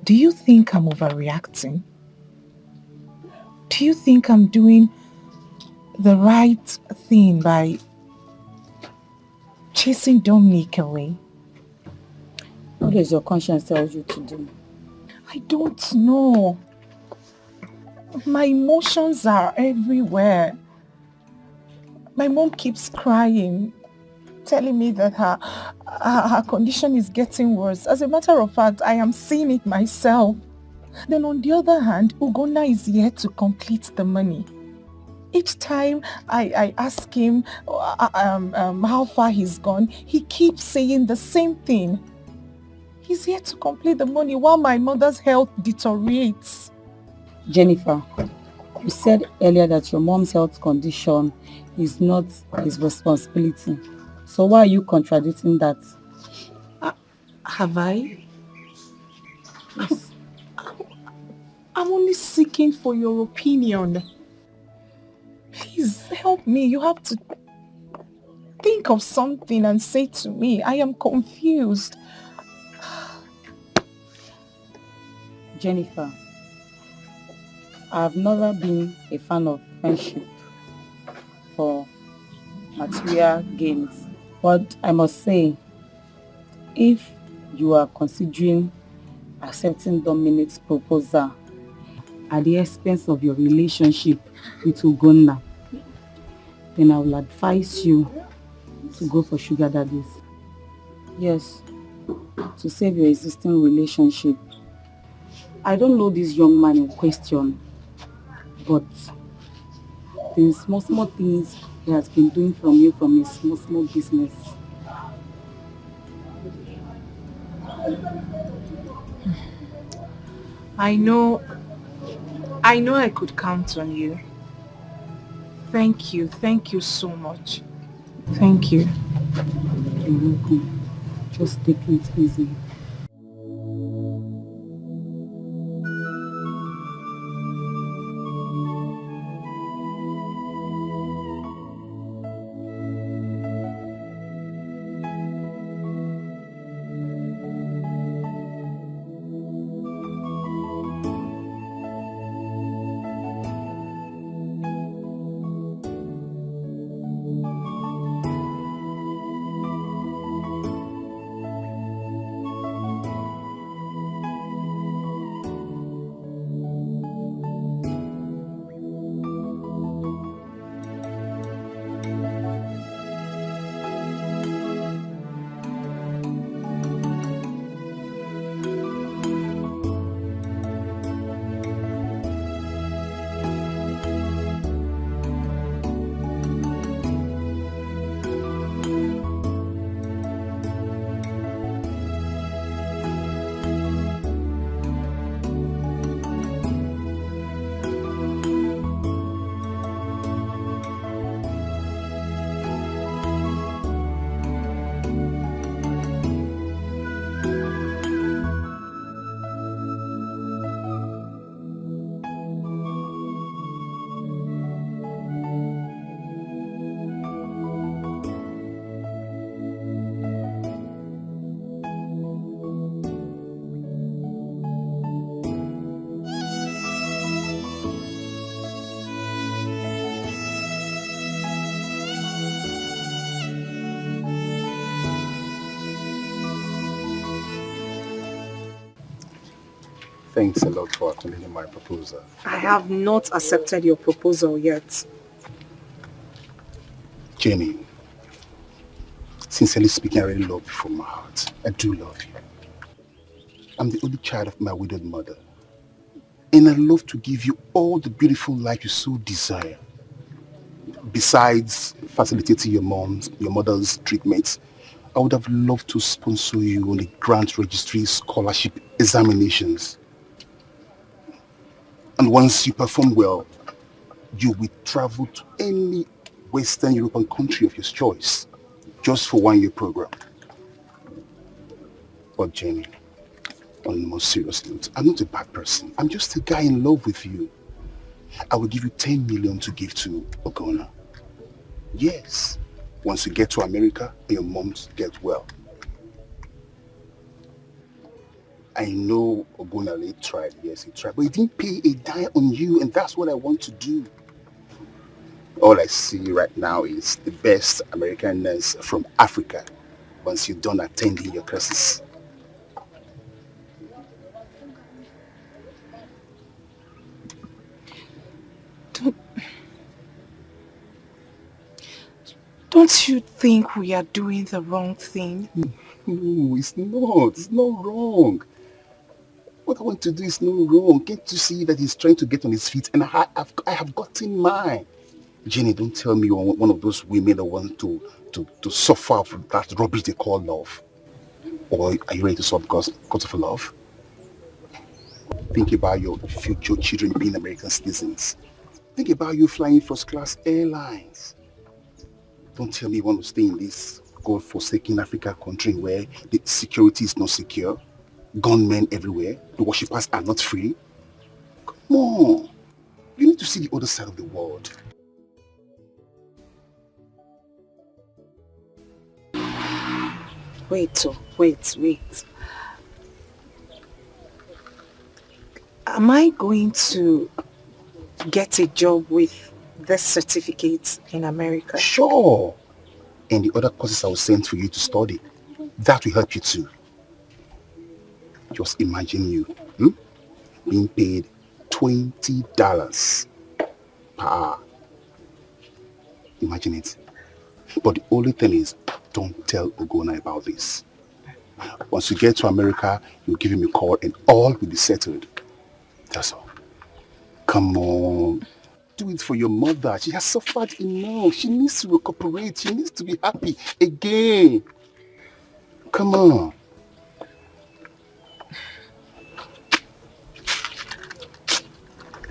Do you think I'm overreacting? Do you think I'm doing the right thing by chasing Dominic away? What does your conscience tell you to do? I don't know. My emotions are everywhere. My mom keeps crying, telling me that her condition is getting worse. As a matter of fact, I am seeing it myself. Then on the other hand, Ugonna is yet to complete the money. Each time I ask him how far he's gone, he keeps saying the same thing. He's yet to complete the money while my mother's health deteriorates. Jennifer, you said earlier that your mom's health condition is not his responsibility. So why are you contradicting that? Have I? Yes. I'm only seeking for your opinion. Please help me. You have to think of something and say to me. I am confused. Jennifer, I've never been a fan of friendship for material gains. But I must say, if you are considering accepting Dominic's proposal at the expense of your relationship with Ugonna, then I will advise you to go for sugar daddies. Yes, to save your existing relationship. I don't know this young man in question, but the small things he has been doing from you from his small business. I know I could count on you. Thank you so much. Thank you. You're welcome. Just take it easy. Thanks a lot for attending my proposal. I have not accepted your proposal yet. Jenny, sincerely speaking, I really love you from my heart. I do love you. I'm the only child of my widowed mother. And I love to give you all the beautiful life you so desire. Besides facilitating your mother's treatments, I would have loved to sponsor you on the grant registry scholarship examinations. And once you perform well, you will travel to any Western European country of your choice, just for 1 year program. But Jenny, on the most serious note, I'm not a bad person. I'm just a guy in love with you. I will give you 10 million to give to Ogona. Yes, once you get to America and your moms get well. I know Ogunale tried, yes he tried, but he didn't pay a dime on you, and that's what I want to do. All I see right now is the best American nurse from Africa once you're done attending your classes. Don't you think we are doing the wrong thing? No, it's not. It's not wrong. What I want to do is not wrong. Can't you see that he's trying to get on his feet and I have gotten mine? Jenny, don't tell me you're one of those women that want to suffer from that rubbish they call love. Or are you ready to suffer because of love? Think about your future children being American citizens. Think about you flying first class airlines. Don't tell me you want to stay in this God-forsaken African country where the security is not secure, gunmen everywhere, the worshippers are not free. Come on. You need to see the other side of the world. Wait. Am I going to get a job with this certificate in America? Sure. and the other courses I will send for you to study. That will help you too. Just imagine you being paid $20 per hour. Imagine it. But the only thing is, don't tell Ogona about this. Once you get to America, you give him a call and all will be settled. That's all. Come on. Do it for your mother. She has suffered enough. She needs to recuperate. She needs to be happy again. Come on.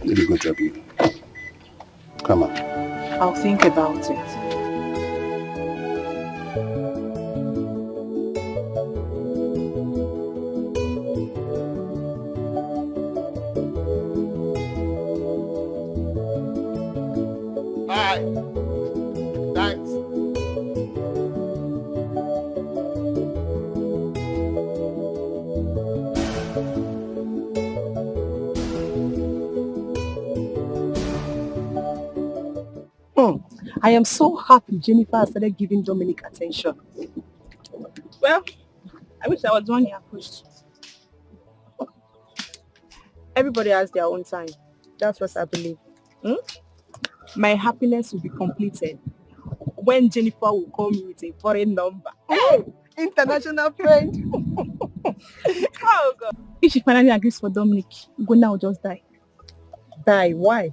Let me go to you. Come on. I'll think about it. Hi. Thanks. I am so happy Jennifer has started giving Dominic attention. Well, I wish I was the one he approached. Everybody has their own time. That's what I believe. My happiness will be completed when Jennifer will call me with a foreign number. Hey, international friend. Oh God. If she finally agrees for Dominic, Gona will just die. Die? Why?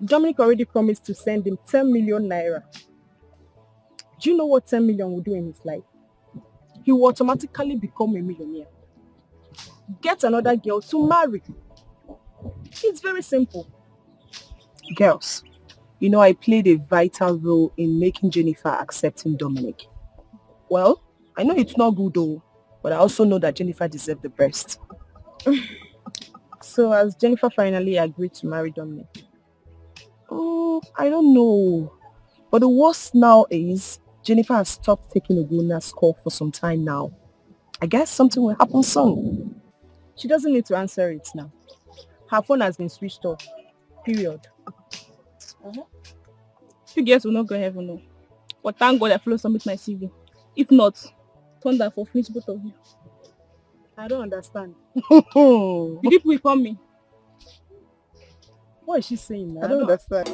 Dominic already promised to send him 10 million naira. Do you know what 10 million will do in his life? He will automatically become a millionaire. Get another girl to marry. It's very simple. Girls, you know I played a vital role in making Jennifer accepting Dominic. Well, I know it's not good though, but I also know that Jennifer deserved the best. So has Jennifer finally agreed to marry Dominic? Oh, I don't know. But the worst now is Jennifer has stopped taking Oguna's call for some time now. I guess something will happen soon. She doesn't need to answer it now. Her phone has been switched off. Period. You girls will not go heaven, no. But thank God I follow submit my CV. If not, thunder for finish both of you. I don't understand. The people will call me. What is she saying? I don't understand.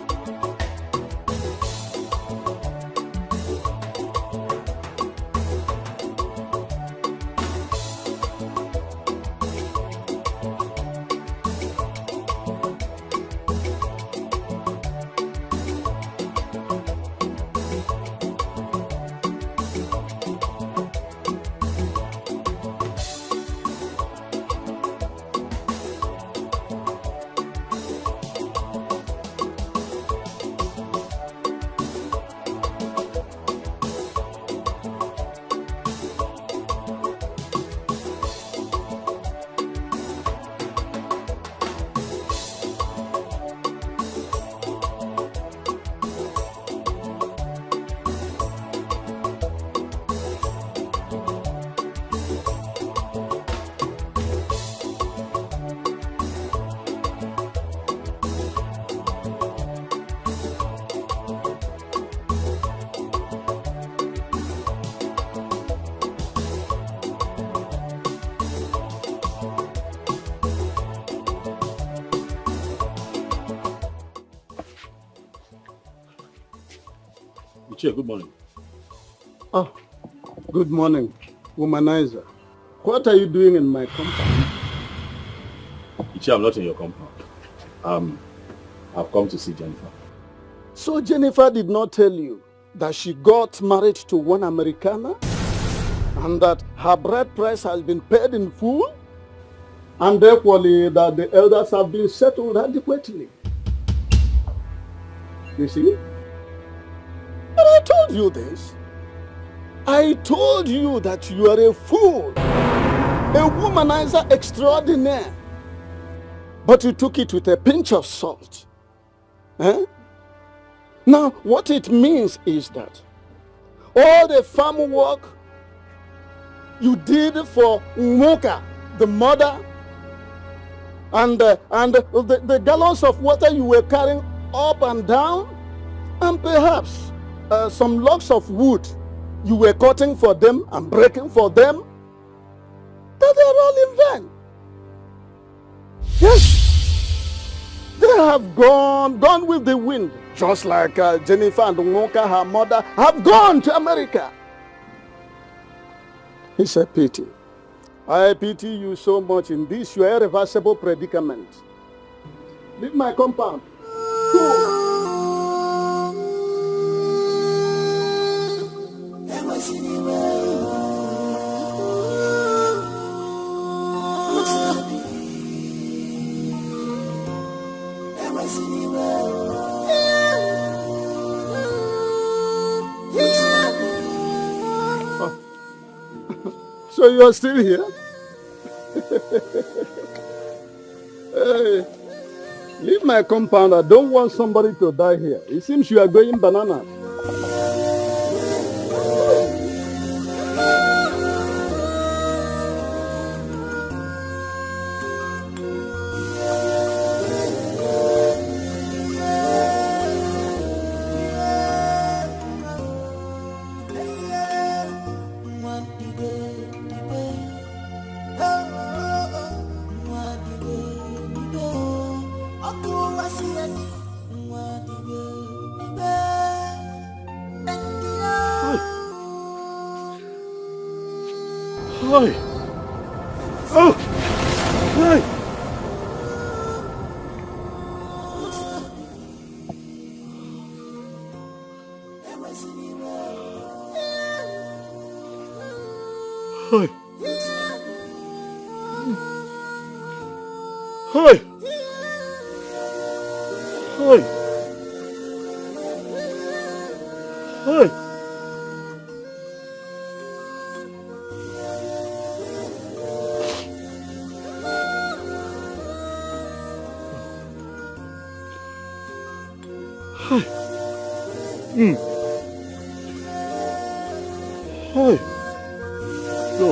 Ichie, good morning. Oh, good morning, womanizer. What are you doing in my compound? Ichie, I'm not in your compound. I've come to see Jennifer. So Jennifer did not tell you that she got married to one Americana and that her bride price has been paid in full and equally that the elders have been settled adequately? You see? But I told you this. I told you that you are a fool, a womanizer extraordinaire. But you took it with a pinch of salt. Eh? Now, what it means is that all the farm work you did for Nwoka, the mother, and the gallons of water you were carrying up and down, and perhaps some logs of wood you were cutting for them and breaking for them, that they are all in vain. Yes, they have gone with the wind, just like Jennifer and Nwoka, her mother, have gone to America. It's a pity. I pity you so much in this your irreversible predicament. Leave my compound. Go. So you are still here? Hey, leave my compound. I don't want somebody to die here. It seems you are going bananas. Hi. Oh! Hi. Hi. Hi. Hi. Hi. Hi. Hi. Go.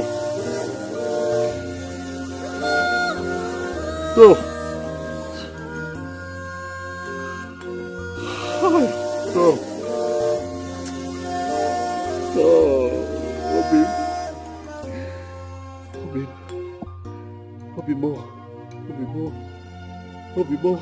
Go. Hi. Go. Oh, Obi. Obi. Obi more. Obi more. Obi more.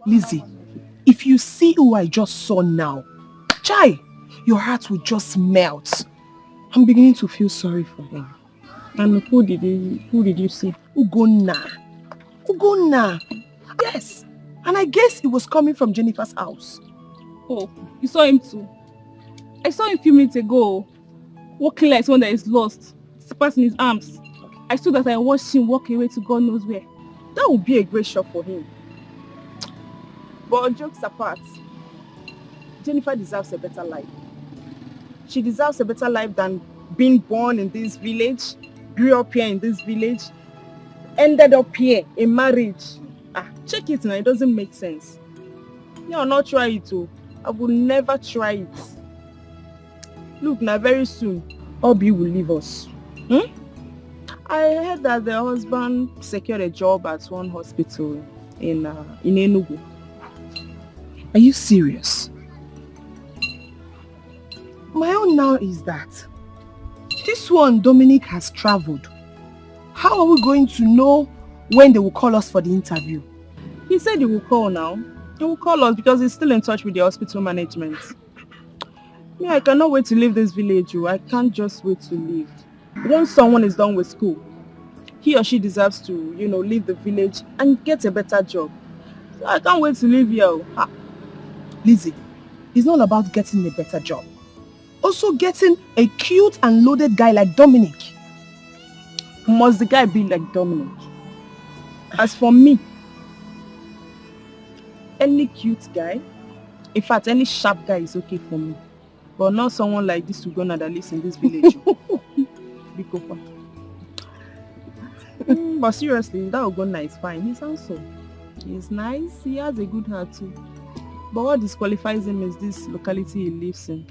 Lizzie, if you see who I just saw now, Chai, your heart will just melt. I'm beginning to feel sorry for him. And who did you see? Ugonna. Ugonna. Yes. And I guess it was coming from Jennifer's house. Oh, you saw him too? I saw him a few minutes ago, walking like someone that is lost, slippers in his arms. I stood as I watched him walk away to God knows where. That would be a great shock for him. But jokes apart, Jennifer deserves a better life. She deserves a better life than being born in this village, grew up here in this village, ended up here in marriage. Check it now, it doesn't make sense. I'll not try it too. I will never try it. Look, now very soon, Obi will leave us. I heard that the husband secured a job at one hospital in Enugu. Are you serious? My own now is that this one, Dominic, has traveled. How are we going to know when they will call us for the interview? He said he will call now. He will call us because he's still in touch with the hospital management. I cannot wait to leave this village. I can't just wait to leave. Once someone is done with school, he or she deserves to, leave the village and get a better job. So I can't wait to leave here. Lizzie, it's not about getting a better job. Also getting a cute and loaded guy like Dominic. Must the guy be like Dominic? As for me, any cute guy, in fact, any sharp guy is okay for me. But not someone like this Uganda that lives in this village. But seriously, that Uganda is fine. He's handsome. He's nice. He has a good heart too. But what disqualifies him is this locality he lives in.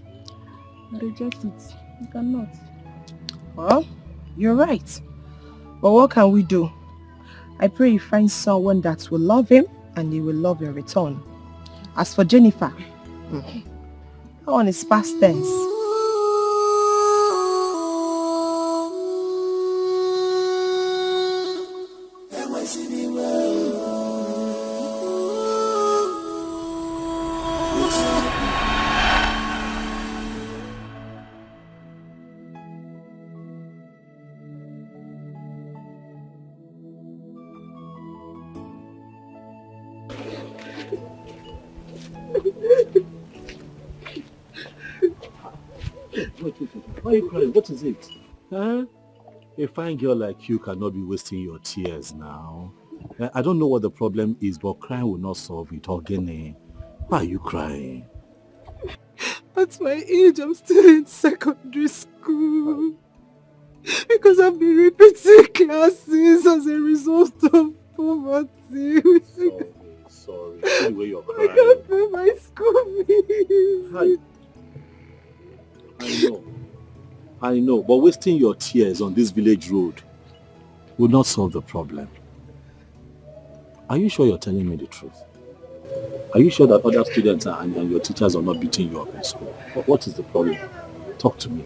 I reject it. You cannot. Well, you're right. But what can we do? I pray you find someone that will love him and he will love in return. As for Jennifer, that one is past tense. Why are you crying? What is it? Huh? A fine girl like you cannot be wasting your tears now. I don't know what the problem is, but crying will not solve it. Ogene, why are you crying? At my age, I'm still in secondary school. Because I've been repeating classes as a result of poverty. Sorry. Anyway, you're crying. I can't pay my school fees. I know, but wasting your tears on this village road will not solve the problem. Are you sure you're telling me the truth? Are you sure that other students and your teachers are not beating you up in school? What is the problem? Talk to me.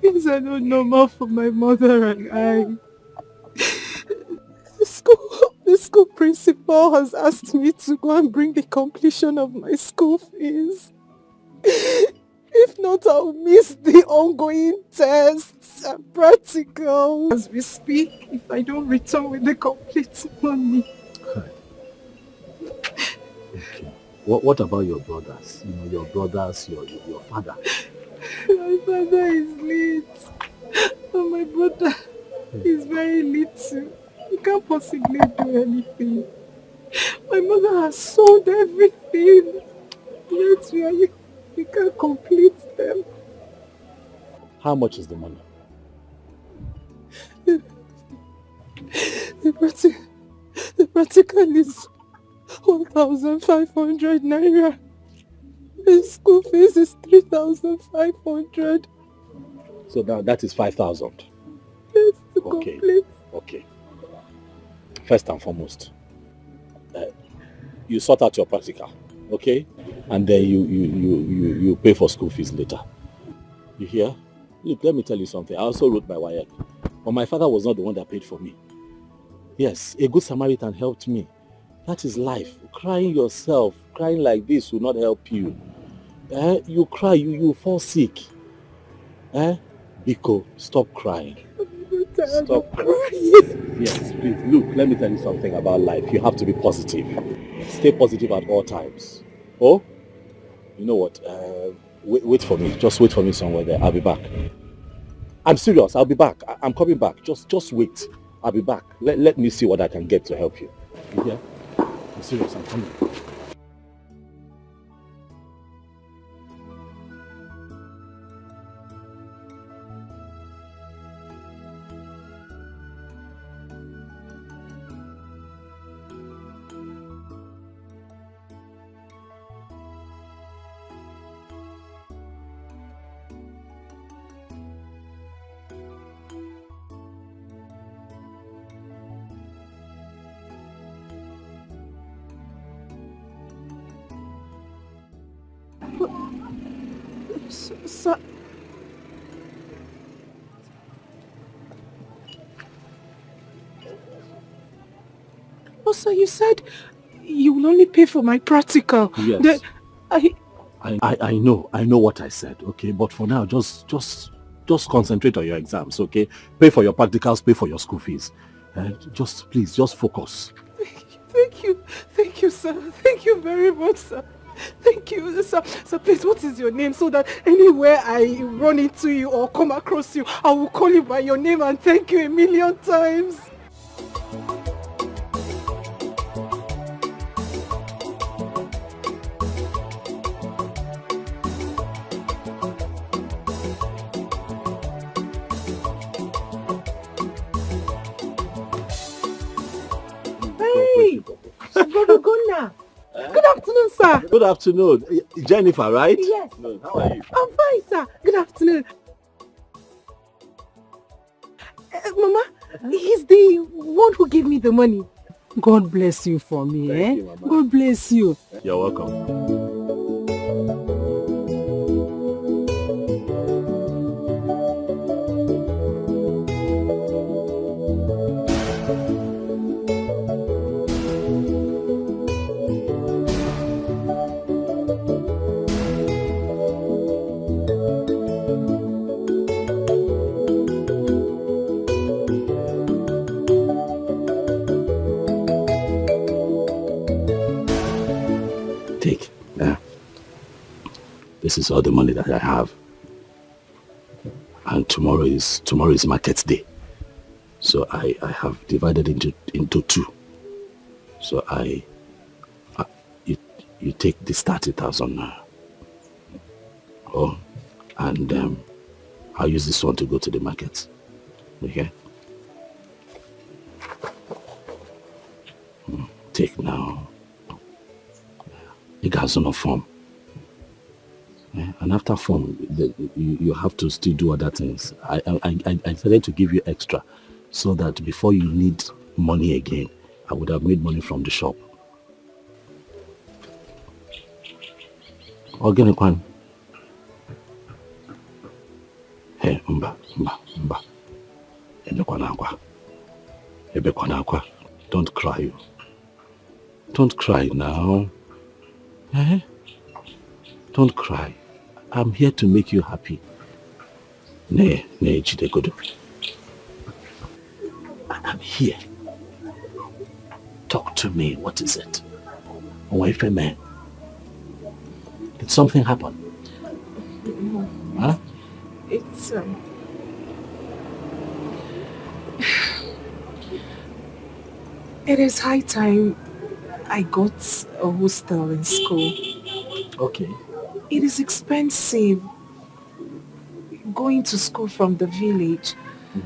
Things are not normal for my mother and I. The school principal has asked me to go and bring the completion of my school fees. If not, I'll miss the ongoing tests and practicals as we speak if I don't return with the complete money. Okay. What about your brothers? Your brothers, your father? My father is late. And my brother is very little. He can't possibly do anything. My mother has sold everything. Yet we can't complete them. How much is the money? The practical is 1,500 naira. The school fees is 3,500. So now that is 5,000. Yes, to complete. Okay. First and foremost, you sort out your practical, okay? And then you pay for school fees later. You hear? Look, let me tell you something. I also wrote my WAEC, but my father was not the one that paid for me. Yes, a good Samaritan helped me. That is life. Crying yourself, crying like this will not help you. You cry, you fall sick. Biko, stop crying. Stop crying. Yes, please. Look, let me tell you something about life. You have to be positive. Stay positive at all times. Oh? You know what? Wait for me. Just wait for me somewhere there. I'll be back. I'm serious. I'll be back. I'm coming back. Just wait. I'll be back. Let me see what I can get to help you. You hear? I'm serious. I'm coming. Sir. Oh, sir, you said you will only pay for my practical. Yes. I know what I said, okay? But for now, just concentrate on your exams, okay? Pay for your practicals, pay for your school fees. Please, just focus. Thank you, sir. Thank you very much, sir. Thank you, sir. Sir, please, what is your name so that anywhere I run into you or come across you, I will call you by your name and thank you a million times. Hey, Brother Gunnar. Good afternoon, sir. Good afternoon. Jennifer, right? Yes. How are you? I'm fine, sir. Good afternoon. Mama, he's the one who gave me the money. God bless you for me, Thank you, Mama. God bless you. You're welcome. Take. This is all the money that I have. And tomorrow is market day. So I have divided into two. So you take this 30,000 now. Oh, and I'll use this one to go to the market. Okay? Take now. You guys no form. And after form, you have to still do other things. I decided to give you extra so that before you need money again, I would have made money from the shop. Organic one. Hey, mba. Ebekwanakwa. Don't cry. Don't cry now. Don't cry. I'm here to make you happy. Chidegodo. I'm here. Talk to me. What is it? Wife and man. Did something happen? Huh? It's it is high time I got a hostel in school. Okay. It is expensive going to school from the village,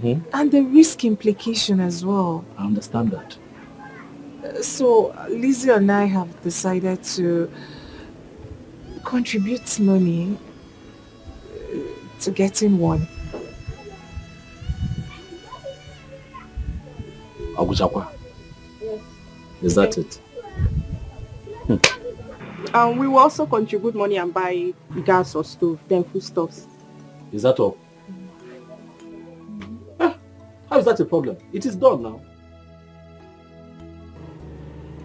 and the risk implication as well. I understand that. So Lizzie and I have decided to contribute money to getting one. Agujakwa. Is that it? We will also contribute money and buy gas or stove, then foodstuffs. Is that all? How is that a problem? It is done now.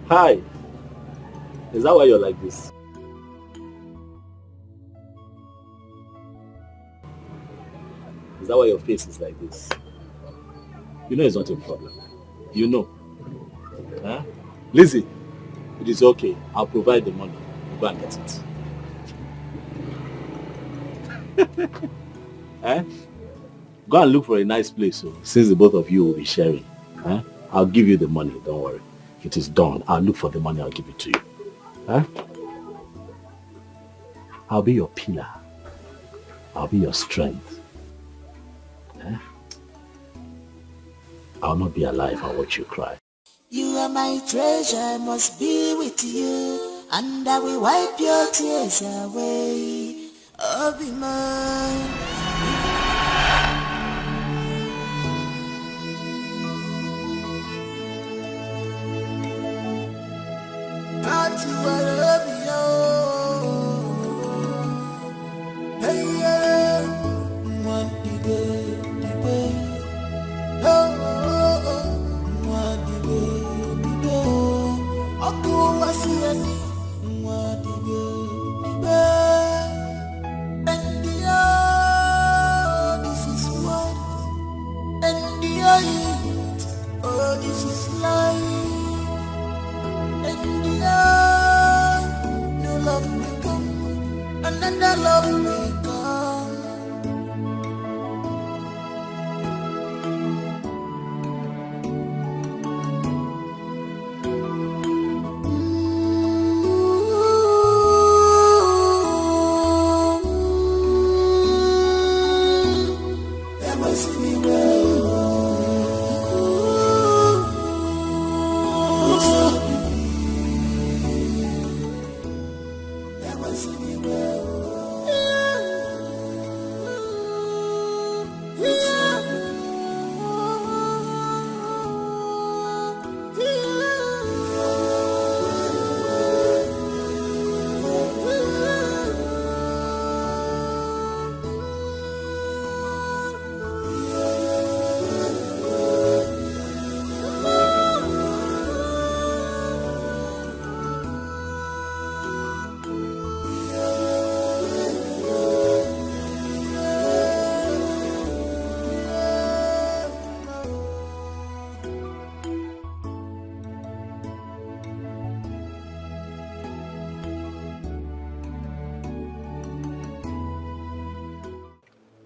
Hi. Is that why you're like this? Is that why your face is like this? You know it's not a problem. You know. Huh? Lizzie, it is okay. I'll provide the money. Go and get it. Eh? Go and look for a nice place, so since the both of you will be sharing. Huh? I'll give you the money, don't worry. It is done. I'll look for the money, I'll give it to you. Huh? I'll be your pillar. I'll be your strength. Huh? I'll not be alive and watch you cry. You are my treasure, I must be with you, and I will wipe your tears away. Oh, be mine.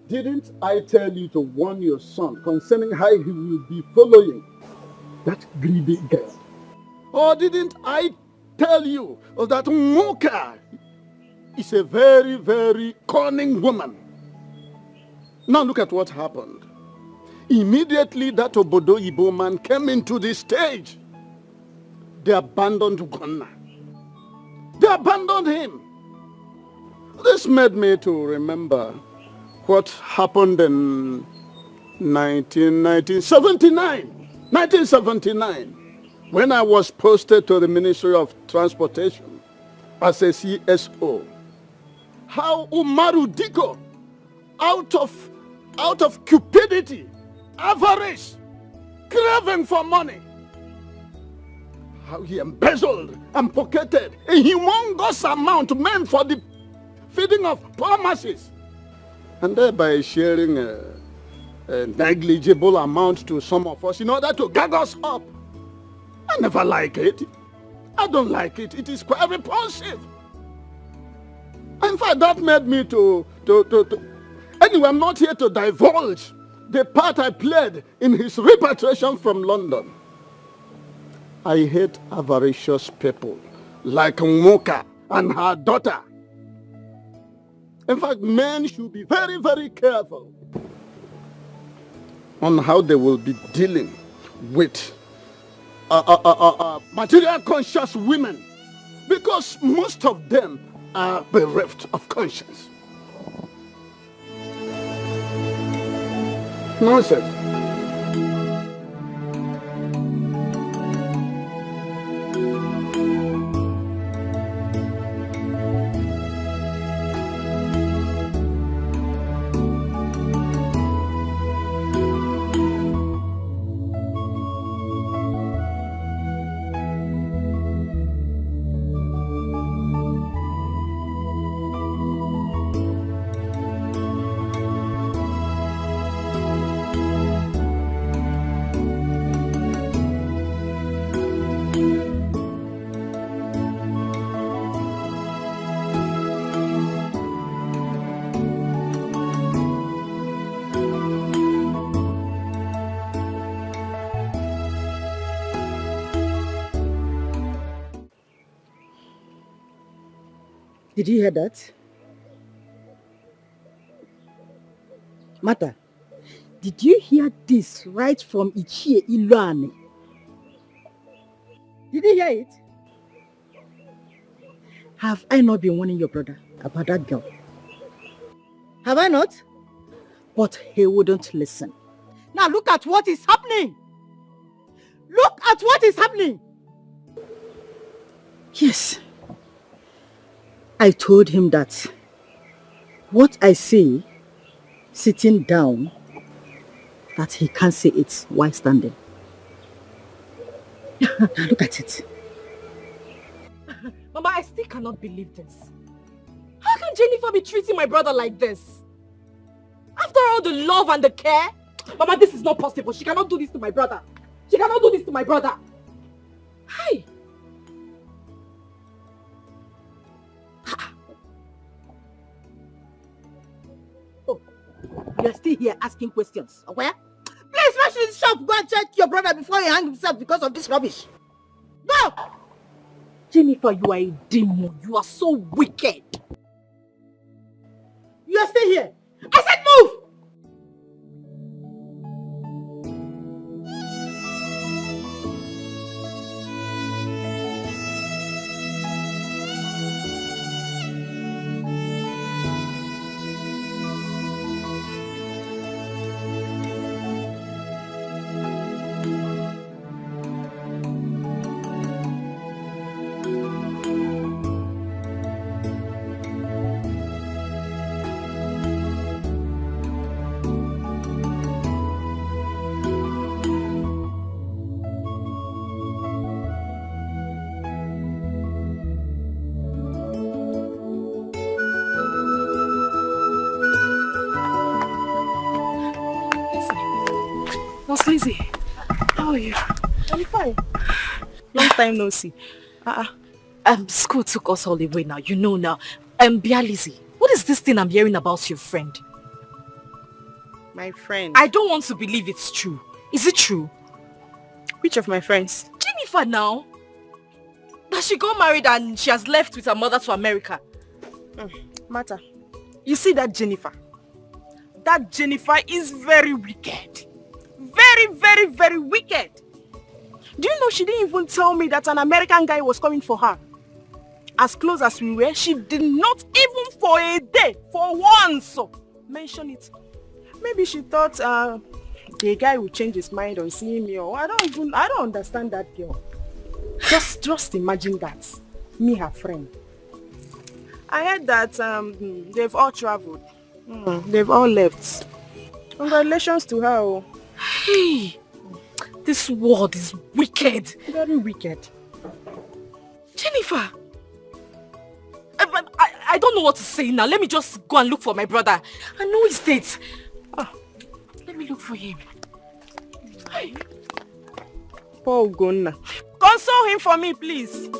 Didn't I tell you to warn your son concerning how he will be following that greedy girl? Or didn't I tell you that Moka is a very, very cunning woman? Now look at what happened. Immediately that Obodo Igbo man came into the stage, they abandoned Ugonna. They abandoned him. This made me to remember what happened in 1979, when I was posted to the Ministry of Transportation as a CSO. How Umaru Dikeh, out of cupidity, avarice, craving for money, how he embezzled and pocketed a humongous amount meant for the feeding of poor masses, and thereby sharing a negligible amount to some of us in order to gag us up. I never like it. I don't like it. It is quite repulsive. In fact, that made me to anyway, I'm not here to divulge the part I played in his repatriation from London. I hate avaricious people like Moka and her daughter. In fact, men should be very, very careful on how they will be dealing with material conscious women, because most of them are bereft of conscience. Nonsense. Did you hear that? Mata, did you hear this right from Ichie Iluane? Did you hear it? Have I not been warning your brother about that girl? Have I not? But he wouldn't listen. Now look at what is happening. Look at what is happening. Yes. I told him that what I say sitting down, that he can't say it while standing. Now look at it. Mama, I still cannot believe this. How can Jennifer be treating my brother like this? After all the love and the care? Mama, this is not possible. She cannot do this to my brother. She cannot do this to my brother. Hi. Oh, you're still here asking questions. Okay? Please rush to the shop. Go and check your brother before he hangs himself because of this rubbish. Go! Jennifer, you are a demon. You are so wicked. You are still here. I said move! Lizzie, how are you? I'm fine. Long time no see. School took us all away now. You know now. Bia Lizzie, what is this thing I'm hearing about your friend? My friend? I don't want to believe it's true. Is it true? Which of my friends? Jennifer now. That she got married and she has left with her mother to America. Mata, you see that Jennifer? That Jennifer is very wicked. Very, very, very wicked. Do you know she didn't even tell me that an American guy was coming for her? As close as we were, she did not even for a day, for once, mention it. Maybe she thought the guy would change his mind on seeing me, or I don't understand that girl. Just imagine that. Me, her friend. I heard that they've all traveled. They've all left. Congratulations to her. Hey, this world is wicked. Very wicked. Jennifer, I don't know what to say now. Let me just go and look for my brother. I know his date. Let me look for him. Hey. Poor Ugonna. Console him for me, please.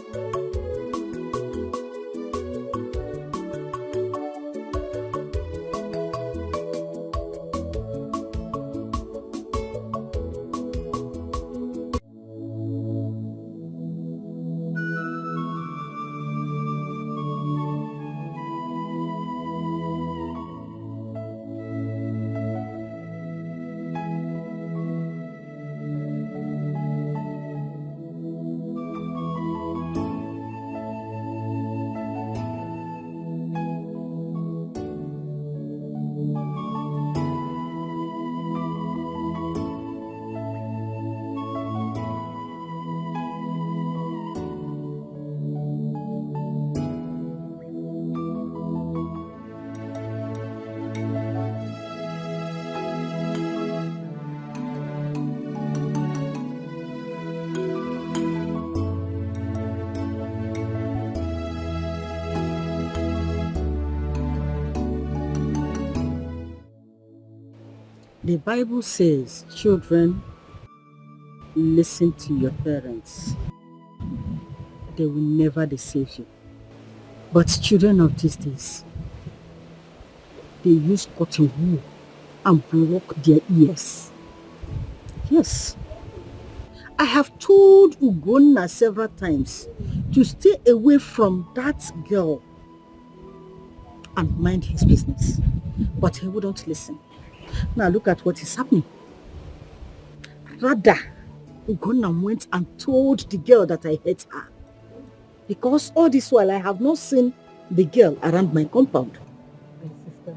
The Bible says, children, listen to your parents. They will never deceive you. But children of these days, they use cotton wool and block their ears. Yes. I have told Ugonna several times to stay away from that girl. and mind his business. But he wouldn't listen. Now look at what is happening. Rather, Ugonna went and told the girl that I hate her. Because all this while I have not seen the girl around my compound. My sister,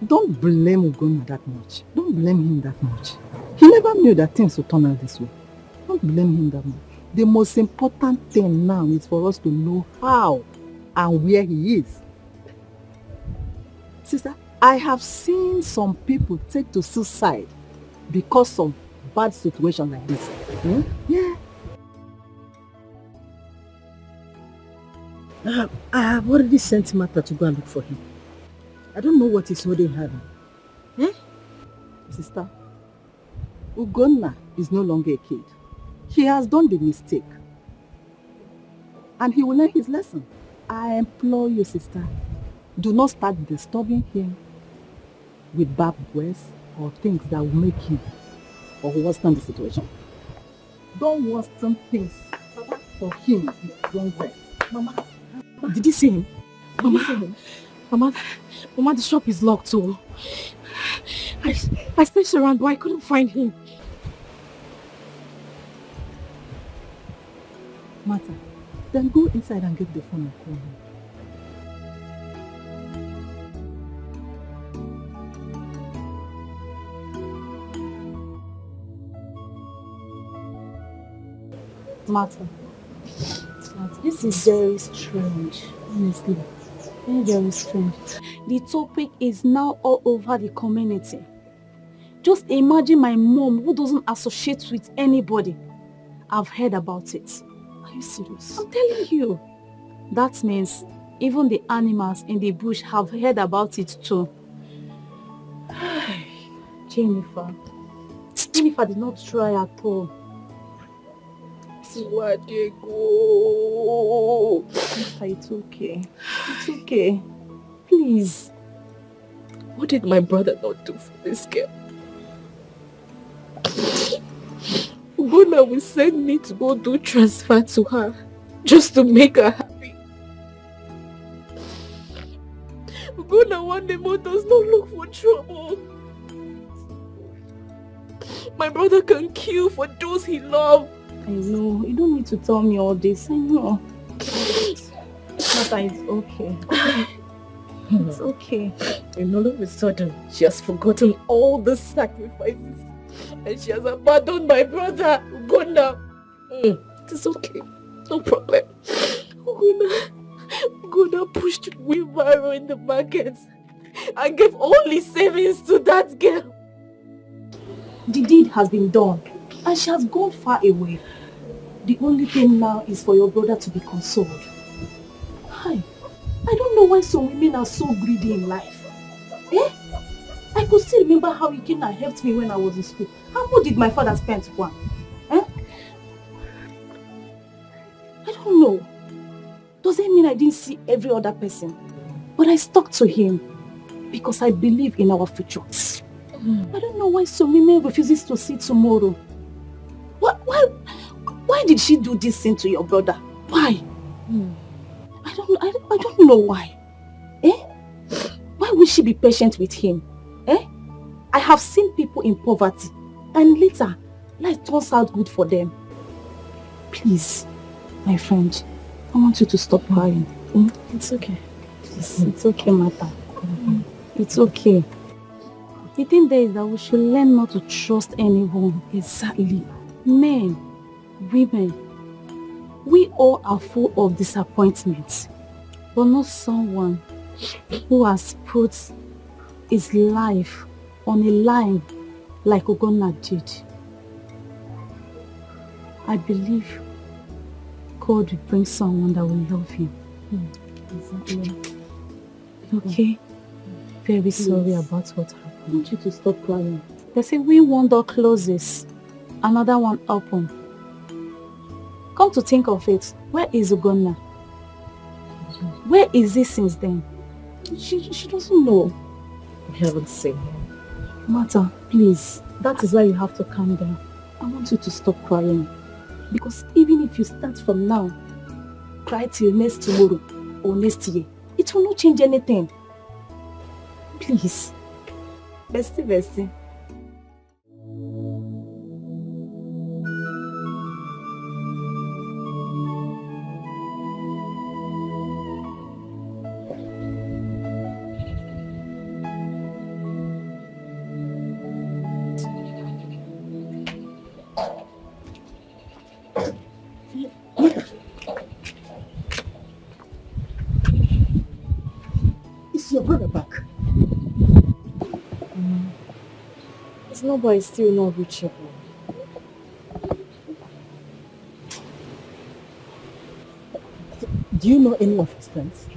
don't blame Ugonna that much. Don't blame him that much. He never knew that things would turn out this way. Don't blame him that much. The most important thing now is for us to know how and where he is. Sister, I have seen some people take to suicide because of bad situation like this. Yeah. I have already sent Martha to go and look for him. I don't know what is holding her. Sister, Ugonna is no longer a kid. He has done the mistake. And he will learn his lesson. I implore you, sister, do not start disturbing him with bad words or things that will make him or worsen the situation. Don't worsen things for him with wrong words. Mama, did you see him? Mama, the shop is locked too. I searched around, but I couldn't find him. Martha, then go inside and get the phone and call him. Martha, this is very strange, honestly. Very, very strange. The topic is now all over the community. Just imagine my mom who doesn't associate with anybody. I've heard about it. Are you serious? I'm telling you. That means even the animals in the bush have heard about it too. Jennifer did not try at all. It's okay. It's okay. Please. What did my brother not do for this girl? Ugonna will send me to go do transfer to her just to make her happy. Ugonna one day more does not look for trouble. My brother can kill for those he loves. I know. You don't need to tell me all this. I know. Martha, it's okay. It's okay. And all of a sudden, she has forgotten all the sacrifices. And she has abandoned my brother, Ugonna. It's okay. No problem. Ugonna pushed wheelbarrow in the market and gave all his savings to that girl. The deed has been done and she has gone far away. The only thing now is for your brother to be consoled. Hi. I don't know why some women are so greedy in life. I could still remember how he came and helped me when I was in school. How much did my father spend for him? I don't know. Does it mean I didn't see every other person? But I stuck to him because I believe in our future. I don't know why some women refuses to see tomorrow. Why did she do this thing to your brother? Why? I don't know why. Why would she be patient with him? I have seen people in poverty and later life turns out good for them. Please, my friend, I want you to stop crying. It's okay. It's okay, Martha. It's okay. The thing there is that we should learn not to trust anyone. Exactly. Men, women, we all are full of disappointments, but not someone who has put his life on a line like Ugonna did. I believe God will bring someone that will love him. Exactly. Okay? Very sorry about what happened. I want you to stop crying. They say when one door closes, another one opens. Come to think of it, where is Ugonna? Where is he since then? She doesn't know. I haven't seen him. Martha, please. That is why you have to calm down. I want you to stop crying. Because even if you start from now, cry till next tomorrow or next year, it It will not change anything. Please. Bestie. Is your brother back? His number is still not reachable. Do you know any of his friends?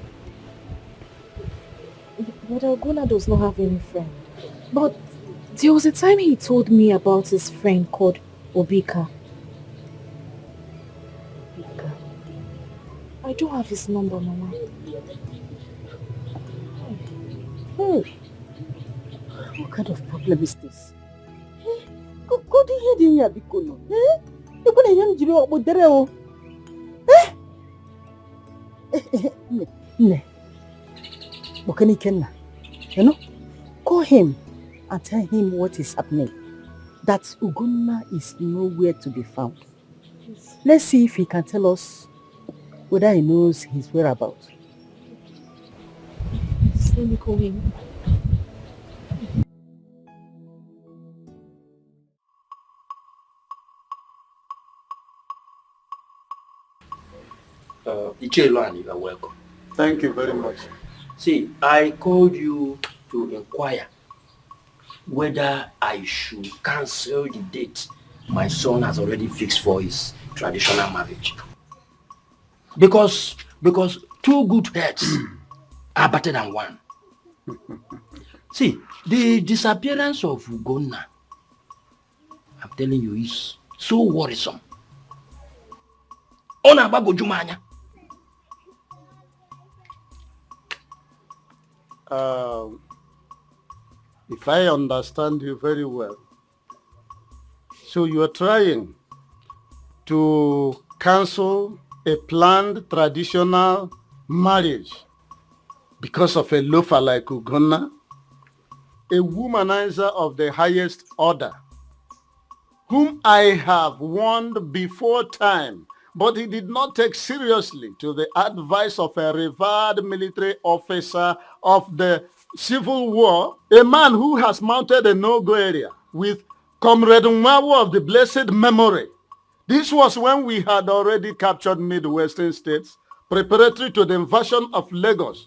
But Ogona does not have any friend. But there was a time he told me about his friend called Obika. I don't have his number, Mama. Hey, what kind of problem is this? Go to here, Bikono. You're going to hear me about the Ne. Bokani Kenna. You know? Call him and tell him what is happening. That Ugonna is nowhere to be found. Yes. Let's see if he can tell us whether he knows his whereabouts. Yes, let me call him. Ichelo, you are welcome. Thank you very much. See, I called you to inquire whether I should cancel the date my son has already fixed for his traditional marriage. Because two good heads are better than one. See, the disappearance of Ugonna, I'm telling you, is so worrisome. If I understand you very well, so you are trying to cancel a planned traditional marriage because of a loafer like Ugonna, a womanizer of the highest order, whom I have warned before time, but he did not take seriously to the advice of a revered military officer of the Civil War, a man who has mounted a no-go area with Comrade Nwawo of the blessed memory. This was when we had already captured Midwestern states, preparatory to the invasion of Lagos.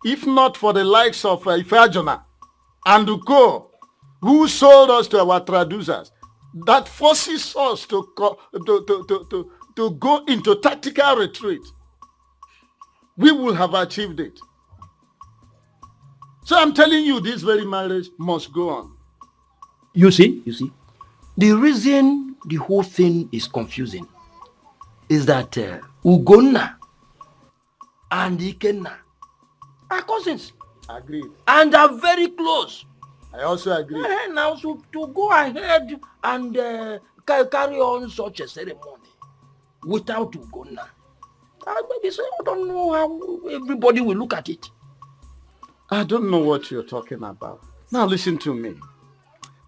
If not for the likes of Ifeajona and Uko, who sold us to our traducers, that forces us to go into tactical retreat, we will have achieved it. So I'm telling you, this very marriage must go on. You see, the reason the whole thing is confusing is that Ugonna and Ikenna are cousins. Agreed. And are very close. I also agree. Now, so to go ahead and carry on such a ceremony without Ugonna, I don't know how everybody will look at it. I don't know what you're talking about. Now listen to me.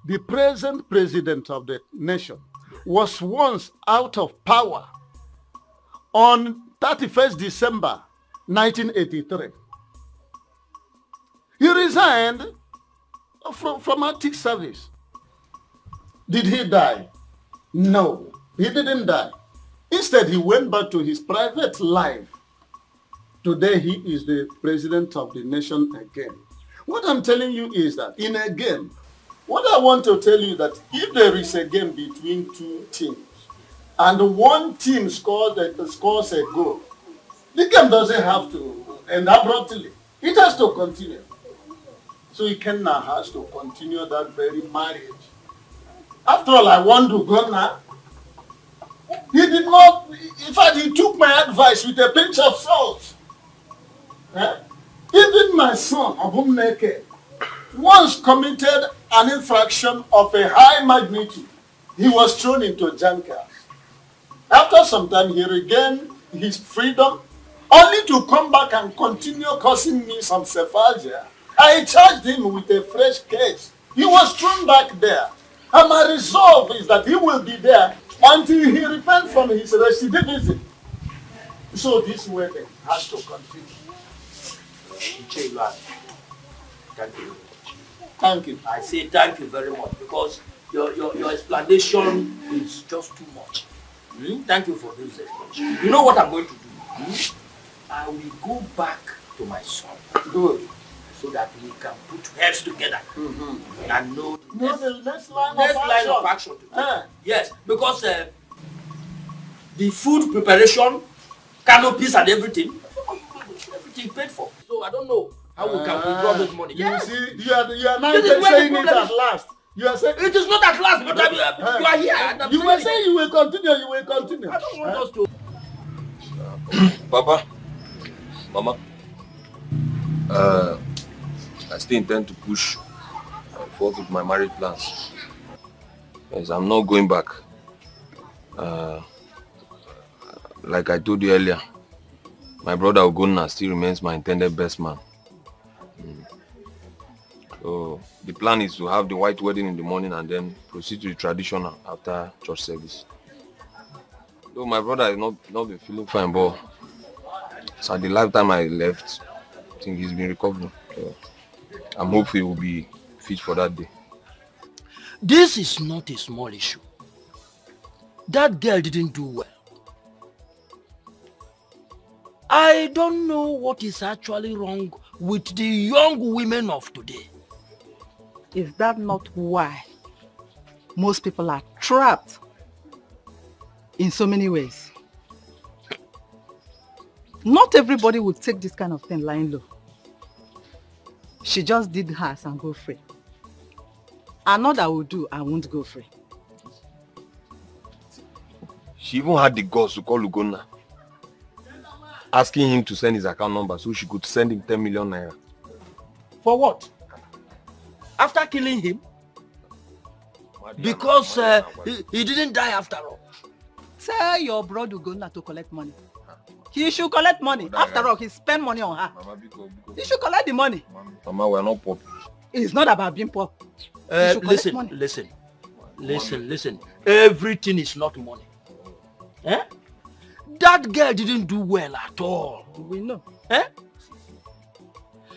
The present president of the nation was once out of power on 31st December 1983. He resigned from active service. Did he die? No, he didn't die. Instead, he went back to his private life. Today, he is the president of the nation again. What I'm telling you is that in a game, what I want to tell you that if there is a game between two teams and one team scores a goal, the game doesn't have to end abruptly. It has to continue. So Ikenna has to continue that very marriage. After all, I want to go now. He did not, in fact, he took my advice with a pinch of salt. Even my son, Abumneke, once committed an infraction of a high magnitude. He was thrown into jankers. After some time, he regained his freedom only to come back and continue causing me some sephagia. I charged him with a fresh case. He was thrown back there. And my resolve is that he will be there until he repents from his recidivism. So this wedding has to continue. Thank you. Thank you. I say thank you very much because your explanation is just too much. Thank you for this explanation. You know what I'm going to do? I will go back to my son. Good. So that we can put heads together and know the next line of action. Yes, because the food preparation, canopies and everything paid for. So I don't know how we can withdraw this money. You see, you are now saying it at last. You are saying it is not at last, but you are here. And you were saying you will continue. You will continue. I don't want us to. Papa, Mama, I still intend to push forward with my marriage plans. Yes, I'm not going back. Like I told you earlier, my brother Ogonna still remains my intended best man. So the plan is to have the white wedding in the morning and then proceed to the traditional after church service. Though my brother has not been feeling fine, but so the lifetime I left, I think he's been recovering. So I'm hopeful he will be fit for that day. This is not a small issue. That girl didn't do well. I don't know what is actually wrong with the young women of today. Is that not why most people are trapped in so many ways? Not everybody would take this kind of thing lying low. She just did hers and go free. Another will do and won't go free. She even had the guts to call Ugonna, asking him to send his account number so she could send him 10 million naira. For what? After killing him? Because he didn't die after all. Tell your brother Ugonna to collect money. He should collect money. After all, he spent money on her. He should collect the money. Mama, we're not poor. It's not about being poor. Listen. Everything is not money. Eh? That girl didn't do well at all. We know. Eh?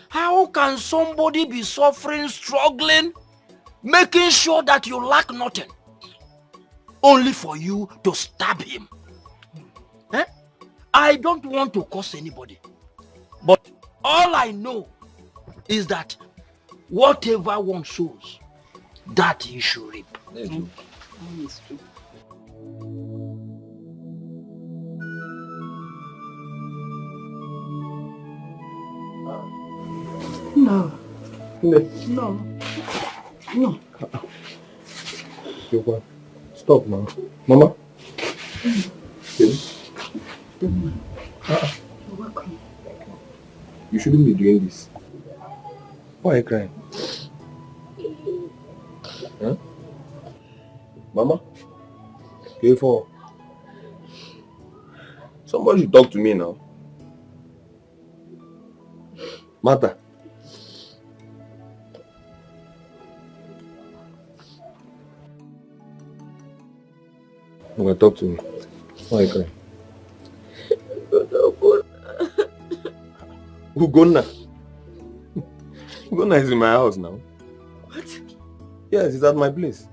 How can somebody be suffering, struggling, making sure that you lack nothing, only for you to stab him? Eh? I don't want to curse anybody, but all I know is that whatever one sows, that he should reap. It's true. No. Stop, man. Mama? You're welcome. You shouldn't be doing this. Why are you crying? Huh? Mama? K4. Somebody should talk to me now. Martha. You want to talk to me? Why are you crying? Ugonna. Ugonna is in my house now. What? Yes, it's at my place.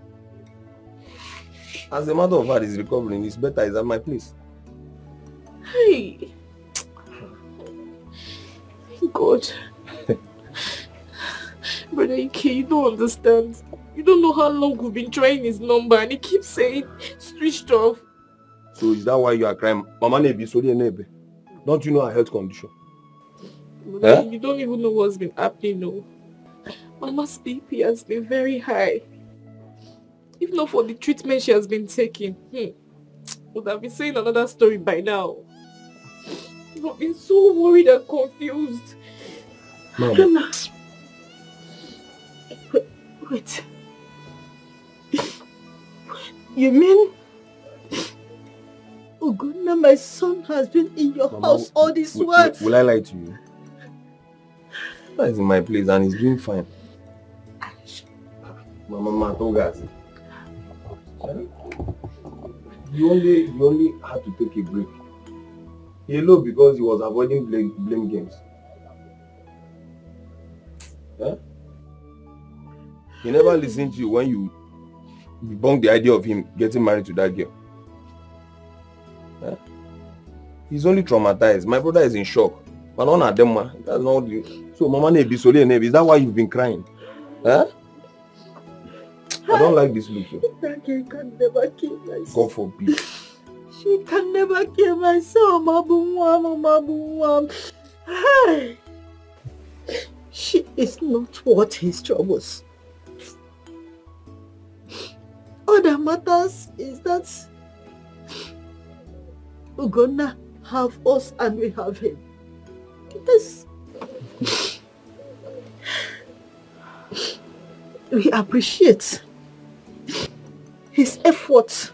As a matter of fact, he's recovering. It's better. It's at my place. Hey. God. Brother Ike, you don't understand. You don't know how long we've been trying his number and he keeps saying switched off. So is that why you are crying? Mama Nebi, sorry Nebe. Don't you know her health condition? Brother, you don't even know what's been happening, no. Mama's BP has been very high. If not for the treatment she has been taking, would have been saying another story by now. I've been so worried and confused. Mama. Wait. You mean Ugonna, my son, has been in your house all this while. Will I lie to you? He's in my place and he's doing fine. Mama told us. You only had to take a break. He alone because he was avoiding blame games. Yeah? He never listened to you when you debunked the idea of him getting married to that girl. Yeah? He's only traumatized. My brother is in shock. But none of them, that's not the... So, Mama, is that why you've been crying? Huh? I don't like this look. That girl can never kill my son. God forbid. She can never kill my son, Mabumwam. Hi. She is not worth his troubles. All that matters is that we're gonna have us and we have him. This. We appreciate his efforts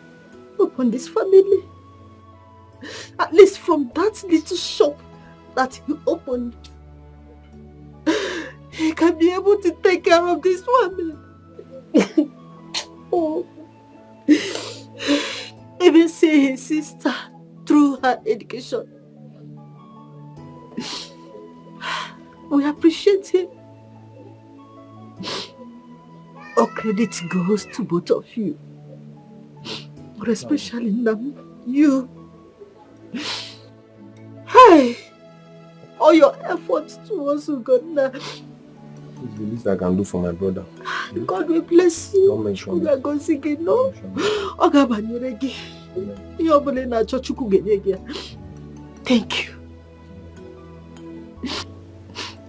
upon this family. At least from that little shop that he opened, he can be able to take care of this family. Oh. Even see his sister through her education. We appreciate him. All credit goes to both of you. But especially you. Hey! All your efforts towards Uganda. It's the least I can do for my brother. God will bless you. Don't mention it. Go sing it, no? Thank you.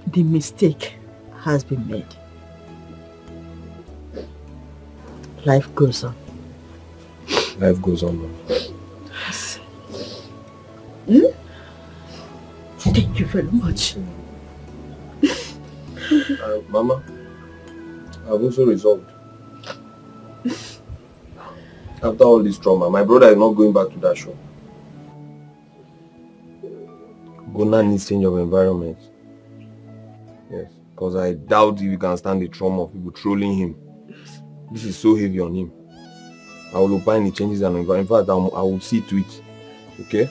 The mistake has been made. Life goes on. Life goes on, Mama. Yes. Thank you very much. Mama, I've also resolved. After all this trauma, my brother is not going back to that shop. Gona needs change of environment. Yes, because I doubt if he can stand the trauma of people trolling him. This is so heavy on him. I will opine the changes and environment. In fact, I will see to it. Okay?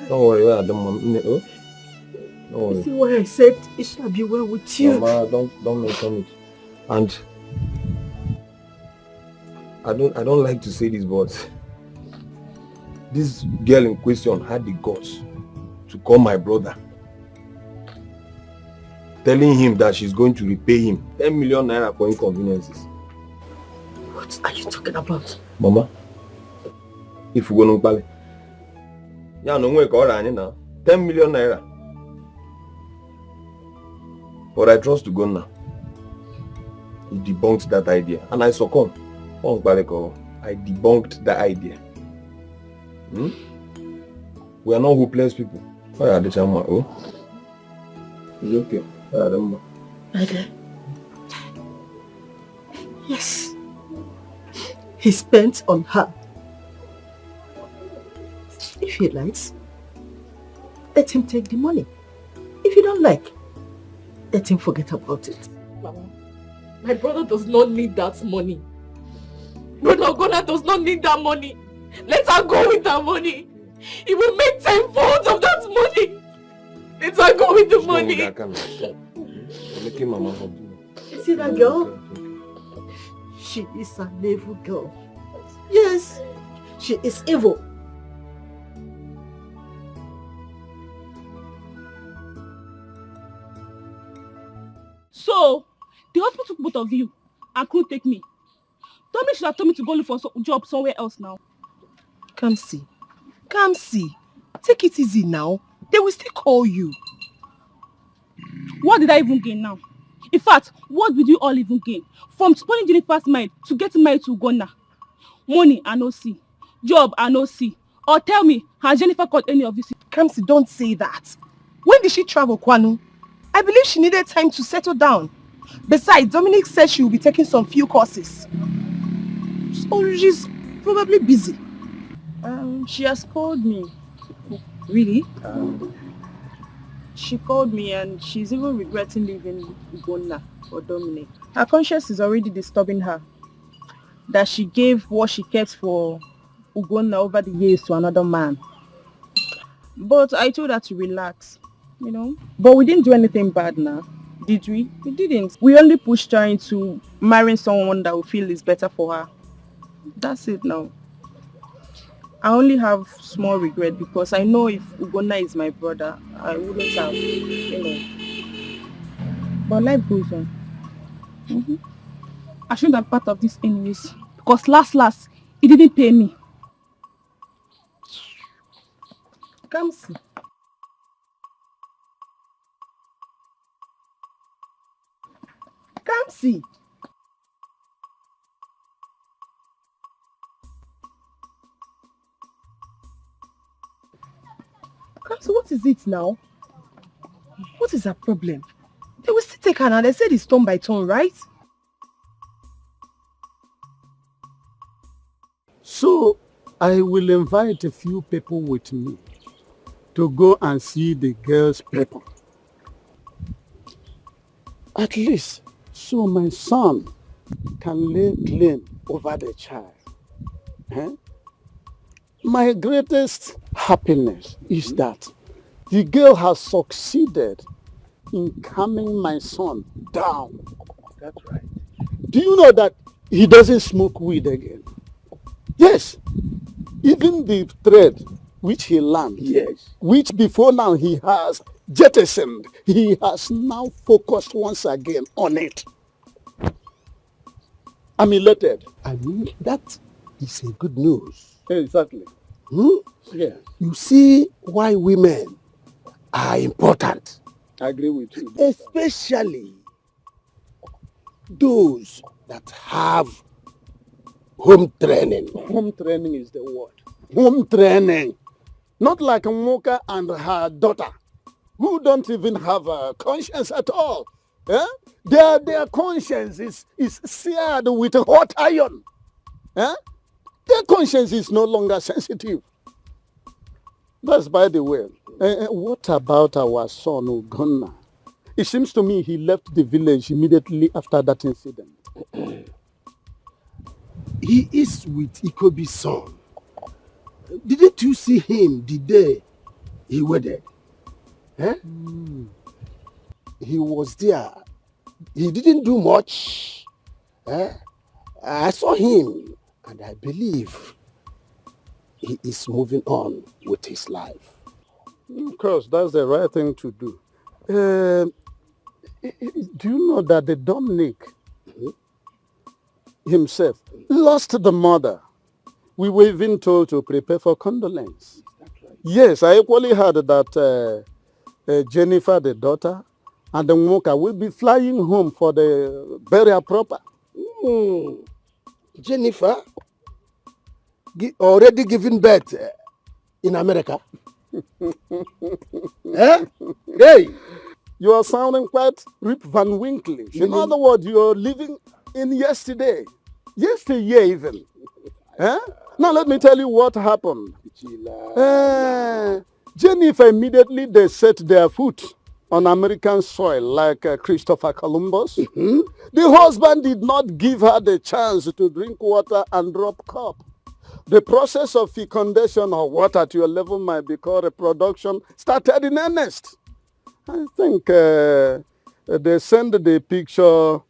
Don't worry. Don't worry. See what I said? It shall be well with you. Mama, don't mention it. And I don't like to say this, but this girl in question had the guts to call my brother, telling him that she's going to repay him 10 million naira for inconveniences. What are you talking about? Mama, if you go to Pale, yeah, no way call now. 10 million naira. But I trust to go now. He debunked that idea, and I succumbed. I debunked the idea. We are not hopeless people. It's okay. Okay. Yes. He spent on her. If he likes, let him take the money. If you don't like, let him forget about it. Mama, my brother does not need that money. Brother Ogona does not need that money. Let her go with that money. He will make 10-fold of that money. Let her go with the money. You see that girl? She is an evil girl. Yes, she is evil. So, the hospital took both of you and couldn't take me. Tommy should have told me to go look for a job somewhere else now. Come see. Come see. Take it easy now. They will still call you. What did I even gain now? In fact, what did you all even gain? From spoiling Jennifer's mind to getting married to Ugonna. Money I no see. Job I no see. Or tell me, has Jennifer got any of this? Come see, don't say that. When did she travel, Kwanu? I believe she needed time to settle down. Besides, Dominic said she will be taking some few courses. So she's probably busy. She has called me. Really? She called me and she's even regretting leaving Ugonna for Dominic. Her conscience is already disturbing her. That she gave what she kept for Ugonna over the years to another man. But I told her to relax, you know. But we didn't do anything bad now, did we? We didn't. We only pushed her into marrying someone that we feel is better for her. That's it now. I only have small regret because I know if Ugonna is my brother, I wouldn't have, you know. But life goes on. I shouldn't have part of this anyways. Because last, he didn't pay me. Come see. Come see. Come see, what is it now? What is her problem? They will still take her now. They said it's turn by turn, right? So I will invite a few people with me to go and see the girl's paper. At least so my son can lay claim over the child. My greatest happiness is that the girl has succeeded in calming my son down. That's right. Do you know that he doesn't smoke weed again? Yes. Even the thread which he learned, yes, which before now he has jettisoned, he has now focused once again on it. I'm elated. I mean, that is a good news. Exactly. Yeah. You see why women are important. I agree with you. Especially those that have home training. Home training is the word. Home training. Not like Moka and her daughter, who don't even have a conscience at all. Their conscience is seared with hot iron. Their conscience is no longer sensitive. That's by the way. What about our son, Ugonna? It seems to me he left the village immediately after that incident. He is with Ikobi's son. Didn't you see him the day he wedded? He was there. He didn't do much. I saw him and I believe he is moving on with his life. Of course, that's the right thing to do. Do you know that the Dominic himself lost the mother? We were even told to prepare for condolence. Right? Yes, I equally heard that Jennifer, the daughter, and the Moka will be flying home for the burial proper. Jennifer already given birth in America. Hey, you are sounding quite Rip Van Winklish. In other words, you are living in yesterday, yesteryear even. Now let me tell you what happened. Jennifer immediately they set their foot on American soil like Christopher Columbus. The husband did not give her the chance to drink water and drop cup. The process of fecundation, or what at your level might be called reproduction, started in earnest. I think they sent the picture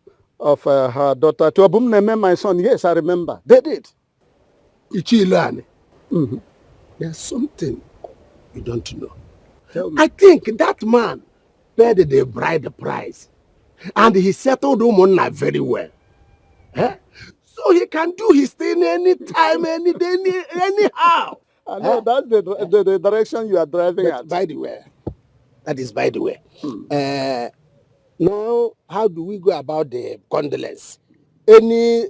of her daughter to Abumneme, my son. Yes, I remember. They did. Ichilane. There's something you don't know. I think that man paid the bride price and he settled Umonna very well. So he can do his thing anytime, any day, anyhow. I know that's the direction you are driving at. By the way, that is by the way. Now, how do we go about the condolence? Any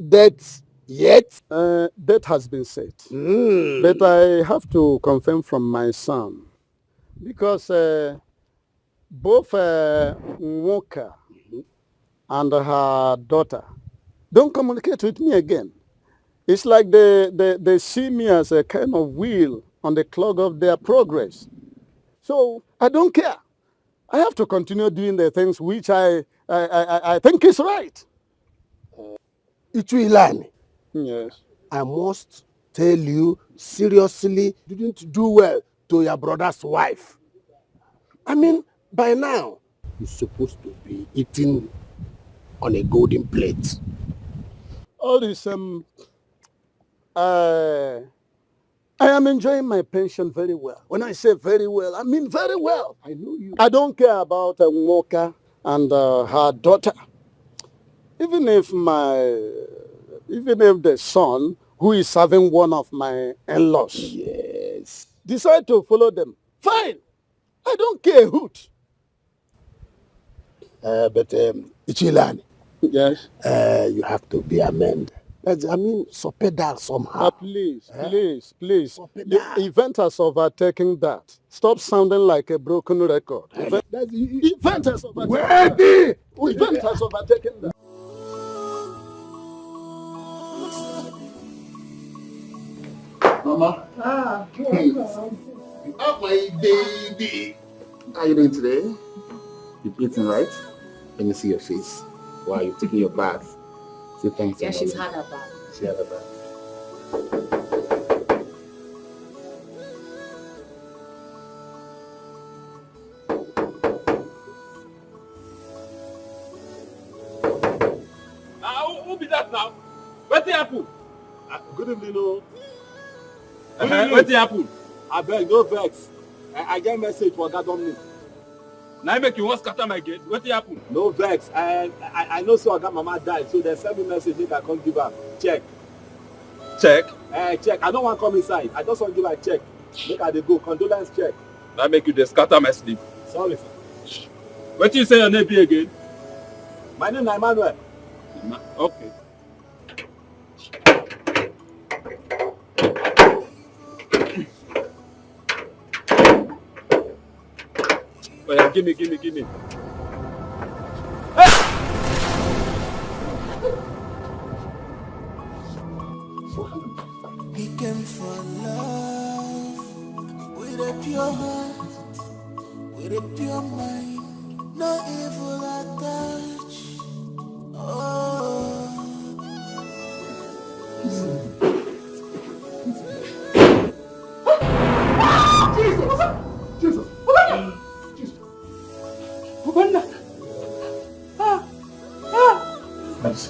death yet? Death has been set. But I have to confirm from my son. Because both Nwoka and her daughter don't communicate with me again. It's like they see me as a kind of wheel on the clock of their progress. So I don't care. I have to continue doing the things which I think is right. Ichuilani. Yes. I must tell you seriously, you didn't do well to your brother's wife. I mean, by now, you're supposed to be eating on a golden plate. All this, I am enjoying my pension very well. When I say very well, I mean very well. I know you. I don't care about Nwoka and her daughter. Even if the son, who is serving one of my in-laws, yes, decide to follow them, fine. I don't care a hoot. But Ichilani, yes, you have to be amended. So pedal somehow. Please. The event has overtaken that. Stop sounding like a broken record. Event has overtaken that. Event has overtaken that. Mama. Oh, my baby. How are you doing today? You're eating, right? Let me see your face. Wow, you're taking your bath. Say thanks. Yeah, she's had her bath. She had her bath. Who be that now? What happened? Good evening, no. What happened? I beg, no vex. I get message for God on me. Now make you want scatter my gate. What happened? No vex. I know so I got mama died, so they send me message make I come give her check. Check? Check. I don't want to come inside. I just want to give her a check. Make her they go. Condolence check. Now make you the scatter my sleep. Sorry, sir. What you say your name be again? My name is Emmanuel. Okay. Oh yeah, give me. We came for love with a pure heart, with a pure mind, no evil attached. Oh. Jesus! Yes.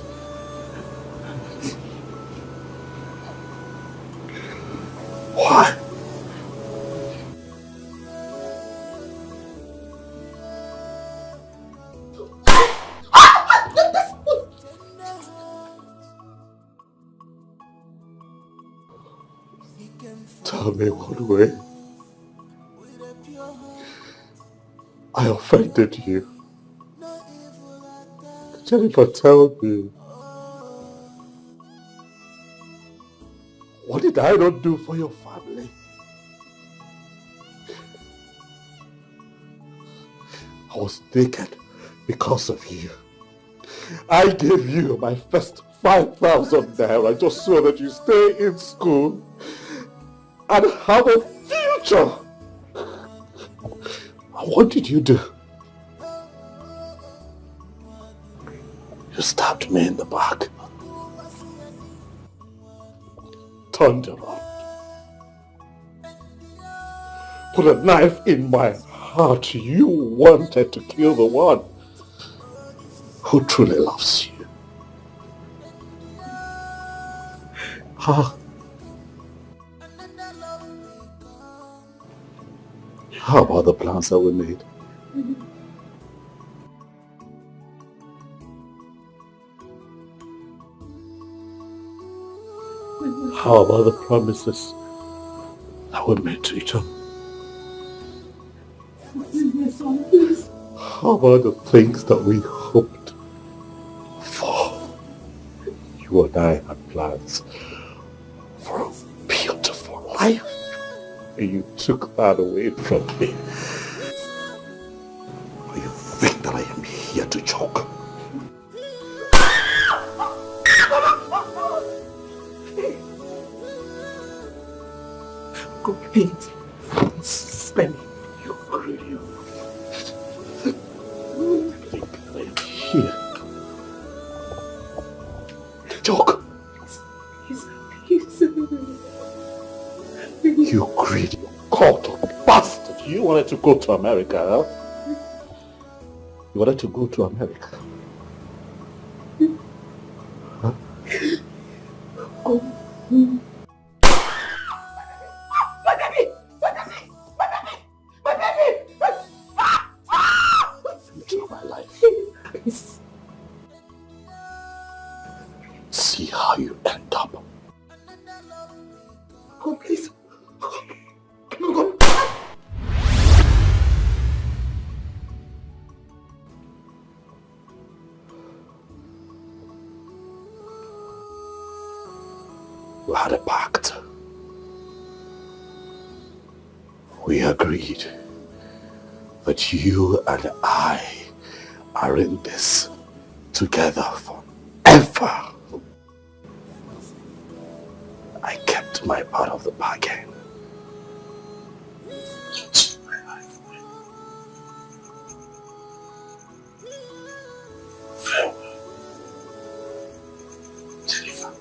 Why? Tell me what way I offended you. Jennifer, tell me. What did I not do for your family? I was naked because of you. I gave you my first 5,000 naira just so that you stay in school and have a future. And what did you do? You stabbed me in the back. Turned around. Put a knife in my heart. You wanted to kill the one who truly loves you. How about the plans that we made? How about the promises that we made to each other? How about the things that we hoped for? You and I had plans for a beautiful life, and you took that away from me. Or you think that I am here to joke? Please. Spare me. You're greedy. Think I am here. Talk. You greedy, caught bastard. You wanted to go to America, huh? You wanted to go to America. Huh? See how you end up. Oh, please. We had a pact. We agreed that you and I are in this together forever. I kept my part of the bargain. Farewell. Jennifer.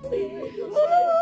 Please.